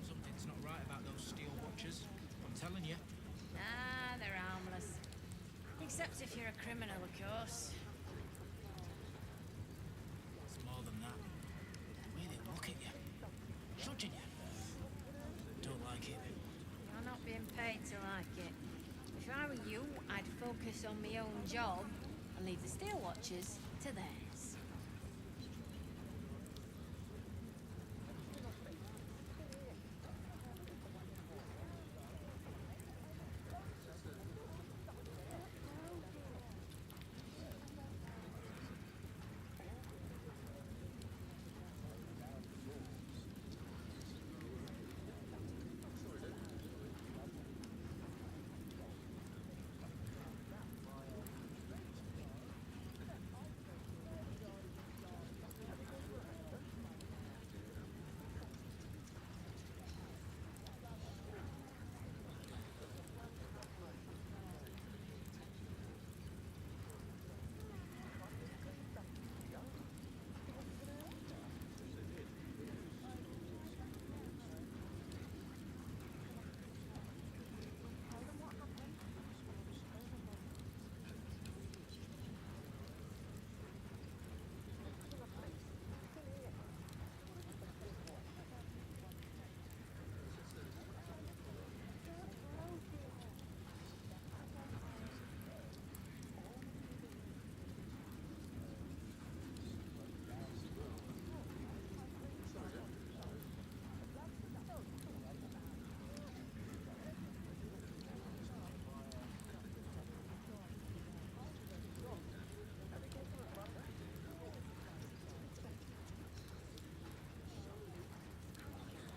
Something's not right about those Steel Watchers. I'm telling you. Nah, they're harmless. Except if you're a criminal, of course. It's more than that. The way they look at you. Judging you. Don't like it. You're not being paid to like it. If I were you, I'd focus on my own job and leave the Steel Watchers to theirs.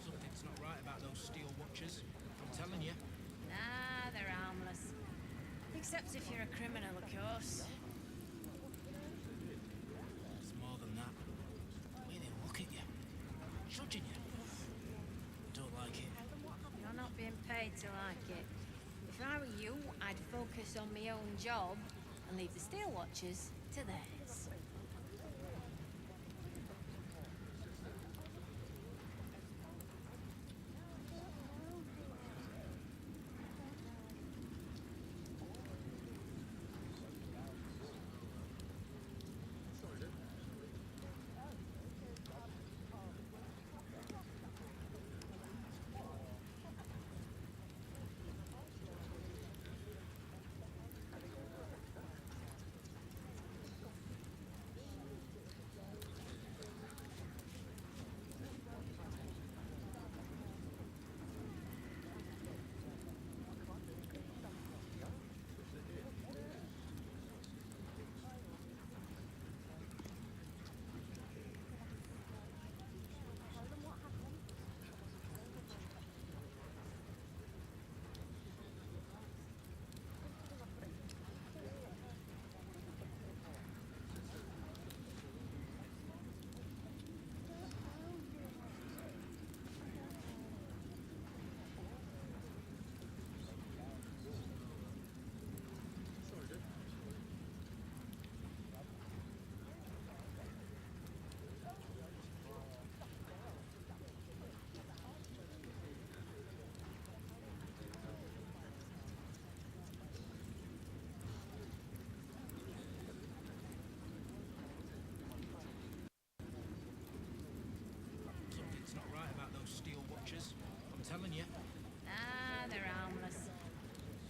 Something's not right about those Steel Watchers. I'm telling you. Nah, they're harmless. Except if you're a criminal, of course. It's more than that. The way they look at you. Judging you. Don't like it. You're not being paid to like it. If I were you, I'd focus on my own job and leave the Steel Watchers to theirs. telling you. Ah, they're harmless.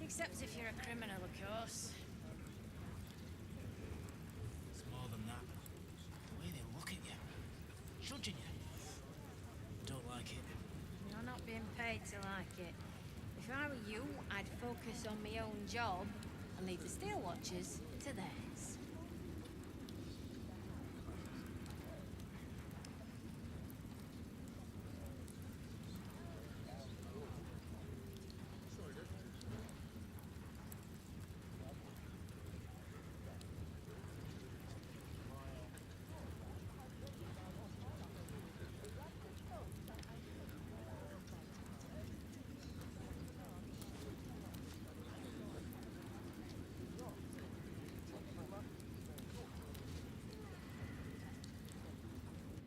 Except if you're a criminal, of course. It's more than that. The way they look at you. Judging you. Don't like it. You're not being paid to like it. If I were you, I'd focus on my own job and leave the Steel Watchers to theirs.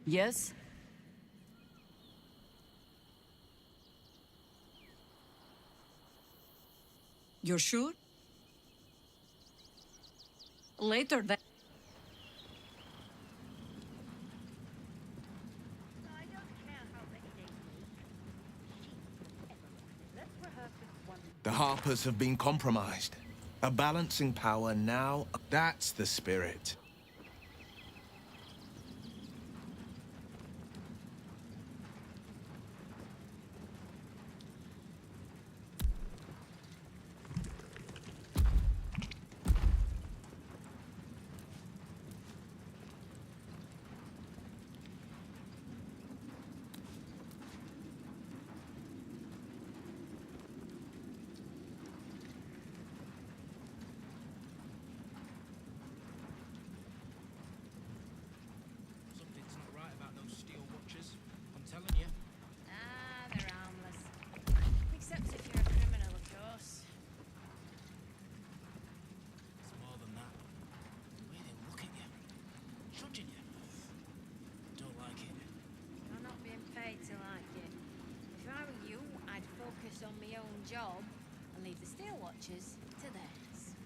Yes? You're sure? Later then. The Harpers have been compromised. A balancing power now. That's the spirit. Something's not right about those Steel Watchers. I'm telling you. Ah, they're harmless. Except if you're a criminal, of course. It's more than that. The way they look at you. Judging you. Don't like it. You're not being paid to like it. If I were you, I'd focus on my own job and leave the Steel Watchers to theirs.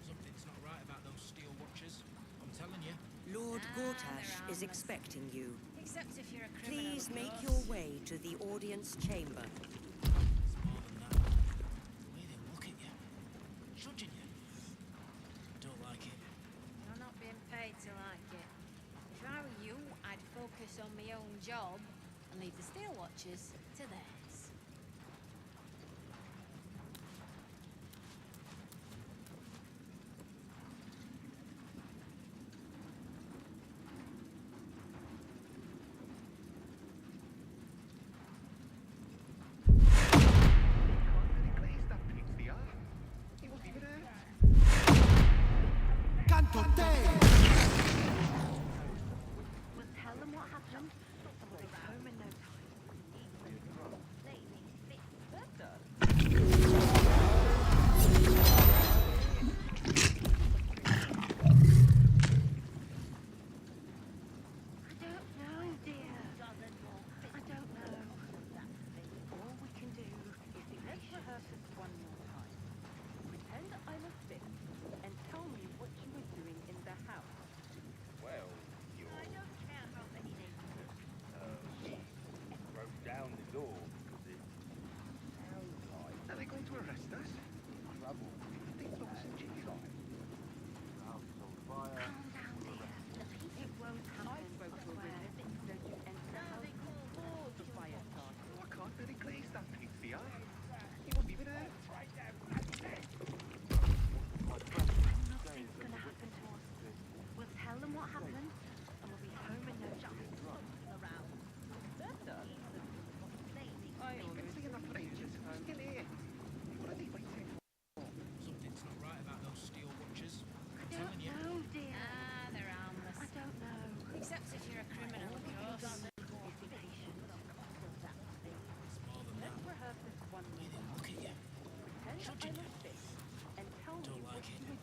Something's not right about those Steel Watchers. I'm telling you. Lord Gortash is expecting you. Except if you're a criminal, Please of make course. your way to the audience chamber. It's more than that. The way they look at you. Judging you. Don't like it. You're not being paid to like it. If I were you, I'd focus on my own job and leave the Steel Watchers to theirs. Canto te! We'll tell them what happened, and we'll be home in no time. Something's not right about those steel watches. I'm telling you. They're harmless. I don't know. Except if you're a criminal, of course. It's more than that. Way they look at you. Judging you. Don't like it. I'm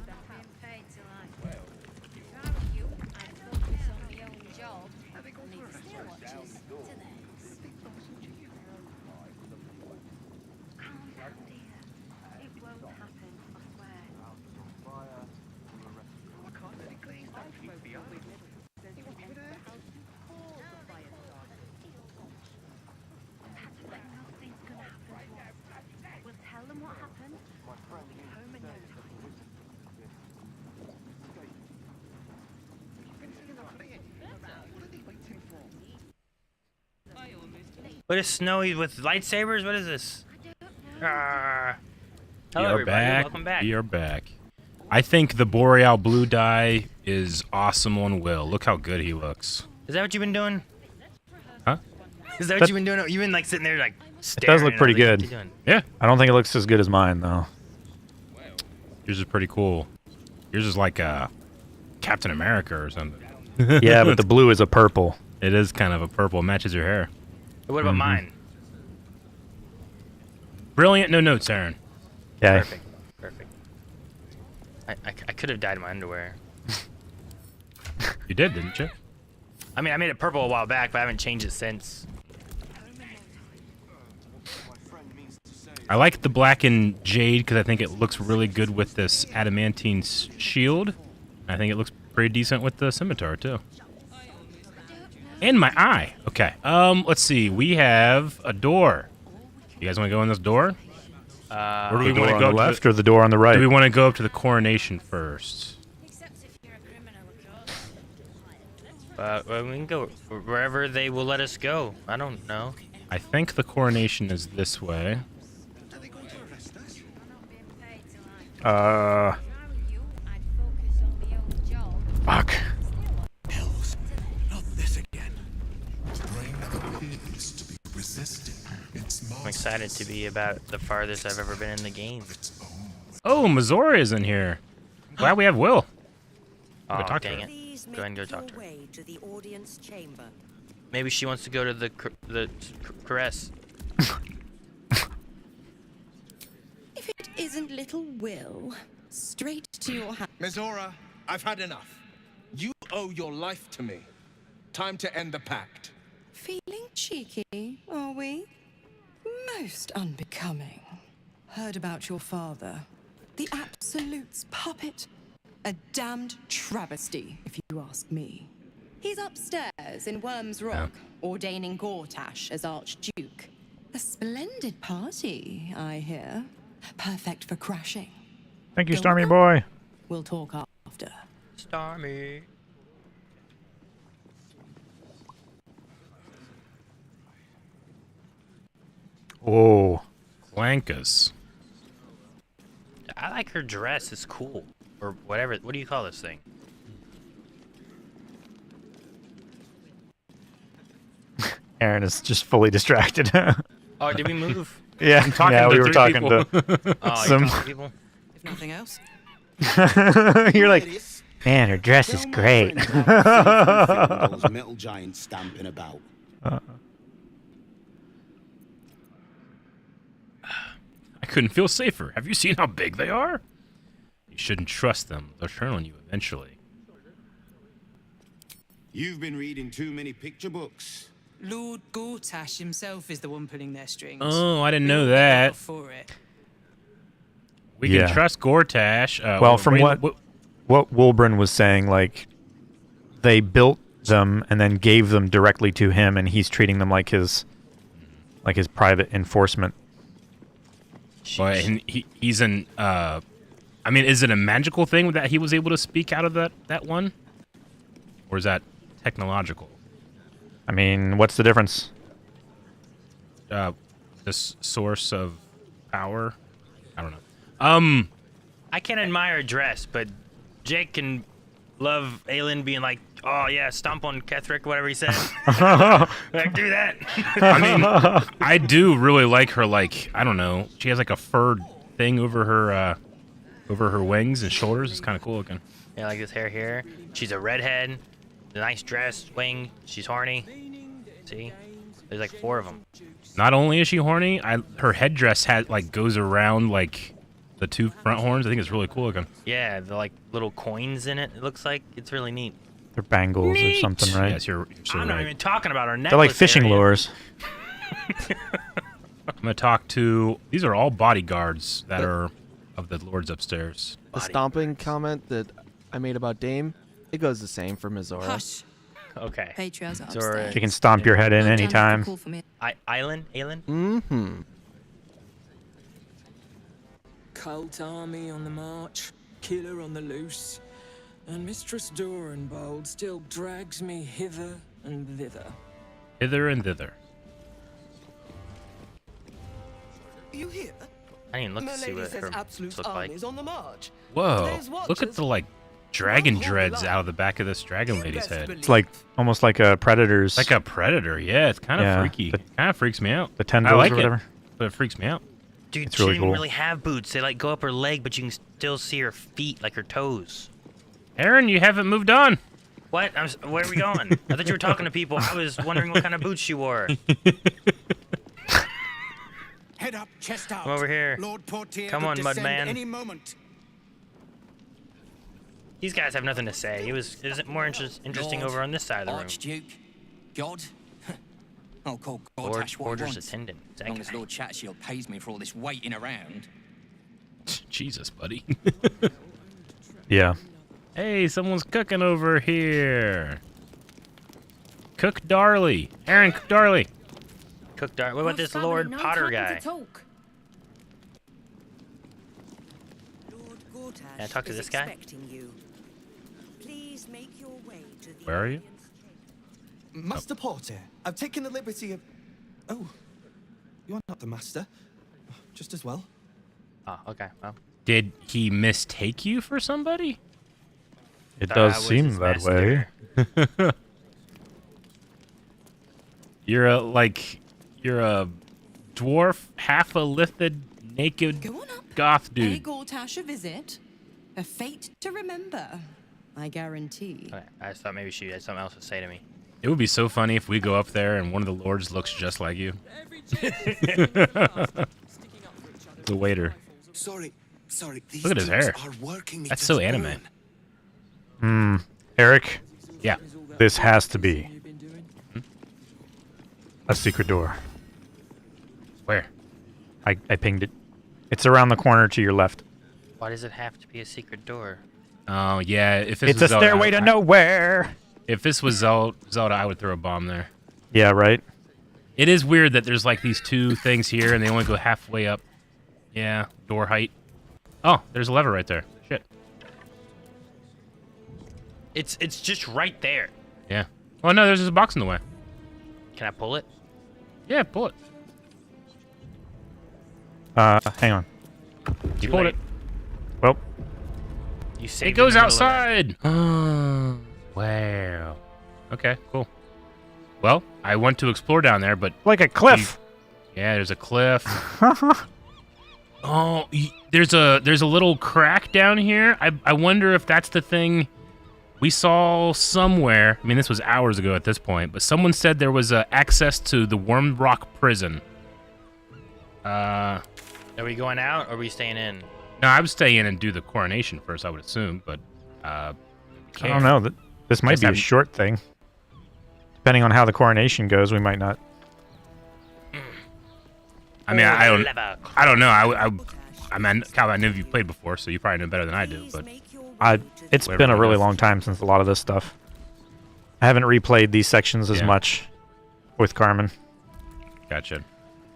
not being paid to like it. If I were you, I'd focus on my own job and leave the steel watches to theirs. Calm down, dear. It won't happen, I swear. I can't let it glaze that feet behind. He won't be there. Nothing's gonna happen to us. We'll tell them what happened. We'll be home in no time. What is Snowy with lightsabers? What is this? Ah. Hello, You're everybody. back. Welcome back. You're back. I think the Boreal blue dye is awesome on Will. Look how good he looks. Is that what you've been doing? Huh? Is that what you've been doing? You've been like sitting there like It staring. does look at pretty everything. good. What you doing? Yeah. I don't think it looks as good as mine though. Yours is pretty cool. Yours is like Captain America or something. Yeah, but the blue is a purple. It is kind of a purple. It matches your hair. What about mine? Brilliant. No notes, Aaron. Okay. Perfect. Perfect. I could have dyed my underwear. You did, didn't you? I mean, I made it purple a while back, but I haven't changed it since. I like the black and jade because I think it looks really good with this adamantine shield. I think it looks pretty decent with the scimitar too. And my eye. Okay. Let's see. We have a door. You guys want to go in this door? Or do we The want door to on go the up left or the door on the right? Do we want to go up to the coronation first? Well, we can go wherever they will let us go. I don't know. I think the coronation is this way. Fuck. Not this again. Brain appears to be resisting its I'm excited to be about the farthest I've ever been in the game. Oh, Missouri is in here. Glad we have Will. Oh, Go talk to dang her. it. Go ahead and go talk to her. Way to the audience chamber. Maybe she wants to go to the caress. If it isn't little Will, straight to your house. Mizora, I've had enough. You owe your life to me. Time to end the pact. Feeling cheeky, are we? Most unbecoming. Heard about your father. The Absolute's puppet. A damned travesty, if you ask me. He's upstairs in Worm's Rock, ordaining Gortash as Archduke. A splendid party, I hear. Perfect for crashing. Thank you, Go Stormy on. boy. We'll talk after. Stormy. Oh, Lankas. I like her dress. It's cool. Or whatever. What do you call this thing? Aaron is just fully distracted. Oh, did we move? Yeah, I'm talking yeah, to we were three talking people. to Oh, some. you're talking to people? If nothing else. You're like, man, her dress is great. Those metal giants stamping about. I couldn't feel safer. Have you seen how big they are? You shouldn't trust them. They'll turn on you eventually. You've been reading too many picture books. Lord Gortash himself is the one pulling their strings. Oh, I didn't know that. For it. We Yeah. can trust Gortash. Well, from what Wulbrin was saying, like, they built them and then gave them directly to him, and he's treating them like his private enforcement. But he's an. I mean, is it a magical thing that he was able to speak out of that one, or is that technological? I mean, what's the difference? This source of power. I don't know. I can admire a dress, but Jake can love Aelin being like, oh yeah, stomp on Ketherick, whatever he said. Like, do that. I mean, I do really like her. Like, I don't know, she has like a fur thing over her wings and shoulders. It's kind of cool looking. Yeah, like this hair here. She's a redhead. Nice dress, wing. She's horny. See, there's like 4 of them. Not only is she horny, her headdress goes around like the 2 front horns. I think it's really cool looking. Yeah, the like little coins in it. It looks like it's really neat. They're bangles or something, right? Yes, you're so I'm right. not even talking about our necklace. They're like fishing lures. I'm gonna talk to. These are all bodyguards that are of the lords upstairs. The stomping comment that I made about Dame, it goes the same for Mizora. Hush. Okay. Patriarchs Zora- upstairs. She can stomp your head in any time. Aelin? Mm-hmm. Cult army on the march, killer on the loose, and Mistress Dorenbold still drags me hither and thither. Hither and thither. You hear? I didn't look to see what her absolute look like. armies on the march. Whoa! There's Look at the dragon dreads out of the back of this dragon lady's head. It's like almost like a predator's. Like a predator, yeah. It's kind of freaky. Kind of freaks me out. The tendrils I like or whatever. it, but it freaks me out. Dude, It's she really didn't cool. really have boots. They like go up her leg, but you can still see her feet, like her toes. Aaron, you haven't moved on. What? Where are we going? I thought you were talking to people. I was wondering what kind of boots she wore. Head up, chest out. Come over here. Lord Portier Come could on, descend Mudman. any moment. These guys have nothing to say. It was more interesting Lord, over on this side of the room. Archduke, God. I'll call Lord Gortash what I Porter's want. attendant. As long as Lord Chatshield pays me for all this waiting around. Jesus, buddy. Yeah. Hey, someone's cooking over here. Cook Darley. Aaron, Cook Darley. Cook What about this Lord Potter guy? Can I talk to this guy? Please make your way to the Where are you? Master Porter, I've taken the liberty of... Oh, you're not the master. Just as well. Oh, okay. Well. Did he mistake you for somebody? It does seem that way. You're a dwarf, half a lithid, naked goth Pay dude. Gortash a visit. A fate to remember, I guarantee. Okay, I just thought maybe she had something else to say to me. It would be so funny if we go up there and one of the lords looks just like you. The waiter. Sorry. These Look at his hair. dudes are working me That's to so the anime. bone. Eric? Yeah. This has to be a secret door. Where? I pinged it. It's around the corner to your left. Why does it have to be a secret door? Oh, yeah. If this It's was a stairway to nowhere. If this was Zelda, I would throw a bomb there. Yeah, right? It is weird that there's like these 2 things here and they only go halfway up. Yeah, door height. Oh, there's a lever right there. Shit. It's just right there. Yeah. Oh, no, there's just a box in the way. Can I pull it? Yeah, pull it. Hang on. You pulled it. Well, You It saved goes in the middle of that. outside. Oh, wow. Okay, cool. Well, I want to explore down there, but like a cliff. Yeah, there's a cliff. Oh, there's a little crack down here. I wonder if that's the thing we saw somewhere. I mean, this was hours ago at this point, but someone said there was access to the Worm Rock prison. Are we going out or are we staying in? No, I would stay in and do the coronation first, I would assume, but I don't know. This might be a short thing. Depending on how the coronation goes, we might not. I mean, I don't know. I mean, Cal, I know you've played before, so you probably know better than I do. But It's been a really long time since a lot of this stuff. I haven't replayed these sections as much with Carmen. Gotcha.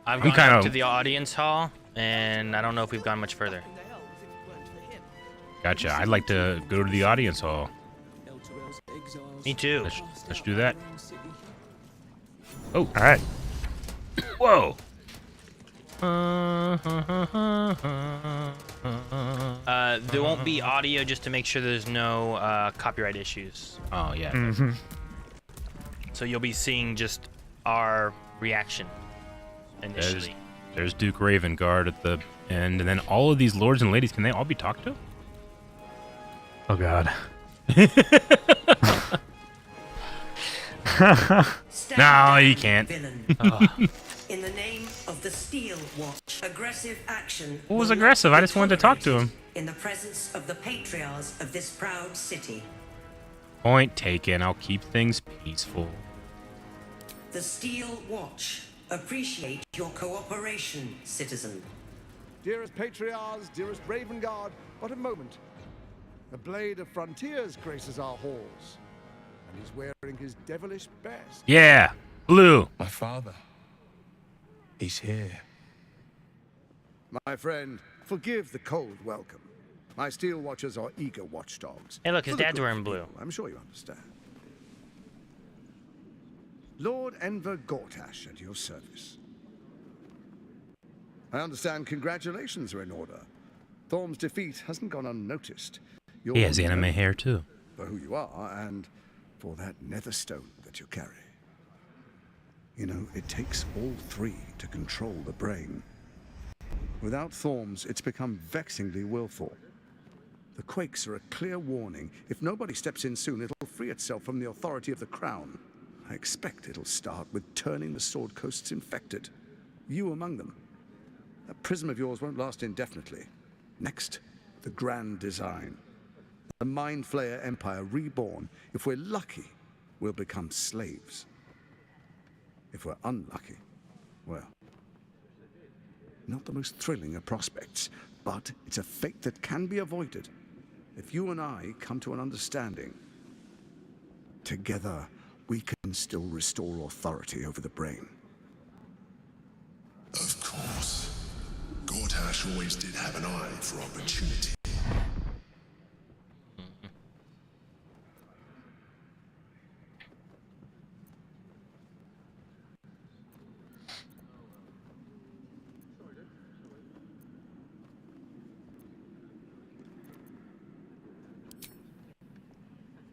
I've gone out to the audience hall and I don't know if we've gone much further. Gotcha. I'd like to go to the audience hall. Me too. Let's do that. Oh, all right. Whoa. There won't be audio just to make sure there's no copyright issues. Oh yeah. Mm-hmm. So you'll be seeing just our reaction initially. There's Duke Ravengard at the end, and then all of these lords and ladies, can they all be talked to? Oh God. No, you can't. In the name of the Steel Watch, aggressive action. What was will not aggressive? be I just wanted to talk to him. in the presence of the patriarchs of this proud city. Point taken. I'll keep things peaceful. The Steel Watch appreciate your cooperation, citizen. Dearest patriarchs, dearest Ravengard, but a moment. The Blade of Frontiers graces our halls, and he's wearing his devilish best. Yeah, Blue. My father. He's here. My friend, forgive the cold welcome. My Steel Watchers are eager watchdogs. Hey, look, his For the dad's good wearing of blue. people, I'm sure you understand. Lord Enver Gortash at your service. I understand congratulations are in order. Thorm's defeat hasn't gone unnoticed. You're He has anime known hair too. for who you are and for that netherstone that you carry. You know, it takes all three to control the brain. Without Thorms, it's become vexingly willful. The quakes are a clear warning. If nobody steps in soon, it'll free itself from the authority of the crown. I expect it'll start with turning the Sword Coasts infected. You among them. That prism of yours won't last indefinitely. Next, the grand design. The Mind Flayer Empire reborn. If we're lucky, we'll become slaves. If we're unlucky, well, not the most thrilling of prospects, but it's a fate that can be avoided. If you and I come to an understanding, together we can still restore authority over the brain. Of course. Gortash always did have an eye for opportunity.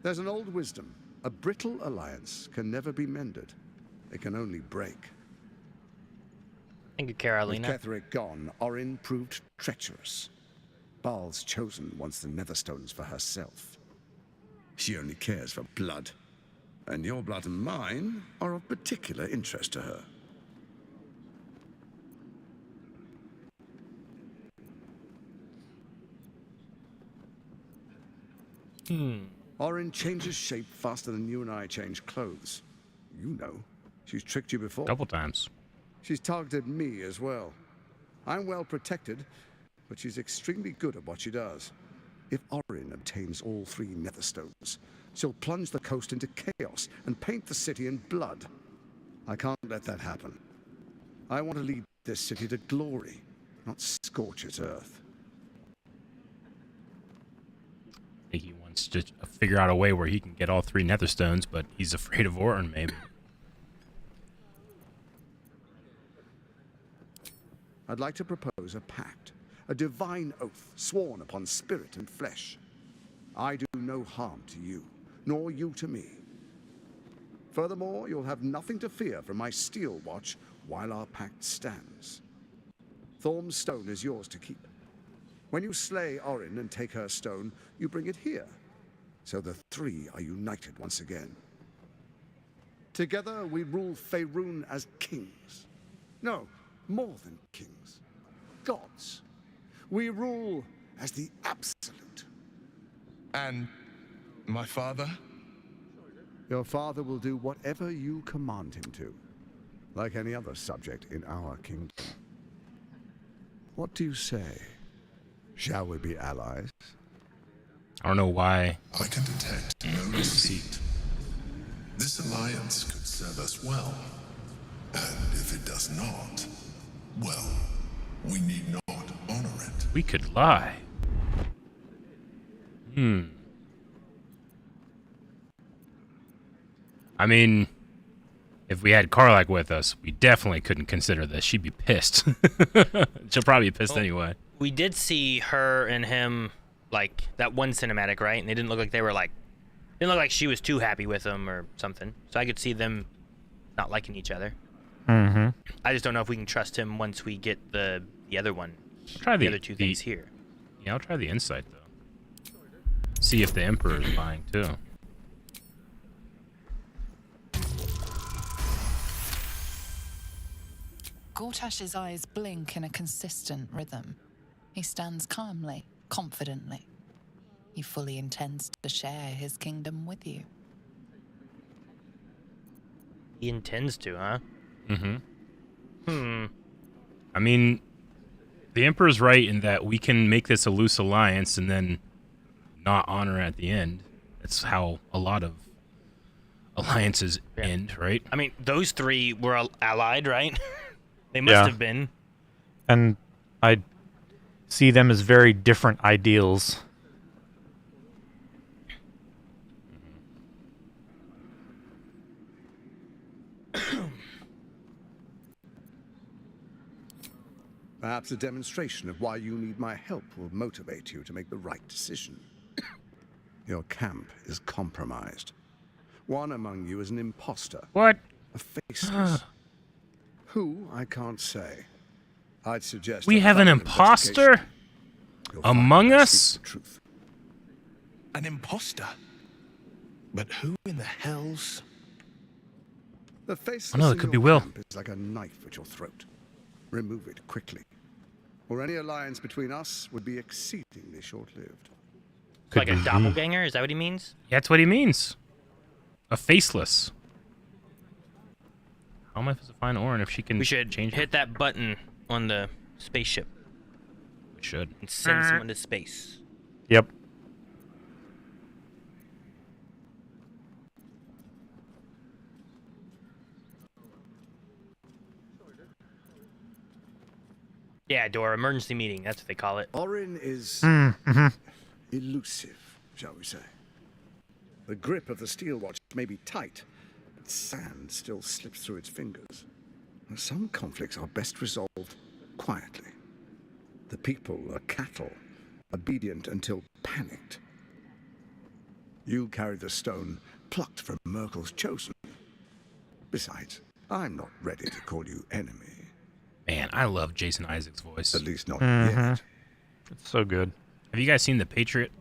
There's an old wisdom. A brittle alliance can never be mended. It can only break. Thank you, Carolina. With Ketheric gone, Orin proved treacherous. Baal's chosen wants the Netherstones for herself. She only cares for blood. And your blood and mine are of particular interest to her. Orin changes shape faster than you and I change clothes. You know. She's tricked you before. Couple times. She's targeted me as well. I'm well protected, but she's extremely good at what she does. If Orin obtains all three Netherstones, she'll plunge the coast into chaos and paint the city in blood. I can't let that happen. I want to lead this city to glory, not scorch its earth. I think he wants to figure out a way where he can get all three Netherstones, but he's afraid of Orin, maybe. I'd like to propose a pact, a divine oath sworn upon spirit and flesh. I do no harm to you, nor you to me. Furthermore, you'll have nothing to fear from my Steel Watch while our pact stands. Thorm's stone is yours to keep. When you slay Orin and take her stone, you bring it here, so the three are united once again. Together we rule Faerun as kings. No, more than kings. Gods. We rule as the absolute. And my father? Your father will do whatever you command him to, like any other subject in our kingdom. What do you say? Shall we be allies? I don't know why. I can detect no deceit. This alliance could serve us well. And if it does not, well, We need not honor it. We could lie. I mean, if we had Karlak with us, we definitely couldn't consider this. She'd be pissed. She'll probably be pissed anyway. We did see her and him, like, that one cinematic, right? And they didn't look like they were, like, didn't look like she was too happy with him or something. So I could see them not liking each other. Mm-hmm. I just don't know if we can trust him once we get the other one. Try the other two things here. Yeah, I'll try the insight, though. See if the Emperor is buying, too. Gortash's eyes blink in a consistent rhythm. He stands calmly, confidently. He fully intends to share his kingdom with you. He intends to, huh? Mm-hmm. I mean, the Emperor's right in that we can make this a loose alliance and then not honor at the end. That's how a lot of alliances end, right? I mean, those three were allied, right? They must have been. And I see them as very different ideals. Perhaps a demonstration of why you need my help will motivate you to make the right decision. Your camp is compromised. One among you is an imposter. What? A faceless. Who, I can't say. I'd suggest... We have an imposter among us? An imposter? But who in the hell's... The faceless Oh no, it in could your be Will. camp is like a knife at your throat. Remove it quickly, or any alliance between us would be exceedingly short-lived. Like a doppelganger? Is that what he means? Yeah, that's what he means. A faceless. How am I supposed to find Orin if she can We should change hit that button on the spaceship. We should. And send someone to space. Yep. Yeah, Dora, emergency meeting. That's what they call it. Orin is elusive, shall we say. The grip of the steel watch may be tight, but sand still slips through its fingers. And some conflicts are best resolved quietly. The people are cattle, obedient until panicked. You carry the stone plucked from Merkel's chosen. Besides, I'm not ready to call you enemy. Man, I love Jason Isaacs' voice. At least not yet. It's so good. Have you guys seen The Patriot?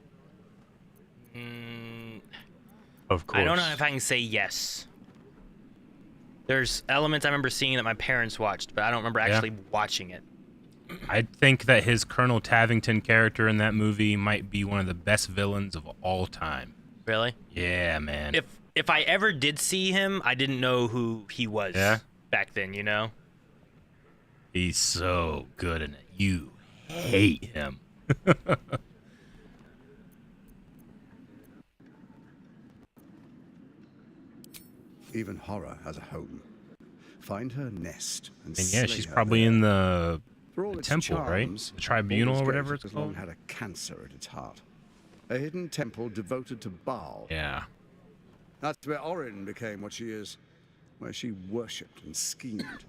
Of course. I don't know if I can say yes. There's elements I remember seeing that my parents watched, but I don't remember actually watching it. I think that his Colonel Tavington character in that movie might be one of the best villains of all time. Really? Yeah, man. If I ever did see him, I didn't know who he was back then, you know? He's so good in it. You hate him. Even horror has a home. Find her nest and And yeah, slay she's her probably there. in the For all its temple, right? charms, The tribunal or Baldur's whatever Gate it's has long called. had a cancer at its heart. A hidden temple devoted to Baal. Yeah. That's where Orin became what she is, where she worshipped and schemed.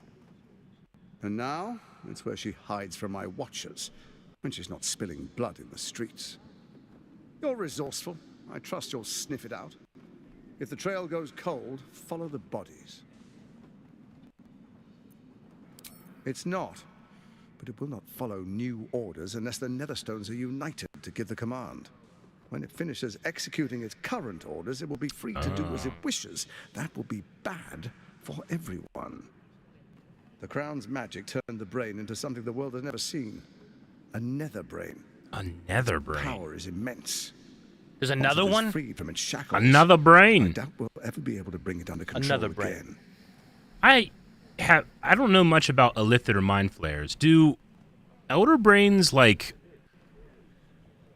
And now, it's where she hides from my watchers, when she's not spilling blood in the streets. You're resourceful. I trust you'll sniff it out. If the trail goes cold, follow the bodies. It's not, but it will not follow new orders unless the Netherstones are united to give the command. When it finishes executing its current orders, it will be free to do as it wishes. That will be bad for everyone. The Crown's magic turned the brain into something the world has never seen. A nether brain. A nether brain. Power is immense. There's another Once it is one? freed from its shackles, Another brain. I doubt we'll ever be able to bring it under control Another brain. again. I don't know much about Illithid or Mind Flayers. Do Elder Brains, like,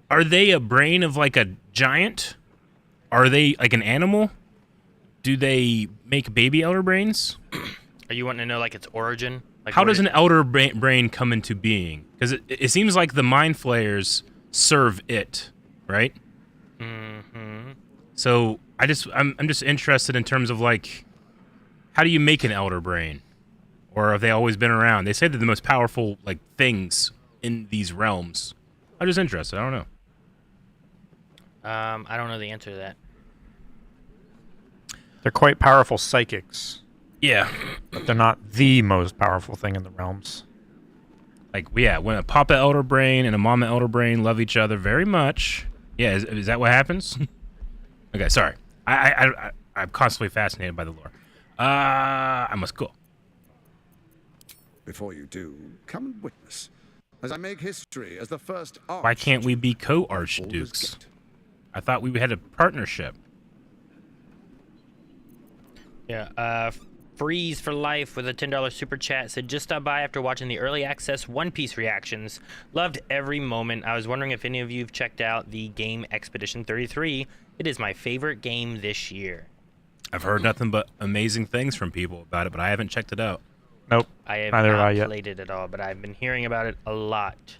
are they a brain of, like, a giant? Are they, like, an animal? Do they make baby Elder Brains? Are you wanting to know like its origin? Like How does an elder brain come into being? Because it seems like the mind flayers serve it, right? Mm-hmm. So I'm just interested in terms of like, how do you make an elder brain, or have they always been around? They say they're the most powerful like things in these realms. I'm just interested. I don't know. I don't know the answer to that. They're quite powerful psychics. Yeah. But they're not the most powerful thing in the realms. Like, yeah, when a Papa Elder Brain and a Mama Elder Brain love each other very much. Yeah, is that what happens? Okay, sorry. I'm constantly fascinated by the lore. I must go. Before you do, come and witness as I make history as the first Why can't we be co-archdukes? I thought we had a partnership. Yeah, Freeze for Life with a $10 super chat said, just stopped by after watching the early access One Piece reactions. Loved every moment. I was wondering if any of you have checked out the game Expedition 33. It is my favorite game this year. I've heard nothing but amazing things from people about it, but I haven't checked it out. Nope. I have Neither have I not yet. played it at all, but I've been hearing about it a lot.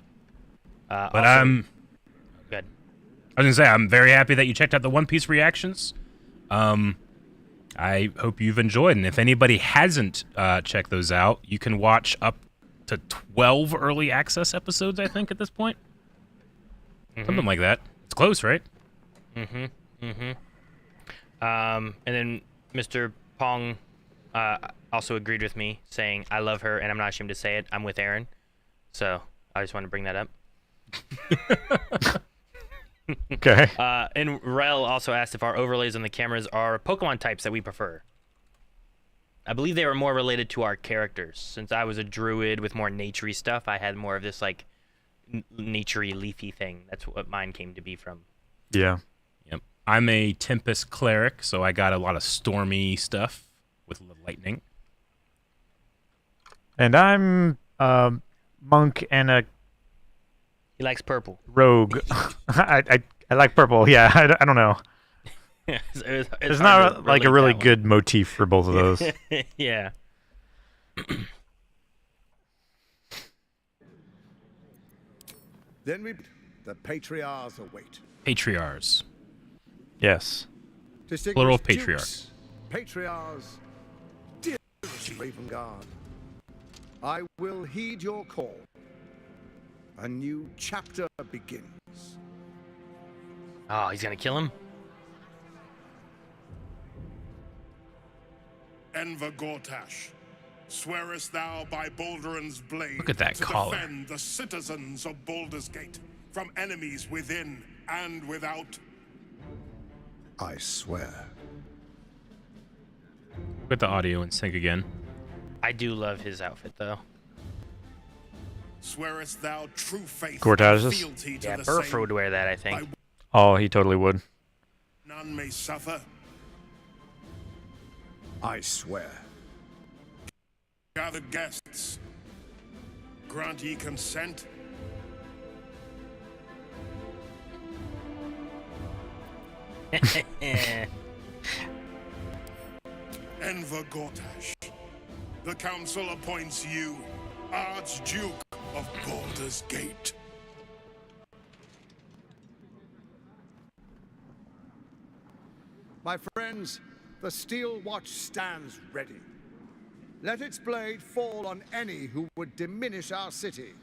But also, good. I was gonna say, I'm very happy that you checked out the One Piece reactions. I hope you've enjoyed, and if anybody hasn't checked those out, you can watch up to 12 early access episodes, I think, at this point. Something like that. It's close, right? And then Mr. Pong also agreed with me, saying, I love her, and I'm not ashamed to say it. I'm with Aaron. So I just wanted to bring that up. Okay. And Rel also asked if our overlays on the cameras are Pokemon types that we prefer. I believe they were more related to our characters. Since I was a druid with more naturey stuff, I had more of this like naturey leafy thing. That's what mine came to be from. Yeah. Yep. I'm a Tempest cleric, so I got a lot of stormy stuff with lightning. And I'm a monk and a He likes purple. rogue. I like purple. Yeah, I don't know. It's There's hard not to like a relate really that one. good motif for both of those. Yeah. Then the patriarchs await. Patriarchs. Yes. Plural Distinguished patriarch. dukes, patriarchs, dear Raven Guard, I will heed your call. A new chapter begins. Oh, he's gonna kill him? Enver Gortash, swearest thou by Balduran's blade Look at that to collar. defend the citizens of Baldur's Gate from enemies within and without? I swear. Put the audio in sync again. I do love his outfit, though. Swearest thou true faith Gortash's? and fealty to Yeah, the Burf same would wear that, I think. Oh, he totally would. none may suffer? I swear. Gathered guests, grant ye consent? Enver Gortash, the council appoints you Archduke of Baldur's Gate. My friends, the Steel Watch stands ready. Let its blade fall on any who would diminish our city.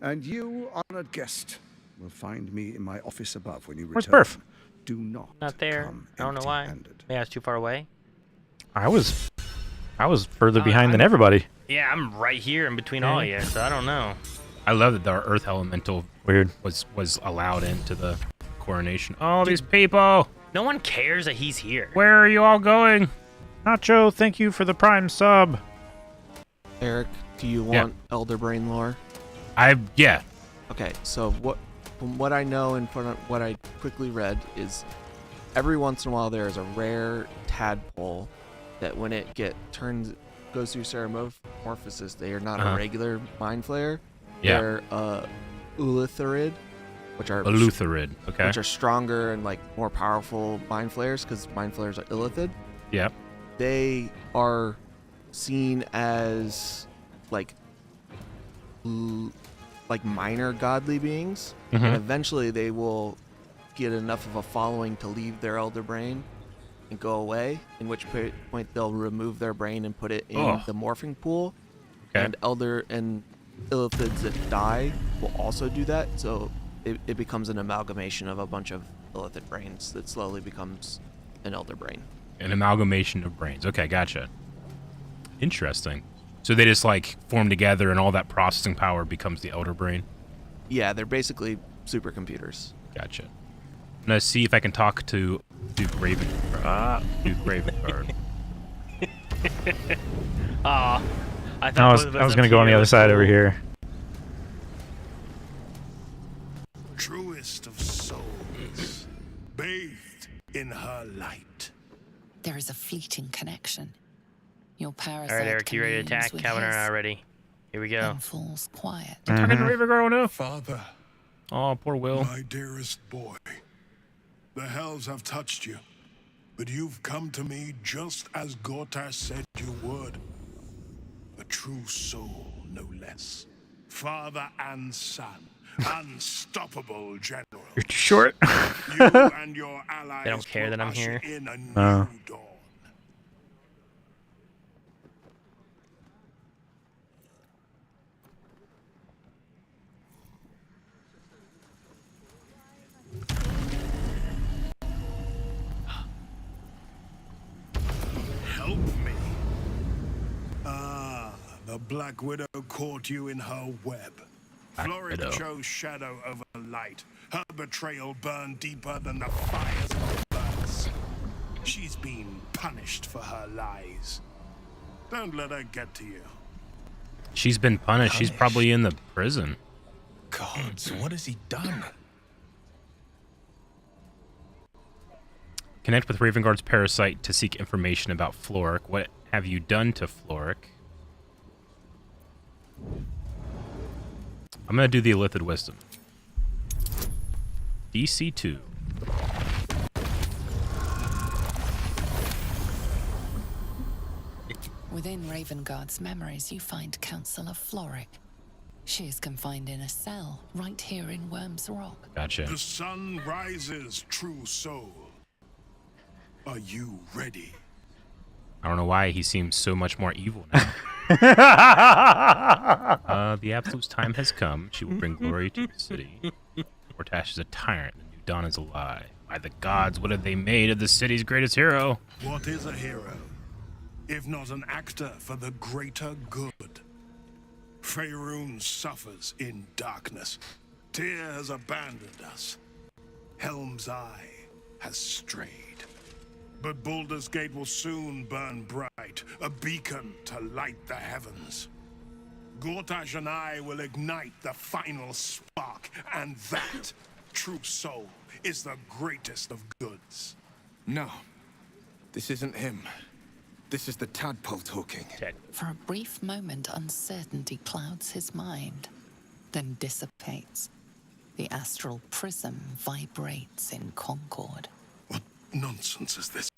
And you, honored guest, will find me in my office above when you Where's return. Burf? Do not Not there. come I don't know why. empty-handed. Yeah, it's too far away. I was further behind than everybody. Yeah, I'm right here in between all of you, so I don't know. I love that our Earth Elemental was allowed into the coronation. Oh, these people! No one cares that he's here. Where are you all going? Nacho, thank you for the Prime sub. Eric, do you want Elder Brain lore? Yeah. Okay, so from what I know and from what I quickly read is every once in a while there is a rare tadpole that when it goes through metamorphosis, they are not a regular mind flayer. Yeah. They're Ulitharid, which are okay. which are stronger and like more powerful mind flayers because mind flayers are illithid. Yeah. They are seen as like minor godly beings, and eventually they will get enough of a following to leave their elder brain and go away, in which point they'll remove their brain and put it in the morphing pool. Okay. And illithids that die will also do that, so it becomes an amalgamation of a bunch of illithid brains that slowly becomes an elder brain. An amalgamation of brains. Okay, gotcha. Interesting. So they just like form together and all that processing power becomes the elder brain? Yeah, they're basically supercomputers. Gotcha. I'm gonna see if I can talk to Duke Ravengard. Duke Ravengard. Aw. I was gonna go on the other side over here. Truest of souls, bathed in her light. There is a fleeting connection. Your parasite. All right, Eric, you ready to attack? Calvin and I are ready. Here we go. Then falls quiet. Talking to Ravengard, oh no. Father. Oh, poor Will. My dearest boy, the hells have touched you, but you've come to me just as Gortash said you would. A true soul, no less. Father and son, unstoppable general. You're too short. You and your allies They don't care that I'm here. in a new dawn. Help me. The Black Widow caught you in her web. Floric chose shadow over light. Her betrayal burned deeper than the fires of the birds. She's been punished for her lies. Don't let her get to you. She's been punished. She's probably in the prison. Gods, what has he done? Connect with Ravengard's parasite to seek information about Floric. What have you done to Floric? I'm going to do the Illithid Wisdom. DC 2. Within Ravengard's memories, you find Councillor Floric. She is confined in a cell right here in Worm's Rock. Gotcha. The sun rises, true soul. Are you ready? I don't know why he seems so much more evil now. The Absolute's time has come. She will bring glory to the city. Gortash is a tyrant. The new dawn is a lie. By the gods, what have they made of the city's greatest hero? What is a hero, if not an actor for the greater good? Faerun suffers in darkness. Tyr has abandoned us. Helm's Eye has strayed. But Baldur's Gate will soon burn bright, a beacon to light the heavens. Gortash and I will ignite the final spark, and that, true soul, is the greatest of goods. No, this isn't him. This is the tadpole talking. For a brief moment, uncertainty clouds his mind, then dissipates. The astral prism vibrates in concord. What nonsense is this?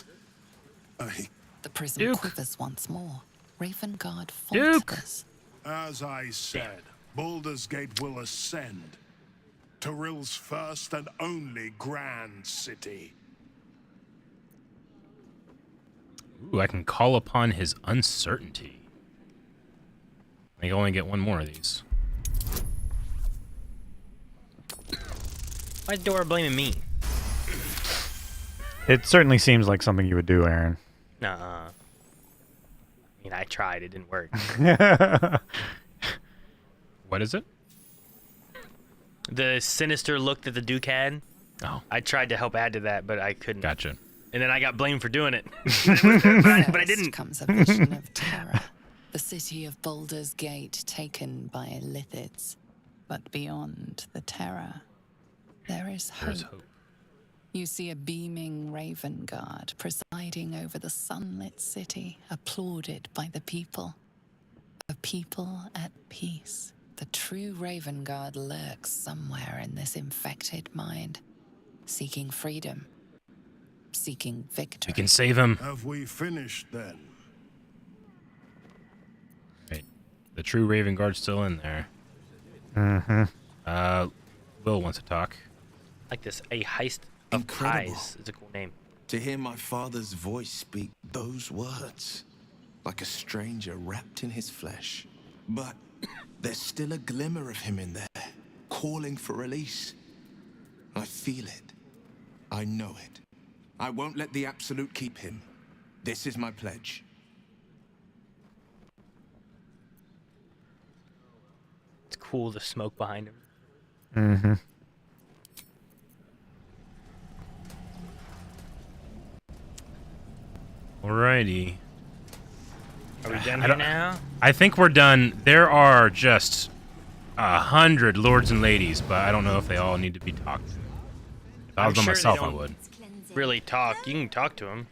The prism quivers once more. Ravengard falters. As I said, Baldur's Gate will ascend. Tyrill's first and only grand city. Ooh, I can call upon his uncertainty. I can only get one more of these. Why's Dora blaming me? It certainly seems like something you would do, Aaron. Nuh-uh. I mean, I tried. It didn't work. What is it? The sinister look that the Duke had. Oh. I tried to help add to that, but I couldn't. Gotcha. And then I got blamed for doing it. but I didn't. Comes a vision of terror. The city of Baldur's Gate taken by Lithids. But beyond the terror, there is hope. There's hope. You see a beaming Ravengard presiding over the sunlit city, applauded by the people. A people at peace. The true Ravengard lurks somewhere in this infected mind, seeking freedom, seeking victory. We can save him. Have we finished then? The true Raven Guard's still in there. Will wants to talk. Like this, a heist of pies is a cool name. To hear my father's voice speak those words, like a stranger wrapped in his flesh. But there's still a glimmer of him in there, calling for release. I feel it. I know it. I won't let the Absolute keep him. This is my pledge. It's cool, the smoke behind him. Alrighty. Are we done here now? I think we're done. There are just 100 lords and ladies, but I don't know if they all need to be talked to. If I was on myself, I would. Really talk. You can talk to them,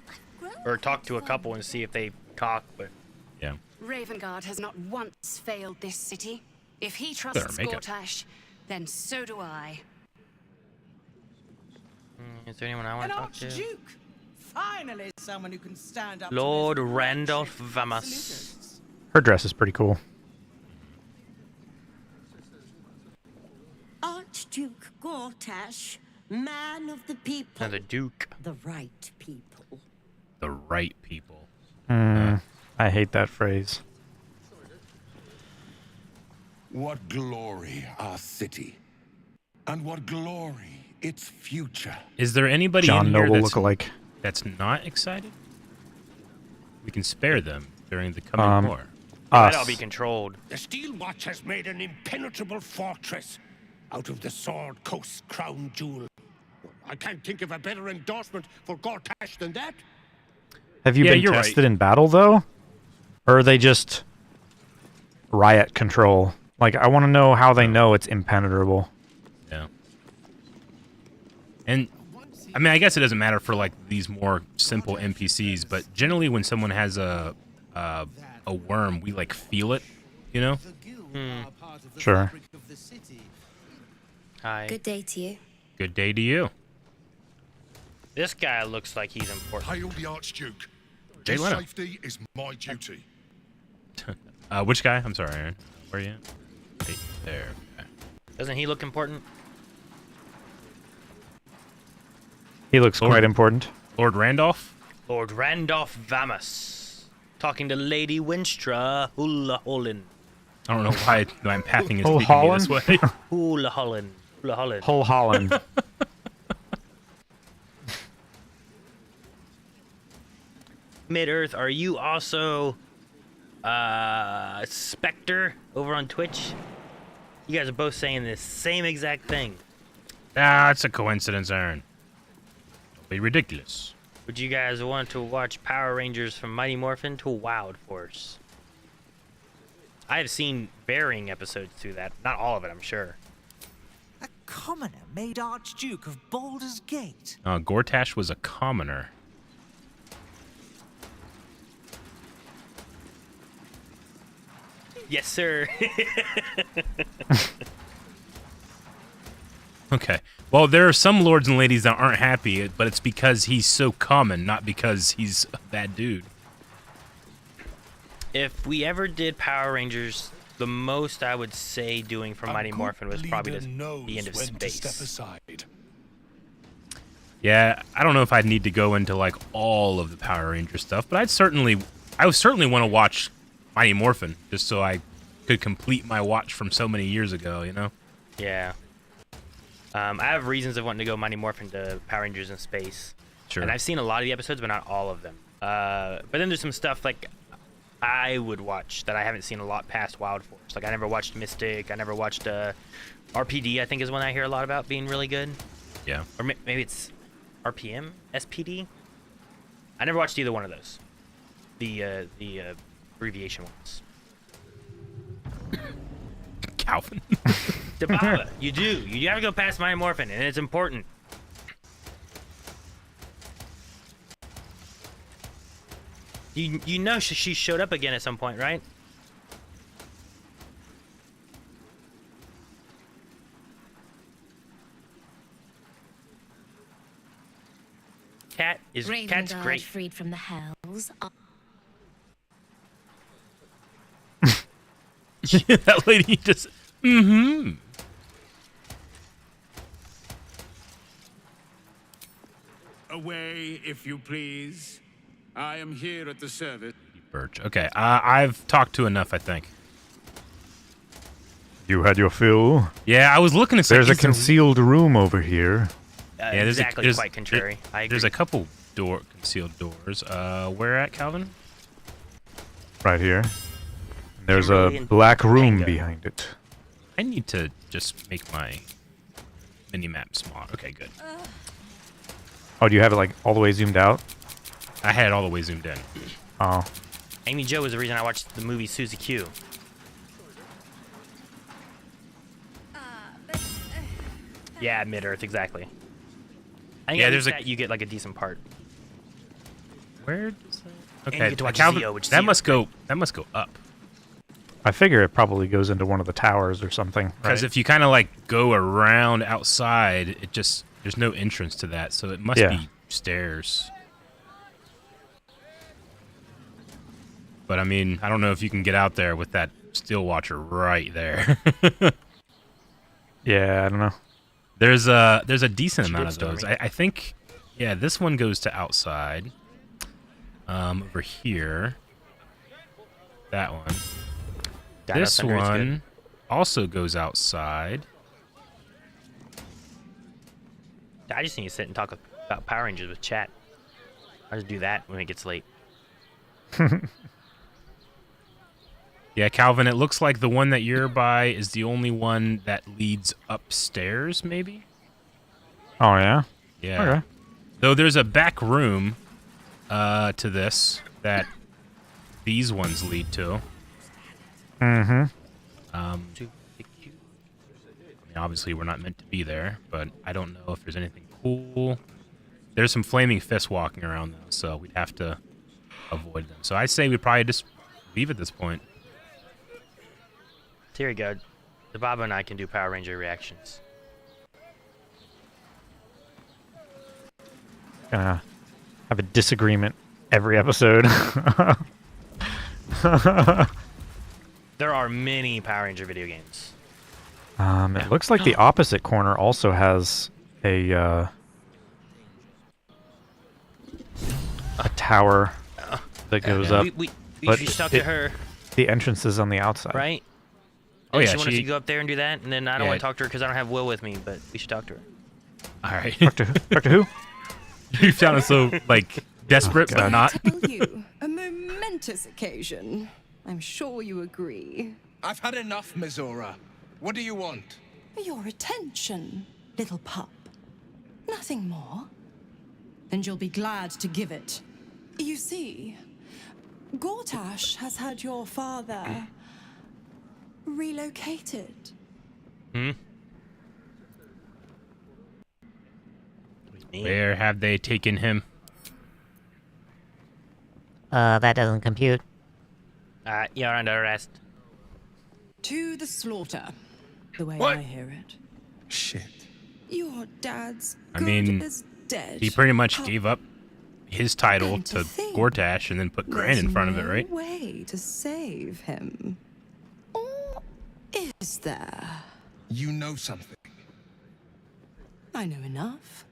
or talk to a couple and see if they talk. But yeah. Ravengard has not once failed this city. If he trusts Gortash, then so do I. Is there anyone I want to talk to? Archduke! Finally, someone who can stand up Lord to this Randolph Vamas. Her dress is pretty cool. Archduke Gortash, man of the people. Another Duke. The right people. The right people. I hate that phrase. What glory our city, and what glory its future. Is there anybody John in here Noble that's, lookalike. that's not excited? We can spare them during the coming war. Might all be controlled. The Steel Watch has made an impenetrable fortress out of the Sword Coast's crown jewel. I can't think of a better endorsement for Gortash than that. Have you been tested in battle, though? Or are they just riot control? Like, I want to know how they know it's impenetrable. Yeah. And, I mean, I guess it doesn't matter for, like, these more simple NPCs, but generally when someone has a worm, we, like, feel it, you know? Sure. Hi. Good day to you. Good day to you. This guy looks like he's important. Hail the Archduke. Jay His Leno. safety is my duty. Which guy? I'm sorry, Aaron. Where are you at? Right there. Okay. Doesn't he look important? He looks quite important. Lord Randolph? Lord Randolph Vamas. Talking to Lady Winstra Hula Holland. I don't know why I'm pathing his Hull speaking me Holland? this way. Hula Holland. Hula Holland. Hull Holland. Mid-Earth, are you also Spectre over on Twitch? You guys are both saying the same exact thing. It's a coincidence, Aaron. Don't be ridiculous. Would you guys want to watch Power Rangers from Mighty Morphin to Wild Force? I have seen varying episodes through that. Not all of it, I'm sure. A commoner made Archduke of Baldur's Gate. Gortash was a commoner. Yes, sir. Okay. Well, there are some lords and ladies that aren't happy, but it's because he's so common, not because he's a bad dude. If we ever did Power Rangers, the most I would say doing for Mighty Morphin was probably the end of space. Yeah, I don't know if I'd need to go into like all of the Power Ranger stuff, but I would certainly want to watch Mighty Morphin just so I could complete my watch from so many years ago, you know? Yeah. I have reasons of wanting to go Mighty Morphin to Power Rangers in space. Sure. And I've seen a lot of the episodes, but not all of them. But then there's some stuff like I would watch that I haven't seen a lot past Wild Force. Like I never watched Mystic. I never watched RPD, I think is one I hear a lot about being really good. Yeah. Or maybe it's RPM? SPD? I never watched either one of those. The abbreviation ones. Calvin. Dababa, you do. You gotta go past Mighty Morphin, and it's important. You know she showed up again at some point, right? Cat's Ravengard great. freed from the hells. That lady just. Mm-hmm. Away, if you please. I am here at the service. Birch. Okay, I've talked to enough, I think. You had your fill. Yeah, I was looking at. There's a concealed room over here. Yeah, there's exactly quite contrary. I agree. There's a couple concealed doors. Where at, Calvin? Right here. There's a black room behind it. I need to just make my mini-map smaller. Okay, good. Oh, do you have it like all the way zoomed out? I had it all the way zoomed in. Oh. Amy Jo was the reason I watched the movie Susie Q. Yeah, Mid-Earth, exactly. I think Yeah, at there's least that you get like a decent part. Where does that... And Okay, you get to watch Calvin, Zeo, which that Zeo must go. That must go up. I figure it probably goes into one of the towers or something. Because right? if you kind of like go around outside, it just there's no entrance to that, so it must be stairs. But I mean, I don't know if you can get out there with that steel watcher right there. Yeah, I don't know. There's a decent amount of those. I think, yeah, this one goes to outside. Over here, that one. This one also goes outside. I just need to sit and talk about Power Rangers with chat. I just do that when it gets late. Yeah, Calvin, it looks like the one that you're by is the only one that leads upstairs, maybe? Oh, yeah? Yeah. Okay. Though there's a back room to this that these ones lead to. Mm-hmm. I mean, obviously we're not meant to be there, but I don't know if there's anything cool. There's some flaming fists walking around, though, so we'd have to avoid them. So I say we probably just leave at this point. Here we go. The Baba and I can do Power Ranger reactions. Gonna have a disagreement every episode. There are many Power Ranger video games. It looks like the opposite corner also has a tower that goes up. We but should talk to her. The entrance is on the outside. Right? Oh, yeah, She wanted us to go up there and do that, and then I don't Yeah. want to talk to her because I don't have Will with me, but we should talk to her. All right. Talk to who? You sounded so, like, desperate, but not. Tell you, a momentous occasion. I'm sure you agree. I've had enough, Mizora. What do you want? Your attention, little pup. Nothing more. And you'll be glad to give it. You see, Gortash has had your father relocated. Where have they taken him? That doesn't compute. You're under arrest. To the slaughter, the way What? I hear it. Shit. Your dad's I good mean, as dead. he pretty much pup. gave up his title And to to think Gortash and then put Gran in front of it, right? No way to save him. Or is there? You know something. I know enough.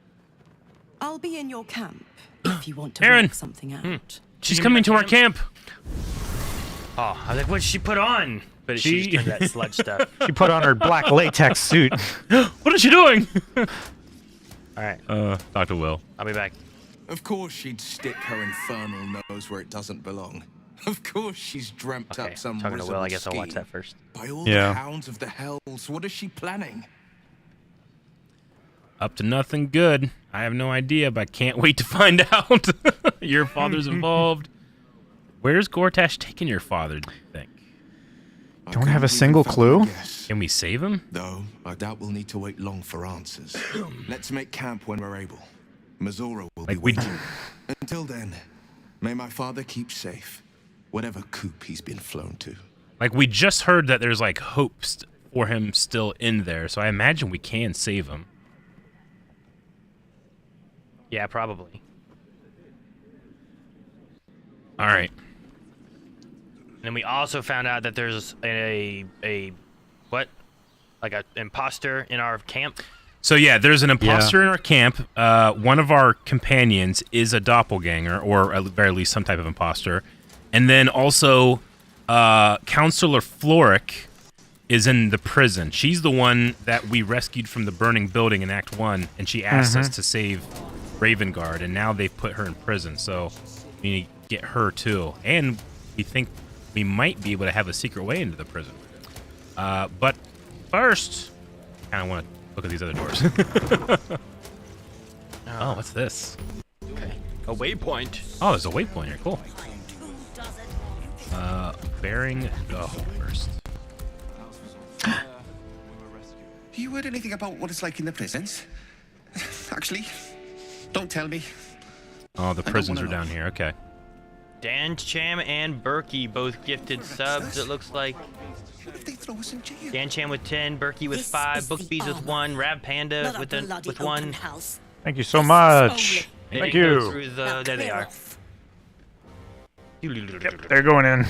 I'll be in your camp if you want to Aaron! work something out. She's coming to our camp. Oh, I was like, what did she put on? But she just turned that sludge stuff. She put on her black latex suit. What is she doing? All right. Dr. Will. I'll be back. Of course she'd stick her infernal nose where it doesn't belong. Of course she's dreamt Okay, up some talking to Will, I risible guess I'll watch scheme. that first. By all Yeah. the hounds of the hells, what is she planning? Up to nothing good. I have no idea, but I can't wait to find out. Your father's involved. Where's Gortash taking your father, do you think? Don't have a single clue? Can we save him? Though, I doubt we'll need to wait long for answers. Let's make camp when we're able. Mizora will be waiting. Until then, may my father keep safe, whatever coop he's been flown to. Like, we just heard that there's, like, hopes for him still in there, so I imagine we can save him. Yeah, probably. All right. And then we also found out that there's a what? Like an imposter in our camp. So yeah, there's an imposter in our camp. One of our companions is a doppelganger, or at the very least some type of imposter. And then also, Counselor Floric is in the prison. She's the one that we rescued from the burning building in Act 1, and she asked us to save Ravengard, and now they've put her in prison. So we need to get her too. And we think we might be able to have a secret way into the prison. But first, I kind of want to look at these other doors. Oh, what's this? Okay. A waypoint. Oh, there's a waypoint here. Cool. Bearing go first. You heard anything about what it's like in the prisons? Actually, don't tell me. Oh, the prisons are down here. Okay. Dan Cham and Berkey both gifted subs, it looks like. What if they throw us in jail? Dan Cham with 10, Berkey with 5, Bookbees with 1, Rab Panda with 1. Thank you so much. Thank you. Through the, there they are. Yep, they're going in.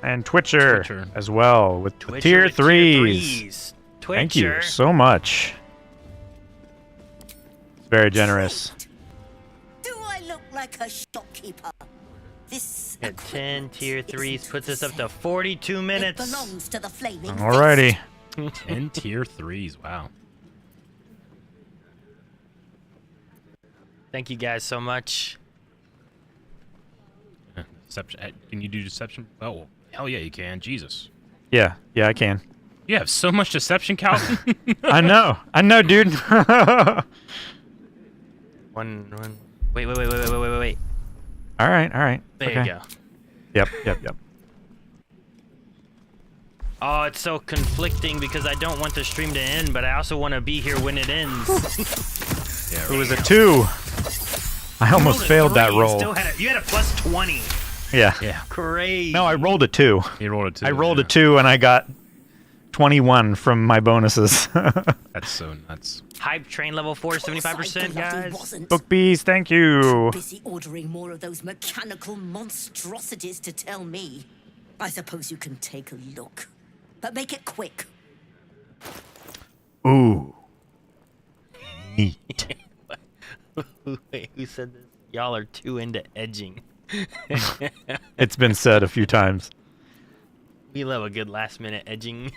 And Twitcher as well with tier 3s. Thank you so much. It's very generous. Do I look like a shopkeeper? This At 10 tier 3s puts us up to 42 minutes. belongs to the flaming. Alrighty. 10 tier 3s. Wow. Thank you guys so much. Deception. Can you do deception? Oh, hell yeah, you can. Jesus. Yeah, I can. You have so much deception, Calvin. I know, dude. One. Wait. All right. There okay. you go. Yep. Oh, it's so conflicting because I don't want the stream to end, but I also want to be here when it ends. Yeah, it was a 2. I almost failed that roll. You had a plus 20. Yeah. Crazy. No, I rolled a 2. You rolled a 2. I rolled a 2 and I got 21 from my bonuses. That's so nuts. Hype train level 4, 75%, guys. Book bees, thank you. Busy ordering more of those mechanical monstrosities to tell me. I suppose you can take a look, but make it quick. Ooh. Neat. Wait, who said this? Y'all are too into edging. It's been said a few times. We love a good last-minute edging.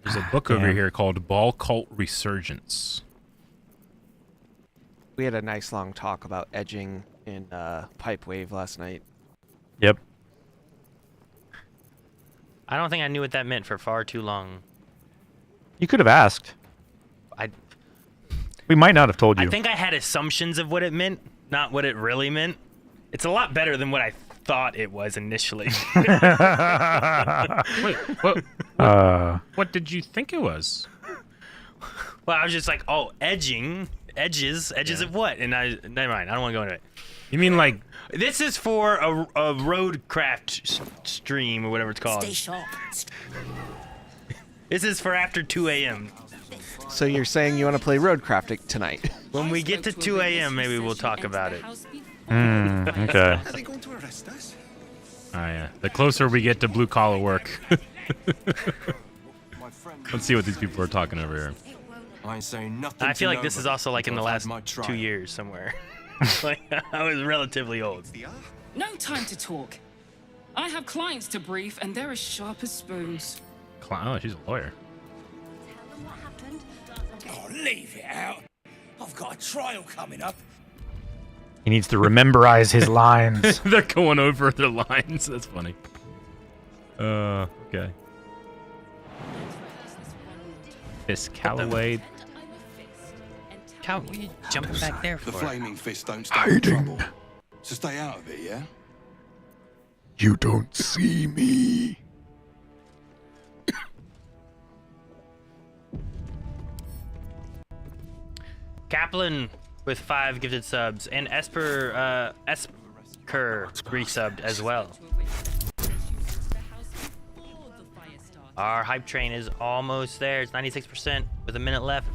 There's a book over here called Ball Cult Resurgence. We had a nice long talk about edging in Pipe Wave last night. Yep. I don't think I knew what that meant for far too long. You could have asked. We might not have told you. I think I had assumptions of what it meant, not what it really meant. It's a lot better than what I thought it was initially. Wait, what did you think it was? Well, I was just like, oh, edging, edges of what? And never mind, I don't want to go into it. You mean like... This is for a roadcraft stream or whatever it's called. Stay sharp. This is for after 2 a.m. So you're saying you want to play roadcrafting tonight? When we get to 2 a.m., maybe we'll talk about it. Okay. Are they going to arrest us? Oh, yeah. The closer we get to blue-collar work. Let's see what these people are talking over here. I ain't saying nothing. I feel like this is also like in the last 2 years somewhere. Like, I was relatively old. No time to talk. I have clients to brief, and they're as sharp as spoons. Oh, she's a lawyer. Oh, leave it out. I've got a trial coming up. He needs to rememberize his lines. They're going over their lines. That's funny. Okay. Fisk Calloway. What are you jumping back there for? The flaming fist don't stand in trouble. So stay out of it, yeah? You don't see me. Kaplan with 5 gifted subs, and Esper resubbed as well. Our hype train is almost there. It's 96% with a minute left.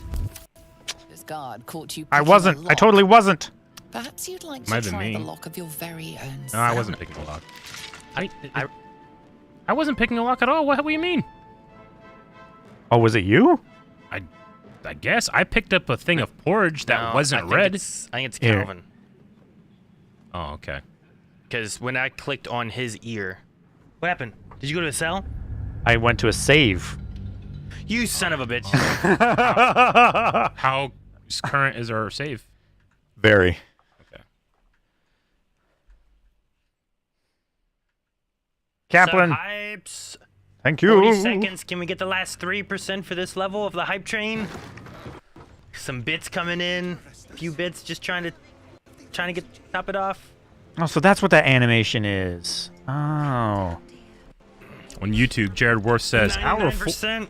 This guard caught you. I wasn't. I totally wasn't. Perhaps you'd like Might to have been try the me. lock of your very own No, I wasn't picking a lock. I wasn't picking a lock at all. What do you mean? Oh, was it you? I guess I picked up a thing of porridge that wasn't red. I think it's Here. Calvin. Oh, okay. Because when I clicked on his ear, what happened? Did you go to a cell? I went to a save. You son of a bitch. How current is our save? Very. Okay. Kaplan. Hypes. Thank you. 40 seconds. Can we get the last 3% for this level of the hype train? Some bits coming in. A few bits just trying to top it off. Oh, so that's what that animation is. Oh. On YouTube, Jared Worth says, "Hour 99%.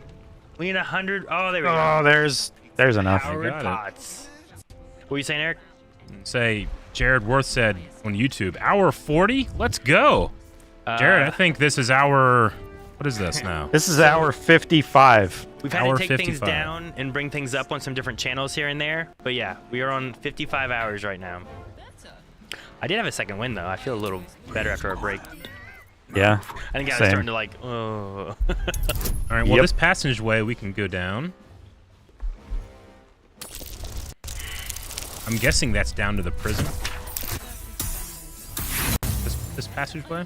We need 100. Oh, there we go. Oh, there's enough. Howard got it. Potts. What were you saying, Eric? Say, Jared Worth said on YouTube, hour 40? Let's go. Jared, I think this is our... What is this now? This is hour 55. We've had Hour to take things 55. down and bring things up on some different channels here and there. But yeah, we are on 55 hours right now. I did have a second win, though. I feel a little better after our break. Yeah. I think I was same. starting to like, oh. All right, well, this passageway we can go down. I'm guessing that's down to the prison. This passageway?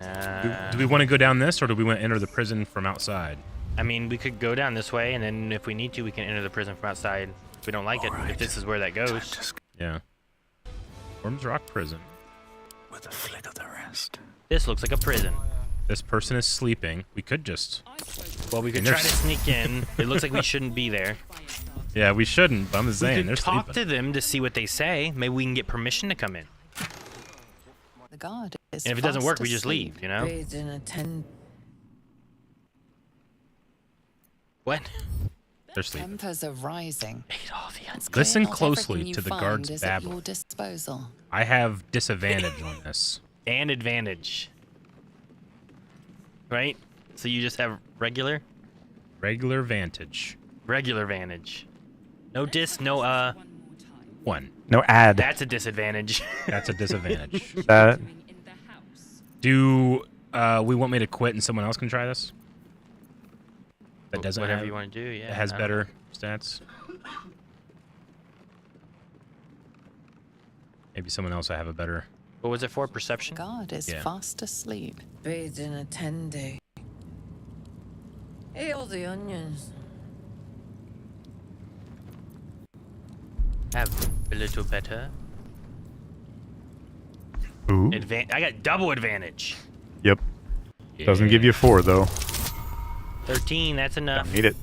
Do we want to go down this, or do we want to enter the prison from outside? I mean, we could go down this way, and then if we need to, we can enter the prison from outside. If we don't like it, if this is where that goes. Yeah. Worms Rock Prison. With a flick of the wrist. This looks like a prison. This person is sleeping. We could just... Well, we could try to sneak in. It looks like we shouldn't be there. Yeah, we shouldn't, but I'm just saying, We they're could talk sleeping. to them to see what they say. Maybe we can get permission to come in. The guard is And if it doesn't work, fast we just asleep. leave, you know? Bathed in a What? They're sleeping. Tempers are rising. It's clear Listen not closely everything you to the find guard's is at babble. your disposal. I have disadvantage on this. And advantage. Right? So you just have regular? Regular vantage. Regular vantage. No dis, no One. No ad. That's a disadvantage. That's a disadvantage. That. Do we want me to quit and someone else can try this? That doesn't Whatever have, you want to do, yeah. It has I don't better stats. Maybe someone else will have a better... What was it for? Perception? Guard is Yeah. fast asleep. bathed in a 10-day. Ate all the onions. Have a little better. Ooh. I got double advantage. Yep. Doesn't give you 4, though. 13, that's enough. Don't need it.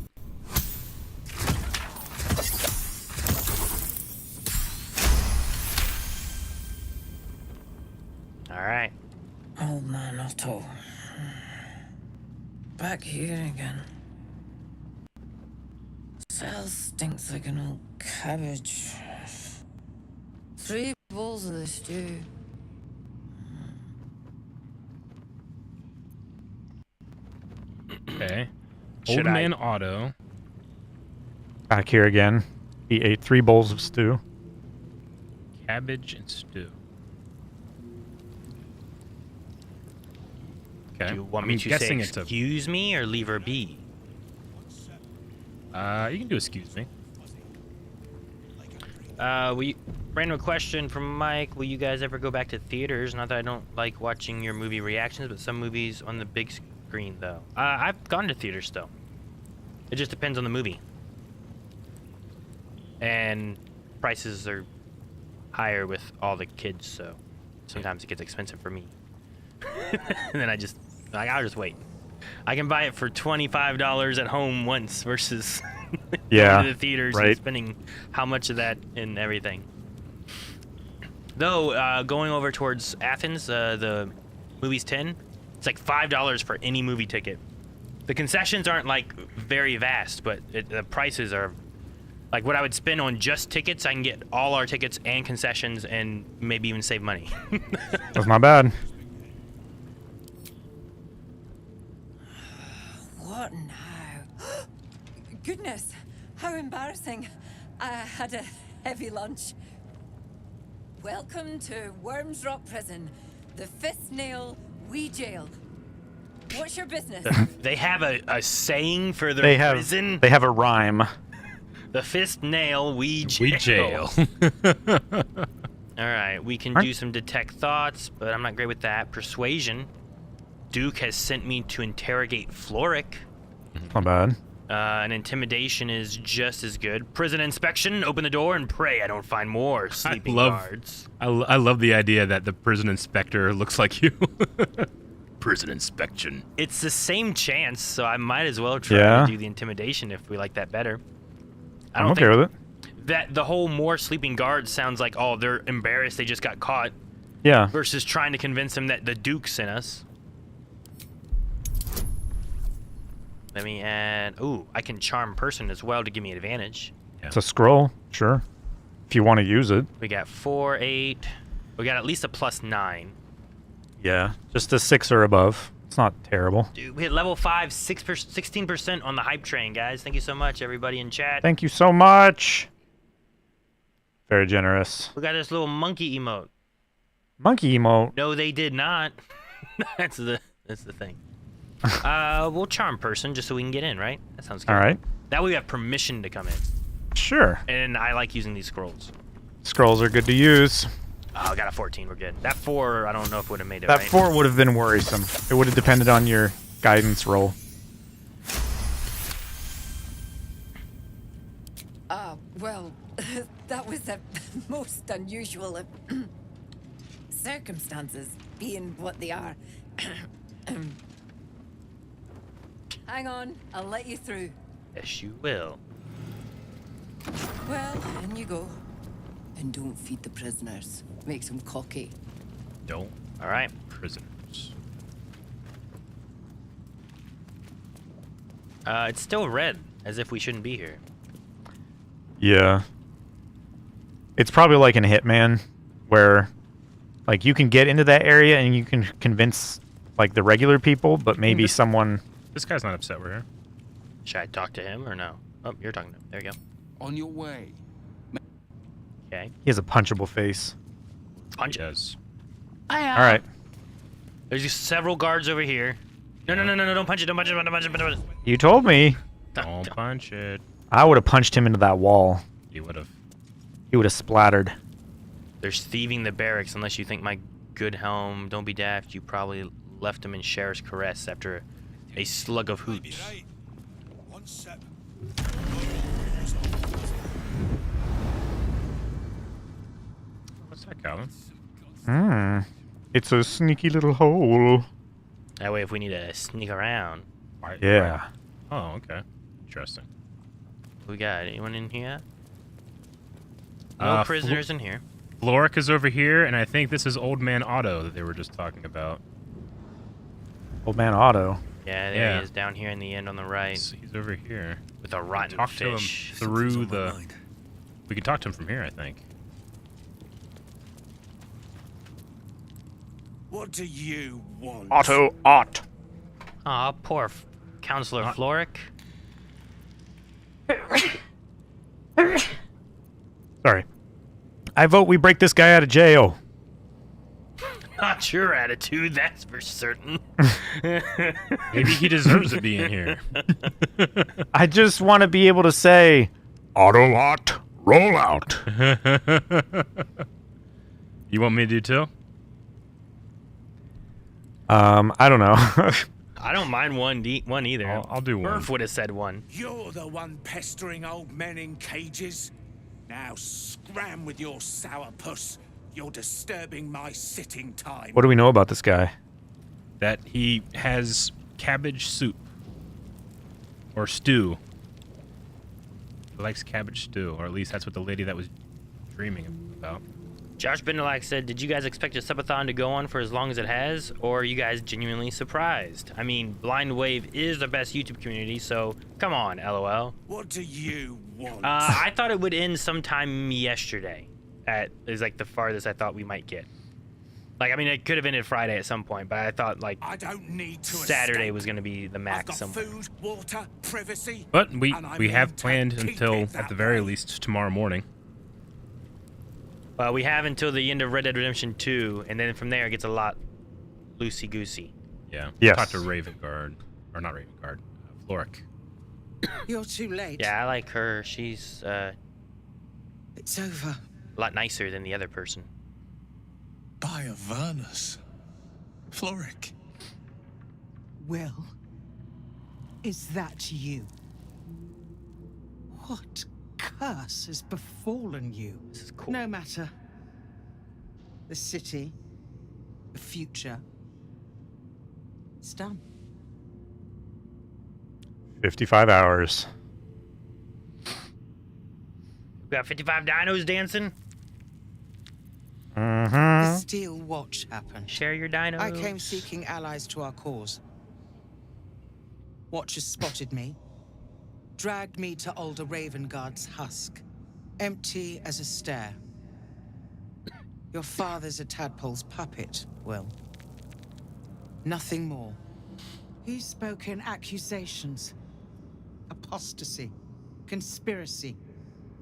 Alright. Old man Otto. Back here again. Cell stinks like an old cabbage. 3 bowls of the stew. Okay. Should Old I- Man Otto. Back here again. He ate 3 bowls of stew. Cabbage and stew. Okay. Do you want I'm me to say guessing it's a... excuse me or leave her be? You can do excuse me. Random question from Mike. Will you guys ever go back to theaters? Not that I don't like watching your movie reactions, but some movies on the big screen, though. I've gone to theaters still. It just depends on the movie. And prices are higher with all the kids, so sometimes it gets expensive for me. And then I'll just wait. I can buy it for $25 at home once versus going to the theaters and spending how much of that and everything. Though, going over towards Athens, the movie's 10, it's like $5 for any movie ticket. The concessions aren't like very vast, but the prices are like what I would spend on just tickets. I can get all our tickets and concessions and maybe even save money. That's not bad. What now? Goodness, how embarrassing. I had a heavy lunch. Welcome to Worms Rock Prison, the fifth nail we jail. What's your business? They have a saying for their prison. They have a rhyme. The fifth nail we jail. All right, we can do some detect thoughts, but I'm not great with that. Persuasion. Duke has sent me to interrogate Floric. Not bad. An intimidation is just as good. Prison inspection. Open the door and pray I don't find more sleeping guards. I love the idea that the prison inspector looks like you. Prison inspection. It's the same chance, so I might as well try to do the intimidation if we like that better. I'm okay with it. That the whole more sleeping guards sounds like, oh, they're embarrassed they just got caught. Yeah. Versus trying to convince them that the Duke sent us. Let me add... Ooh, I can charm person as well to give me advantage. Yeah. It's a scroll, sure. If you want to use it. We got 4, 8. We got at least a +9. Yeah, just a 6 or above. It's not terrible. Dude, we hit level 5, 16% on the hype train, guys. Thank you so much, everybody in chat. Thank you so much. Very generous. We got this little monkey emote. Monkey emote? No, they did not. That's the thing. We'll charm person just so we can get in, right? That sounds good. All right. That way we have permission to come in. Sure. And I like using these scrolls. Scrolls are good to use. Oh, I got a 14. We're good. That 4, I don't know if would have made it. That right? 4 would have been worrisome. It would have depended on your guidance roll. Well, that was the most unusual of circumstances, being what they are. Hang on, I'll let you through. Yes, you will. Well, in you go. And don't feed the prisoners. Makes them cocky. Don't. All right. Prisoners. It's still red, as if we shouldn't be here. Yeah. It's probably like in Hitman, where like you can get into that area and you can convince like the regular people, but maybe someone... This guy's not upset we're here. Should I talk to him or no? Oh, you're talking to him. There you go. On your way. Okay. He has a punchable face. Punch us. All right. There's just several guards over here. No, don't punch it, don't punch it, don't punch it, don't punch it. You told me. Don't punch it. I would have punched him into that wall. You would have. He would have splattered. There's thieving the barracks, unless you think my good helm, don't be daft, you probably left him in Sheriff's Caress after a slug of hoots. What's that, Calvin? It's a sneaky little hole. That way if we need to sneak around. Yeah. Oh, okay. Interesting. We got anyone in here? No prisoners in here. Floric is over here, and I think this is Old Man Otto that they were just talking about. Old Man Otto. Yeah, there he is, down here in the end on the right. He's over here. With a rotten talk fish. to him through the... We can talk to him from here, I think. What do you want? Otto Ott. Aw, poor Counselor Floric. Sorry. I vote we break this guy out of jail. Not your attitude, that's for certain. Maybe he deserves to be in here. I just want to be able to say, Autolot, roll out. You want me to do too? I don't know. I don't mind one either. I'll do one. Murph would have said one. You're the one pestering old men in cages. Now scram with your sourpuss. You're disturbing my sitting time. What do we know about this guy? That he has cabbage soup. Or stew. He likes cabbage stew, or at least that's what the lady that was dreaming about. Josh Bendelak said, did you guys expect a Sub-a-thon to go on for as long as it has, or are you guys genuinely surprised? I mean, Blind Wave is the best YouTube community, so come on, LOL. What do you want? I thought it would end sometime yesterday. Is like the farthest I thought we might get. Like, I mean, it could have ended Friday at some point, but I thought like I don't need to Saturday escape. was going to be the max. I've got food, water, privacy. But we have planned until at the very least tomorrow morning. Well, we have until the end of Red Dead Redemption 2, and then from there it gets a lot loosey-goosey. Yeah. Yes. Talk to Ravengard. Or not Ravengard. Floric. You're too late. Yeah, I like her. She's It's over. a lot nicer than the other person. By Avernus. Floric. Will, is that you? What curse has befallen you? This is cool. No matter. The city, the future, it's done. 55 hours. We got 55 dinos dancing. The Steel Watch happened. Share your dinos. I came seeking allies to our cause. Watchers spotted me, dragged me to older Ravengard's husk, empty as a stare. Your father's a tadpole's puppet, Will. Nothing more. He spoke in accusations. Apostasy, conspiracy,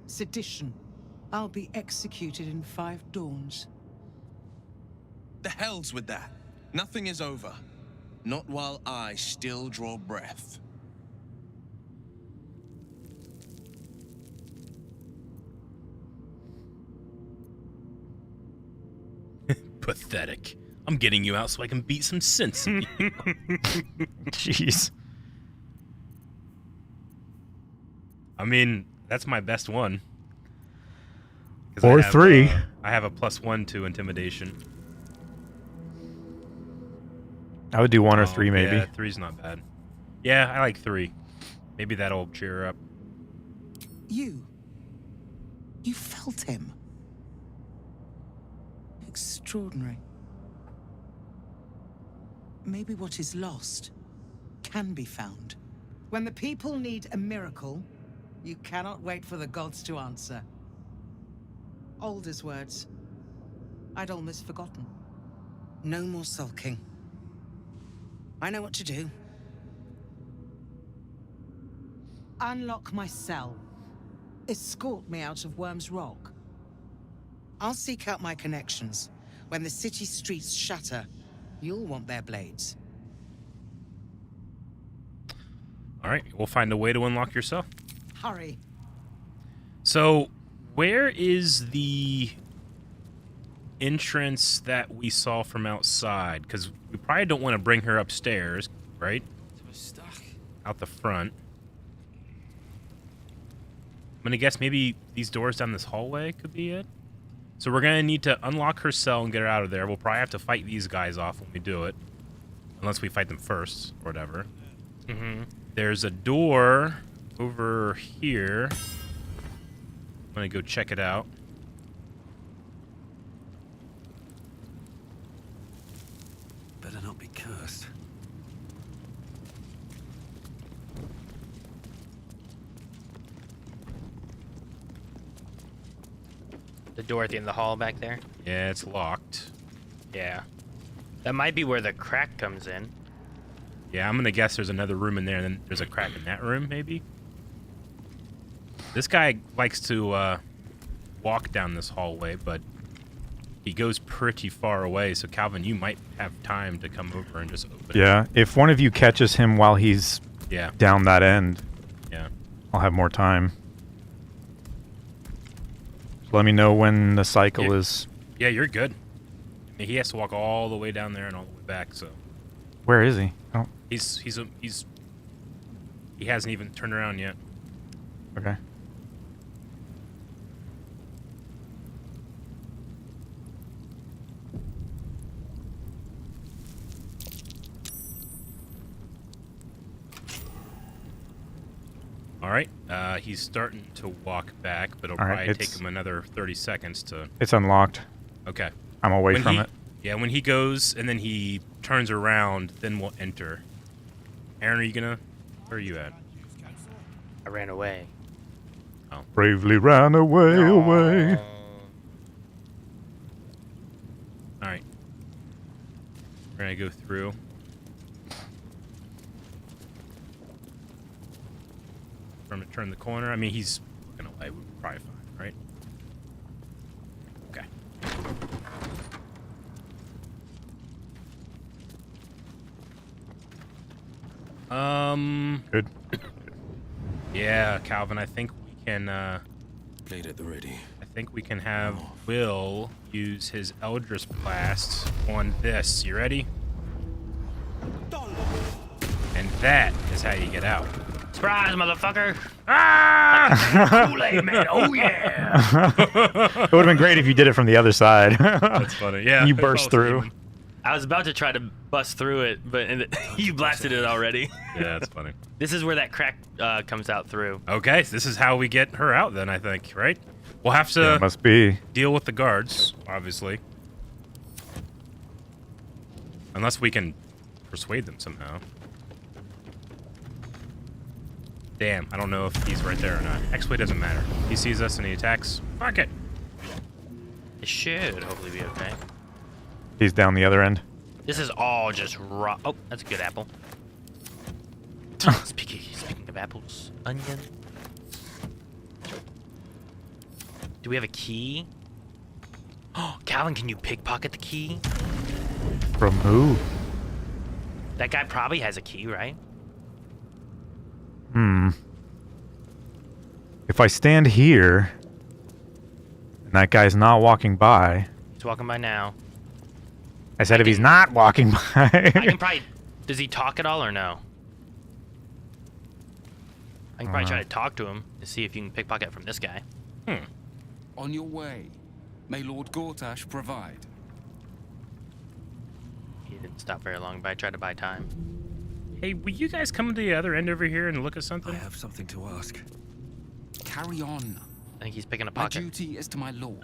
sedition. I'll be executed in 5 dawns. The hell's with that. Nothing is over. Not while I still draw breath. Pathetic. I'm getting you out so I can beat some sense in you. Jeez. I mean, that's my best one. 'Cause Or I have, 3. I have a +1 to intimidation. I would do 1 or 3 maybe. Yeah, 3's not bad. Yeah, I like 3. Maybe that'll cheer her up. You felt him. Extraordinary. Maybe what is lost can be found. When the people need a miracle, you cannot wait for the gods to answer. Alder's words. I'd almost forgotten. No more sulking. I know what to do. Unlock my cell. Escort me out of Worm's Rock. I'll seek out my connections. When the city streets shatter, you'll want their blades. All right, we'll find a way to unlock your cell. Hurry. So, where is the entrance that we saw from outside? Because we probably don't want to bring her upstairs, right? We're stuck. Out the front. I'm going to guess maybe these doors down this hallway could be it. So we're going to need to unlock her cell and get her out of there. We'll probably have to fight these guys off when we do it. Unless we fight them first, or whatever. Mm-hmm. There's a door over here. I'm going to go check it out. Better not be cursed. The door at the end of the hall back there. Yeah, it's locked. Yeah. That might be where the crack comes in. Yeah, I'm going to guess there's another room in there, and then there's a crack in that room, maybe? This guy likes to walk down this hallway, but he goes pretty far away, so Calvin, you might have time to come over and just open it. Yeah, if one of you catches him while he's down that end, I'll have more time. So let me know when the cycle is... Yeah, you're good. I mean, he has to walk all the way down there and all the way back, so... Where is he? Oh. He hasn't even turned around yet. Okay. All right, he's starting to walk back, but it'll All right, probably take him another 30 seconds to... It's unlocked. Okay. I'm away from it. Yeah, when he goes and then he turns around, then we'll enter. Aaron, are you gonna... Where are you at? I ran away. Oh. Bravely ran away, away. All right. We're gonna go through. For him to turn the corner. I mean, he's looking away. We're probably fine, right? Okay. Good. Yeah, Calvin, I think we can, Blade at the ready. I think we can have Will use his Eldritch Blast on this. You ready? And that is how you get out. Surprise, motherfucker! Ah! Kool-Aid man, oh yeah! It would have been great if you did it from the other side. That's funny. Yeah. You burst through. I was about to try to bust through it, but you blasted it already. Yeah, that's funny. This is where that crack comes out through. Okay, so this is how we get her out then, I think, right? We'll have to Yeah, must be. deal with the guards, obviously. Unless we can persuade them somehow. Damn, I don't know if he's right there or not. X-Way doesn't matter. He sees us and he attacks. Fuck it! It should hopefully be okay. He's down the other end. This is all just raw. Oh, that's a good apple. Speaking of apples, onion. Do we have a key? Oh, Calvin, can you pickpocket the key? From who? That guy probably has a key, right? If I stand here, and that guy's not walking by. He's walking by now. I said if he's not walking by. I can probably. Does he talk at all or no? I can probably try to talk to him to see if you can pickpocket from this guy. On your way. May Lord Gortash provide. He didn't stop very long, but I tried to buy time. Hey, will you guys come to the other end over here and look at something? I have something to ask. Carry on. I think he's picking a My pocket. duty is to my lord.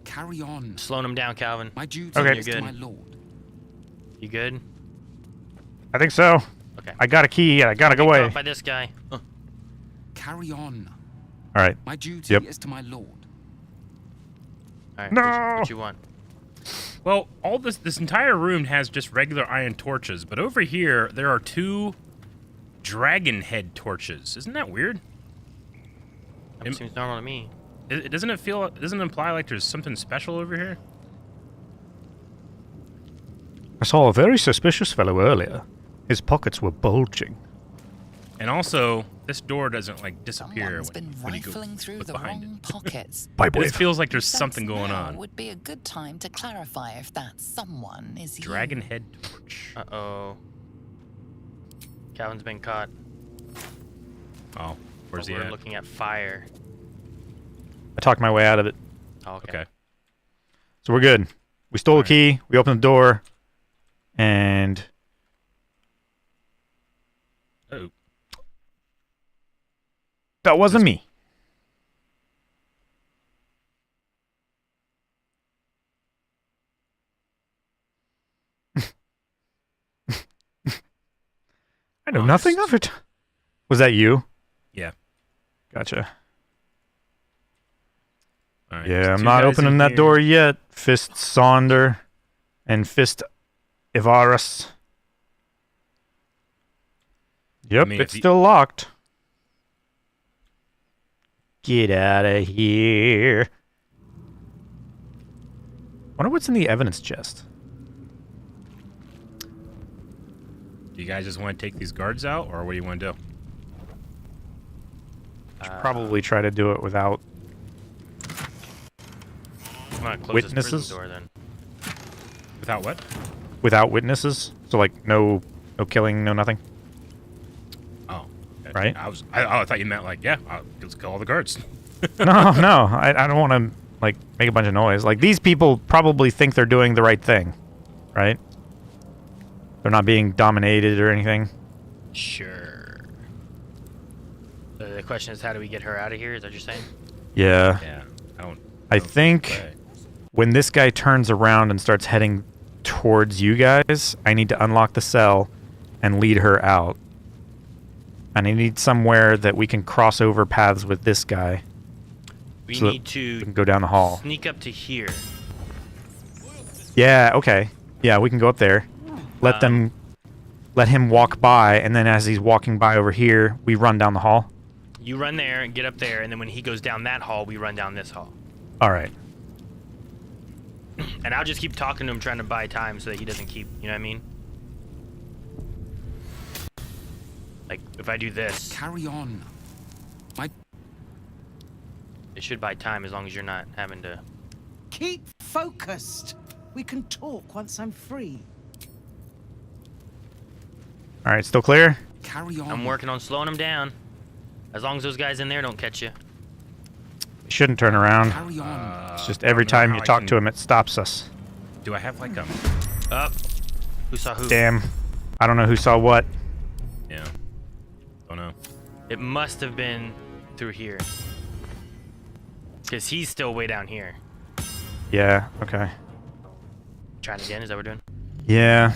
Carry on. Slowing him down, Calvin. My duty You're is good. to my lord. You good? I think so. Okay. I got a key. I gotta go away. Caught by this guy. Carry on. All right. My duty is to my lord. All right. No. What you want? Well, all this entire room has just regular iron torches, but over here there are 2 dragon head torches. Isn't that weird? That seems normal to me. Doesn't it imply like there's something special over here? I saw a very suspicious fellow earlier. His pockets were bulging. And also, this door doesn't like disappear Someone's been when you go rifling through look the behind wrong it. pockets. It just feels like there's Sense something going now on. Would be a good time to clarify if that someone is Dragon you. head torch. Uh-oh. Calvin's been caught. Oh, where's But he we're at? looking at fire. I talked my way out of it. Oh, okay. So we're good. We stole a key. We opened the door. And... Oh. That wasn't me. I know nothing of it. Was that you? Yeah. Gotcha. All right, Yeah, there's I'm 2 not guys opening in that here. door yet. Fist Sonder and Fist Ivarus. Yep, mean, it's if you- still locked. Get out of here. Wonder what's in the evidence chest. Do you guys just want to take these guards out, or what do you want to do? Should probably try to do it without I'm gonna close witnesses. this prison door then. Without what? Without witnesses. So like no killing, no nothing. Oh, okay. Right? I thought you meant like, yeah, let's kill all the guards. no, I don't want to like make a bunch of noise. Like these people probably think they're doing the right thing, right? They're not being dominated or anything. Sure. The question is, how do we get her out of here? Is that what you're saying? Yeah. Yeah. I think when this guy turns around and starts heading towards you guys, I need to unlock the cell and lead her out. And I need somewhere that we can cross over paths with this guy. We so that need to we can go down the hall. sneak up to here. Yeah, okay. Yeah, we can go up there. Let him walk by, and then as he's walking by over here, we run down the hall. You run there and get up there, and then when he goes down that hall, we run down this hall. All right. And I'll just keep talking to him, trying to buy time so that he doesn't keep, you know what I mean? Like, if I do this... Carry on. It should buy time as long as you're not having to... Keep focused. We can talk once I'm free. All right, still clear? Carry on. I'm working on slowing them down. As long as those guys in there don't catch you. Shouldn't turn around. Carry on. It's just every time you talk to him, it stops us. Do I have like a... Up. Who saw who? Damn. I don't know who saw what. Yeah. Don't know. It must have been through here. Because he's still way down here. Yeah, okay. Trying again, is that what we're doing? Yeah.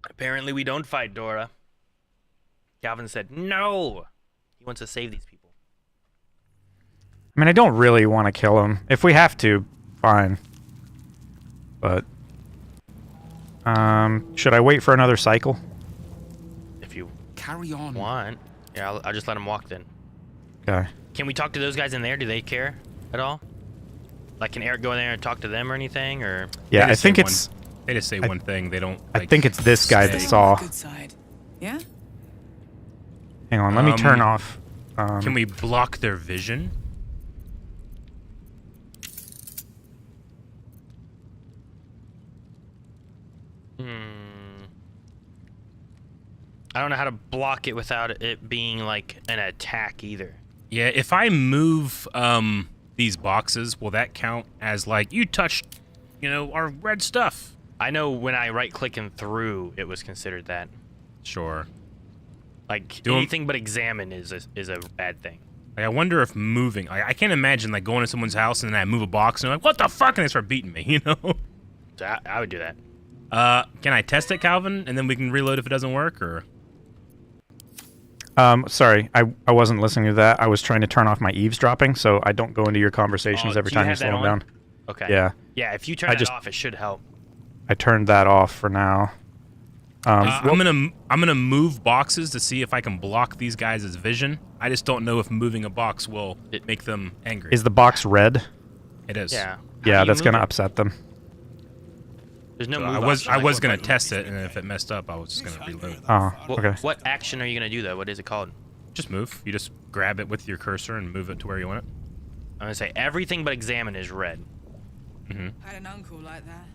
Apparently we don't fight Dora. Calvin said, no! He wants to save these people. I mean, I don't really want to kill him. If we have to, fine. But... should I wait for another cycle? If you carry on. Want. Yeah, I'll just let him walk then. Okay. Can we talk to those guys in there? Do they care at all? Like, can Eric go in there and talk to them or anything? Or yeah, I think it's... They just say one thing. They don't. Like, I think it's this guy that saw. Good side. Yeah? Hang on, let me turn off. Can we block their vision? I don't know how to block it without it being like an attack either. Yeah, if I move these boxes, will that count as like you touched, you know, our red stuff? I know when I right-click and through, it was considered that. Sure. Like anything but examine is a bad thing. Like, I wonder if moving. I can't imagine like going to someone's house and then I move a box and they're like, "What the fuck?" and they start beating me. You know. So I would do that. Can I test it, Calvin, and then we can reload if it doesn't work, or? Sorry, I wasn't listening to that. I was trying to turn off my eavesdropping, so I don't go into your conversations every time you slow them down. Okay. Yeah. Yeah, if you turn that off, it should help. I turned that off for now. I'm gonna move boxes to see if I can block these guys' vision. I just don't know if moving a box will make them angry. Is the box red? It is. Yeah. Yeah, that's gonna upset them. There's no So move I was gonna test it, and if it messed up, I was just gonna reload. Oh, okay. What action are you gonna do though? What is it called? Just move. You just grab it with your cursor and move it to where you want it. I'm gonna say everything but examine is red. Mm-hmm. I had an uncle like that.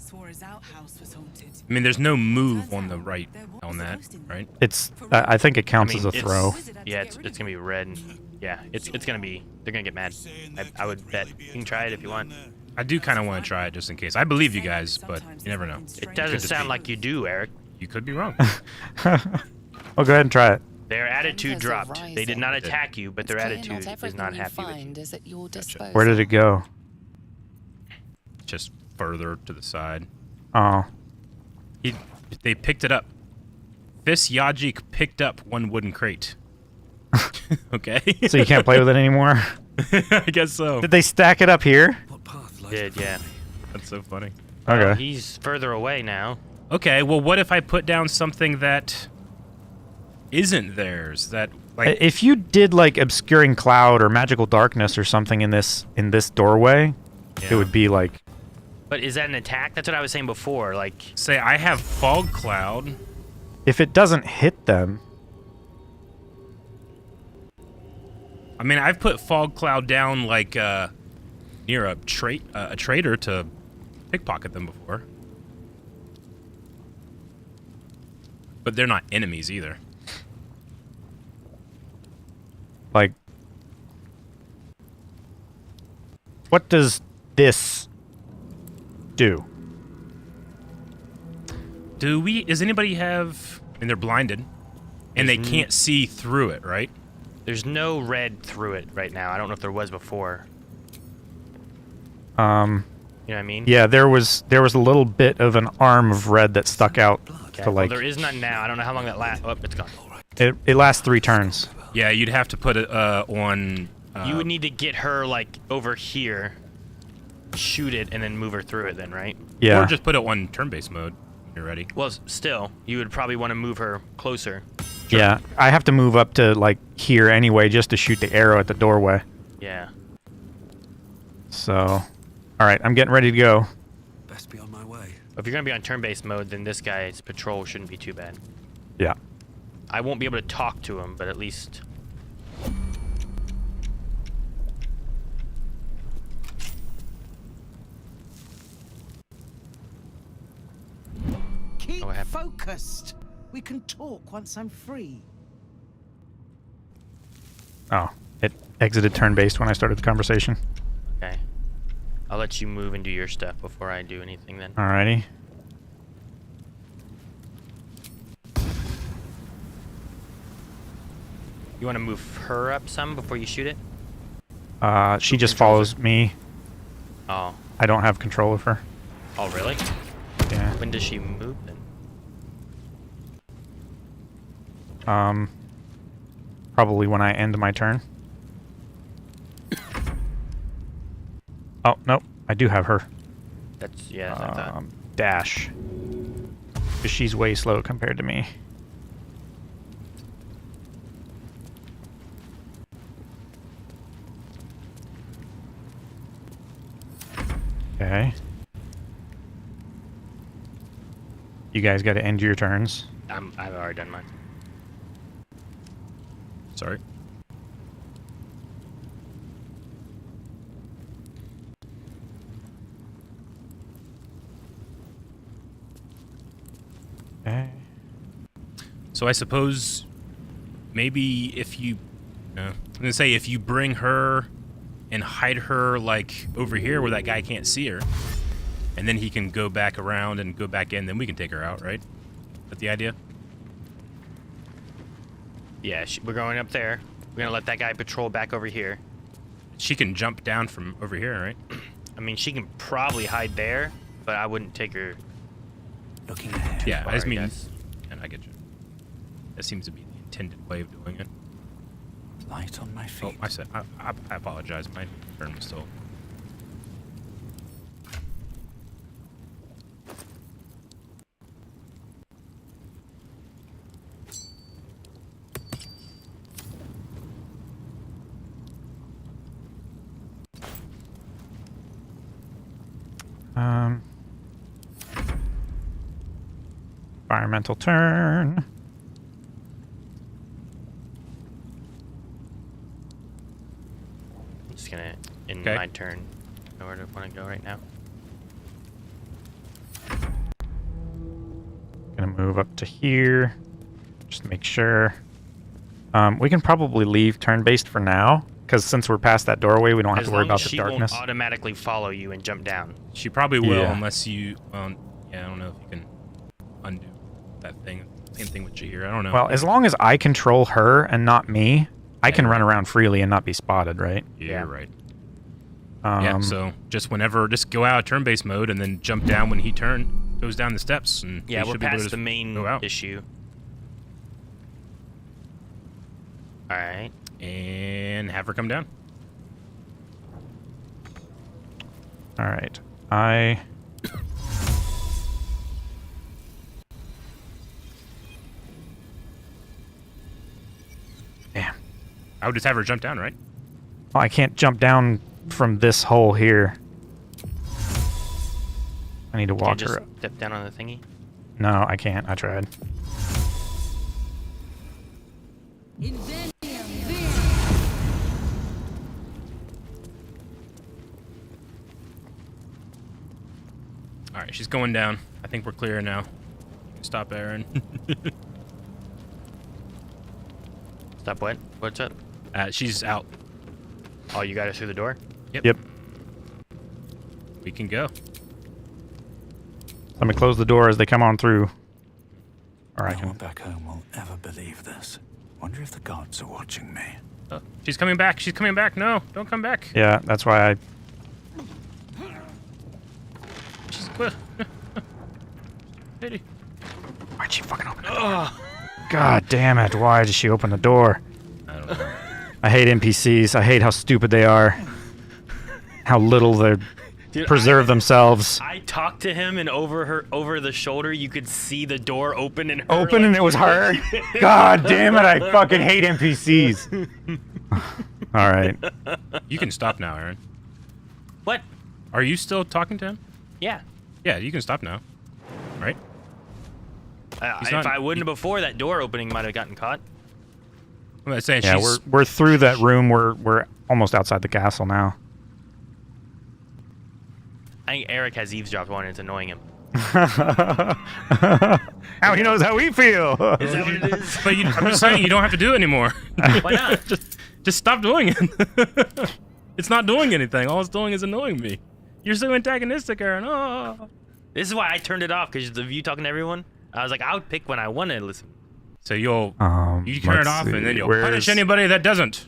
Swore his outhouse was haunted. I mean, there's no move on the right on that, right? It's. I think it counts as a it's- throw. Yeah, it's gonna be red. And, yeah, it's gonna be. They're gonna get mad. I would bet. You can try it if you want. I do kind of want to try it just in case. I believe you guys, but you never know. It doesn't sound like you do, Eric. You could be wrong. Well, go ahead and try it. Their attitude dropped. They did not It did. attack you, but their attitude is not happy with you. Is at your disposal. Where did it go? Just further to the side. Oh. They picked it up. Fis Yajik picked up one wooden crate. Okay. So you can't play with it anymore? I guess so. Did they stack it up here? Did, yeah. That's so funny. Okay. He's further away now. Okay, well, what if I put down something that isn't theirs? That like If you did like obscuring cloud or magical darkness or something in this doorway, it would be like. But is that an attack? That's what I was saying before. Like, say I have fog cloud. If it doesn't hit them. I mean, I've put fog cloud down like near a trader to pickpocket them before. But they're not enemies either. Like, what does this do? Does anybody have... I mean, they're blinded. And they can't see through it, right? there's no red through it right now. I don't know if there was before. You know what I mean? Yeah, there was a little bit of an arm of red that stuck out Okay. to like. Well, there is none now. I don't know how long that lasts. Oh, it's gone. It lasts 3 turns. Yeah, you'd have to put it on. You would need to get her like over here, shoot it, and then move her through it. Then, right? Yeah. Or just put it on turn-based mode when you're ready. Well, still, you would probably want to move her closer. Yeah, I have to move up to like here anyway just to shoot the arrow at the doorway. Yeah. So, all right, I'm getting ready to go. Best be on my way. If you're gonna be on turn-based mode, then this guy's patrol shouldn't be too bad. Yeah. I won't be able to talk to him, but at least. Keep focused. We can talk once I'm free. Oh, it exited turn-based when I started the conversation. Okay. I'll let you move and do your stuff before I do anything then. Alrighty. You want to move her up some before you shoot it? She just follows me. Oh. I don't have control of her. Oh, really? Yeah. When does she move then? Probably when I end my turn. Oh, nope. I do have her. That's, yeah, that's what I thought. Dash. Because she's way slow compared to me. Okay. You guys got to end your turns. I've already done mine. Sorry. Okay. So I suppose maybe if you, I'm gonna say if you bring her and hide her like over here where that guy can't see her, and then he can go back around and go back in, then we can take her out, right? Is that the idea? Yeah, we're going up there. We're gonna let that guy patrol back over here. She can jump down from over here, right? I mean, she can probably hide there, but I wouldn't take her. Looking ahead. Yeah, I just mean, guess. and I get you. That seems to be the intended way of doing it. Light on my feet. Oh, I said, I apologize. My turn was still. Environmental turn. I'm just gonna end Okay. my turn. Know where do I want to go right now? Gonna move up to here. Just to make sure. We can probably leave turn-based for now, because since we're past that doorway, we don't have to worry about the darkness. She won't automatically follow you and jump down. She probably will, Yeah. unless you. Yeah, I don't know if you can undo that thing. Same thing with Jahir. I don't know. Well, as long as I control her and not me, I can run around freely and not be spotted, right? Yeah, you're right. Yeah, so just go out of turn-based mode and then jump down when he goes down the steps. And Yeah, we're should be able to past just the main go out. issue. All right. And have her come down. All right. Damn. I would just have her jump down, right? Well, I can't jump down from this hole here. I need to walk Can't just her. step down on the thingy. No, I can't. I tried. All right, she's going down. I think we're clear now. Stop, Aaron. Stop what? What's up? She's out. Oh, you got her through the door? Yep. We can go. Let me close the door as they come on through. Or I No can. one back home will ever believe this. Wonder if the gods are watching me. She's coming back. She's coming back. No, don't come back. Yeah, that's why I. She's. Lady. Why'd she fucking open the door? God damn it! Why did she open the door? I don't know. I hate NPCs. I hate how stupid they are. How little they preserve themselves. I talked to him, and over the shoulder, you could see the door open and her. Open and it was her. God damn it! I fucking hate NPCs. All right. You can stop now, Aaron. What? Are you still talking to him? Yeah. Yeah, you can stop now. right? If I wouldn't have before, that door opening might have gotten caught. I'm saying Yeah, we're through that room. We're almost outside the castle now. I think Eric has eavesdropped on and it's annoying him. How he knows how we feel. Is that what it is? But I'm just saying, you don't have to do it anymore. Why not? Just stop doing it. It's not doing anything. All it's doing is annoying me. You're so antagonistic, Aaron. Oh. This is why I turned it off, because of you talking to everyone. I was like, I would pick when I want to listen. So you turn it off, and then you'll punish anybody that doesn't.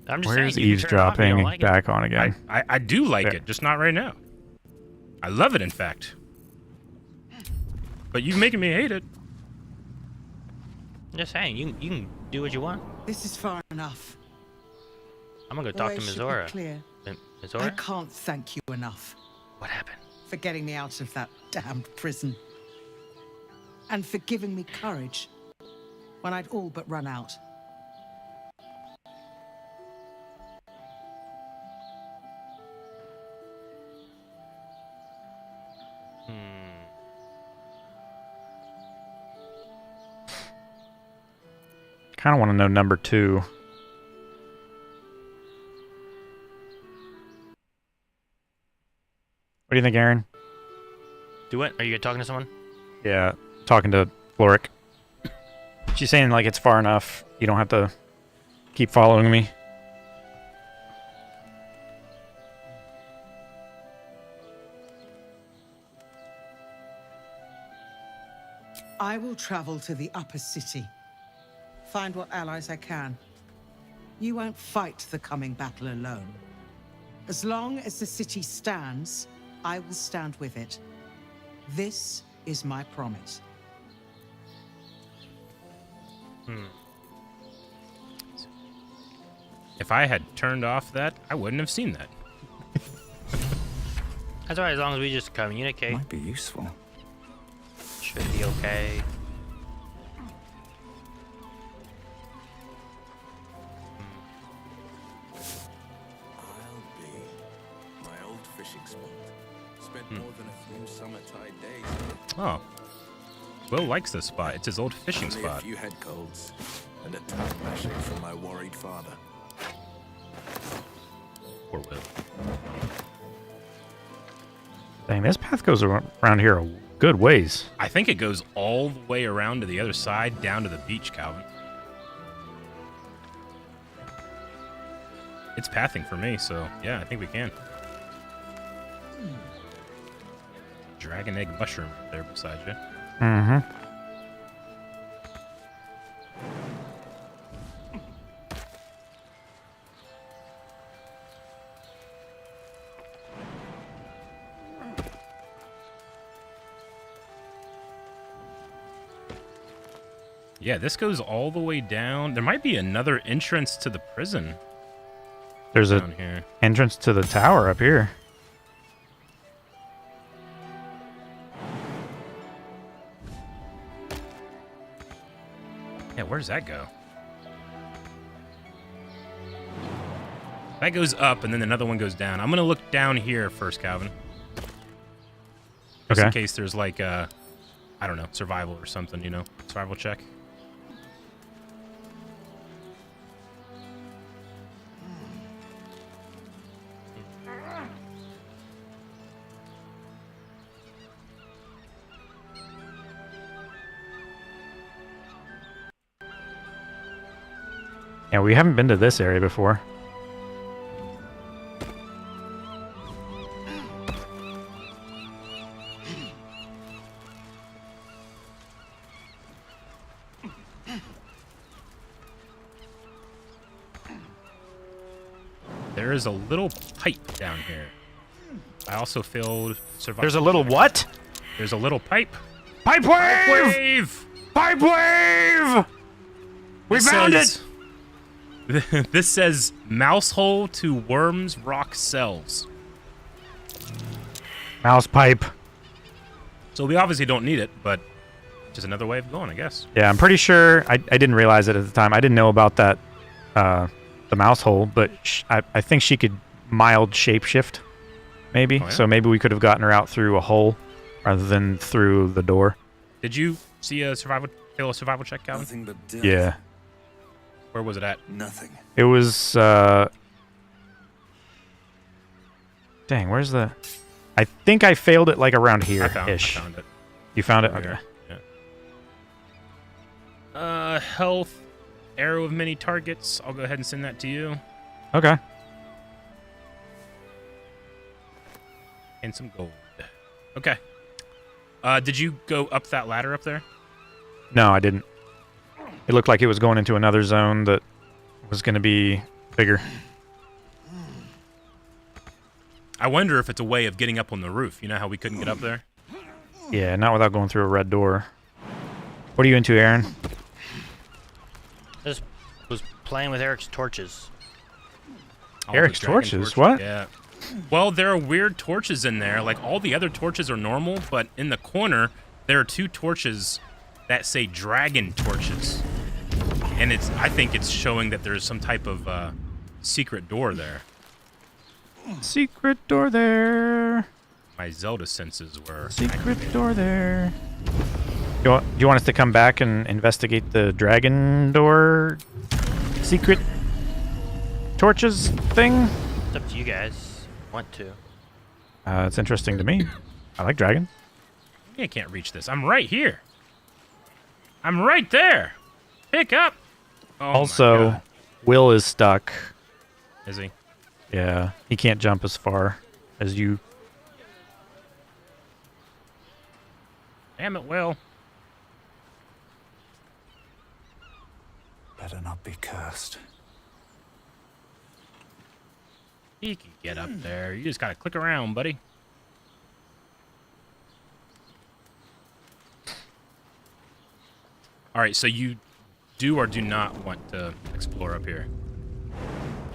I'm just Where's saying, you can turn it off if you eavesdropping don't like it. back on again? I do like There. it, just not right now. I love it, in fact. But you're making me hate it. I'm just saying, you can do what you want. This is far enough. I'm gonna go The talk way to should be Mizora. clear. I Mizora? can't thank you enough. What happened? For getting me out of that damned prison. And for giving me courage when I'd all but run out. Kind of want to know number 2. What do you think, Aaron? Do what? Are you talking to someone? Yeah, talking to Floric. She's saying like it's far enough. You don't have to keep following me. I will travel to the upper city. Find what allies I can. You won't fight the coming battle alone. As long as the city stands, I will stand with it. This is my promise. If I had turned off that, I wouldn't have seen that. That's alright, as long as we just communicate. Might be useful. Should be okay. I'll be my old fishing spot. Spent more than a few summertide days. Oh. Will likes this spot. It's his old fishing Only spot. a few head colds and a tongue lashing from my worried father. Poor Will. Dang, this path goes around here a good ways. I think it goes all the way around to the other side, down to the beach, Calvin. It's pathing for me, so yeah, I think we can. Dragon egg mushroom right there beside you. Mm-hmm. Yeah, this goes all the way down. There might be another entrance to the prison. There's down a here. entrance to the tower up here. Yeah, where does that go? That goes up, and then another one goes down. I'm gonna look down here first, Calvin. Just in case there's like I don't know, survival or something, you know? Survival check. Yeah, we haven't been to this area before. There is a little pipe down here. I also filled survival. There's a little what? There's a little pipe. Pipe wave! Pipe wave! We found it! This says mouse hole to worms rock cells. Mouse pipe. So we obviously don't need it, but just another way of going, I guess. Yeah, I'm pretty sure. I didn't realize it at the time. I didn't know about that, the mouse hole, but I think she could mild shapeshift, maybe. Oh, yeah? So maybe we could have gotten her out through a hole rather than through the door. Did you see a survival check, Calvin? Nothing but death. Yeah. Where was it at? Nothing. It was, dang, where's the... I think I failed it like around here-ish. I found it. You found it? Over Okay. here, yeah. Health, arrow of many targets. I'll go ahead and send that to you. Okay. And some gold. Okay. Did you go up that ladder up there? No, I didn't. It looked like it was going into another zone that was going to be bigger. I wonder if it's a way of getting up on the roof. You know how we couldn't get up there? Yeah, not without going through a red door. What are you into, Aaron? Just was playing with Eric's torches. Oh, Eric's the dragon torches? torch. What? Yeah. Well, there are weird torches in there. Like, all the other torches are normal, but in the corner, there are 2 torches that say dragon torches. And I think it's showing that there's some type of secret door there. Secret door there. My Zelda senses were Secret activated. door there. Do you want us to come back and investigate the dragon door secret torches thing? It's up to you guys. Want to? It's interesting to me. I like dragons. I can't reach this. I'm right here. I'm right there. Pick up. Oh Also, my God. Will is stuck. Is he? Yeah, he can't jump as far as you. Damn it, Will. Better not be cursed. He can get up there. You just gotta click around, buddy. All right, so you do or do not want to explore up here?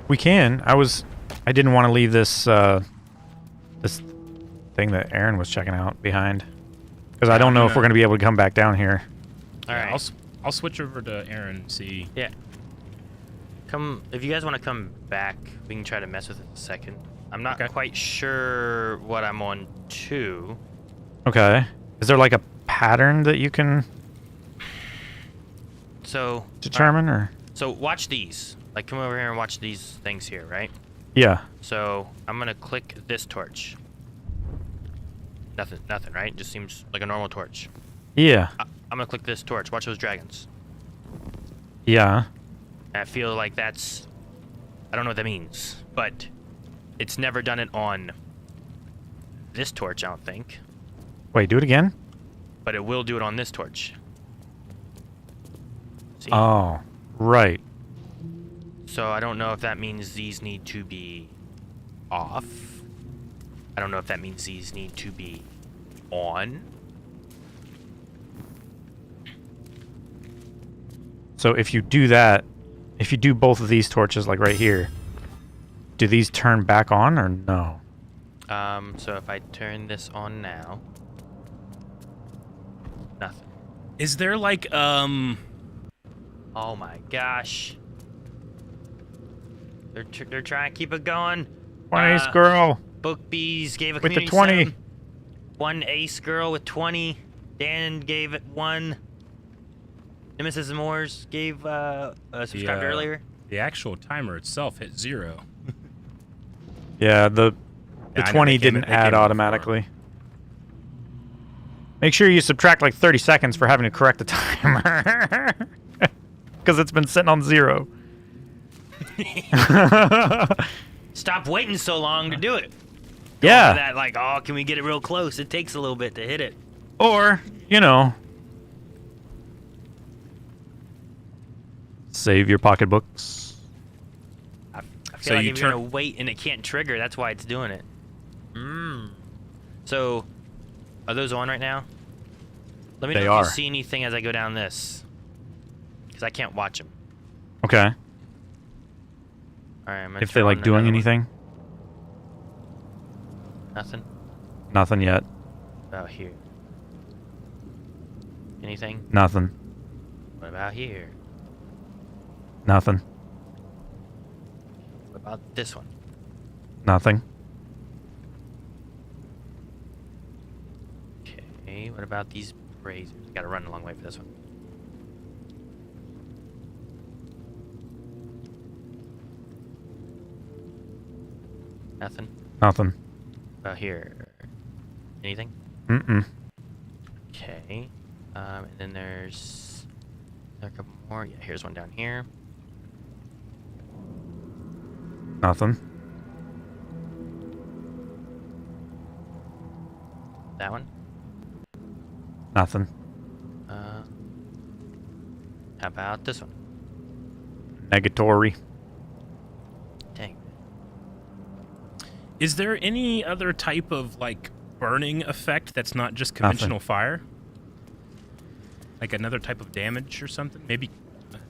We can. I didn't want to leave this this thing that Aaron was checking out behind, because I don't know if we're gonna be able to come back down here. All right. I'll switch over to Aaron and see. Yeah. Come, if you guys want to come back, we can try to mess with it a second. I'm not quite sure what I'm on to. Okay. Is there like a pattern that you can determine, or? So watch these. Like, come over here and watch these things here, right? Yeah. So I'm gonna click this torch. Nothing, right? Just seems like a normal torch. Yeah. I'm gonna click this torch. Watch those dragons. Yeah. I feel like that's... I don't know what that means, but it's never done it on this torch, I don't think. Wait, do it again? But it will do it on this torch. See? Oh, right. So I don't know if that means these need to be off. I don't know if that means these need to be on. So if you do that, if you do both of these torches, like right here, do these turn back on or no? So if I turn this on now, nothing. Is there like Oh my gosh. They're trying to keep it going. One ace girl. Book Bees gave a With the community 20. 7. One ace girl with 20. Dan gave it 1. Nemesis Moores gave subscribed earlier. The actual timer itself hit 0. Yeah, the Yeah, I know, 20 they came didn't in- they came add in automatically. Make sure you subtract like 30 seconds for having to correct the timer. Because it's been sitting on 0. Stop waiting so long to do it. Yeah. That like, oh, can we get it real close? It takes a little bit to hit it. Or, you know, save your pocketbooks. I feel like if you're gonna wait and it can't trigger, that's why it's doing it. So, are those on right now? Let me They know if are. you see anything as I go down this, because I can't watch them. Okay. All right, I'm gonna If they turn like on doing another one. anything? Nothing. Nothing yet. About here. Anything? Nothing. What about here? Nothing. What about this one? Nothing. Okay. what about these razors? Gotta run a long way for this one. Nothing? Nothing. About here. Anything? Mm-mm. Okay. And then there's a couple more. Yeah, here's one down here. Nothing. That one? Nothing. How about this one? Negatory. Dang. Is there any other type of, like, burning effect that's not just conventional fire? Like another type of damage or something? Maybe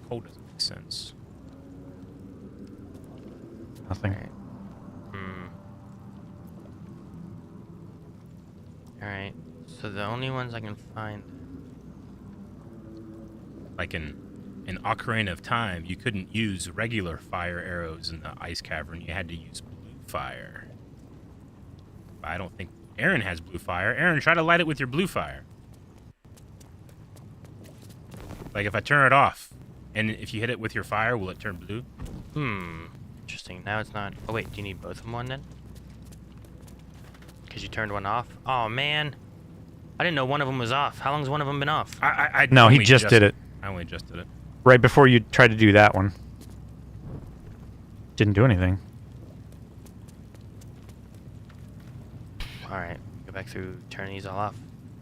cold doesn't make sense. Nothing. Alright. So the only ones I can find... Like in Ocarina of Time, you couldn't use regular fire arrows in the ice cavern. You had to use blue fire. I don't think Aaron has blue fire. Aaron, try to light it with your blue fire. Like if I turn it off, and if you hit it with your fire, will it turn blue? Interesting. Now it's not... Oh wait, do you need both of them one then? Because you turned one off? Oh man. I didn't know one of them was off. How long's one of them been off? No, he just did it. I only just did it. Right before you tried to do that one. Didn't do anything. Alright, go back through, turn these all off.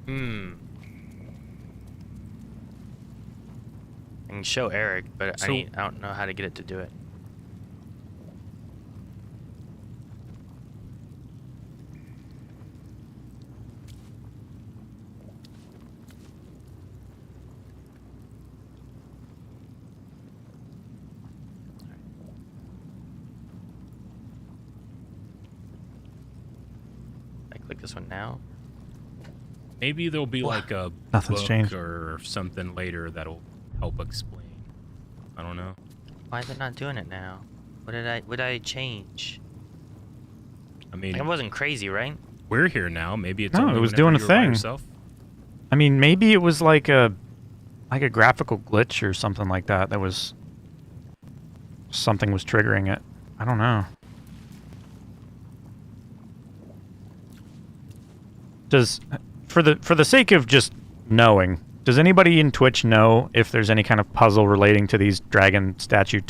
I can show Eric, but I don't know how to get it to do it. Click this one now. Maybe there'll be like a Nothing's book changed. or something later that'll help explain. I don't know. Why is it not doing it now? What did I change? I mean, Like, I wasn't crazy, right? We're here now. Maybe it's No, only it was whenever doing a you were by thing. yourself. I mean, maybe it was like a graphical glitch or something like that. That was something was triggering it. I don't know. For the sake of just knowing, does anybody in Twitch know if there's any kind of puzzle relating to these dragon statue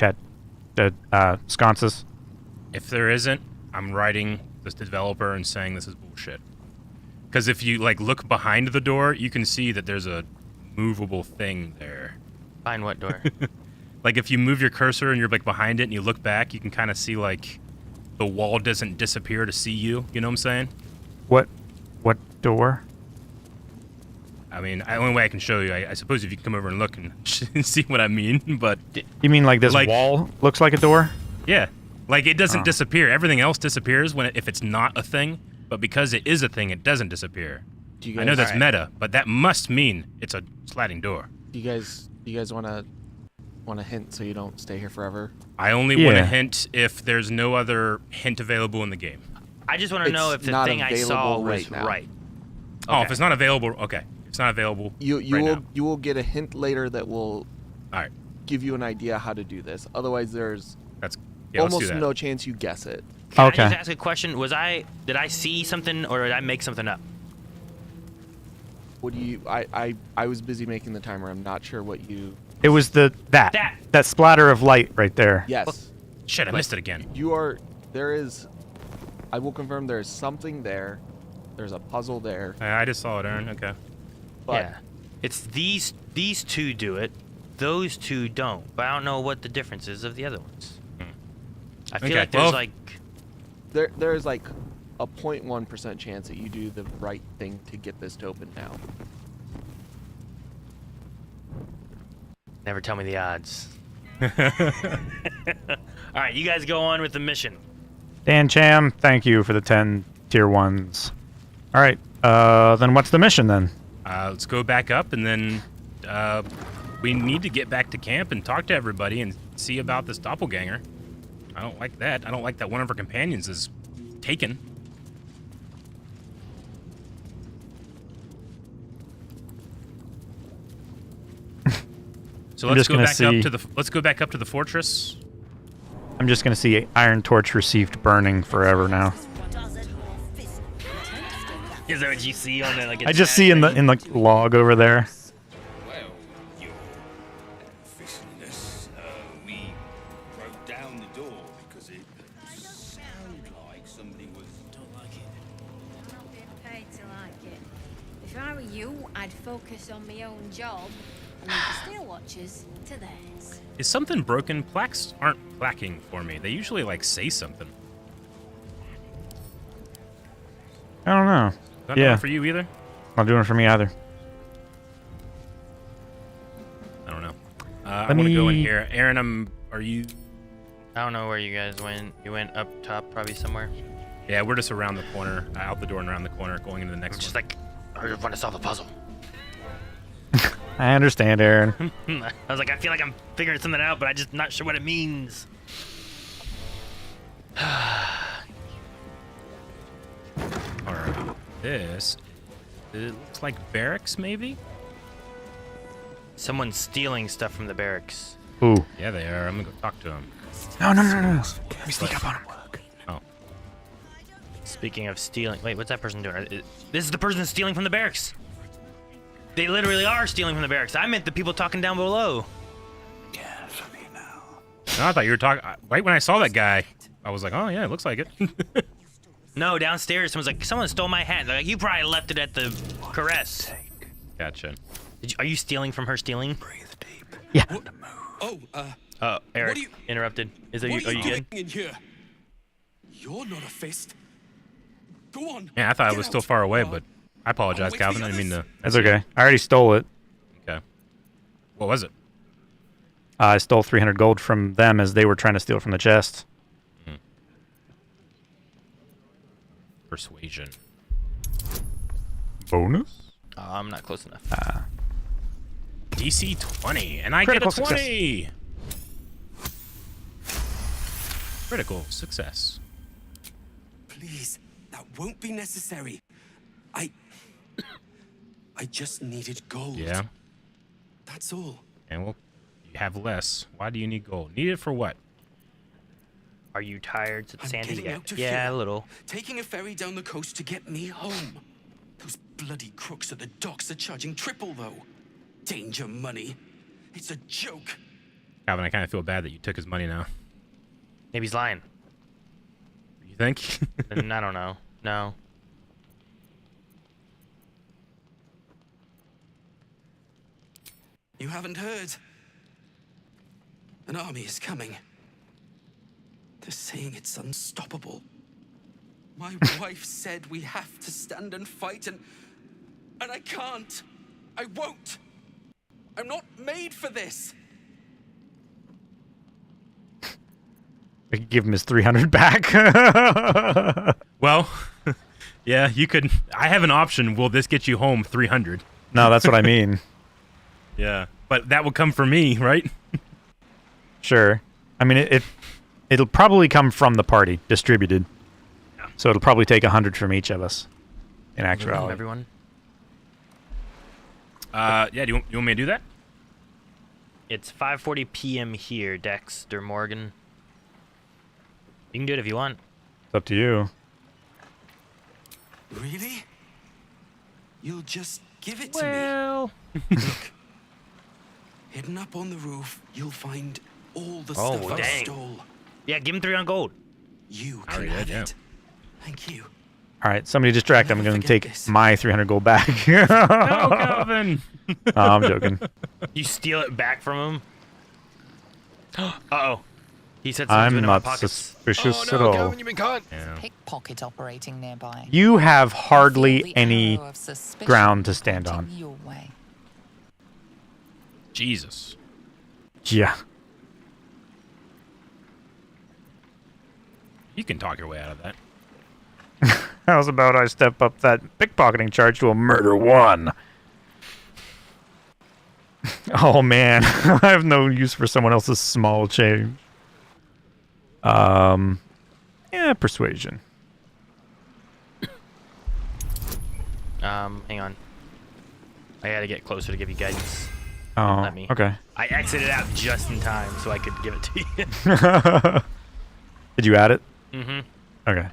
sconces? If there isn't, I'm writing this developer and saying this is bullshit. Because if you like look behind the door, you can see that there's a movable thing there. Behind what door? Like if you move your cursor and you're like behind it and you look back, you can kind of see like the wall doesn't disappear to see you. You know what I'm saying? What door? I mean, the only way I can show you, I suppose if you can come over and look and see what I mean, but... You mean like this wall looks like a door? Yeah. Like it doesn't disappear. Everything else disappears if it's not a thing, but because it is a thing, it doesn't disappear. I know that's meta, but that must mean it's a sliding door. Do you guys want to hint so you don't stay here forever? I only want to hint if there's no other hint available in the game. I just want to know if the thing I saw was right. Oh, if it's not available, okay. If it's not available, you will get a hint later that will give you an idea how to do this. Otherwise, there's almost no chance you guess it. Can I just ask a question? Did I see something or did I make something up? What do you? I was busy making the timer. I'm not sure what you. It was that splatter of light right there. Yes. Shit, I missed it again. There is. I will confirm there is something there. There's a puzzle there. I just saw it, Aaron. Okay. But yeah. It's these two do it. Those two don't. But I don't know what the difference is of the other ones. I feel like there's there's like a 0.1% chance that you do the right thing to get this to open now. Never tell me the odds. All right, you guys go on with the mission. Dan Cham, thank you for the 10 tier 1s. All right, then what's the mission then? Let's go back up, and then we need to get back to camp and talk to everybody and see about this doppelganger. I don't like that. I don't like that one of our companions is taken. So I'm let's just go gonna back see. up to the let's go back up to the fortress. I'm just gonna see Iron Torch received burning forever now. Is that what you see on the like? I just see in the log over there. Well, your officiousness, we broke down the door because it sounded like somebody was. Don't like it. I'm not being paid to like it. If I were you, I'd focus on my own job and leave the steel watchers to theirs. Is something broken? Plaques aren't plaquing for me. They usually like say something. I don't know. Not Yeah. doing it for you either. Not doing it for me either. I don't know. I want to go in here. Aaron, are you? I don't know where you guys went. You went up top, probably somewhere. Yeah, we're just around the corner, out the door and around the corner, going into the next one. Just like, I just want to solve a puzzle. I understand, Aaron. I was like, I feel like I'm figuring something out, but I'm just not sure what it means. All right. This, it looks like barracks, maybe? Someone's stealing stuff from the barracks. Ooh. Yeah, they are. I'm going to go talk to them. No. Let me sneak up on him. Oh. Speaking of stealing, wait, what's that person doing? This is the person stealing from the barracks. They literally are stealing from the barracks. I meant the people talking down below. No, I thought you were talking. Right when I saw that guy, I was like, oh, yeah, it looks like it. No, downstairs, someone's like, someone stole my hat. They're like, you probably left it at the caress. Gotcha. Are you stealing from her stealing? Breathe deep. Yeah. Oh, Eric, What are you- interrupted. Are you doing good? in here? You're not a fist. Go on. Yeah, I thought I get was out. still far away, but I apologize, wait for Calvin. the I didn't mean to. That's okay. I already stole it. Okay. What was it? I stole 300 gold from them as they were trying to steal from the chest. Persuasion. Bonus? Oh, I'm not close enough. DC 20, and I Critical get a 20. Critical success. Please, that won't be necessary. I just needed gold. Yeah. That's all. And well, you have less. Why do you need gold? Need it for what? Are you tired, I'm Sandy? getting out of Yeah, here. a little. Taking a ferry down the coast to get me home. Those bloody crooks at the docks are charging triple, though. Danger money. It's a joke. Calvin, I kind of feel bad that you took his money now. Maybe he's lying. You think? I don't know. No. You haven't heard? An army is coming. They're saying it's unstoppable. My wife said we have to stand and fight, and I can't. I won't. I'm not made for this. We could give him his 300 back. Well, yeah, you could. I have an option. Will this get you home 300? No, that's what I mean. Yeah, but that will come from me, right? Sure. I mean, it'll probably come from the party, distributed. So it'll probably take 100 from each of us, in actuality. Everyone? Yeah, do you want me to do that? It's 5:40 p.m. here, Dexter Morgan. You can do it if you want. It's up to you. Really? You'll just give it to Well... me? Look. Hidden up on the roof, you'll find all the Oh, stuff I dang. stole. Yeah, give him 300 gold. You I can already have did, yeah. it. Thank you. All right, somebody distract him. I'm going to take my 300 gold back. No, Calvin. No, I'm joking. You steal it back from him? Uh-oh. He said something I'm in my not pockets. suspicious at all. You've been caught. Yeah. Pickpocket operating nearby. You have Feel hardly the any arrow of suspicion ground to stand on. pointing your way. Jesus. Yeah. You can talk your way out of that. How's about I step up that pickpocketing charge to a murder 1? Oh man, I have no use for someone else's small change. Yeah, persuasion. Hang on. I gotta get closer to give you guidance. Oh, Let me. okay. I exited out just in time so I could give it to you. Did you add it? Mm-hmm. Okay.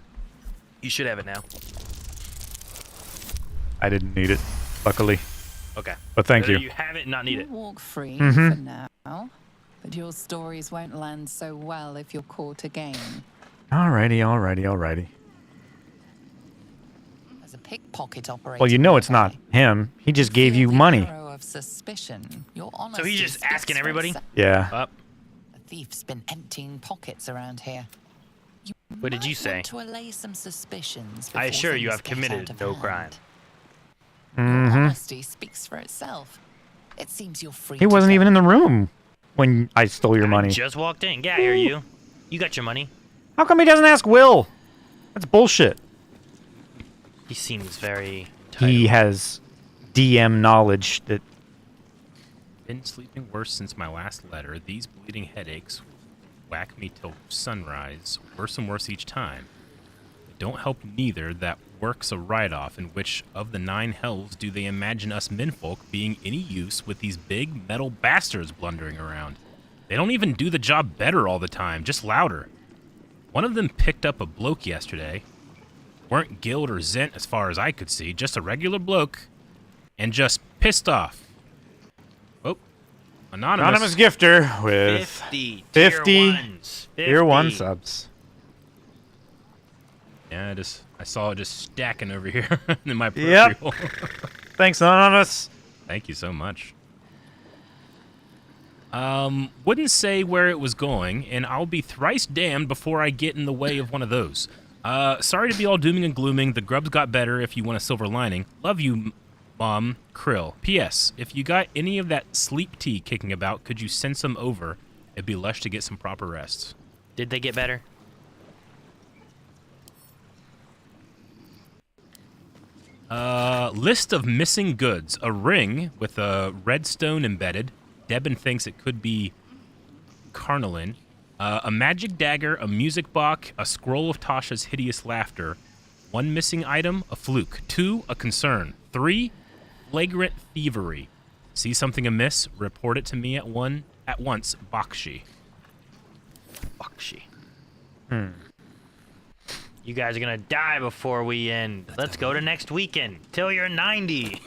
You should have it now. I didn't need it, luckily. Okay. But thank Whether you. You have it, not need You it. walk free Mhm. for now, but your stories won't land so well if you're caught again. Alrighty. As a pickpocket operator. Well, you know it's not him. He just gave you money. Hero of suspicion. Your So honesty he's just speaks asking for everybody? itself. Yeah. Up. The thief's been emptying pockets around here. What did you say? Want to allay some suspicions. I before assure you, things I've get committed out of no hand. crime. Your Mm-hmm. honesty speaks for itself. It seems you're free. He wasn't even in the room when I stole your money. Just walked in. Yeah, I hear you. You got your money. How come he doesn't ask Will? That's bullshit. He seems very He has DM knowledge that. Been sleeping worse since my last letter. These bleeding headaches whack me till sunrise, worse and worse each time. It don't help neither that work's a write-off. In which of the 9 hells do they imagine us menfolk being any use with these big metal bastards blundering around? They don't even do the job better all the time, just louder. One of them picked up a bloke yesterday. Weren't Guild or Zent as far as I could see, just a regular bloke, and just pissed off. Oh, anonymous gifter with 50 tier 1 subs. Yeah, I saw it just stacking over here in my peripheral. Yep. Thanks, anonymous. Thank you so much. Wouldn't say where it was going, and I'll be thrice damned before I get in the way of one of those. Sorry to be all dooming and glooming. The grubs got better if you want a silver lining. Love you, Mom. Krill. P.S. If you got any of that sleep tea kicking about, could you send some over? It'd be lush to get some proper rest. Did they get better? List of missing goods. A ring with a red stone embedded. Debin thinks it could be carnelian. A magic dagger, a music box, a scroll of Tasha's hideous laughter. 1 missing item, a fluke. 2, a concern. 3, flagrant thievery. See something amiss? Report it to me at once, Bakshi. Bakshi. You guys are gonna die before we end. Let's go to next weekend. Till you're 90.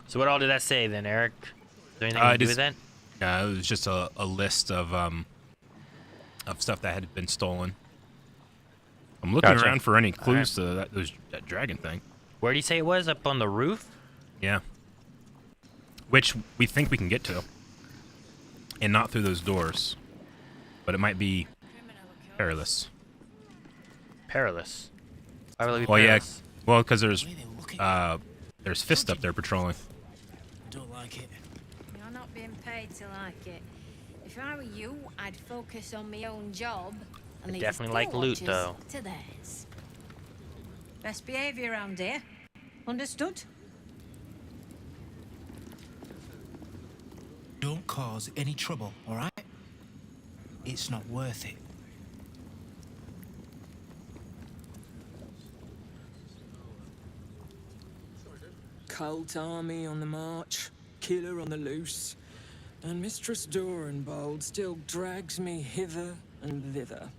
So what all did that say then, Eric? Is there anything to do with that? It was just a list of stuff that had been stolen. I'm looking Gotcha. around for any clues to that dragon thing. Where did he say it was? Up on the roof? Yeah. Which we think we can get to. And not through those doors. But it might be perilous. Perilous. Why will it be Well, yeah. perilous? Well, because there's Fist up there patrolling. Don't like it. You're not being paid to like it. If I were you, I'd focus on my own job and leave the definitely like still loot, watchers though. to theirs. Best behavior around here. Understood? Don't cause any trouble, all right? It's not worth it. Cult army on the march, killer on the loose, and Mistress Dorenbold still drags me hither and thither.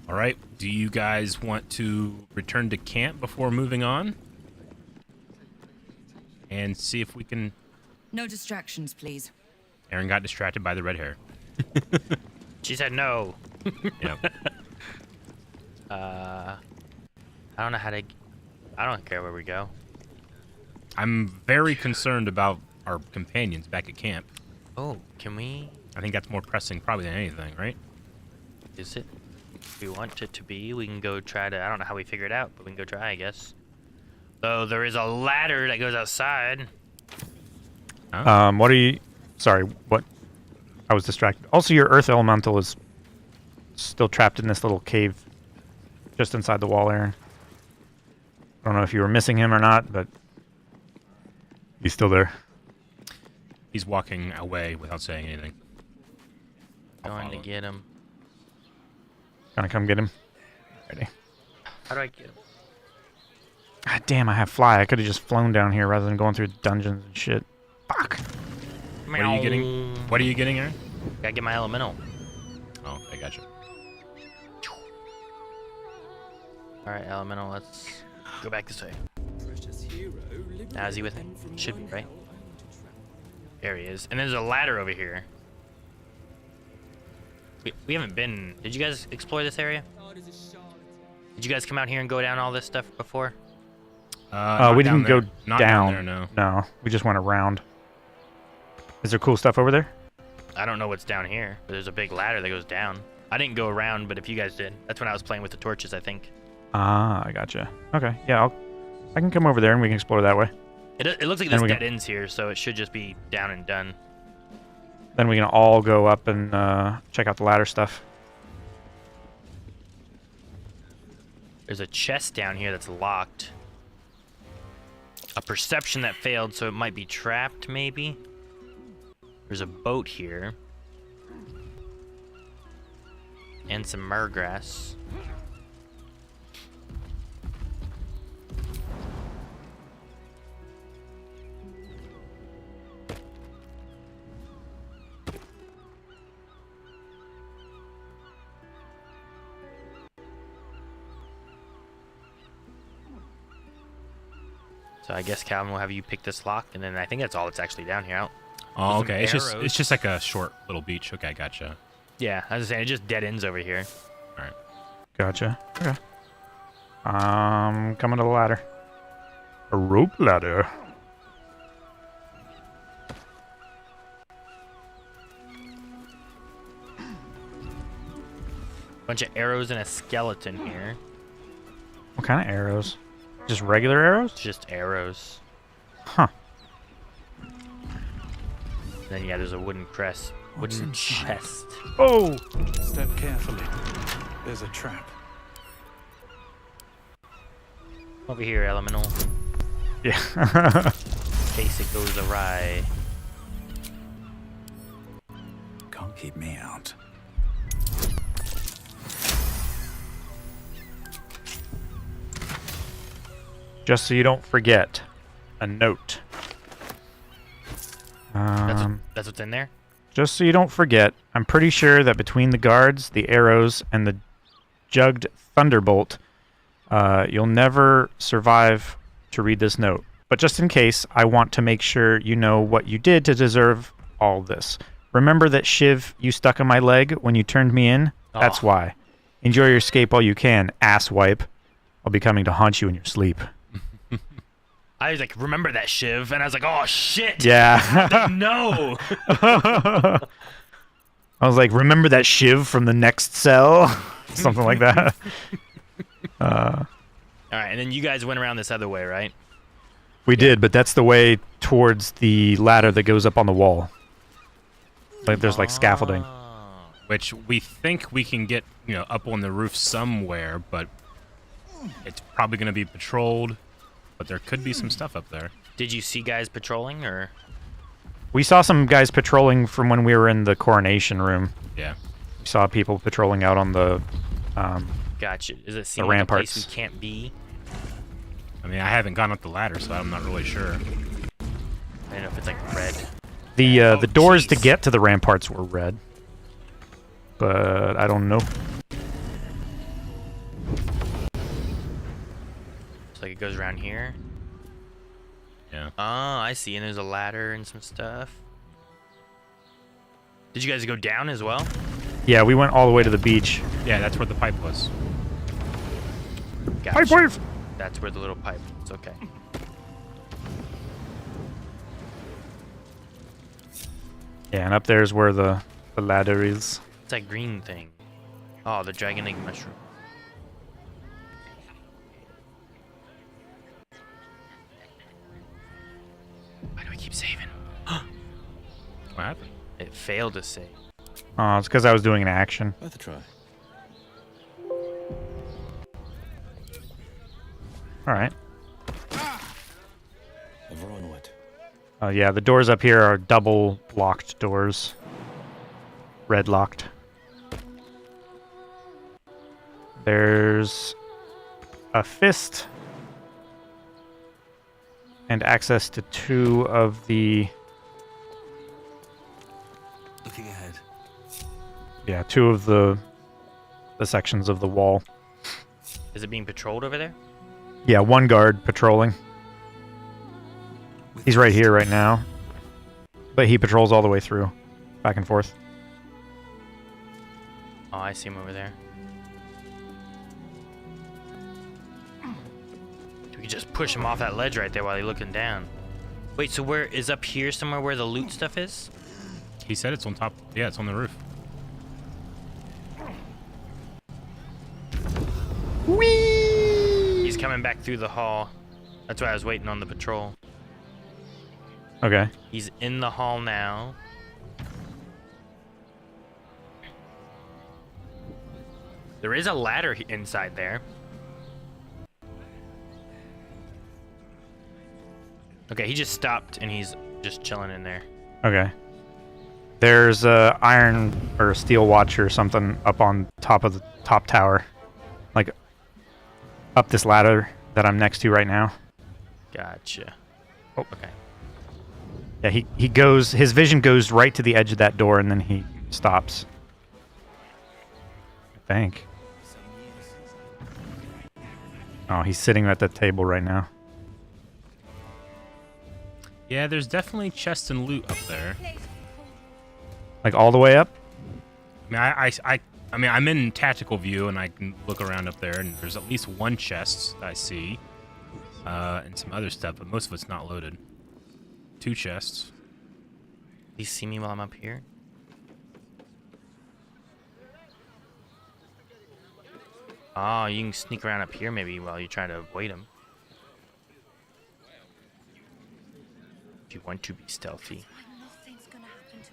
All right. Do you guys want to return to camp before moving on? And see if we can... No distractions, please. Aaron got distracted by the red hair. She said no. Yep. I don't know how to... I don't care where we go. I'm very concerned about our companions back at camp. Oh, can we... I think that's more pressing probably than anything, right? Is it? If we want it to be, we can go try to... I don't know how we figure it out, but we can go try, I guess. Though there is a ladder that goes outside. What are you... Sorry, what? I was distracted. Also, your earth elemental is still trapped in this little cave just inside the wall there. I don't know if you were missing him or not, but he's still there. He's walking away without saying anything. Going to get him. Gonna come get him. Ready. How do I get him? God damn, I have fly. I could have just flown down here rather than going through dungeons and shit. Fuck. What are you getting? What are you getting, Aaron? Gotta get my elemental. Oh, I gotcha. Alright, elemental, let's go back this way. Now is he with me? Should be, right? There he is. And there's a ladder over here. We haven't been... Did you guys explore this area? Did you guys come out here and go down all this stuff before? We didn't go Not down. there, no. No, we just went around. Is there cool stuff over there? I don't know what's down here, but there's a big ladder that goes down. I didn't go around, but if you guys did. That's when I was playing with the torches, I think. Ah, I gotcha. Okay, yeah, I can come over there and we can explore that way. It looks like there's dead ends here, so it should just be down and done. Then we can all go up and check out the ladder stuff. There's a chest down here that's locked. A perception that failed, so it might be trapped, maybe. There's a boat here. And some murgrass. So I guess Calvin will have you pick this lock, and then I think that's all that's actually down here. Oh, okay. It's just like a short little beach. Okay, gotcha. Yeah, I was saying it just dead ends over here. All right. Gotcha. Okay. Coming to the ladder. A rope ladder. Bunch of arrows and a skeleton here. What kind of arrows? Just regular arrows? Just arrows. Huh. And then yeah, there's a wooden chest. Oh! Step carefully. There's a trap. Over here, elemental. Yeah. In case it goes awry. Can't keep me out. Just so you don't forget, a note. That's what's in there? Just so you don't forget, I'm pretty sure that between the guards, the arrows, and the jugged thunderbolt, you'll never survive to read this note. But just in case, I want to make sure you know what you did to deserve all this. Remember that shiv you stuck in my leg when you turned me in? That's why. Enjoy your escape while you can, asswipe. I'll be coming to haunt you in your sleep. I was like, remember that shiv? And I was like, oh shit! Yeah. No! I was like, remember that shiv from the next cell? Something like that. Alright, and then you guys went around this other way, right? We did, but that's the way towards the ladder that goes up on the wall. Like there's like scaffolding. Which we think we can get, up on the roof somewhere, but it's probably going to be patrolled. But there could be some stuff up there. Did you see guys patrolling, or? We saw some guys patrolling from when we were in the coronation room. Yeah. We saw people patrolling out on the Gotcha. Does it seem the like ramparts. a place we can't be? I mean, I haven't gone up the ladder, so I'm not really sure. I don't know if it's like red. The doors to get to the ramparts were red. But I don't know. Like it goes around here. Yeah. Oh, I see. And there's a ladder and some stuff. Did you guys go down as well? Yeah, we went all the way to the beach. Yeah, that's where the pipe was. Gotcha. Pipe wave! That's where the little pipe is. Okay. Yeah, and up there's where the ladder is. It's that green thing. Oh, the dragon egg mushroom. Why do I keep saving? What happened? It failed to save. Oh, it's because I was doing an action. Worth a try. All right. Everyone wet. Oh yeah, the doors up here are double locked doors. Red locked. There's a fist and access to 2 of the... Looking ahead. Yeah, 2 of the sections of the wall. Is it being patrolled over there? Yeah, 1 guard patrolling. He's right here right now. But he patrols all the way through. Back and forth. Oh, I see him over there. We could just push him off that ledge right there while he's looking down. Wait, so where is up here somewhere where the loot stuff is? He said it's on top. Yeah, it's on the roof. Whee! He's coming back through the hall. That's why I was waiting on the patrol. Okay. He's in the hall now. There is a ladder inside there. Okay, he just stopped and he's just chilling in there. Okay. There's a iron or a steel watch or something up on top of the top tower. Like, up this ladder that I'm next to right now. Gotcha. Oh. Okay. Yeah, he goes, his vision goes right to the edge of that door and then he stops. I think. Oh, he's sitting at the table right now. Yeah, there's definitely chests and loot up there. Like all the way up? I mean, I'm in tactical view and I can look around up there, and there's at least 1 chest that I see, and some other stuff, but most of it's not loaded. 2 chests. Do you see me while I'm up here? Oh, you can sneak around up here maybe while you're trying to avoid him. If you want to be stealthy.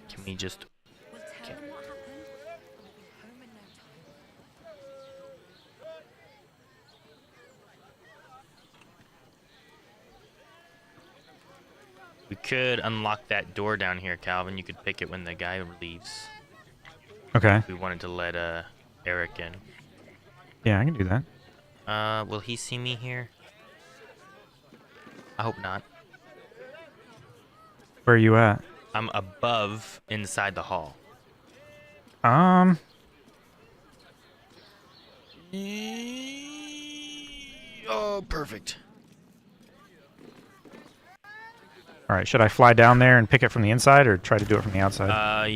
Can we just... Okay. We could unlock that door down here, Calvin. You could pick it when the guy leaves. Okay. If we wanted to let Eric in. Yeah, I can do that. Will he see me here? I hope not. Where are you at? I'm above inside the hall. Oh, perfect. All right, should I fly down there and pick it from the inside or try to do it from the outside?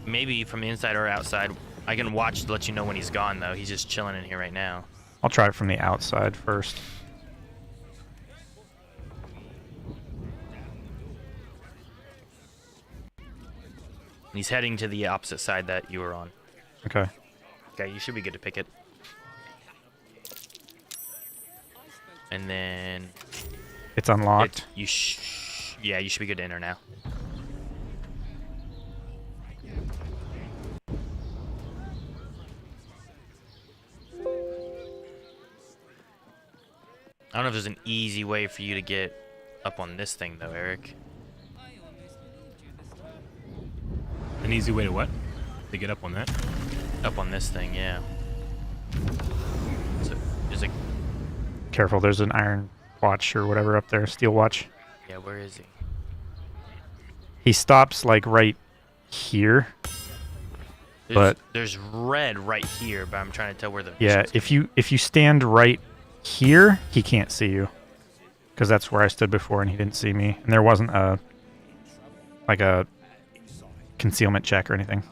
Maybe from the inside or outside. I can watch to let you know when he's gone, though. He's just chilling in here right now. I'll try it from the outside first. He's heading to the opposite side that you were on. Okay. Okay, you should be good to pick it. And then... It's unlocked. Yeah, you should be good to enter now. I don't know if there's an easy way for you to get up on this thing, though, Eric. An easy way to what? To get up on that? Up on this thing, yeah. So, there's a... Careful, there's an iron watch or whatever up there, steel watch. Yeah, where is he? He stops like right here. There's red right here, but I'm trying to tell where the... Yeah, if you stand right here, he can't see you. Because that's where I stood before and he didn't see me. And there wasn't a concealment check or anything.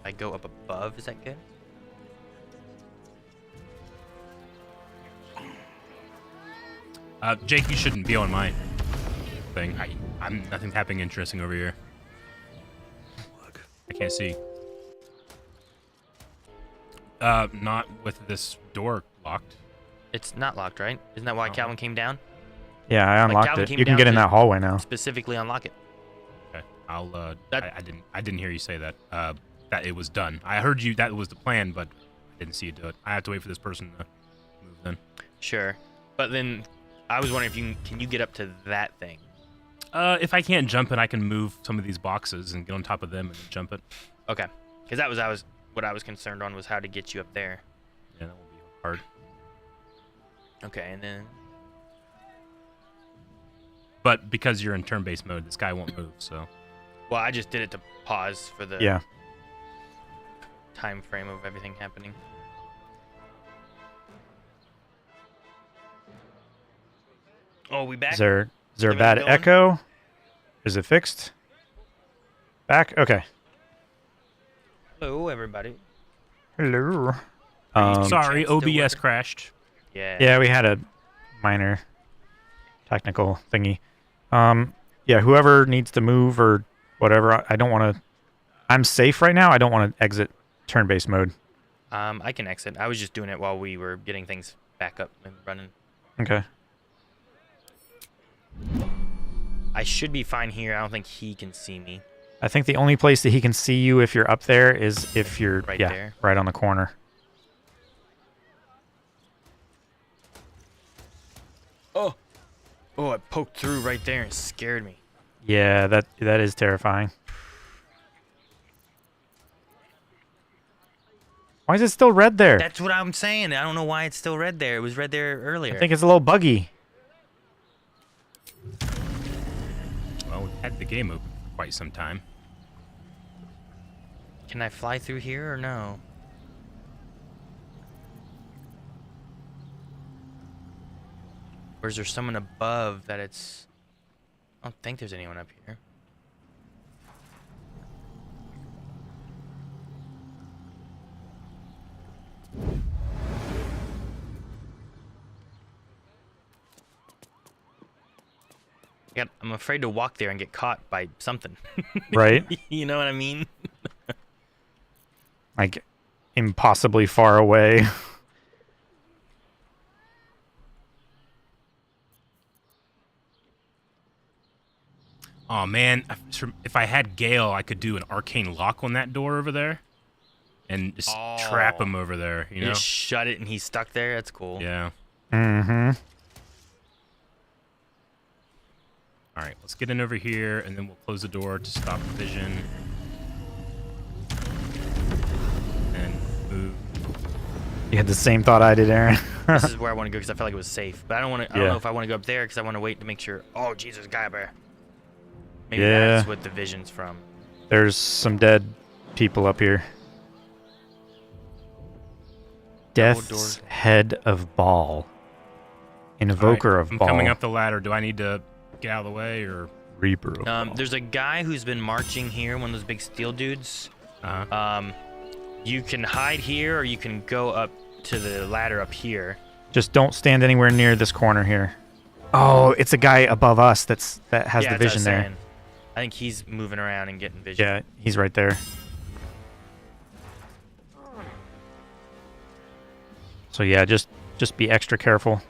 I go up above, is that good? Jake, you shouldn't be on my thing. I'm nothing's happening interesting over here. I can't see. Not with this door locked. It's not locked, right? Isn't that why Calvin came down? Yeah, I unlocked it. You can get in that hallway now. Specifically unlock it. Okay, I'll. I didn't hear you say that. That it was done. I heard you. That was the plan, but I didn't see you do it. I have to wait for this person to move. Then. Sure, but then I was wondering if can you get up to that thing? If I can't jump it, I can move some of these boxes and get on top of them and jump it. Okay, because that was what I was concerned on was how to get you up there. Yeah, that will be hard. Okay, and then... But because you're in turn-based mode, this guy won't move, so... Well, I just did it to pause for the time frame of everything happening. Oh, we back? Is there a Everything bad going? echo? Is it fixed? Back? Okay. Hello, everybody. Hello. Sorry, still OBS working? crashed. Yeah. Yeah, we had a minor technical thingy. Yeah, whoever needs to move or whatever, I don't want to... I'm safe right now. I don't want to exit turn-based mode. I can exit. I was just doing it while we were getting things back up and running. Okay. I should be fine here. I don't think he can see me. I think the only place that he can see you if you're up there is if you're Right there. right on the corner. Oh, I poked through right there and scared me. Yeah, that is terrifying. Why is it still red there? That's what I'm saying. I don't know why it's still red there. It was red there earlier. I think it's a little buggy. Well, we've had the game open for quite some time. Can I fly through here or no? Or is there someone above that it's... I don't think there's anyone up here. I'm afraid to walk there and get caught by something. Right? You know what I mean? Like, impossibly far away. Oh man, if I had Gale, I could do an arcane lock on that door over there, and just trap him over there. You know, just shut it and he's stuck there. That's cool. Yeah. Mm-hmm. All right, let's get in over here, and then we'll close the door to stop the vision. And move. You had the same thought I did, Aaron. This is where I want to go because I felt like it was safe. But I don't want to. I don't know if I want to go up there because I want to wait to make sure. Oh Jesus, guy bear. Maybe that's what the vision's from. There's some dead people up here. Death's Head of Baal. Invoker of I'm Baal. coming up the ladder. Do I need to get out of the way, or? Reaper of Baal. There's a guy who's been marching here, one of those big steel dudes. You can hide here, or you can go up to the ladder up here. Just don't stand anywhere near this corner here. Oh, it's a guy above us that has the vision there. Saying. I think he's moving around and getting vision. Yeah, he's right there. So yeah, just be extra careful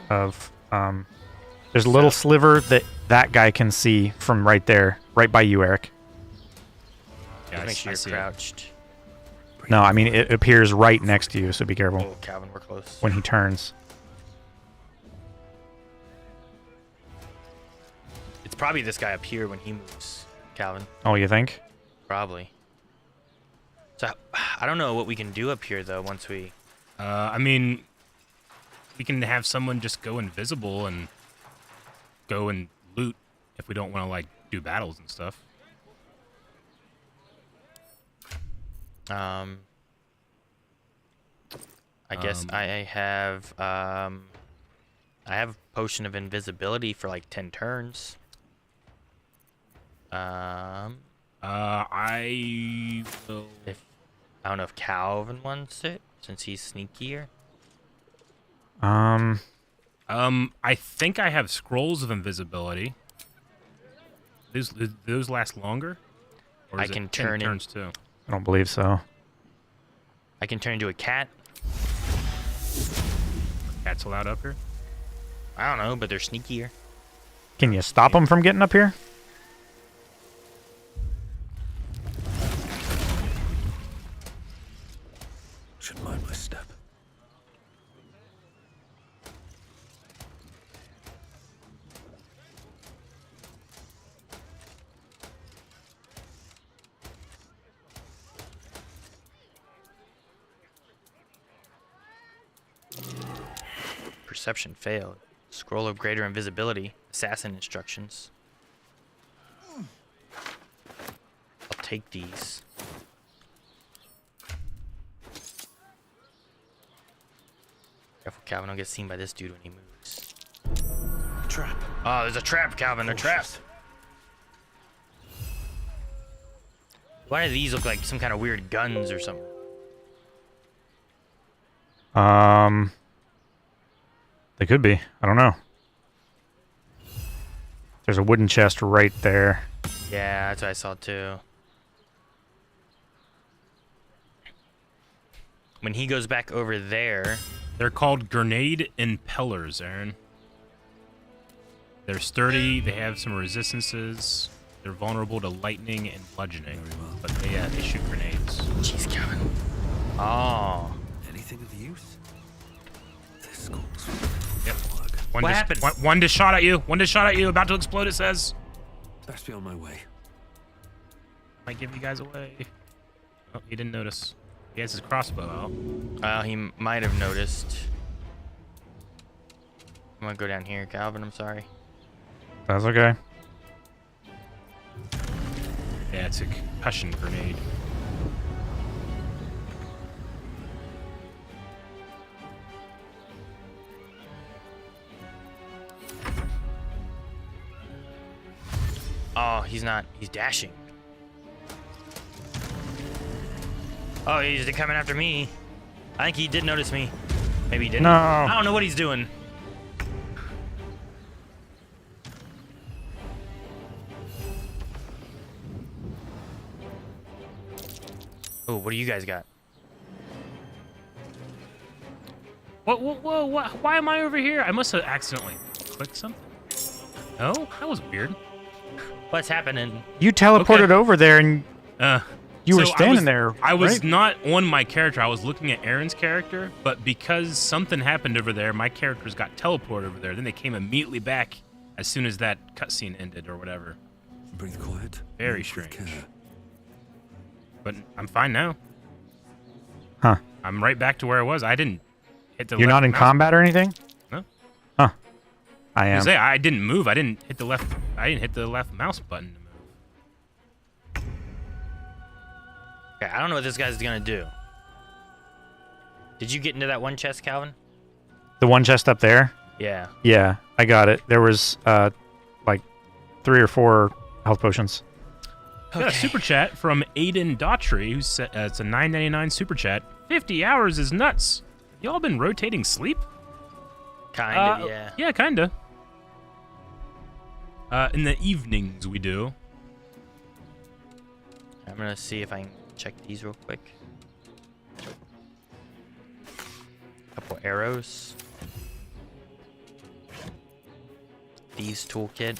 of there's a little sliver that guy can see from right there, right by you, Eric. Yeah, just make sure you're crouched. No, I mean it appears right next to you, so be careful. Oh, Calvin, we're close. When he turns. It's probably this guy up here when he moves, Calvin. Oh, you think? Probably. So I don't know what we can do up here though. Once we, I mean, we can have someone just go invisible and go and loot if we don't want to like do battles and stuff. I guess I have a potion of invisibility for like 10 turns. I will. I don't know if Calvin wants it since he's sneakier. I think I have scrolls of invisibility. Those last longer? Or I is can it 10 turn turns too. I don't believe so. I can turn into a cat. Cats allowed up here? I don't know, but they're sneakier. Can you stop him from getting up here? Should mind my step. Perception failed. Scroll of greater invisibility. Assassin instructions. I'll take these. Careful, Calvin. Don't get seen by this dude when he moves. Trap. Oh, there's a trap, Calvin. A trap. Why do these look like some kind of weird guns or something? They could be. I don't know. There's a wooden chest right there. Yeah, that's what I saw too. When he goes back over there... They're called grenade impellers, Aaron. They're sturdy, they have some resistances, they're vulnerable to lightning and bludgeoning. But they shoot grenades. Jeez, Kevin. Oh. Anything of use? This calls Yep. What happened? One just shot at you. One just shot at you. About to explode, it says. Best be on my way. Might give you guys away. Oh, he didn't notice. He has his crossbow out. He might have noticed. I'm gonna go down here, Calvin. I'm sorry. That's okay. Yeah, it's a concussion grenade. Oh, he's not. He's dashing. Oh, he's coming after me. I think he did notice me. Maybe he didn't. No. I don't know what he's doing. Oh, what do you guys got? Whoa, why am I over here? I must have accidentally clicked something. Oh, that was weird. What's happening? You teleported over there and you were So standing there. I was right? not on my character. I was looking at Aaron's character, but because something happened over there, my characters got teleported over there. Then they came immediately back as soon as that cutscene ended or whatever. Breathe quiet. Very Move with strange. care. But I'm fine now. Huh. I'm right back to where I was. I didn't hit the You're left not in mouse combat or anything? No. Huh. I am. I didn't move. I didn't hit the left mouse button to move. Okay, I don't know what this guy's gonna do. Did you get into that one chest, Calvin? The one chest up there? Yeah. Yeah, I got it. There was like 3 or 4 health potions. Got a super chat from Aiden Daughtry, who said it's a $9.99 super chat. 50 hours is nuts. Y'all been rotating sleep? Kind of, yeah. Yeah, kinda. In the evenings we do. I'm gonna see if I can check these real quick. Couple arrows. Thieves toolkit.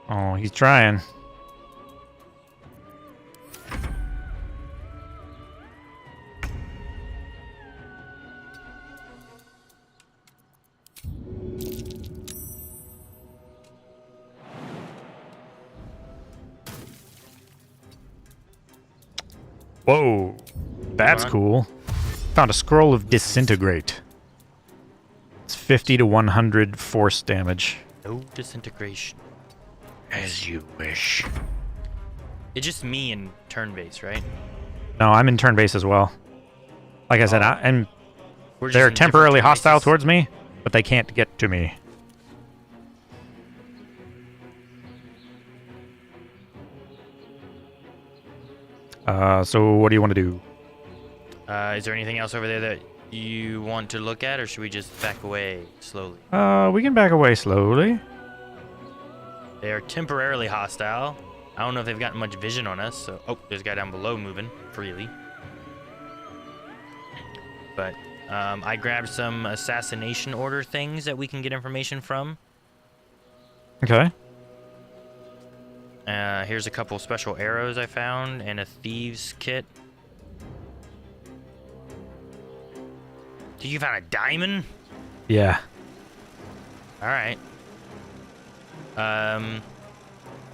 Oh, he's trying. Whoa, that's cool. Found a scroll of disintegrate. It's 50 to 100 force damage. No disintegration. As you wish. It's just me in turn base, right? No, I'm in turn base as well. Like I said, and We're just they're in different temporarily turn hostile bases. towards me, but they can't get to me. So what do you want to do? Is there anything else over there that you want to look at, or should we just back away slowly? We can back away slowly. They are temporarily hostile. I don't know if they've gotten much vision on us, so... Oh, there's a guy down below moving freely. But, I grabbed some assassination order things that we can get information from. Okay. Here's a couple special arrows I found, and a thieves kit. Did you find a diamond? Yeah. Alright.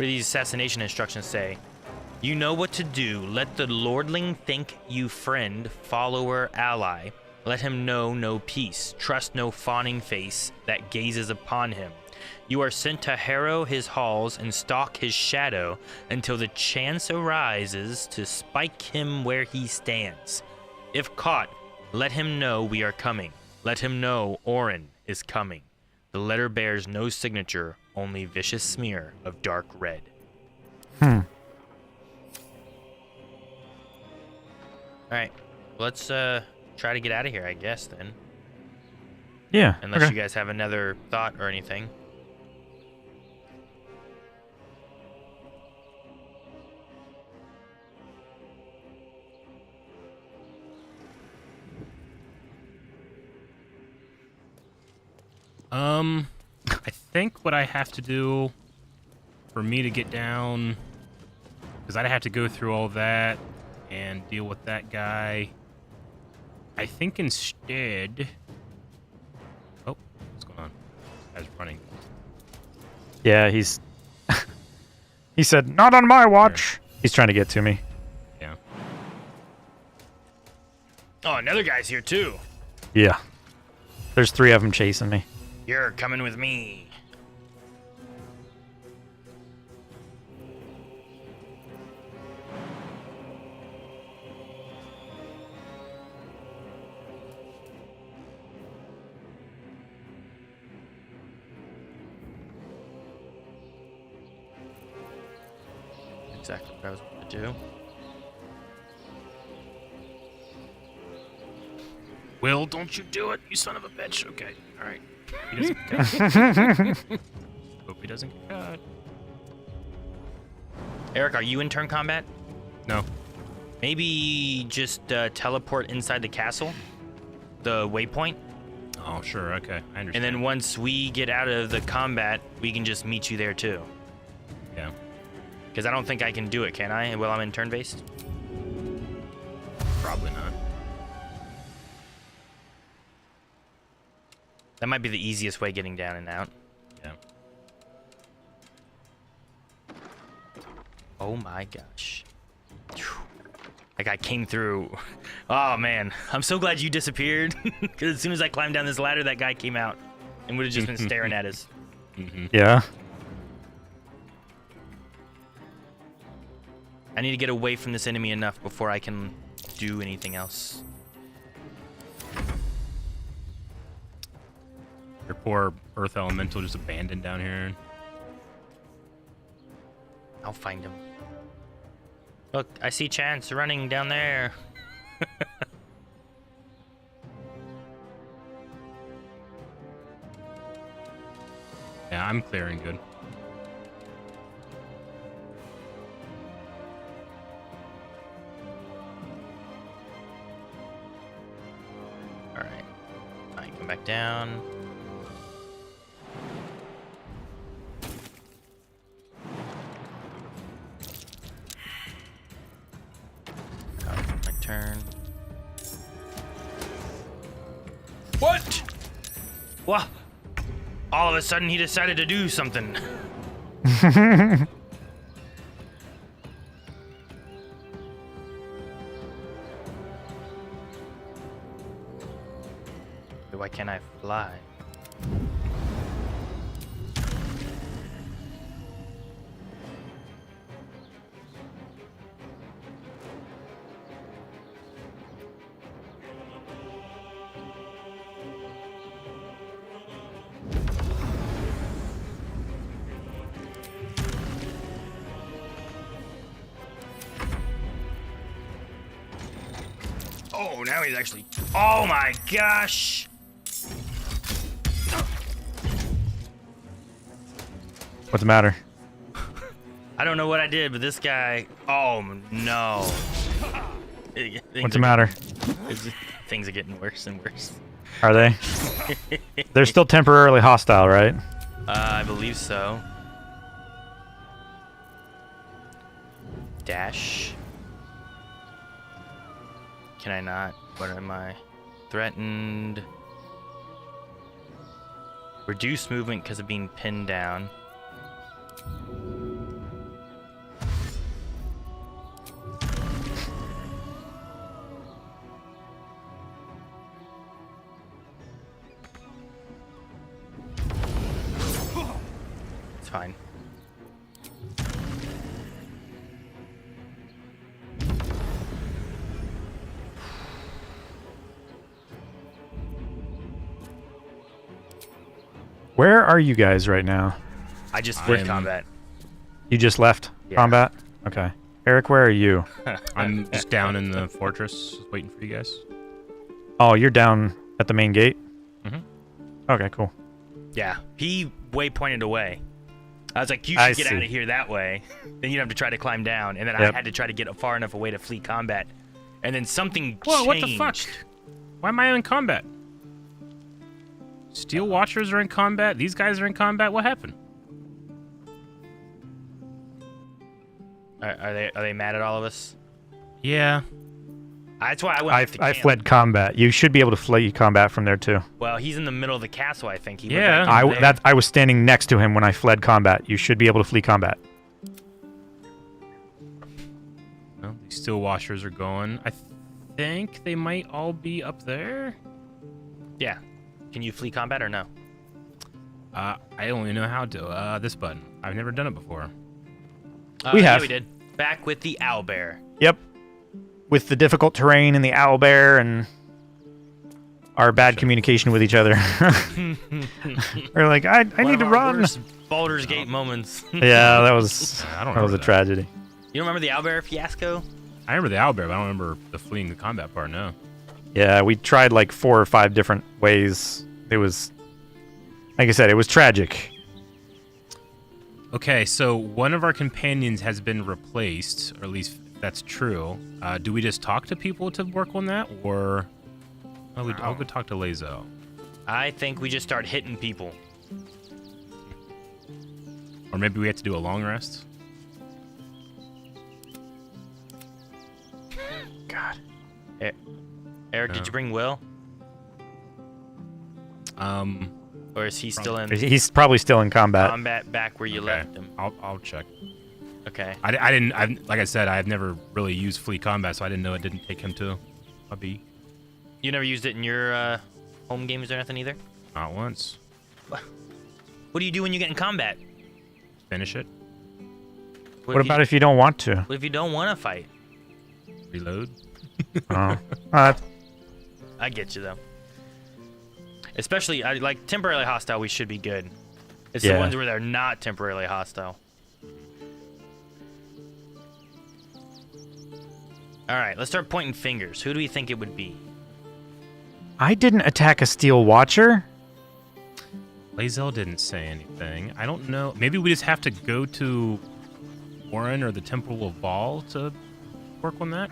What do these assassination instructions say? You know what to do. Let the lordling think you friend, follower, ally. Let him know no peace. Trust no fawning face that gazes upon him. You are sent to harrow his halls and stalk his shadow until the chance arises to spike him where he stands. If caught, let him know we are coming. Let him know Orin is coming. The letter bears no signature, only vicious smear of dark red. Alright, let's try to get out of here, I guess, then. Yeah. Unless okay. you guys have another thought or anything. I think what I have to do for me to get down, because I'd have to go through all that and deal with that guy. I think instead... Oh, what's going on? This guy's running. Yeah, he's... he said, not on my watch. He's trying to get to me. Yeah. Oh, another guy's here, too. Yeah. There's 3 of them chasing me. You're coming with me. Exactly what I was going to do. Will, don't you do it, you son of a bitch. Okay, alright. He doesn't get caught. Hope he doesn't get caught. Eric, are you in turn combat? No. Maybe just teleport inside the castle? The waypoint? Oh, sure, okay. I understand. And then once we get out of the combat, we can just meet you there too. Yeah. Because I don't think I can do it, can I, while I'm in turn-based? Probably not. That might be the easiest way getting down and out. Yeah. Oh my gosh. Whew. That guy came through. Oh man, I'm so glad you disappeared. Because as soon as I climbed down this ladder, that guy came out and would have just been staring at us. Yeah. I need to get away from this enemy enough before I can do anything else. Your poor Earth Elemental just abandoned down here. I'll find him. Look, I see Chance running down there. Yeah, I'm clearing good. Alright. I come back down. My turn. What? What? All of a sudden he decided to do something. Why can't I fly? Oh, now he's actually... Oh my gosh! What's the matter? I don't know what I did, but this guy... Oh, no. What's the matter? Things are getting worse and worse. Are they? They're still temporarily hostile, right? I believe so. Dash. Can I not? What am I? Threatened. Reduce movement because of being pinned down. fine. Where are you guys right now? I just fled combat. You just left combat? Okay. Eric, where are you? I'm just down in the fortress, waiting for you guys. Oh, you're down at the main gate? Mm-hmm. Okay, cool. Yeah, he waypointed away. I was like, you should get out of here that way. Then you'd have to try to climb down, and then I had to try to get far enough away to flee combat. And then something Whoa, changed. what the fuck? Why am I in combat? Steel Watchers are in combat? These guys are in combat? What happened? Are they mad at all of us? Yeah. That's why I went. I fled combat. You should be able to flee combat from there too. Well, he's in the middle of the castle, I think. I was standing next to him when I fled combat. You should be able to flee combat. Well, these Steel Watchers are going. I think they might all be up there. Yeah. Can you flee combat or no? I only know how to. This button. I've never done it before. We have. Yeah, we did. Back with the owlbear. Yep. With the difficult terrain and the owlbear and our bad communication with each other. We're like, I need to run. Baldur's Gate moments. Yeah, that was a tragedy. You don't remember the owlbear fiasco? I remember the owlbear, but I don't remember the fleeing the combat part, no. Yeah, we tried like 4 or 5 different ways. It was, like I said, it was tragic. Okay, so one of our companions has been replaced, or at least that's true. Do we just talk to people to work on that, or I'll go talk to Lazo. I think we just start hitting people. Or maybe we have to do a long rest. God. Eric, did you bring Will? Or is he still in? He's probably still in combat. Combat back where you left him. I'll check. Okay. I didn't. Like I said, I've never really used fleet combat, so I didn't know it didn't take him to a B. You never used it in your home games or nothing either? Not once. What do you do when you get in combat? Finish it. What about if you don't want to? What if you don't want to fight? Reload. I get you though. Especially like temporarily hostile, we should be good. It's the ones where they're not temporarily hostile. All right, let's start pointing fingers. Who do we think it would be? I didn't attack a Steel Watcher. Lazel didn't say anything. I don't know. Maybe we just have to go to Warren or the Temple of Baal to work on that.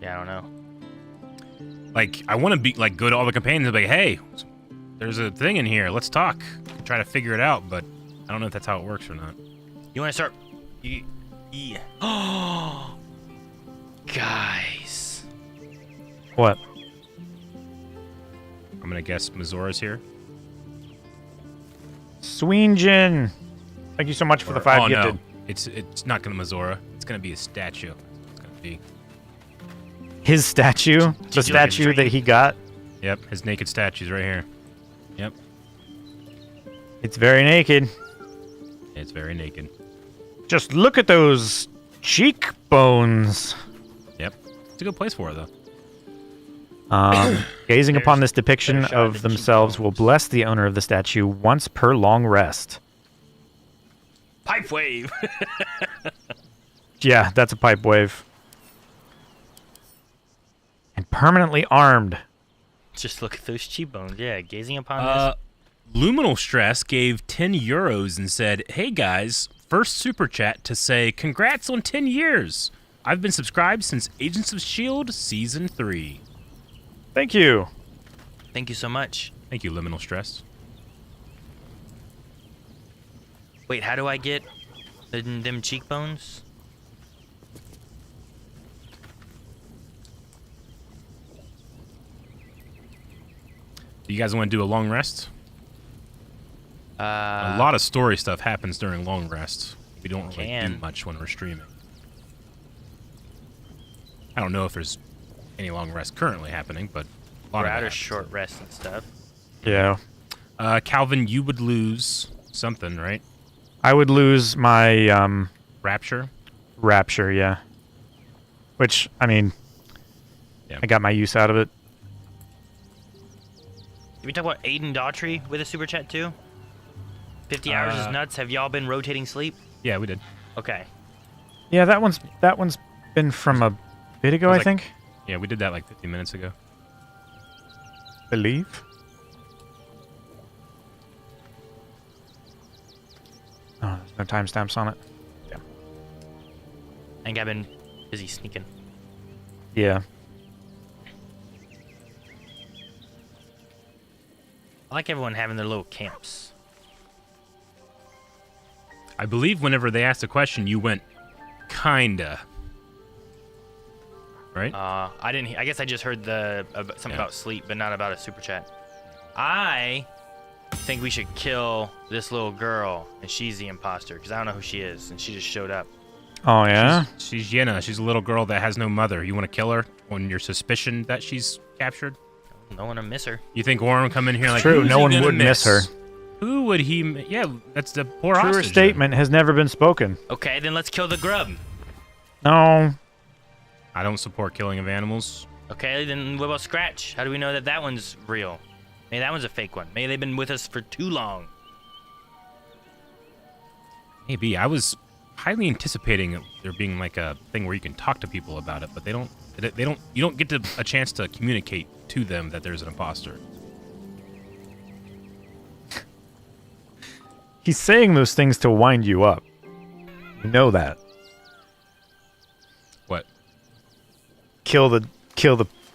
Yeah, I don't know. Like, I want to be like go to all the companions and be like, hey, there's a thing in here. Let's talk. Try to figure it out, but I don't know if that's how it works or not. You want to start? Yeah. Oh, guys. What? I'm gonna guess Mazora's here. Swinjin. Thank you so much for the 5 gifted. No. It's not gonna Mazora. It's gonna be a statue. It's gonna be his statue. The statue that he got. Yep, his naked statue's right here. Yep. It's very naked. It's very naked. Just look at those cheekbones. Yep. It's a good place for it, though. Gazing upon this depiction of themselves will bless the owner of the statue once per long rest. Pipe wave. Yeah, that's a pipe wave. And permanently armed. Just look at those cheekbones. Yeah, gazing upon this. Luminal Stress gave 10 euros and said, hey guys, first super chat to say congrats on 10 years. I've been subscribed since Agents of S.H.I.E.L.D. Season 3. Thank you. Thank you so much. Thank you, Luminal Stress. Wait, how do I get them cheekbones? Do you guys want to do a long rest? A lot of story stuff happens during long rests. We don't really do much when we're streaming. I don't know if there's any long rest currently happening, but We're out of short rest and stuff. Yeah. Calvin, you would lose something, right? I would lose my Rapture. Rapture, yeah. Which, I mean, yeah. I got my use out of it. Did we talk about Aiden Daughtry with a super chat too? 50 hours is nuts. Have y'all been rotating sleep? Yeah, we did. Okay. Yeah, that one's been from a bit ago, I think. Yeah, we did that like 50 minutes ago. Believe. Oh, there's no timestamps on it. Yeah. I think I've been busy sneaking. Yeah. I like everyone having their little camps. I believe whenever they asked a question, you went, kinda. Right? I didn't. I guess I just heard something about sleep, but not about a super chat. I think we should kill this little girl, and she's the imposter, because I don't know who she is, and she just showed up. Oh, yeah? She's Yenna. She's a little girl that has no mother. You want to kill her on your suspicion that she's captured? No one to miss her. You think Warren would come in here like, True, who's no he one gonna would miss her. Who would he... Yeah, that's the poor Truer hostage. statement has never been spoken. Okay, then let's kill the grub. No. I don't support killing of animals. Okay, then what about Scratch? How do we know that that one's real? Maybe that one's a fake one. Maybe they've been with us for too long. Maybe. I was highly anticipating there being like a thing where you can talk to people about it, but they don't. You don't get a chance to communicate to them that there's an imposter. He's saying those things to wind you up. You know that. What? Kill the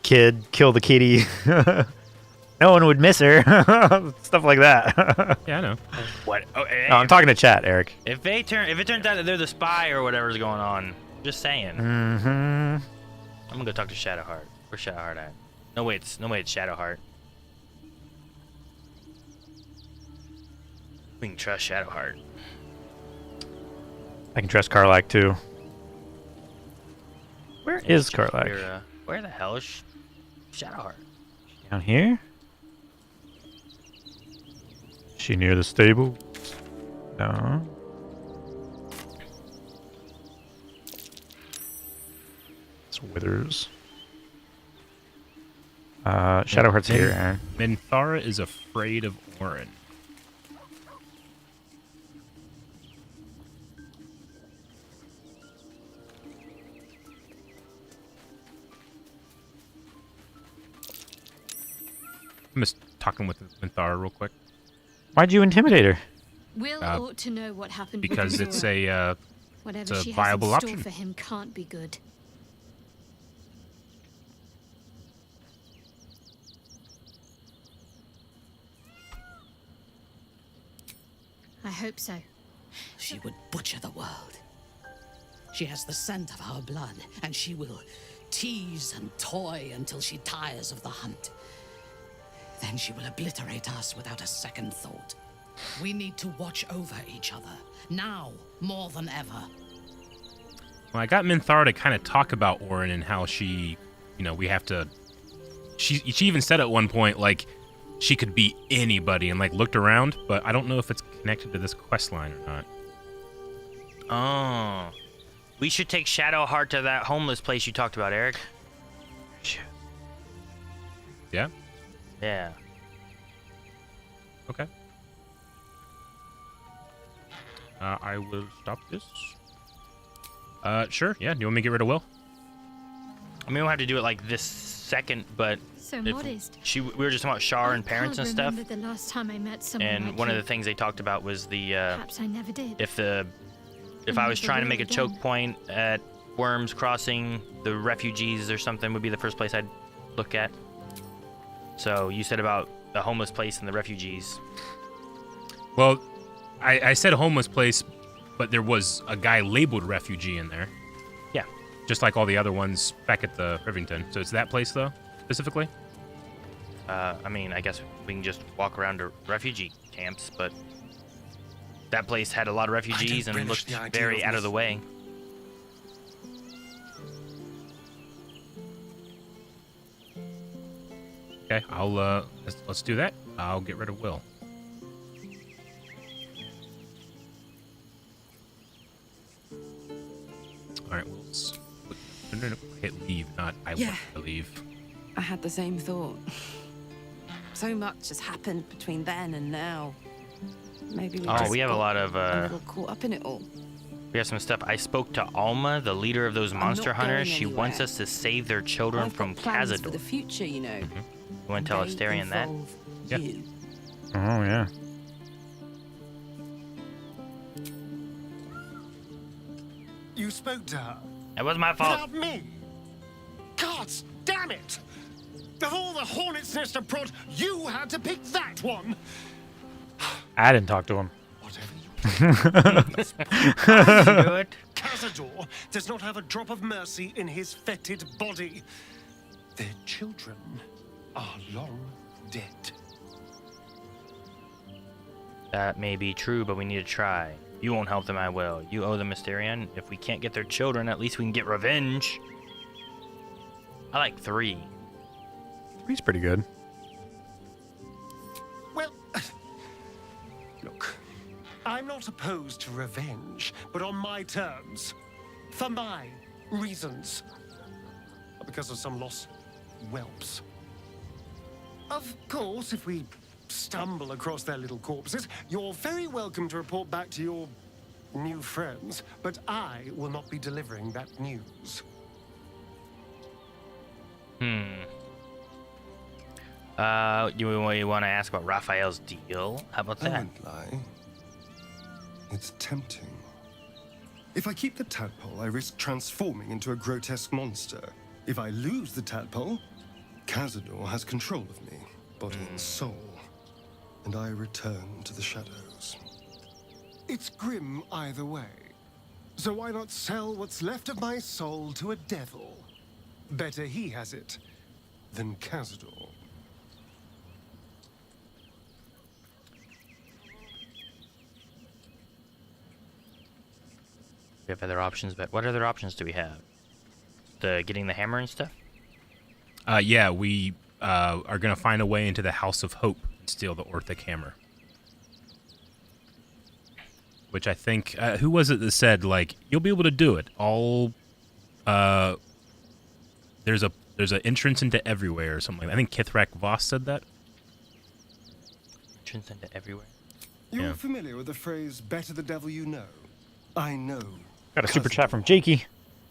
kid, kill the kitty. No one would miss her. Stuff like that. Yeah, I know. What? Oh, No, I'm talking to chat, Eric. If it turns out that they're the spy or whatever's going on, just saying. Mm-hmm. I'm gonna go talk to Shadowheart. Where's Shadowheart at? No wait, it's Shadowheart. We can trust Shadowheart. I can trust Karlak too. Where is Karlak? Where the hell is Shadowheart? Down here? Is she near the stable? No. It's Withers. Shadowheart's here, Aaron. Minthara is afraid of Orin. I'm just talking with Minthara real quick. Why'd you intimidate her? Will ought to know what happened because with it's a whatever it's a she viable has in option store for him can't be good. I hope so. She would butcher the world. She has the scent of our blood, and she will tease and toy until she tires of the hunt. Then she will obliterate us without a second thought. We need to watch over each other, now more than ever. Well, I got Minthara to kind of talk about Orin and how she, we have to... She even said at one point, like, she could be anybody and, like, looked around, but I don't know if it's connected to this quest line or not. Oh. We should take Shadowheart to that homeless place you talked about, Eric. Shit. Yeah? Yeah. Okay. I will stop this. Sure, yeah. Do you want me to get rid of Will? I mean, we don't have to do it like this second, but So modest. we were just talking about Shar and parents and I stuff. can't remember the last time I met someone And like one of you. the things they talked about was the Perhaps I never did. if I was trying to make a choke point at Worms Crossing, the refugees or something would be the first place I'd look at. So you said about the homeless place and the refugees. Well, I said homeless place, but there was a guy labeled refugee in there. Yeah. Just like all the other ones back at the Rivington. So it's that place, though, specifically? I mean, I guess we can just walk around to refugee camps, but that place had a lot of refugees and looked very out of the way. Okay, I'll let's do that. I'll get rid of Will. All right, no, hit leave, not I want to leave. I had the same thought. So much has happened between then and now. Maybe we have a lot of a little caught up in it all. We have some stuff. I spoke to Alma, the leader of those monster hunters. She wants us to save their children from plans for Cazador. the future, you know. You want to tell Astarion that? Yeah. Oh, yeah. You spoke to her. It was my fault. Without me. Gods damn it! Of all the hornet's nest of prod, you had to pick that one. I didn't talk to him. Cazador does not have a drop of mercy in his fetid body. Their children are long dead. That may be true, but we need to try. You won't help them, I will. You owe them, Astarion. If we can't get their children, at least we can get revenge. I like 3. 3's pretty good. Well, look, I'm not opposed to revenge, but on my terms, for my reasons, not because of some lost whelps. Of course, if we stumble across their little corpses, you're very welcome to report back to your new friends, but I will not be delivering that news. You want to ask about Raphael's deal? How about I that? won't lie. It's tempting. If I keep the tadpole, I risk transforming into a grotesque monster. If I lose the tadpole, Cazador has control of me, body and soul, and I return to the shadows. It's grim either way. So why not sell what's left of my soul to a devil? Better he has it than Cazador. We have other options, but what other options do we have? Getting the hammer and stuff? Yeah, we are going to find a way into the House of Hope and steal the Orthic hammer. Which I think, who was it that said, like, you'll be able to do it. There's an entrance into everywhere or something like that. I think Kithrak Voss said that. Entrance into everywhere? You're familiar with the phrase, better the devil you know? I know. Got a super chat from Jakey.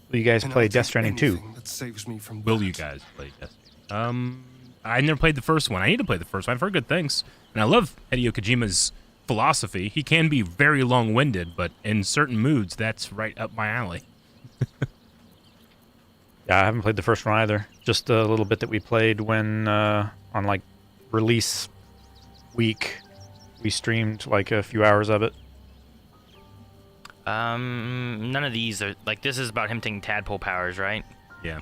Will you guys play Death Stranding 2? That saves me from Will you guys play Death Stranding? I never played the first one. I need to play the first one. I've heard good things. And I love Hideo Kojima's philosophy. He can be very long-winded, but in certain moods, that's right up my alley. Yeah, I haven't played the first one either. Just a little bit that we played when, on like release week, we streamed like a few hours of it. None of these are, like, this is about him taking tadpole powers, right? Yeah.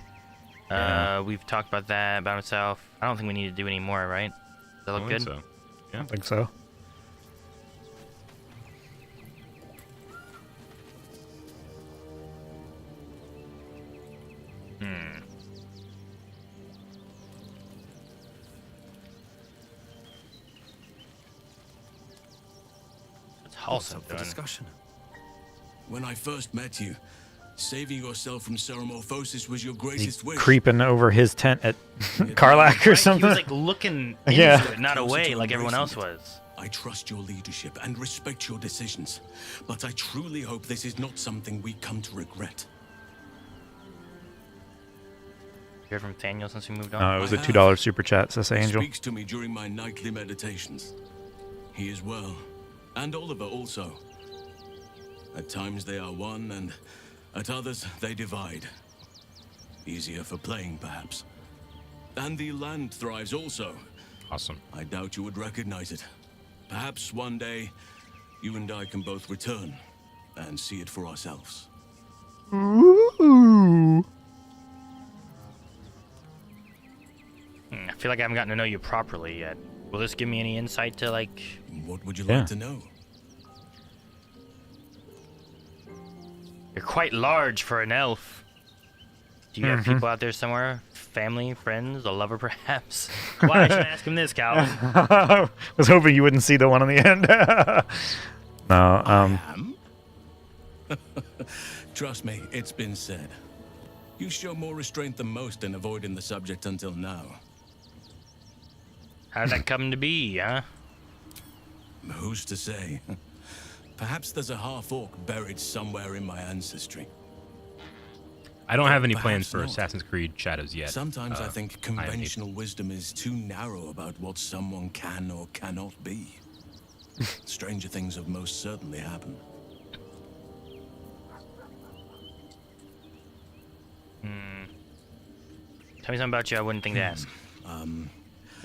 We've talked about that, about himself. I don't think we need to do any more, right? Does that look good? So. Yeah, I think so. What's Halston The doing? discussion. When I first met you, saving yourself from ceramorphosis was your He greatest wish. creeping over his tent at Karlak or Right? something. He was like looking into Yeah. it, not Closer away to like everyone else embracing was. I trust your leadership and respect your decisions, but I truly hope this is not something we come to regret. You heard from Nathaniel since we moved on? It was a $2 super chat, says He Angel. speaks to me during my nightly meditations. He is well, and Oliver also. At times they are one, and at others they divide. Easier for playing, perhaps. And the land thrives also. Awesome. I doubt you would recognize it. Perhaps one day, you and I can both return and see it for ourselves. Ooh. I feel like I haven't gotten to know you properly yet. Will this give me any insight to, like... What would you Yeah. like to know? You're quite large for an elf. Do you have people out there somewhere? Family, friends, a lover, perhaps? Why? I should ask him this, Calvin. I was hoping you wouldn't see the one on the end. No. I am? Trust me, it's been said. You show more restraint than most in avoiding the subject until now. How'd that come to be, huh? Who's to say? Perhaps there's a half-orc buried somewhere in my ancestry. I don't have any plans Perhaps for not. Assassin's Creed Shadows yet. Sometimes I think I am conventional wisdom is too narrow about what someone can or cannot be. Stranger things have most certainly happened. Tell me something about you I wouldn't think to ask. Good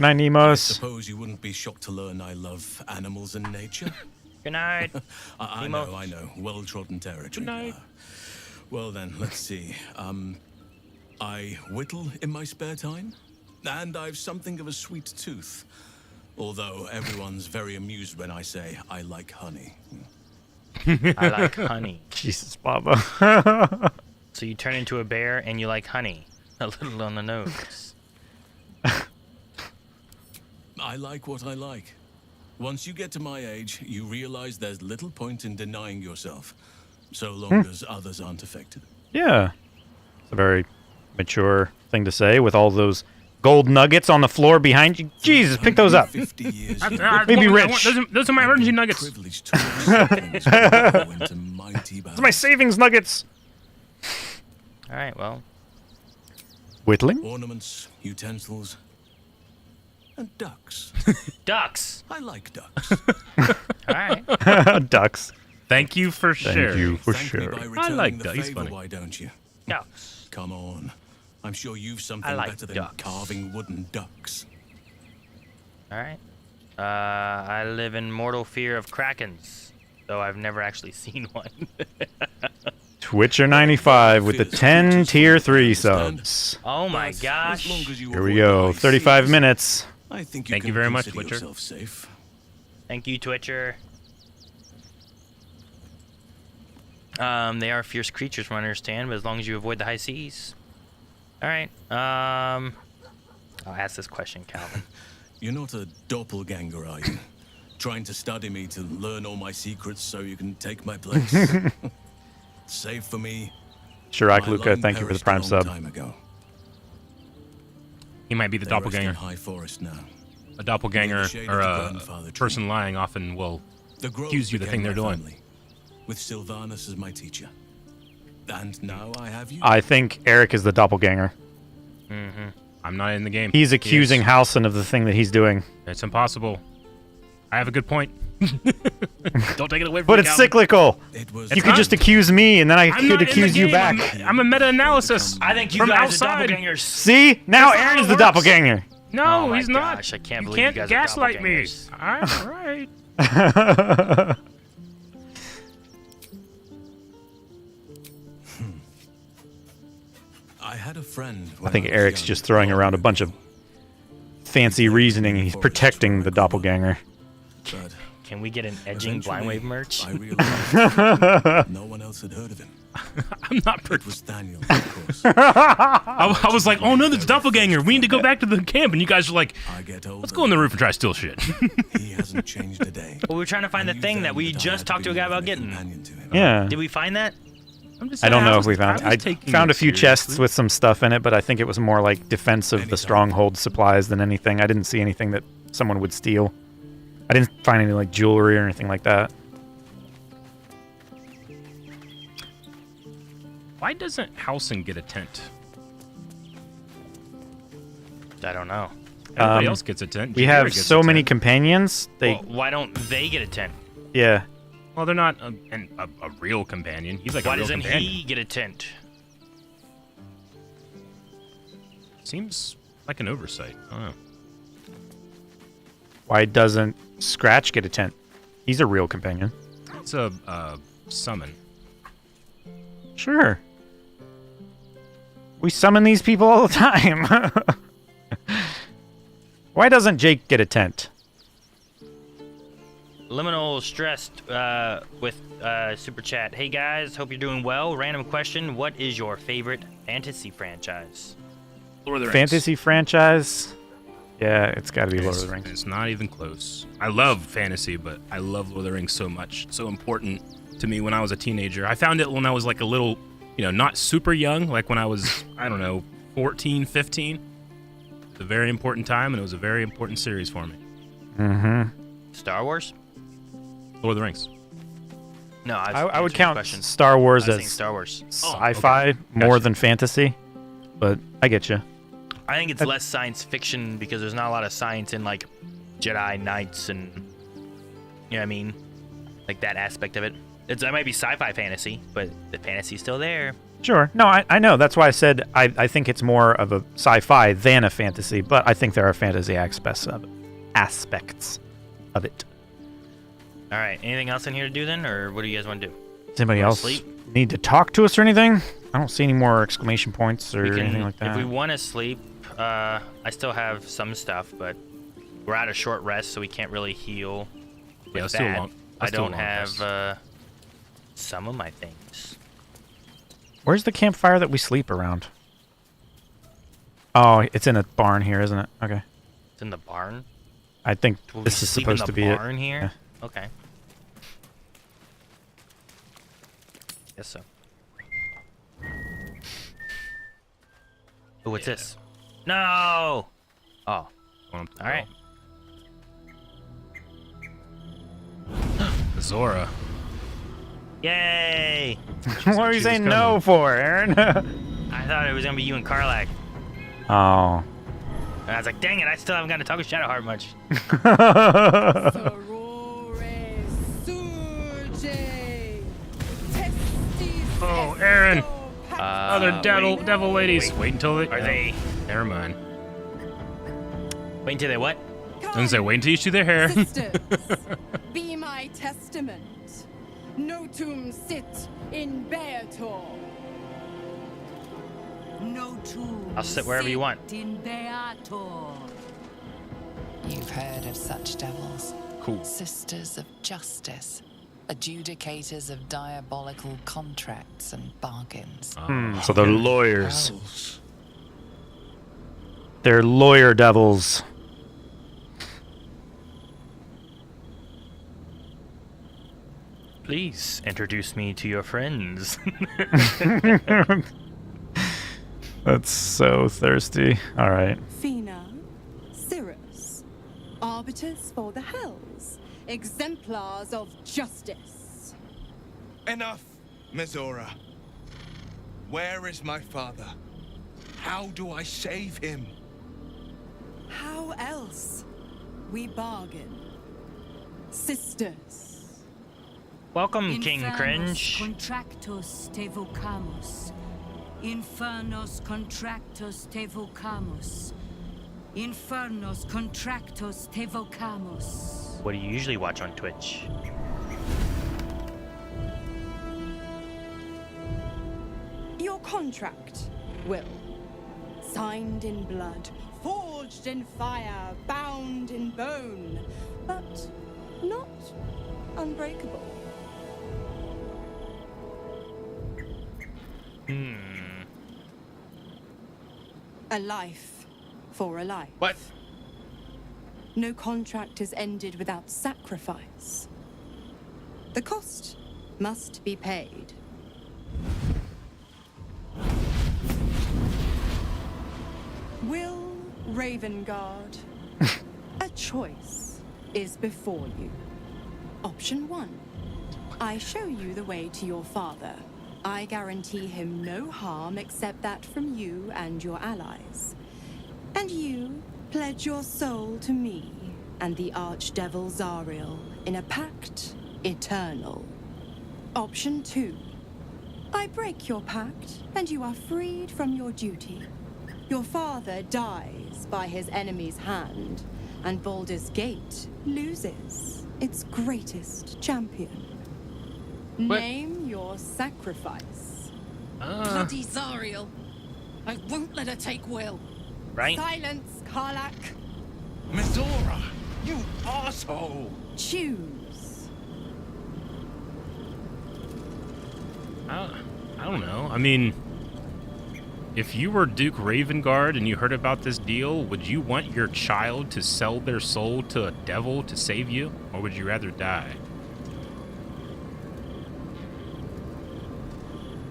night, I Nemos. suppose you wouldn't be shocked to learn I love animals and nature. Good night. I Nemo. know. Well-trodden territory. Good night. Well then, let's see. I whittle in my spare time, and I've something of a sweet tooth. Although everyone's very amused when I say I like honey. I like honey. Jesus, Baba. So you turn into a bear and you like honey. A little on the nose. I like what I like. Once you get to my age, you realize there's little point in denying yourself, so long as others aren't affected. Yeah. It's a very mature thing to say with all those gold nuggets on the floor behind you. Jesus, pick those up. Maybe rich. Those are my emergency nuggets. Those are my savings nuggets. All right, well. Whittling? Ornaments, utensils, and ducks. Ducks. I like ducks. All right. Ducks. Thank you for sharing. Thank you for Thank me by sharing. I returning like the ducks. He's favor, funny. Why don't you? Ducks. Come on. I'm sure you've something I like better than ducks. carving wooden ducks. All right. I live in mortal fear of krakens, though I've never actually seen one. Twitcher95 with the 10 tier 3 subs. Oh my gosh. Here we go. 35 minutes. I think Thank you very much, Twitcher. yourself safe. Thank you, Twitcher. They are fierce creatures from what I understand, but as long as you avoid the high seas. All right. I'll ask this question, Calvin. You're not a doppelganger, are you? Trying to study me to learn all my secrets so you can take my place? Save for me. Shirak my Luca, line thank you for the perished a prime long sub. time ago. He might be the They rest in doppelganger. High Forest now. A doppelganger shade or of the a grandfather tree. person lying often will The grove accuse you of the thing became they're my doing. family, with Sylvanus as my teacher. And now I have you. I think Eric is the doppelganger. Mm-hmm. I'm not in the game. He's He accusing is. Halson of the thing that he's doing. It's impossible. I have a good point. Don't take it away from But me, it's Calvin. cyclical. It's You could not. just accuse me, and then I I'm could not in the accuse you game. back. I'm a meta-analysis. I think you from guys outside. are doppelgangers. See? Now That's not how Aaron's it the works. doppelganger. No, Oh my he's not. gosh, I can't you believe can't you guys gaslight are me. doppelgangers. All right. I had a friend. I think Eric's just throwing around a bunch of fancy reasoning. He's protecting the doppelganger. Can we get an edging blind wave merch? I realized no one else had heard of him. I'm not. It was Daniel, of course. I was like, oh no, there's a doppelganger. We need to go back to the camp. And you guys were like, let's go on the roof and try to steal shit. He hasn't changed a day. Well, we were trying to find the thing that we just talked to a guy about getting. Yeah. Did we find that? I don't know if we found. I found a few chests with some stuff in it, but I think it was more like defense of the stronghold supplies than anything. I didn't see anything that someone would steal. I didn't find any like jewelry or anything like that. Why doesn't Halson get a tent? I don't know. Everybody else gets a tent. We Jameer have gets so a many tent. companions. They Well, why don't they get a tent? yeah. Well, they're not a real companion. He's like Why a real doesn't companion. he get a tent? Seems like an oversight. I don't know. Why doesn't Scratch get a tent? He's a real companion. It's a summon. Sure. We summon these people all the time. Why doesn't Jake get a tent? Liminal Stressed with Super Chat. Hey guys, hope you're doing well. Random question, what is your favorite fantasy franchise? Lord of the Rings. Fantasy franchise? Yeah, it's got to be Lord of the Rings. It's not even close. I love fantasy, but I love Lord of the Rings so much. It's so important to me when I was a teenager. I found it when I was like a little, not super young, like when I was, I don't know, 14, 15. It's a very important time, and it was a very important series for me. Mm-hmm. Star Wars? Lord of the Rings. No, I would count Star Wars as Star Wars. sci-fi more than fantasy, but I get you. I think it's less science fiction because there's not a lot of science in like Jedi Knights and you know what I mean, like that aspect of it. It might be sci-fi fantasy, but the fantasy's still there. Sure. No, I know. That's why I said I think it's more of a sci-fi than a fantasy, but I think there are fantasy aspects of it. All right. Anything else in here to do then, or what do you guys want to do? Does anybody else sleep? need to talk to us or anything? I don't see any more exclamation points or anything like that. If we want to sleep, I still have some stuff, but we're at a short rest, so we can't really heal. Yeah, with still that. long. I don't have some of my things. Where's the campfire that we sleep around? Oh, it's in a barn here, isn't it? Okay. It's in the barn? I think Will this we is sleep supposed in to the be it. barn here? Yeah. Okay. Guess so. Oh, what's this? No! Oh. All right. Zora. Yay! What are you saying no for, Aaron? I thought it was going to be you and Karlak. Oh. And I was like, dang it, I still haven't gotten to talk with Shadowheart much. Oh, Aaron! Other devil ladies. Wait until they... Are they... Never mind. Wait until they what? I didn't say wait until you see their hair. Sisters, be my testament. Notum sit in Beator. Notum. I'll sit wherever you want. In Beator. You've heard of such devils. Cool. Sisters of justice. Adjudicators of diabolical contracts and bargains. So they're lawyers. They're lawyer devils. Please introduce me to your friends. That's so thirsty. All right. Fina, Cirrus, arbiters for the hells, exemplars of justice. Enough, Mizora. Where is my father? How do I save him? How else? We bargain. Sisters. Welcome, King Infernus Cringe. Contractus te vocamus. Infernus contractus te vocamus. Infernus contractus te vocamus. What do you usually watch on Twitch? Your contract, Will. Signed in blood, forged in fire, bound in bone, but not unbreakable. A life for a life. What? No contract is ended without sacrifice. The cost must be paid. Will Ravengard, a choice is before you. Option 1. I show you the way to your father. I guarantee him no harm except that from you and your allies. And you pledge your soul to me and the archdevil Zariel in a pact eternal. Option 2. I break your pact and you are freed from your duty. Your father dies by his enemy's hand, and Baldur's Gate loses its greatest champion. What? Name your sacrifice. Bloody Zariel. I won't let her take Will. Right? Silence, Karlak. Mizora, you asshole! Choose. I don't know. I mean, if you were Duke Ravengard and you heard about this deal, would you want your child to sell their soul to a devil to save you, or would you rather die?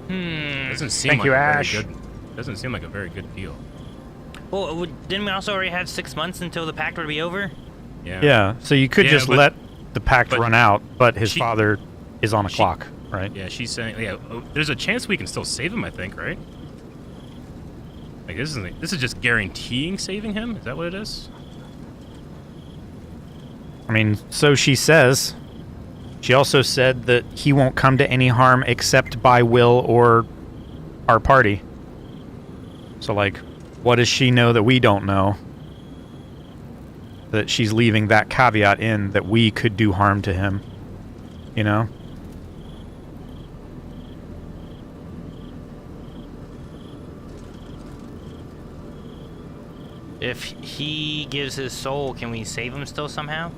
Doesn't seem Thank like you, a very Ash. good. Doesn't seem like a very good deal. Well, didn't we also already have 6 months until the pact would be over? Yeah. Yeah, so you could just let the pact run out, but his father is on a clock, right? Yeah, she's saying. Yeah, there's a chance we can still save him. I think, right? Like this is just guaranteeing saving him. Is that what it is? I mean, so she says. She also said that he won't come to any harm except by will or our party. So, like, what does she know that we don't know? That she's leaving that caveat in that we could do harm to him. You know? If he gives his soul, can we save him still somehow?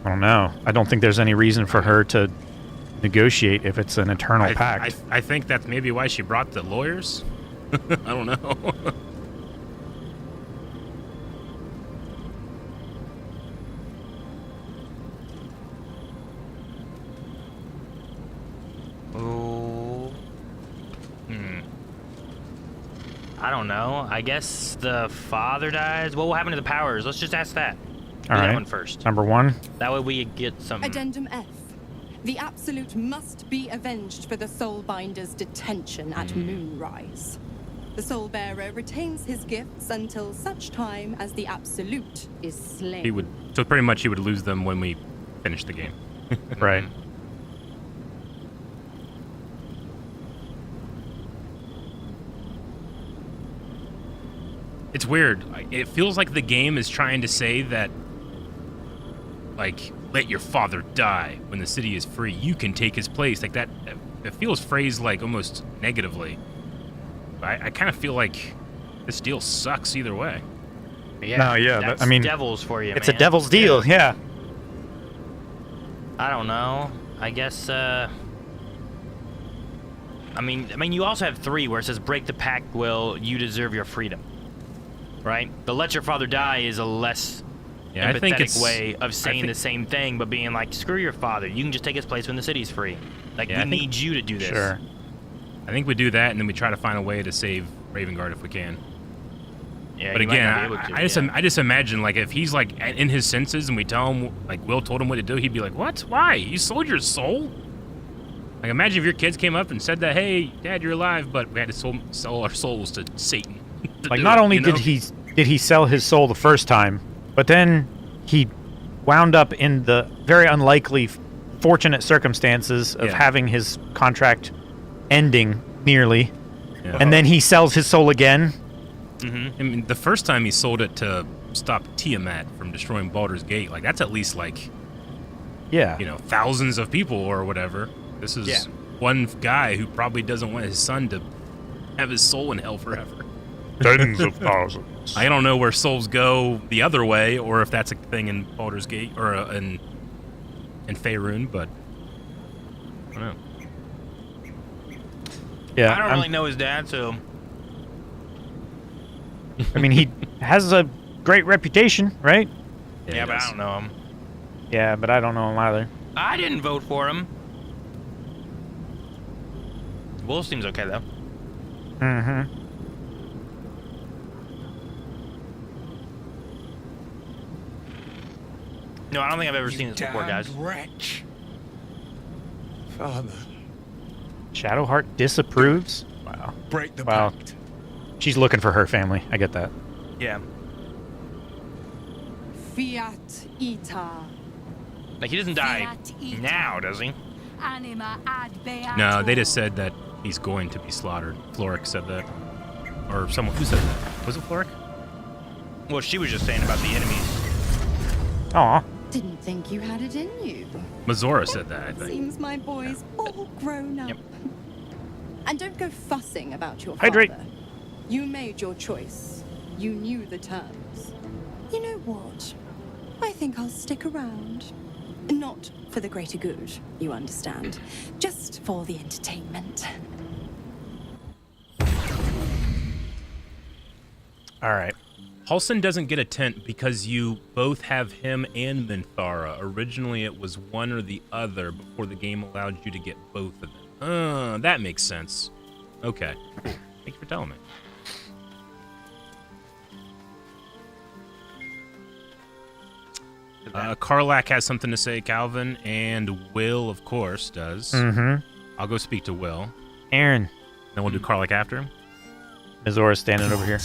I don't know. I don't think there's any reason for her to negotiate if it's an eternal pact. I think that's maybe why she brought the lawyers. I don't know. Ooh. I don't know. I guess the father dies. What will happen to the powers? Let's just ask that. Do All that right. one first. Number one. That way we get some. Addendum F. The Absolute must be avenged for the Soulbinder's detention at Moonrise. The Soulbearer retains his gifts until such time as the Absolute is slain. He would. So pretty much he would lose them when we finish the game. Right. It's weird. It feels like the game is trying to say that, like, let your father die when the city is free. You can take his place. Like that. It feels phrased like almost negatively. I kind of feel like this deal sucks either way. Yeah. No, yeah. That's I mean, devils for you, it's man. a devil's deal. Yeah. I don't know. I guess. I mean, you also have 3 where it says break the pact, Will. You deserve your freedom. Right? The let your father die is a less Yeah, I think it's empathetic way of saying the same thing, but being like, screw your father. You can just take his place when the city's free. Like, Yeah, we need you to do this. Sure. I think we do that, and then we try to find a way to save Ravengard if we can. Yeah, but you might again, not be able to, I just imagine, like, if he's, like, in his senses and we tell him, like, Will told him what to do, he'd be like, what? Why? You sold your soul? Like, imagine if your kids came up and said that, hey, Dad, you're alive, but we had to sell our souls to Satan. Like, not only did he sell his soul the first time, but then he wound up in the very unlikely, fortunate circumstances of having his contract ending nearly, and then he sells his soul again. I mean, the first time he sold it to stop Tiamat from destroying Baldur's Gate, like, that's at least, like, thousands of people or whatever. This is one guy who probably doesn't want his son to have his soul in hell forever. Tens of thousands. I don't know where souls go the other way, or if that's a thing in Baldur's Gate or in Faerun, but I don't know. Yeah, I don't really know his dad, so. I mean, he has a great reputation, right? Yeah, but I don't know him. Yeah, but I don't know him either. I didn't vote for him. Will seems okay, though. Mm-hmm. No, I don't think I've ever seen this before, guys. Wretch. Father. Shadowheart disapproves? Wow. Break the Wow. pact. She's looking for her family. I get that. Yeah. Fiat Ita. Like, he doesn't die now, does he? Anima ad beatum. No, they just said that he's going to be slaughtered. Floric said that. Or someone, who said that? Was it Floric? Well, she was just saying about the enemies. Aw. Didn't think you had it in you. Mazora said that, I think. Seems my boy's all grown up. Yep. And don't go fussing about your Hydrate. father. You made your choice. You knew the terms. You know what? I think I'll stick around. Not for the greater good, you understand. Just for the entertainment. All right. Halsin doesn't get a tent because you both have him and Minthara. Originally, it was one or the other before the game allowed you to get both of them. That makes sense. Okay, cool. Thank you for telling me. Karlak has something to say, Calvin, and Will, of course, does. Mm-hmm. I'll go speak to Will. Aaron. Then we'll do Karlak after him. Mizora's standing over here.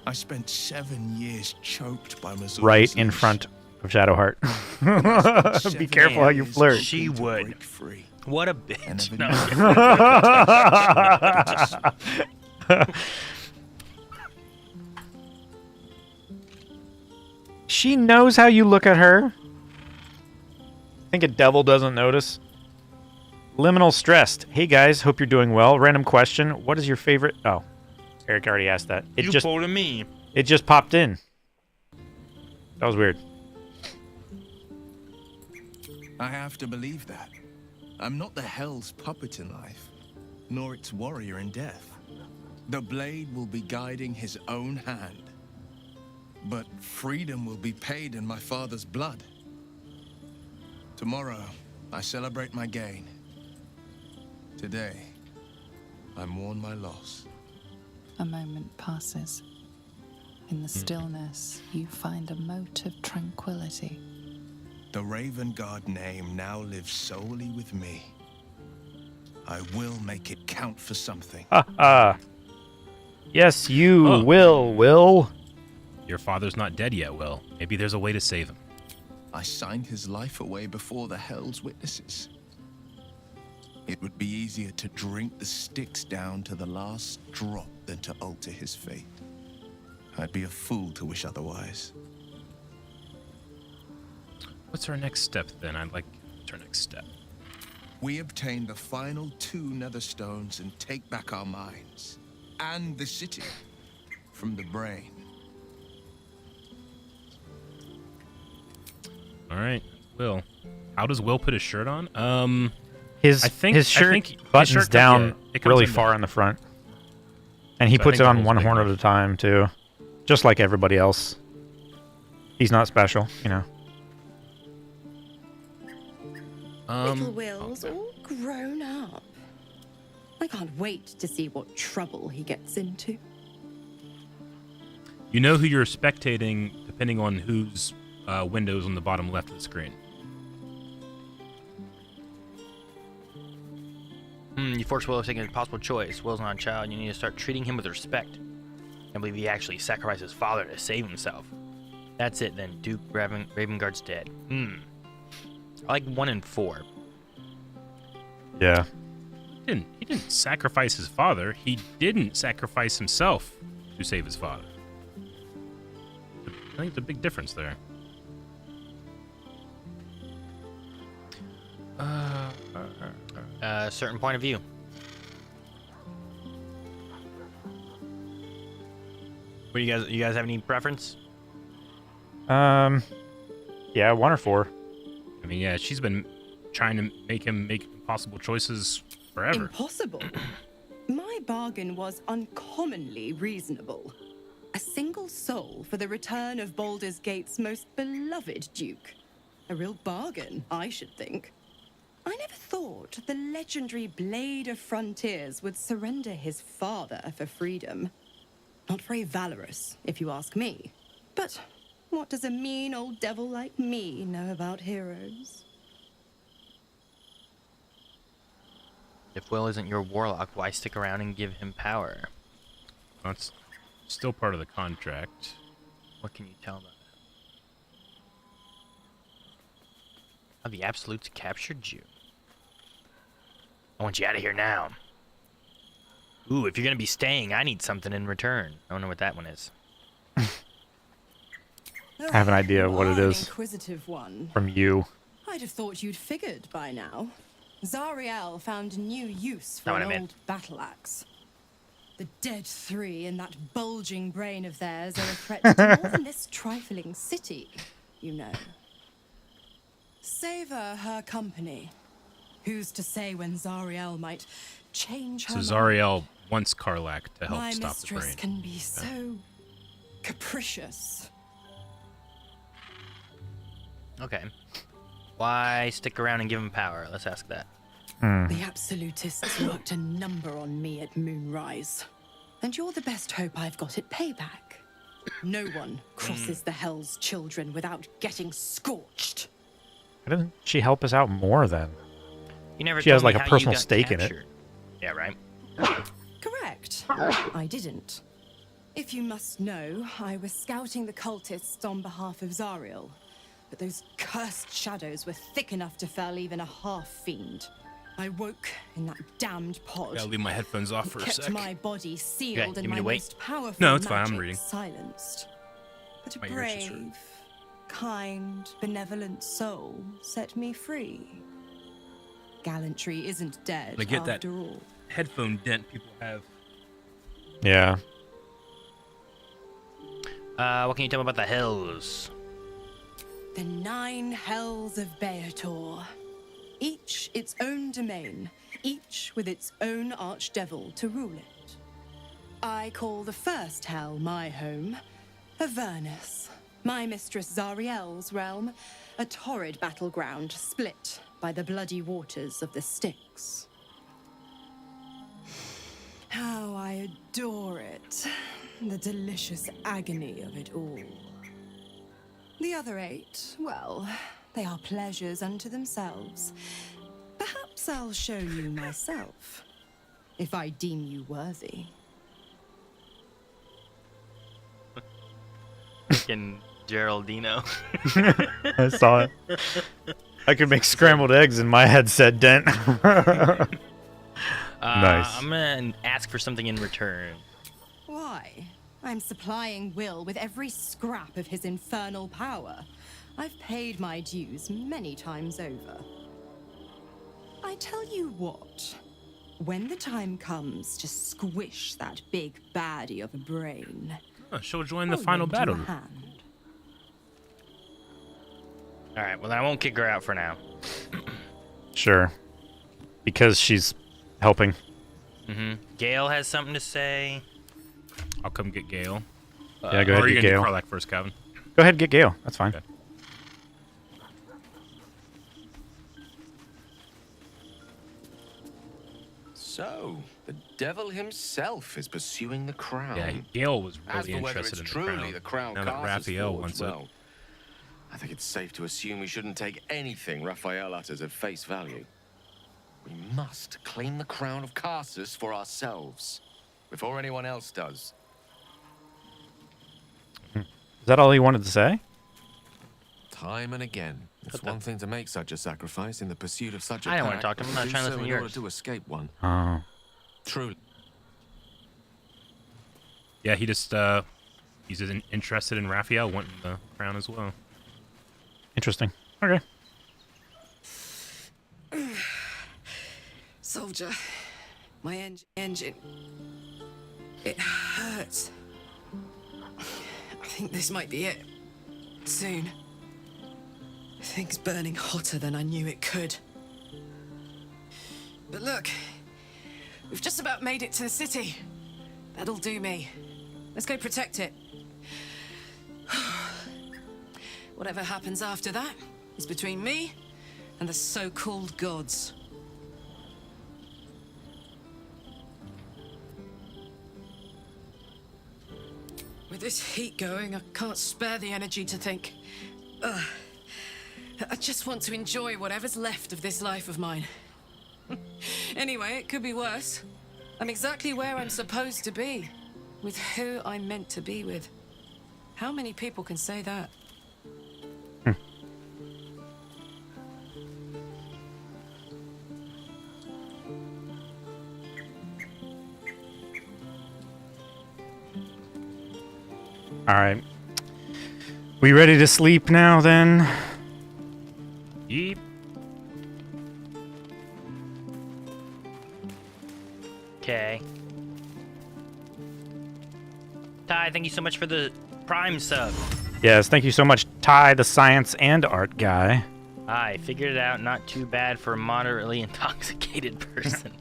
I spent 7 years choked by Mizora's Right in leash. front of Shadowheart. Be careful how you flirt. She would. What a bitch. No. She knows how you look at her. Think a devil doesn't notice. Liminal stressed. Hey guys, hope you're doing well. Random question. What is your favorite? Oh, Eric already asked that. You pulled me. It just popped in. That was weird. I have to believe that. I'm not the Hell's puppet in life, nor its warrior in death. The blade will be guiding his own hand. But freedom will be paid in my father's blood. Tomorrow, I celebrate my gain. Today, I mourn my loss. A moment passes. In the stillness, you find a mote of tranquility. The Raven Guard name now lives solely with me. I will make it count for something. Yes, you will. Your father's not dead yet, Will. Maybe there's a way to save him. I signed his life away before the Hell's witnesses. It would be easier to drink the sticks down to the last drop than to alter his fate. I'd be a fool to wish otherwise. What's our next step, then? What's our next step? We obtain the final 2 nether stones and take back our minds. And the city. From the brain. All right, Will. How does Will put his shirt on? His shirt buttons down really far in the front. And he So I puts think it the on hole's one big horn at a time, too. Just like everybody else. He's not special, you know. Little Will's all grown up. I can't wait to see what trouble he gets into. You know who you're spectating depending on whose windows on the bottom left of the screen. You force Will to take an impossible choice. Will's not a child. You need to start treating him with respect. I believe he actually sacrificed his father to save himself. That's it then. Duke Ravenguard's dead. I like 1 and 4. Yeah. He didn't sacrifice his father. He didn't sacrifice himself to save his father. I think there's a big difference there. A certain point of view. What you guys have any preference? Yeah, 1 or 4. I mean, yeah, she's been trying to make him make impossible choices forever. Impossible? My bargain was uncommonly reasonable. A single soul for the return of Baldur's Gate's most beloved Duke. A real bargain, I should think. I never thought the legendary Blade of Frontiers would surrender his father for freedom. Not very valorous, if you ask me. But what does a mean old devil like me know about heroes? If Will isn't your warlock, why stick around and give him power? That's still part of the contract. What can you tell about that? Oh, the Absolutes captured you. I want you out of here now. Ooh, if you're gonna be staying, I need something in return. I don't know what that one is. I have an idea of what it is. Inquisitive one. From you. I'd have thought you'd figured by now. Zariel found new use for Not what an I meant. old battle axe. The dead 3 in that bulging brain of theirs are a threat to more than this trifling city, you know. Savor her company. Who's to say when Zariel might change her So mind? Zariel wants Karlak to help My stop the mistress brain. can be so capricious. Okay. Why stick around and give him power? Let's ask that. The absolutists worked a number on me at Moonrise. And you're the best hope I've got at payback. No one crosses the Hell's Children without getting scorched. Why doesn't she help us out more then? You never She has told me like a how you personal got stake in it. captured. Yeah, right. Correct. I didn't. If you must know, I was scouting the cultists on behalf of Zariel. But those cursed shadows were thick enough to fell even a half-fiend. I woke in that damned pod. Gotta leave my headphones off for a kept sec. my body sealed Okay, and you my mean to wait? most powerful No, it's fine, I'm magic reading. silenced. But a My ears just brave, kind, benevolent soul set me free. Gallantry isn't dead I get that after all. headphone dent people have. Yeah. What can you tell me about the hills? The 9 hells of Beator. Each its own domain, each with its own archdevil to rule it. I call the first hell my home, Avernus, my mistress Zariel's realm, a torrid battleground split by the bloody waters of the Styx. How I adore it, the delicious agony of it all. The other 8, well, they are pleasures unto themselves. Perhaps I'll show you myself, if I deem you worthy. Fucking Geraldino. I saw it. I could make scrambled eggs in my headset dent. Nice. I'm gonna ask for something in return. Why? I'm supplying Will with every scrap of his infernal power. I've paid my dues many times over. I tell you what, when the time comes to squish that big baddie of a brain, Oh, she'll join the I'll final lend you a battle. hand. All right. Well, I won't kick her out for now. Sure. Because she's helping. Gale has something to say. I'll come get Gale. Yeah, go ahead, Or are you get gonna do Gale. Karlak first, Calvin? Go ahead, get Gale. That's fine. Okay. So, the devil himself is pursuing the crown. Yeah, Gale was As really for whether interested it's in the truly the crown Now that casters Raphael forge, wants well, it. I think it's safe to assume we shouldn't take anything Raphael utters at face value. We must claim the crown of Carsus for ourselves, before anyone else does. Is that all he wanted to say? Time and again. It's one thing to make such a sacrifice in the pursuit of such a I don't wanna pact, talk to him. I'm but not do trying to so listen to in order yours. to escape one. Oh. Truly. Yeah, he just he's interested in Raphael wanting the crown as well. Interesting. Okay. Soldier, my engine. It hurts. I think this might be it. Soon. Things burning hotter than I knew it could. But look, we've just about made it to the city. That'll do me. Let's go protect it. Whatever happens after that is between me and the so-called gods. With this heat going, I can't spare the energy to think. I just want to enjoy whatever's left of this life of mine. Anyway, it could be worse. I'm exactly where I'm supposed to be, with who I'm meant to be with. How many people can say that? All right. We ready to sleep now then? Yeep. Okay. Ty, thank you so much for the Prime sub. Yes, thank you so much, Ty, the science and art guy. I figured it out. Not too bad for a moderately intoxicated person.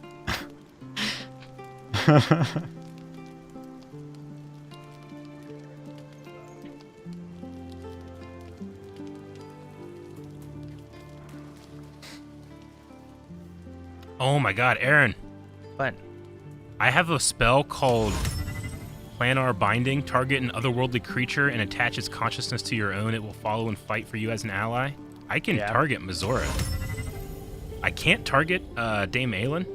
Oh my god, Aaron. What? I have a spell called Planar Binding. Target an otherworldly creature and attach its consciousness to your own. It will follow and fight for you as an ally. I can target Mazora. I can't target Dame Aelin.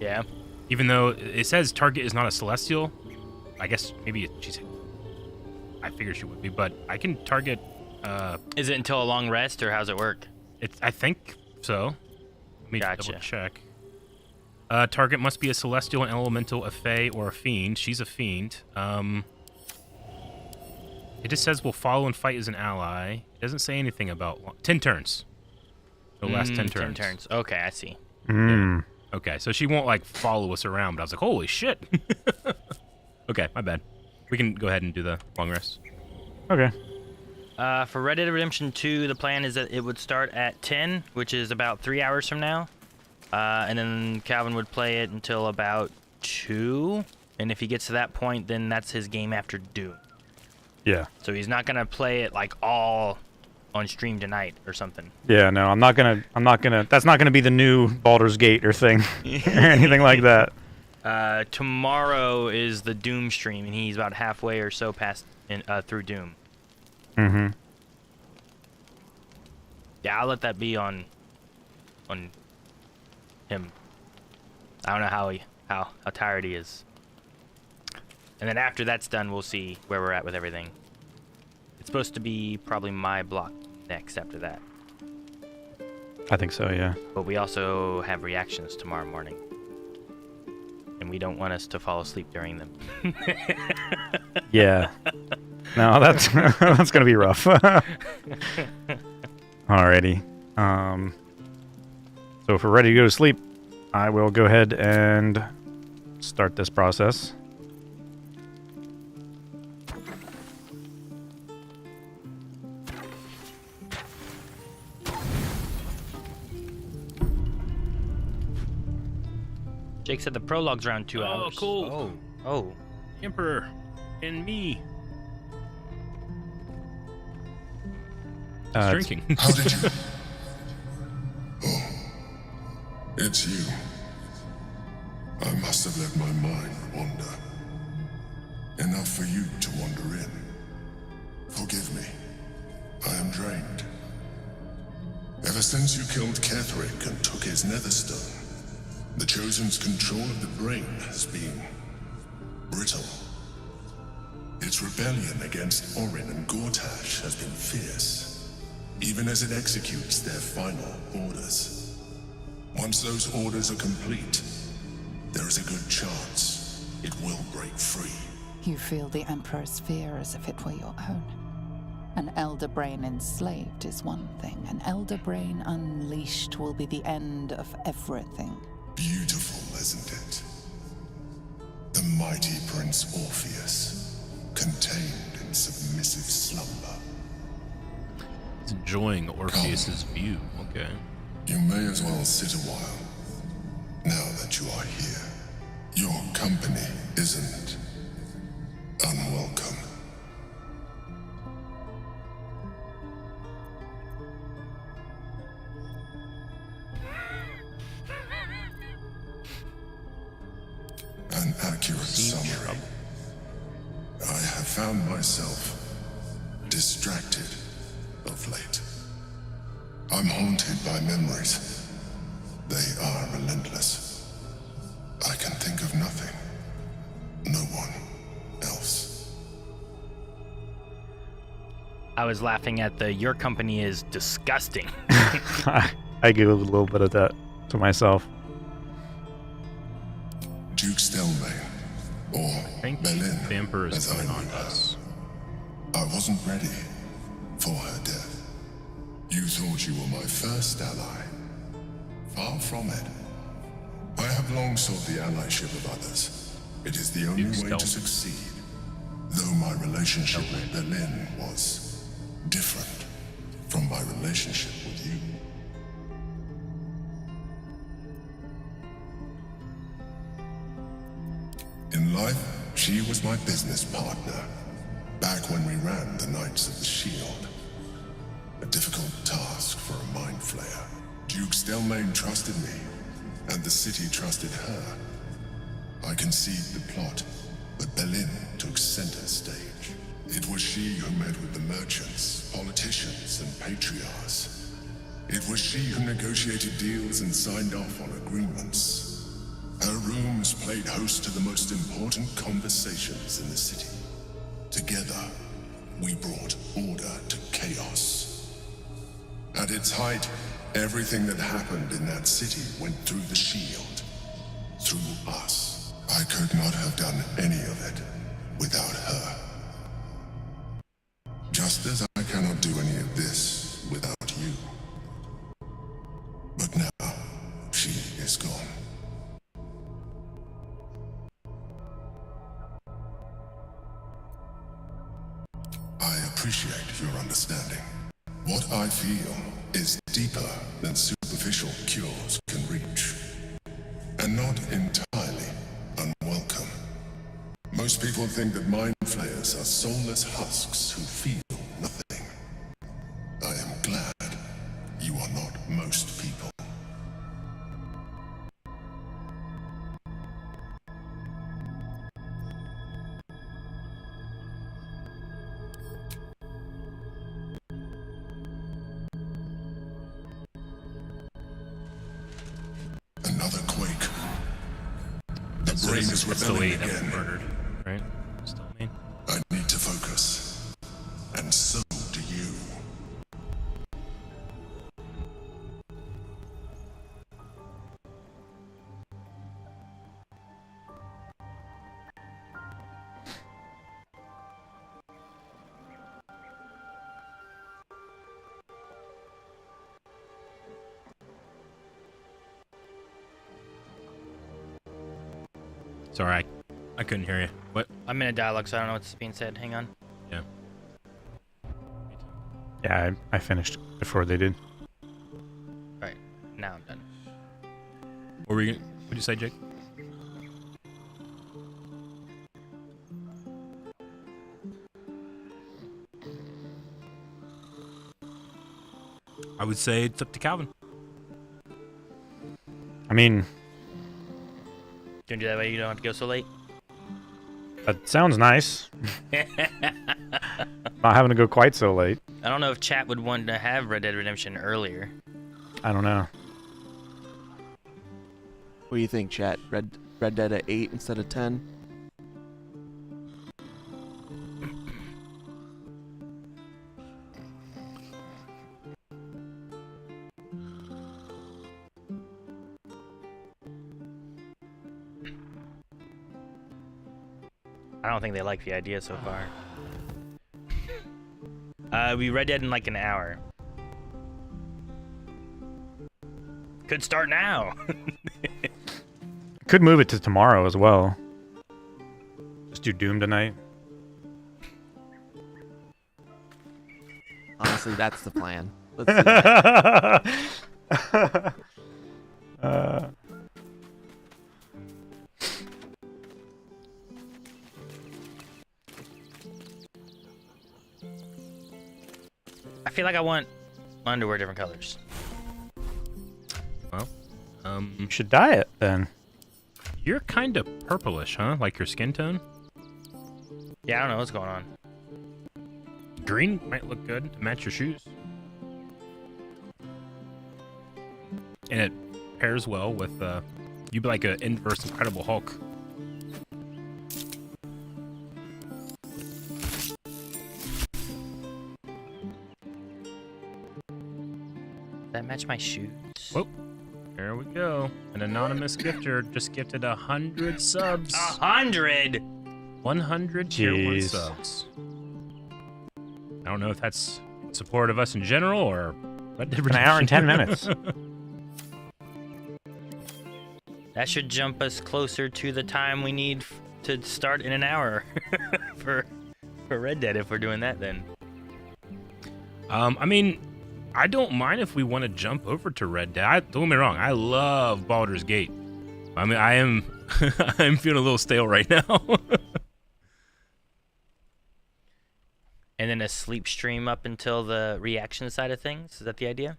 Yeah. Even though it says target is not a celestial. I guess maybe she's... I figured she would be, but I can target... Is it until a long rest, or how's it work? I think so. Let me Gotcha. double check. Target must be a celestial, an elemental, a fae, or a fiend. She's a fiend. It just says will follow and fight as an ally. It doesn't say anything about 10 turns. The last 10 turns. 10 turns. Okay, I see. Yeah. Okay, so she won't like follow us around, but I was like, holy shit. Okay, my bad. We can go ahead and do the long rest. Okay. For Red Dead Redemption 2, the plan is that it would start at 10, which is about 3 hours from now. And then Calvin would play it until about 2. And if he gets to that point, then that's his game after Doom. Yeah. So he's not going to play it like all on stream tonight or something. Yeah, no, I'm not gonna, that's not gonna be the new Baldur's Gate or thing, or anything like that. Tomorrow is the Doom stream, and he's about halfway or so past through Doom. Mm-hmm. Yeah, I'll let that be on him. I don't know how tired he is. And then after that's done, we'll see where we're at with everything. It's supposed to be probably my block next after that. I think so, yeah. But we also have reactions tomorrow morning. And we don't want us to fall asleep during them. Yeah. No, that's that's gonna be rough. Alrighty. So if we're ready to go to sleep, I will go ahead and start this process. Jake said the prologue's around 2 hours. Oh, cool. Oh. Emperor and me. It's drinking. How did you? Oh, it's you. I must have let my mind wander. Enough for you to wander in. Forgive me. I am drained. Ever since you killed Ketherick and took his netherstone, the Chosen's control of the brain has been brittle. Its rebellion against Orin and Gortash has been fierce, even as it executes their final orders. Once those orders are complete, there is a good chance it will break free. You feel the Emperor's fear as if it were your own. An elder brain enslaved is one thing. An elder brain unleashed will be the end of everything. Beautiful, isn't it? The mighty Prince Orpheus, contained in submissive slumber. He's enjoying Orpheus's view. Okay. You may as well sit a while, now that you are here. Your company isn't unwelcome. An accurate summary. I have found myself distracted of late. I'm haunted by memories. They are relentless. I can think of nothing. No one else. I was laughing at your company is disgusting. I giggled a little bit of that to myself. Duke Stelmane, or Berlin, the Emperor is as coming I on knew to her. us. I wasn't ready for her death. You thought you were my first ally. Far from it. I have long sought the allyship of others. It is the only way to succeed. Though my relationship with Berlin was different. from my relationship with you. In life, she was my business partner, back when we ran the Knights of the Shield. A difficult task for a mind flayer. Duke Stelmane trusted me, and the city trusted her. I conceived the plot, but Berlin took center stage. It was she who met with the merchants, politicians, and patriarchs. It was she who negotiated deals and signed off on agreements. Her rooms played host to the most important conversations in the city. Together, we brought order to chaos. At its height, everything that happened in that city went through the shield. Through us. I could not have done any of it without her. Just as I cannot do any of this without you. But now, she is gone. I appreciate your understanding. What I feel is deeper than superficial cures can reach. And not entirely unwelcome. Most people think that mind flayers are soulless husks who feel nothing. I am glad you are not most people. Another quake. The brain is rebelling again. Murdered, right? Still mean. I need to focus. And so do you. Sorry, I couldn't hear you. What? I'm in a dialogue, so I don't know what's being said. Hang on. Yeah. Yeah, I finished before they did. Alright, now I'm done. What were you? What'd you say, Jake? I would say it's up to Calvin. I mean, Can you do that way you don't have to go so late? that sounds nice. Not having to go quite so late. I don't know if chat would want to have Red Dead Redemption earlier. I don't know. What do you think, chat? Red Dead at 8 instead of 10? I don't think they like the idea so far. We Red Dead in like an hour. Could start now. Could move it to tomorrow as well. Just do Doom tonight. Honestly, that's the plan. Let's do that. I feel like I want my underwear different colors. Well, you should dye it then. You're kind of purplish, huh? Like your skin tone? Yeah, I don't know what's going on. Green might look good to match your shoes. And it pairs well with, you'd be like an inverse Incredible Hulk. Does that match my shoes? Whoop. There we go. An anonymous gifter just gifted 100 subs. 100? 100 tier 1 Jeez. subs. I don't know if that's support of us in general or Red Dead An hour and 10 Redemption. minutes. That should jump us closer to the time we need to start in an hour for Red Dead if we're doing that then. I mean, I don't mind if we want to jump over to Red Dead. Don't get me wrong, I love Baldur's Gate. I mean, I am I'm feeling a little stale right now. And then a sleep stream up until the reaction side of things. Is that the idea?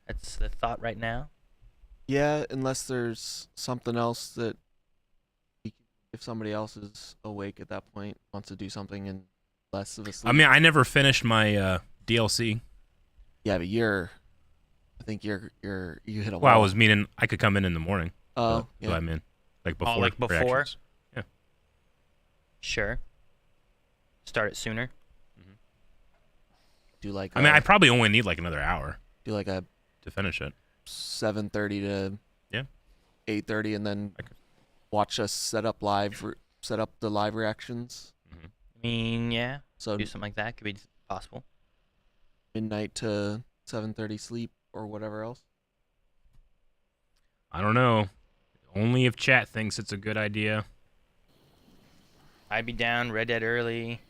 That's the thought right now. Yeah, unless there's something else that if somebody else is awake at that point, wants to do something and less of a sleep. I mean, I never finished my DLC. Yeah, but I think you hit a wall. Well, I was meaning I could come in the morning. Oh, yeah. What I mean, like before. Oh, like before? reactions. Yeah. Sure. Start it sooner. Do like. I mean, I probably only need like another hour. Do like a to finish it. 7:30 to 8:30, and then watch us set up the live reactions. I mean, yeah. So do something like that could be possible. Midnight to 7:30 sleep or whatever else. I don't know. Only if chat thinks it's a good idea. I'd be down. Red Dead early.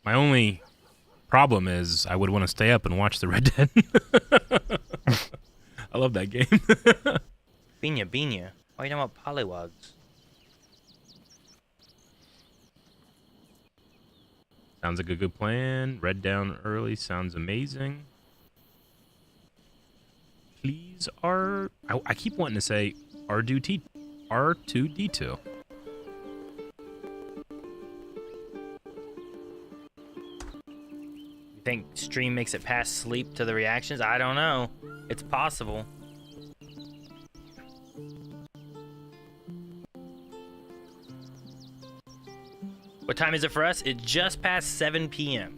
My only problem is I would want to stay up and watch the Red Dead. I love that game. Binya. Why are you talking about pollywogs? Sounds like a good plan. Red down early sounds amazing. Please I keep wanting to say R2D2. You think stream makes it past sleep to the reactions? I don't know. It's possible. What time is it for us? It's just past 7 p.m.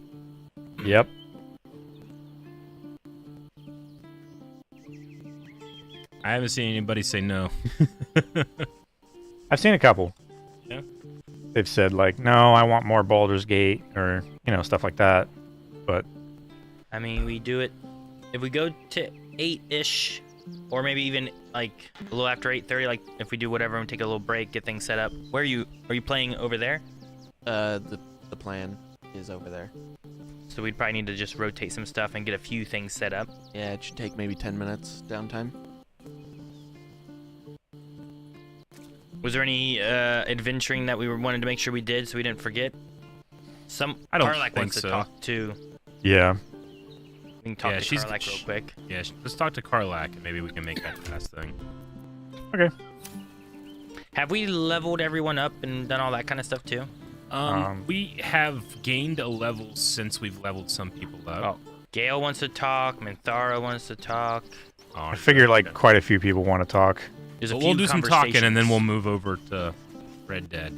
Yep. I haven't seen anybody say no. I've seen a couple. Yeah. They've said like, no, I want more Baldur's Gate, or stuff like that. But I mean, we do it if we go to 8-ish, or maybe even like a little after 8:30. Like if we do whatever and take a little break, get things set up. Where are you playing over there? The plan is over there. So we'd probably need to just rotate some stuff and get a few things set up. Yeah, it should take maybe 10 minutes downtime. Was there any adventuring that we wanted to make sure we did so we didn't forget? I don't Karlak think wants so. to talk too. Yeah. We can talk to Karlak real quick. Yeah, let's talk to Karlak and maybe we can make that fast thing. Okay. Have we leveled everyone up and done all that kind of stuff too? We have gained a level since we've leveled some people up. Oh, Gale wants to talk. Minthara wants to talk. I figure like quite a few people want to talk. We'll do some talking and then we'll move over to Red Dead.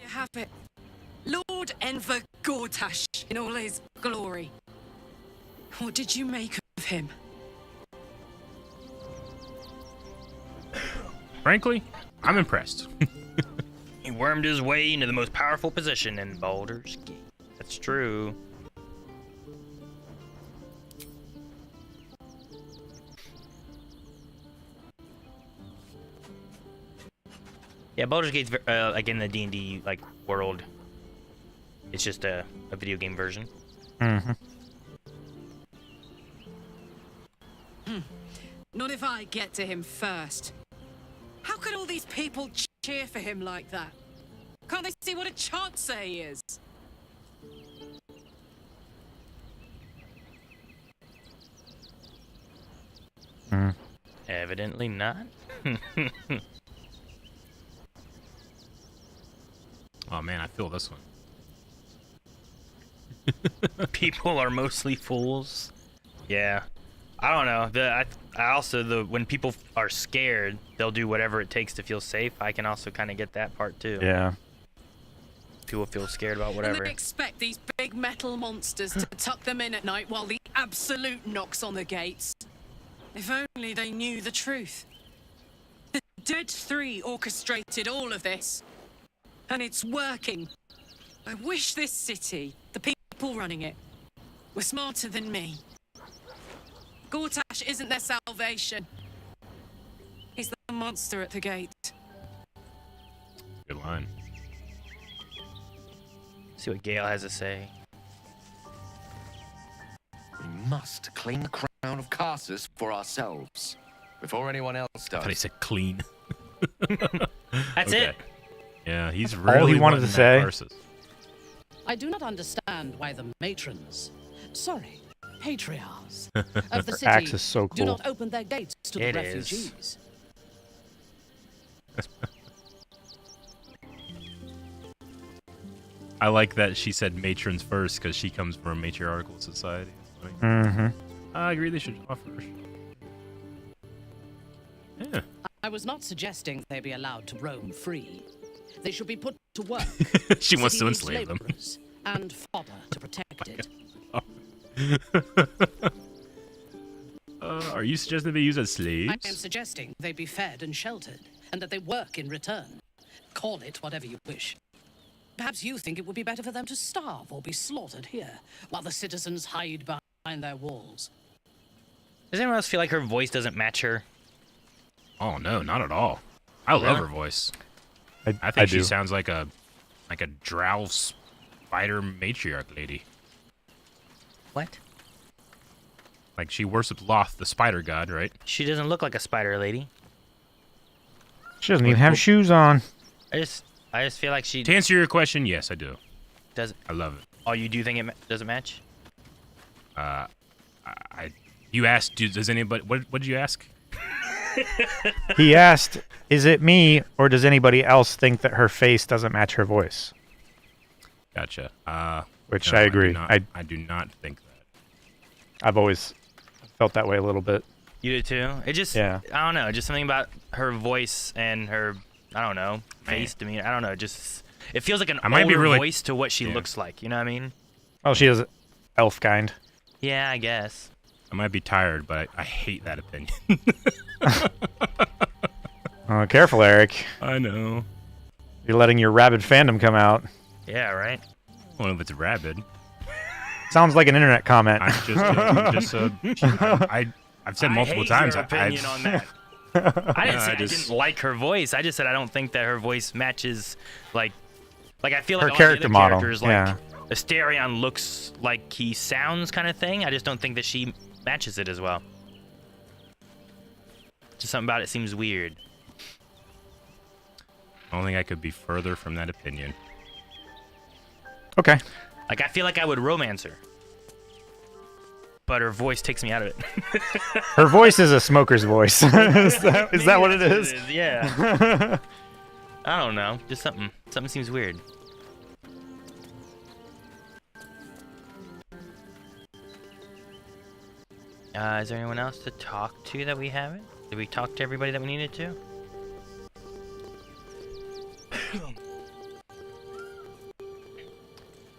You have it. Lord Enver Gortash in all his glory. What did you make of him? Frankly, I'm impressed. He wormed his way into the most powerful position in Baldur's Gate. That's true. Yeah, Baldur's Gate's like in the D&D like world. It's just a video game version. Mm-hmm. Not if I get to him first. How could all these people cheer for him like that? Can't they see what a chancer he is? Evidently not. Oh man, I feel this one. People are mostly fools. Yeah. I don't know. I also when people are scared, they'll do whatever it takes to feel safe. I can also kind of get that part too. Yeah. People feel scared about whatever. And they expect these big metal monsters to tuck them in at night while the Absolute knocks on the gates. If only they knew the truth. The Dead Three orchestrated all of this. And it's working. I wish this city, the people running it, were smarter than me. Gortash isn't their salvation. He's the monster at the gate. Good line. See what Gale has to say. We must claim the crown of Carsus for ourselves before anyone else does. I thought he said clean. That's Okay. it. Yeah, he's really All he wanted to wanting say. that Carsus. I do not understand why the matrons, sorry, patriarchs of the Her city axe is so do cool. not open their gates to the It is. refugees. I like that she said matrons first because she comes from a matriarchal society. Like, Mm-hmm. I agree they should offer. Yeah. I was not suggesting they be allowed to roam free. They should be put to work. She The wants to city needs enslave them. laborers and fodder to protect it. Are you suggesting they use as slaves? I am suggesting they be fed and sheltered, and that they work in return. Call it whatever you wish. Perhaps you think it would be better for them to starve or be slaughtered here, while the citizens hide behind their walls. Does anyone else feel like her voice doesn't match her? Oh no, not at all. I love Really? her voice. I think she do. sounds like a drow spider matriarch lady. What? Like she worships Loth, the spider god, right? She doesn't look like a spider lady. She doesn't even have shoes on. I just feel like she To answer your question, yes, I do. does. I love it. Oh, you do think it doesn't match? You asked, does anybody? What did you ask? He asked, "Is it me, or does anybody else think that her face doesn't match her voice?" Gotcha. Which No, I agree. I do not think that. I've always felt that way a little bit. You do too? It just, Yeah. I don't know, just something about her voice and her, I don't know, face to me. I don't know, just, it feels like an I might be older really- voice to what she Yeah. looks like, you know what I mean? Oh, she is elf kind. Yeah, I guess. I might be tired, but I hate that opinion. Careful, Eric. I know. You're letting your rabid fandom come out. Yeah, right? Well, if it's rabid. Sounds like an internet comment. I've said multiple hate times. Your opinion on that. I didn't say I didn't like her voice. I just said I don't think that her voice matches, like I feel like Her all character the other model, characters, like yeah. Asterion looks like he sounds kind of thing. I just don't think that she matches it as well. Just something about it seems weird. I don't think I could be further from that opinion. Okay. Like I feel like I would romance her, but her voice takes me out of it. Her voice is a smoker's voice. is that what it is? Yeah. I don't know. Just something seems weird. Is there anyone else to talk to that we haven't? Did we talk to everybody that we needed to?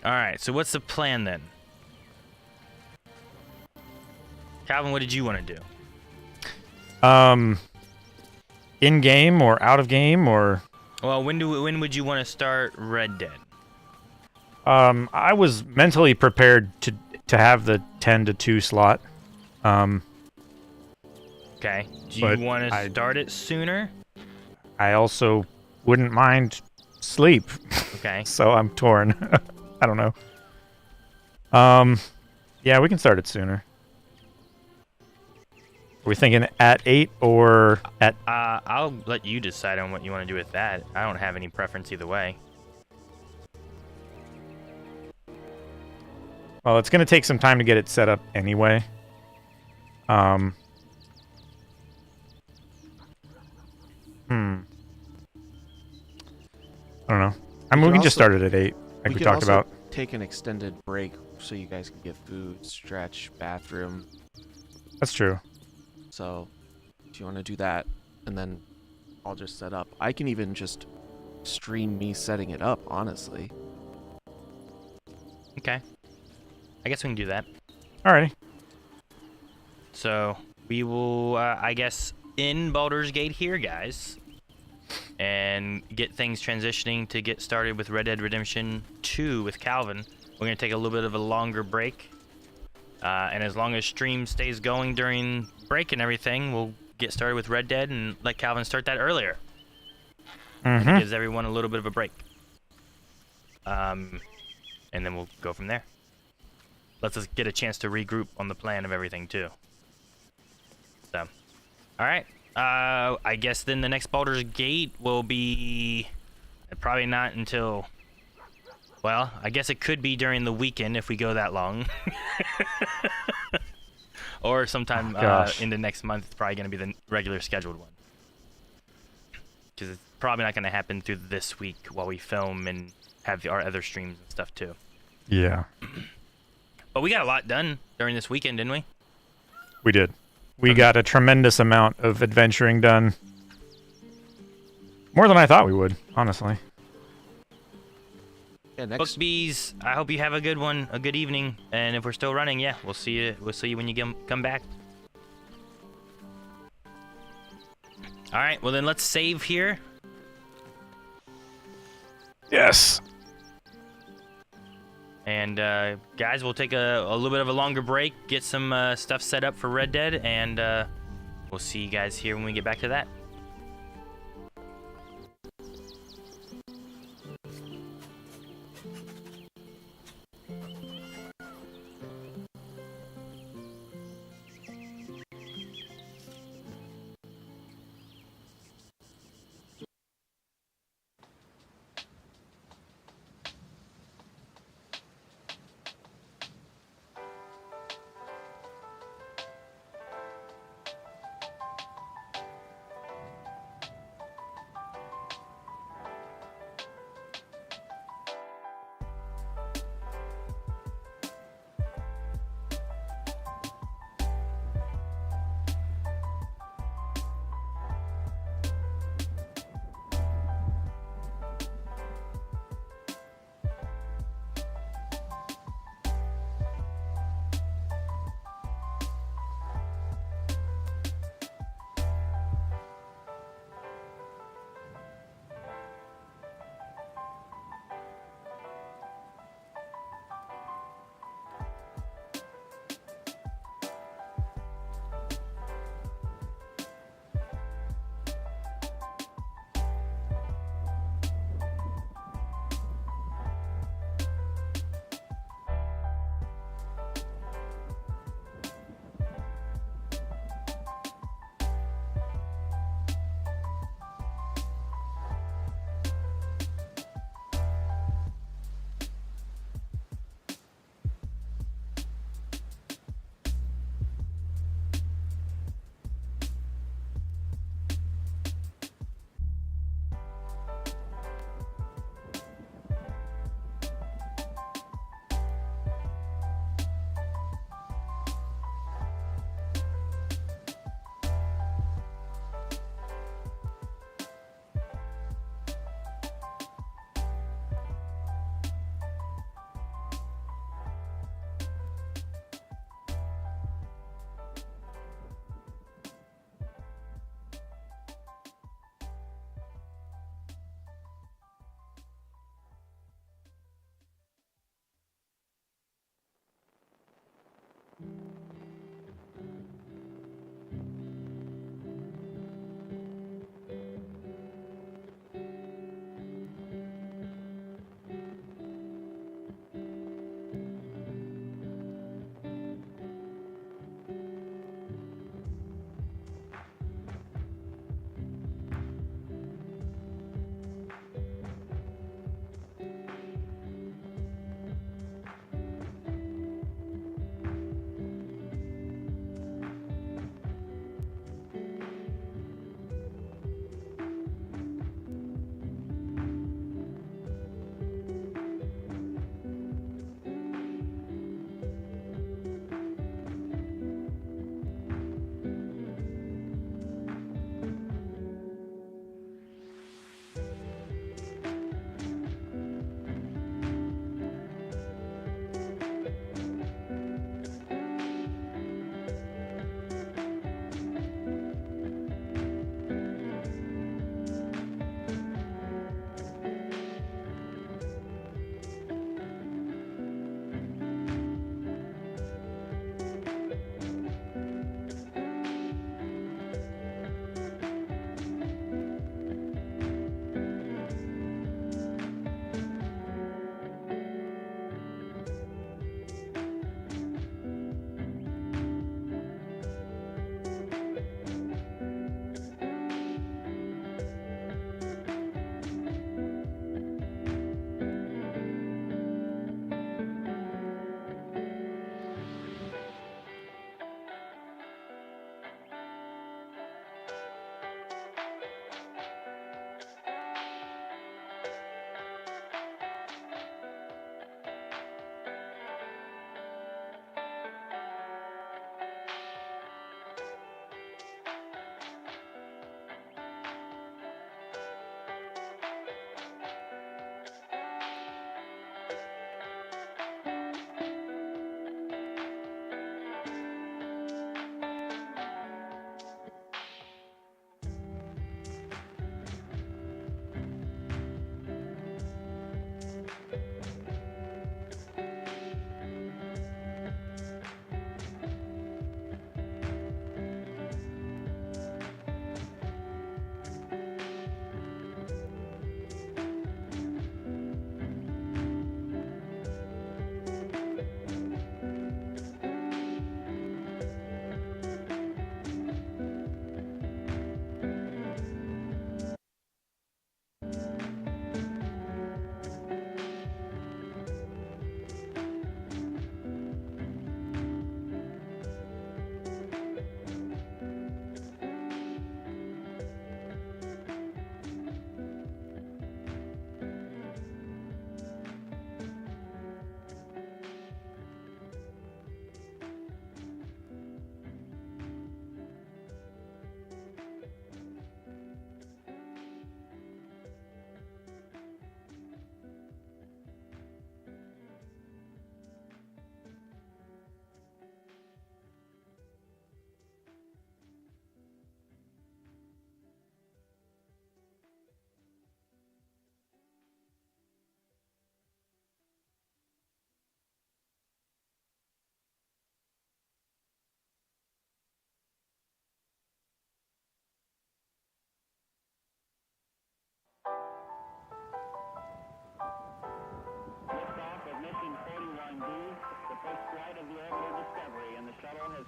Alright, so what's the plan then? Calvin, what did you want to do? In game or out of game or? Well, when would you want to start Red Dead? I was mentally prepared to have the 10 to 2 slot. Okay. Do you want to start it sooner? I also wouldn't mind sleep. Okay. So I'm torn. I don't know. Yeah, we can start it sooner. Are we thinking at 8 or at... I'll let you decide on what you want to do with that. I don't have any preference either way. Well, it's going to take some time to get it set up anyway. I don't know. I mean, we can just start it at 8, like we talked about. Take an extended break so you guys can get food, stretch, bathroom. That's true. So, if you want to do that, and then I'll just set up. I can even just stream me setting it up, honestly. Okay. I guess we can do that. Alrighty. So, we will, I guess, in Baldur's Gate here, guys. And get things transitioning to get started with Red Dead Redemption 2 with Calvin. We're going to take a little bit of a longer break. And as long as stream stays going during break and everything, we'll get started with Red Dead and let Calvin start that earlier. And it gives everyone a little bit of a break. And then we'll go from there. Lets us get a chance to regroup on the plan of everything too. So, all right. I guess then the next Baldur's Gate will be probably not until. Well, I guess it could be during the weekend if we go that long. Or sometime in the next month. It's probably going to be the regular scheduled one. Because it's probably not going to happen through this week while we film and have our other streams and stuff too. Yeah. But we got a lot done during this weekend, didn't we? We did. We got a tremendous amount of adventuring done. More than I thought we would, honestly. Yeah, Book bees, I hope you have a good one, a good evening. And if we're still running, yeah, we'll see you. We'll see you when you come back. All right. Well, then let's save here. Yes. And guys, we'll take a little bit of a longer break, get some stuff set up for Red Dead, and we'll see you guys here when we get back to that.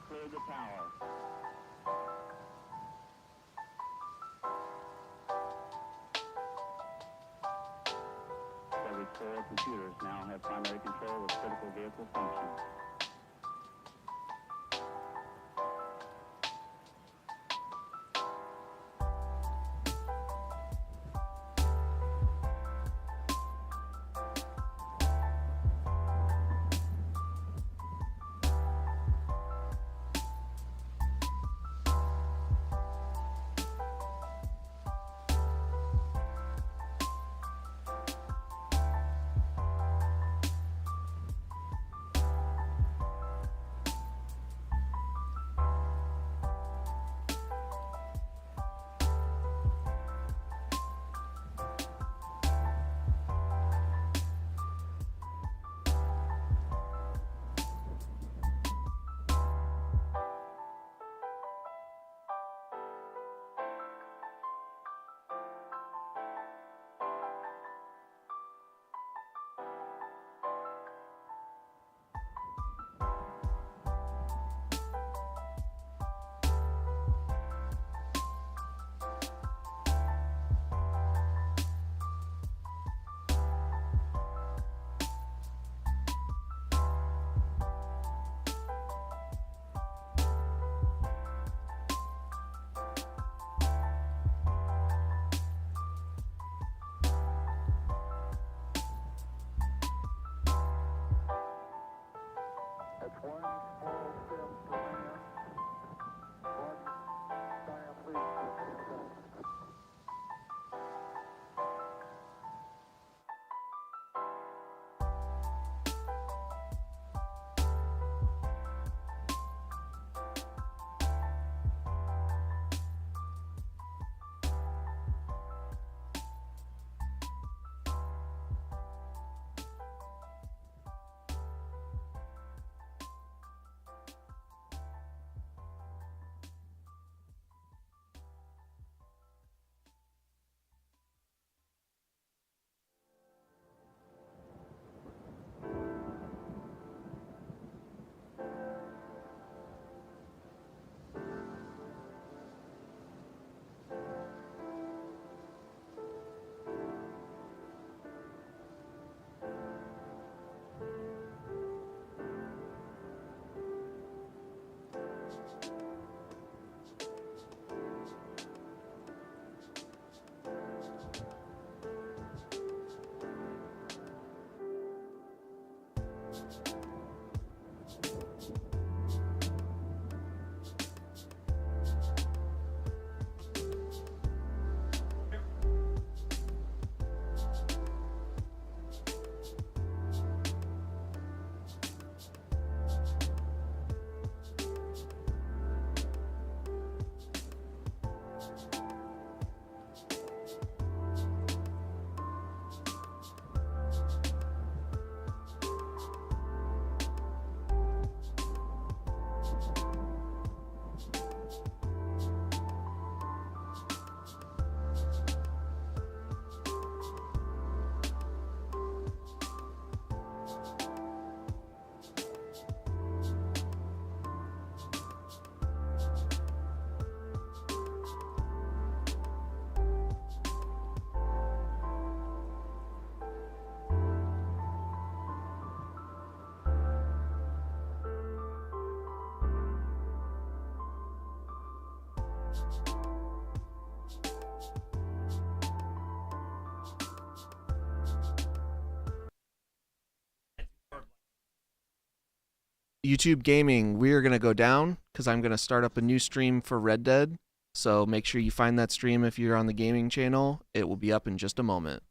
cleared the tower. Every 4 computers now have primary control of critical vehicle functions. YouTube Gaming, we're going to go down because I'm going to start up a new stream for Red Dead. So make sure you find that stream if you're on the gaming channel. It will be up in just a moment.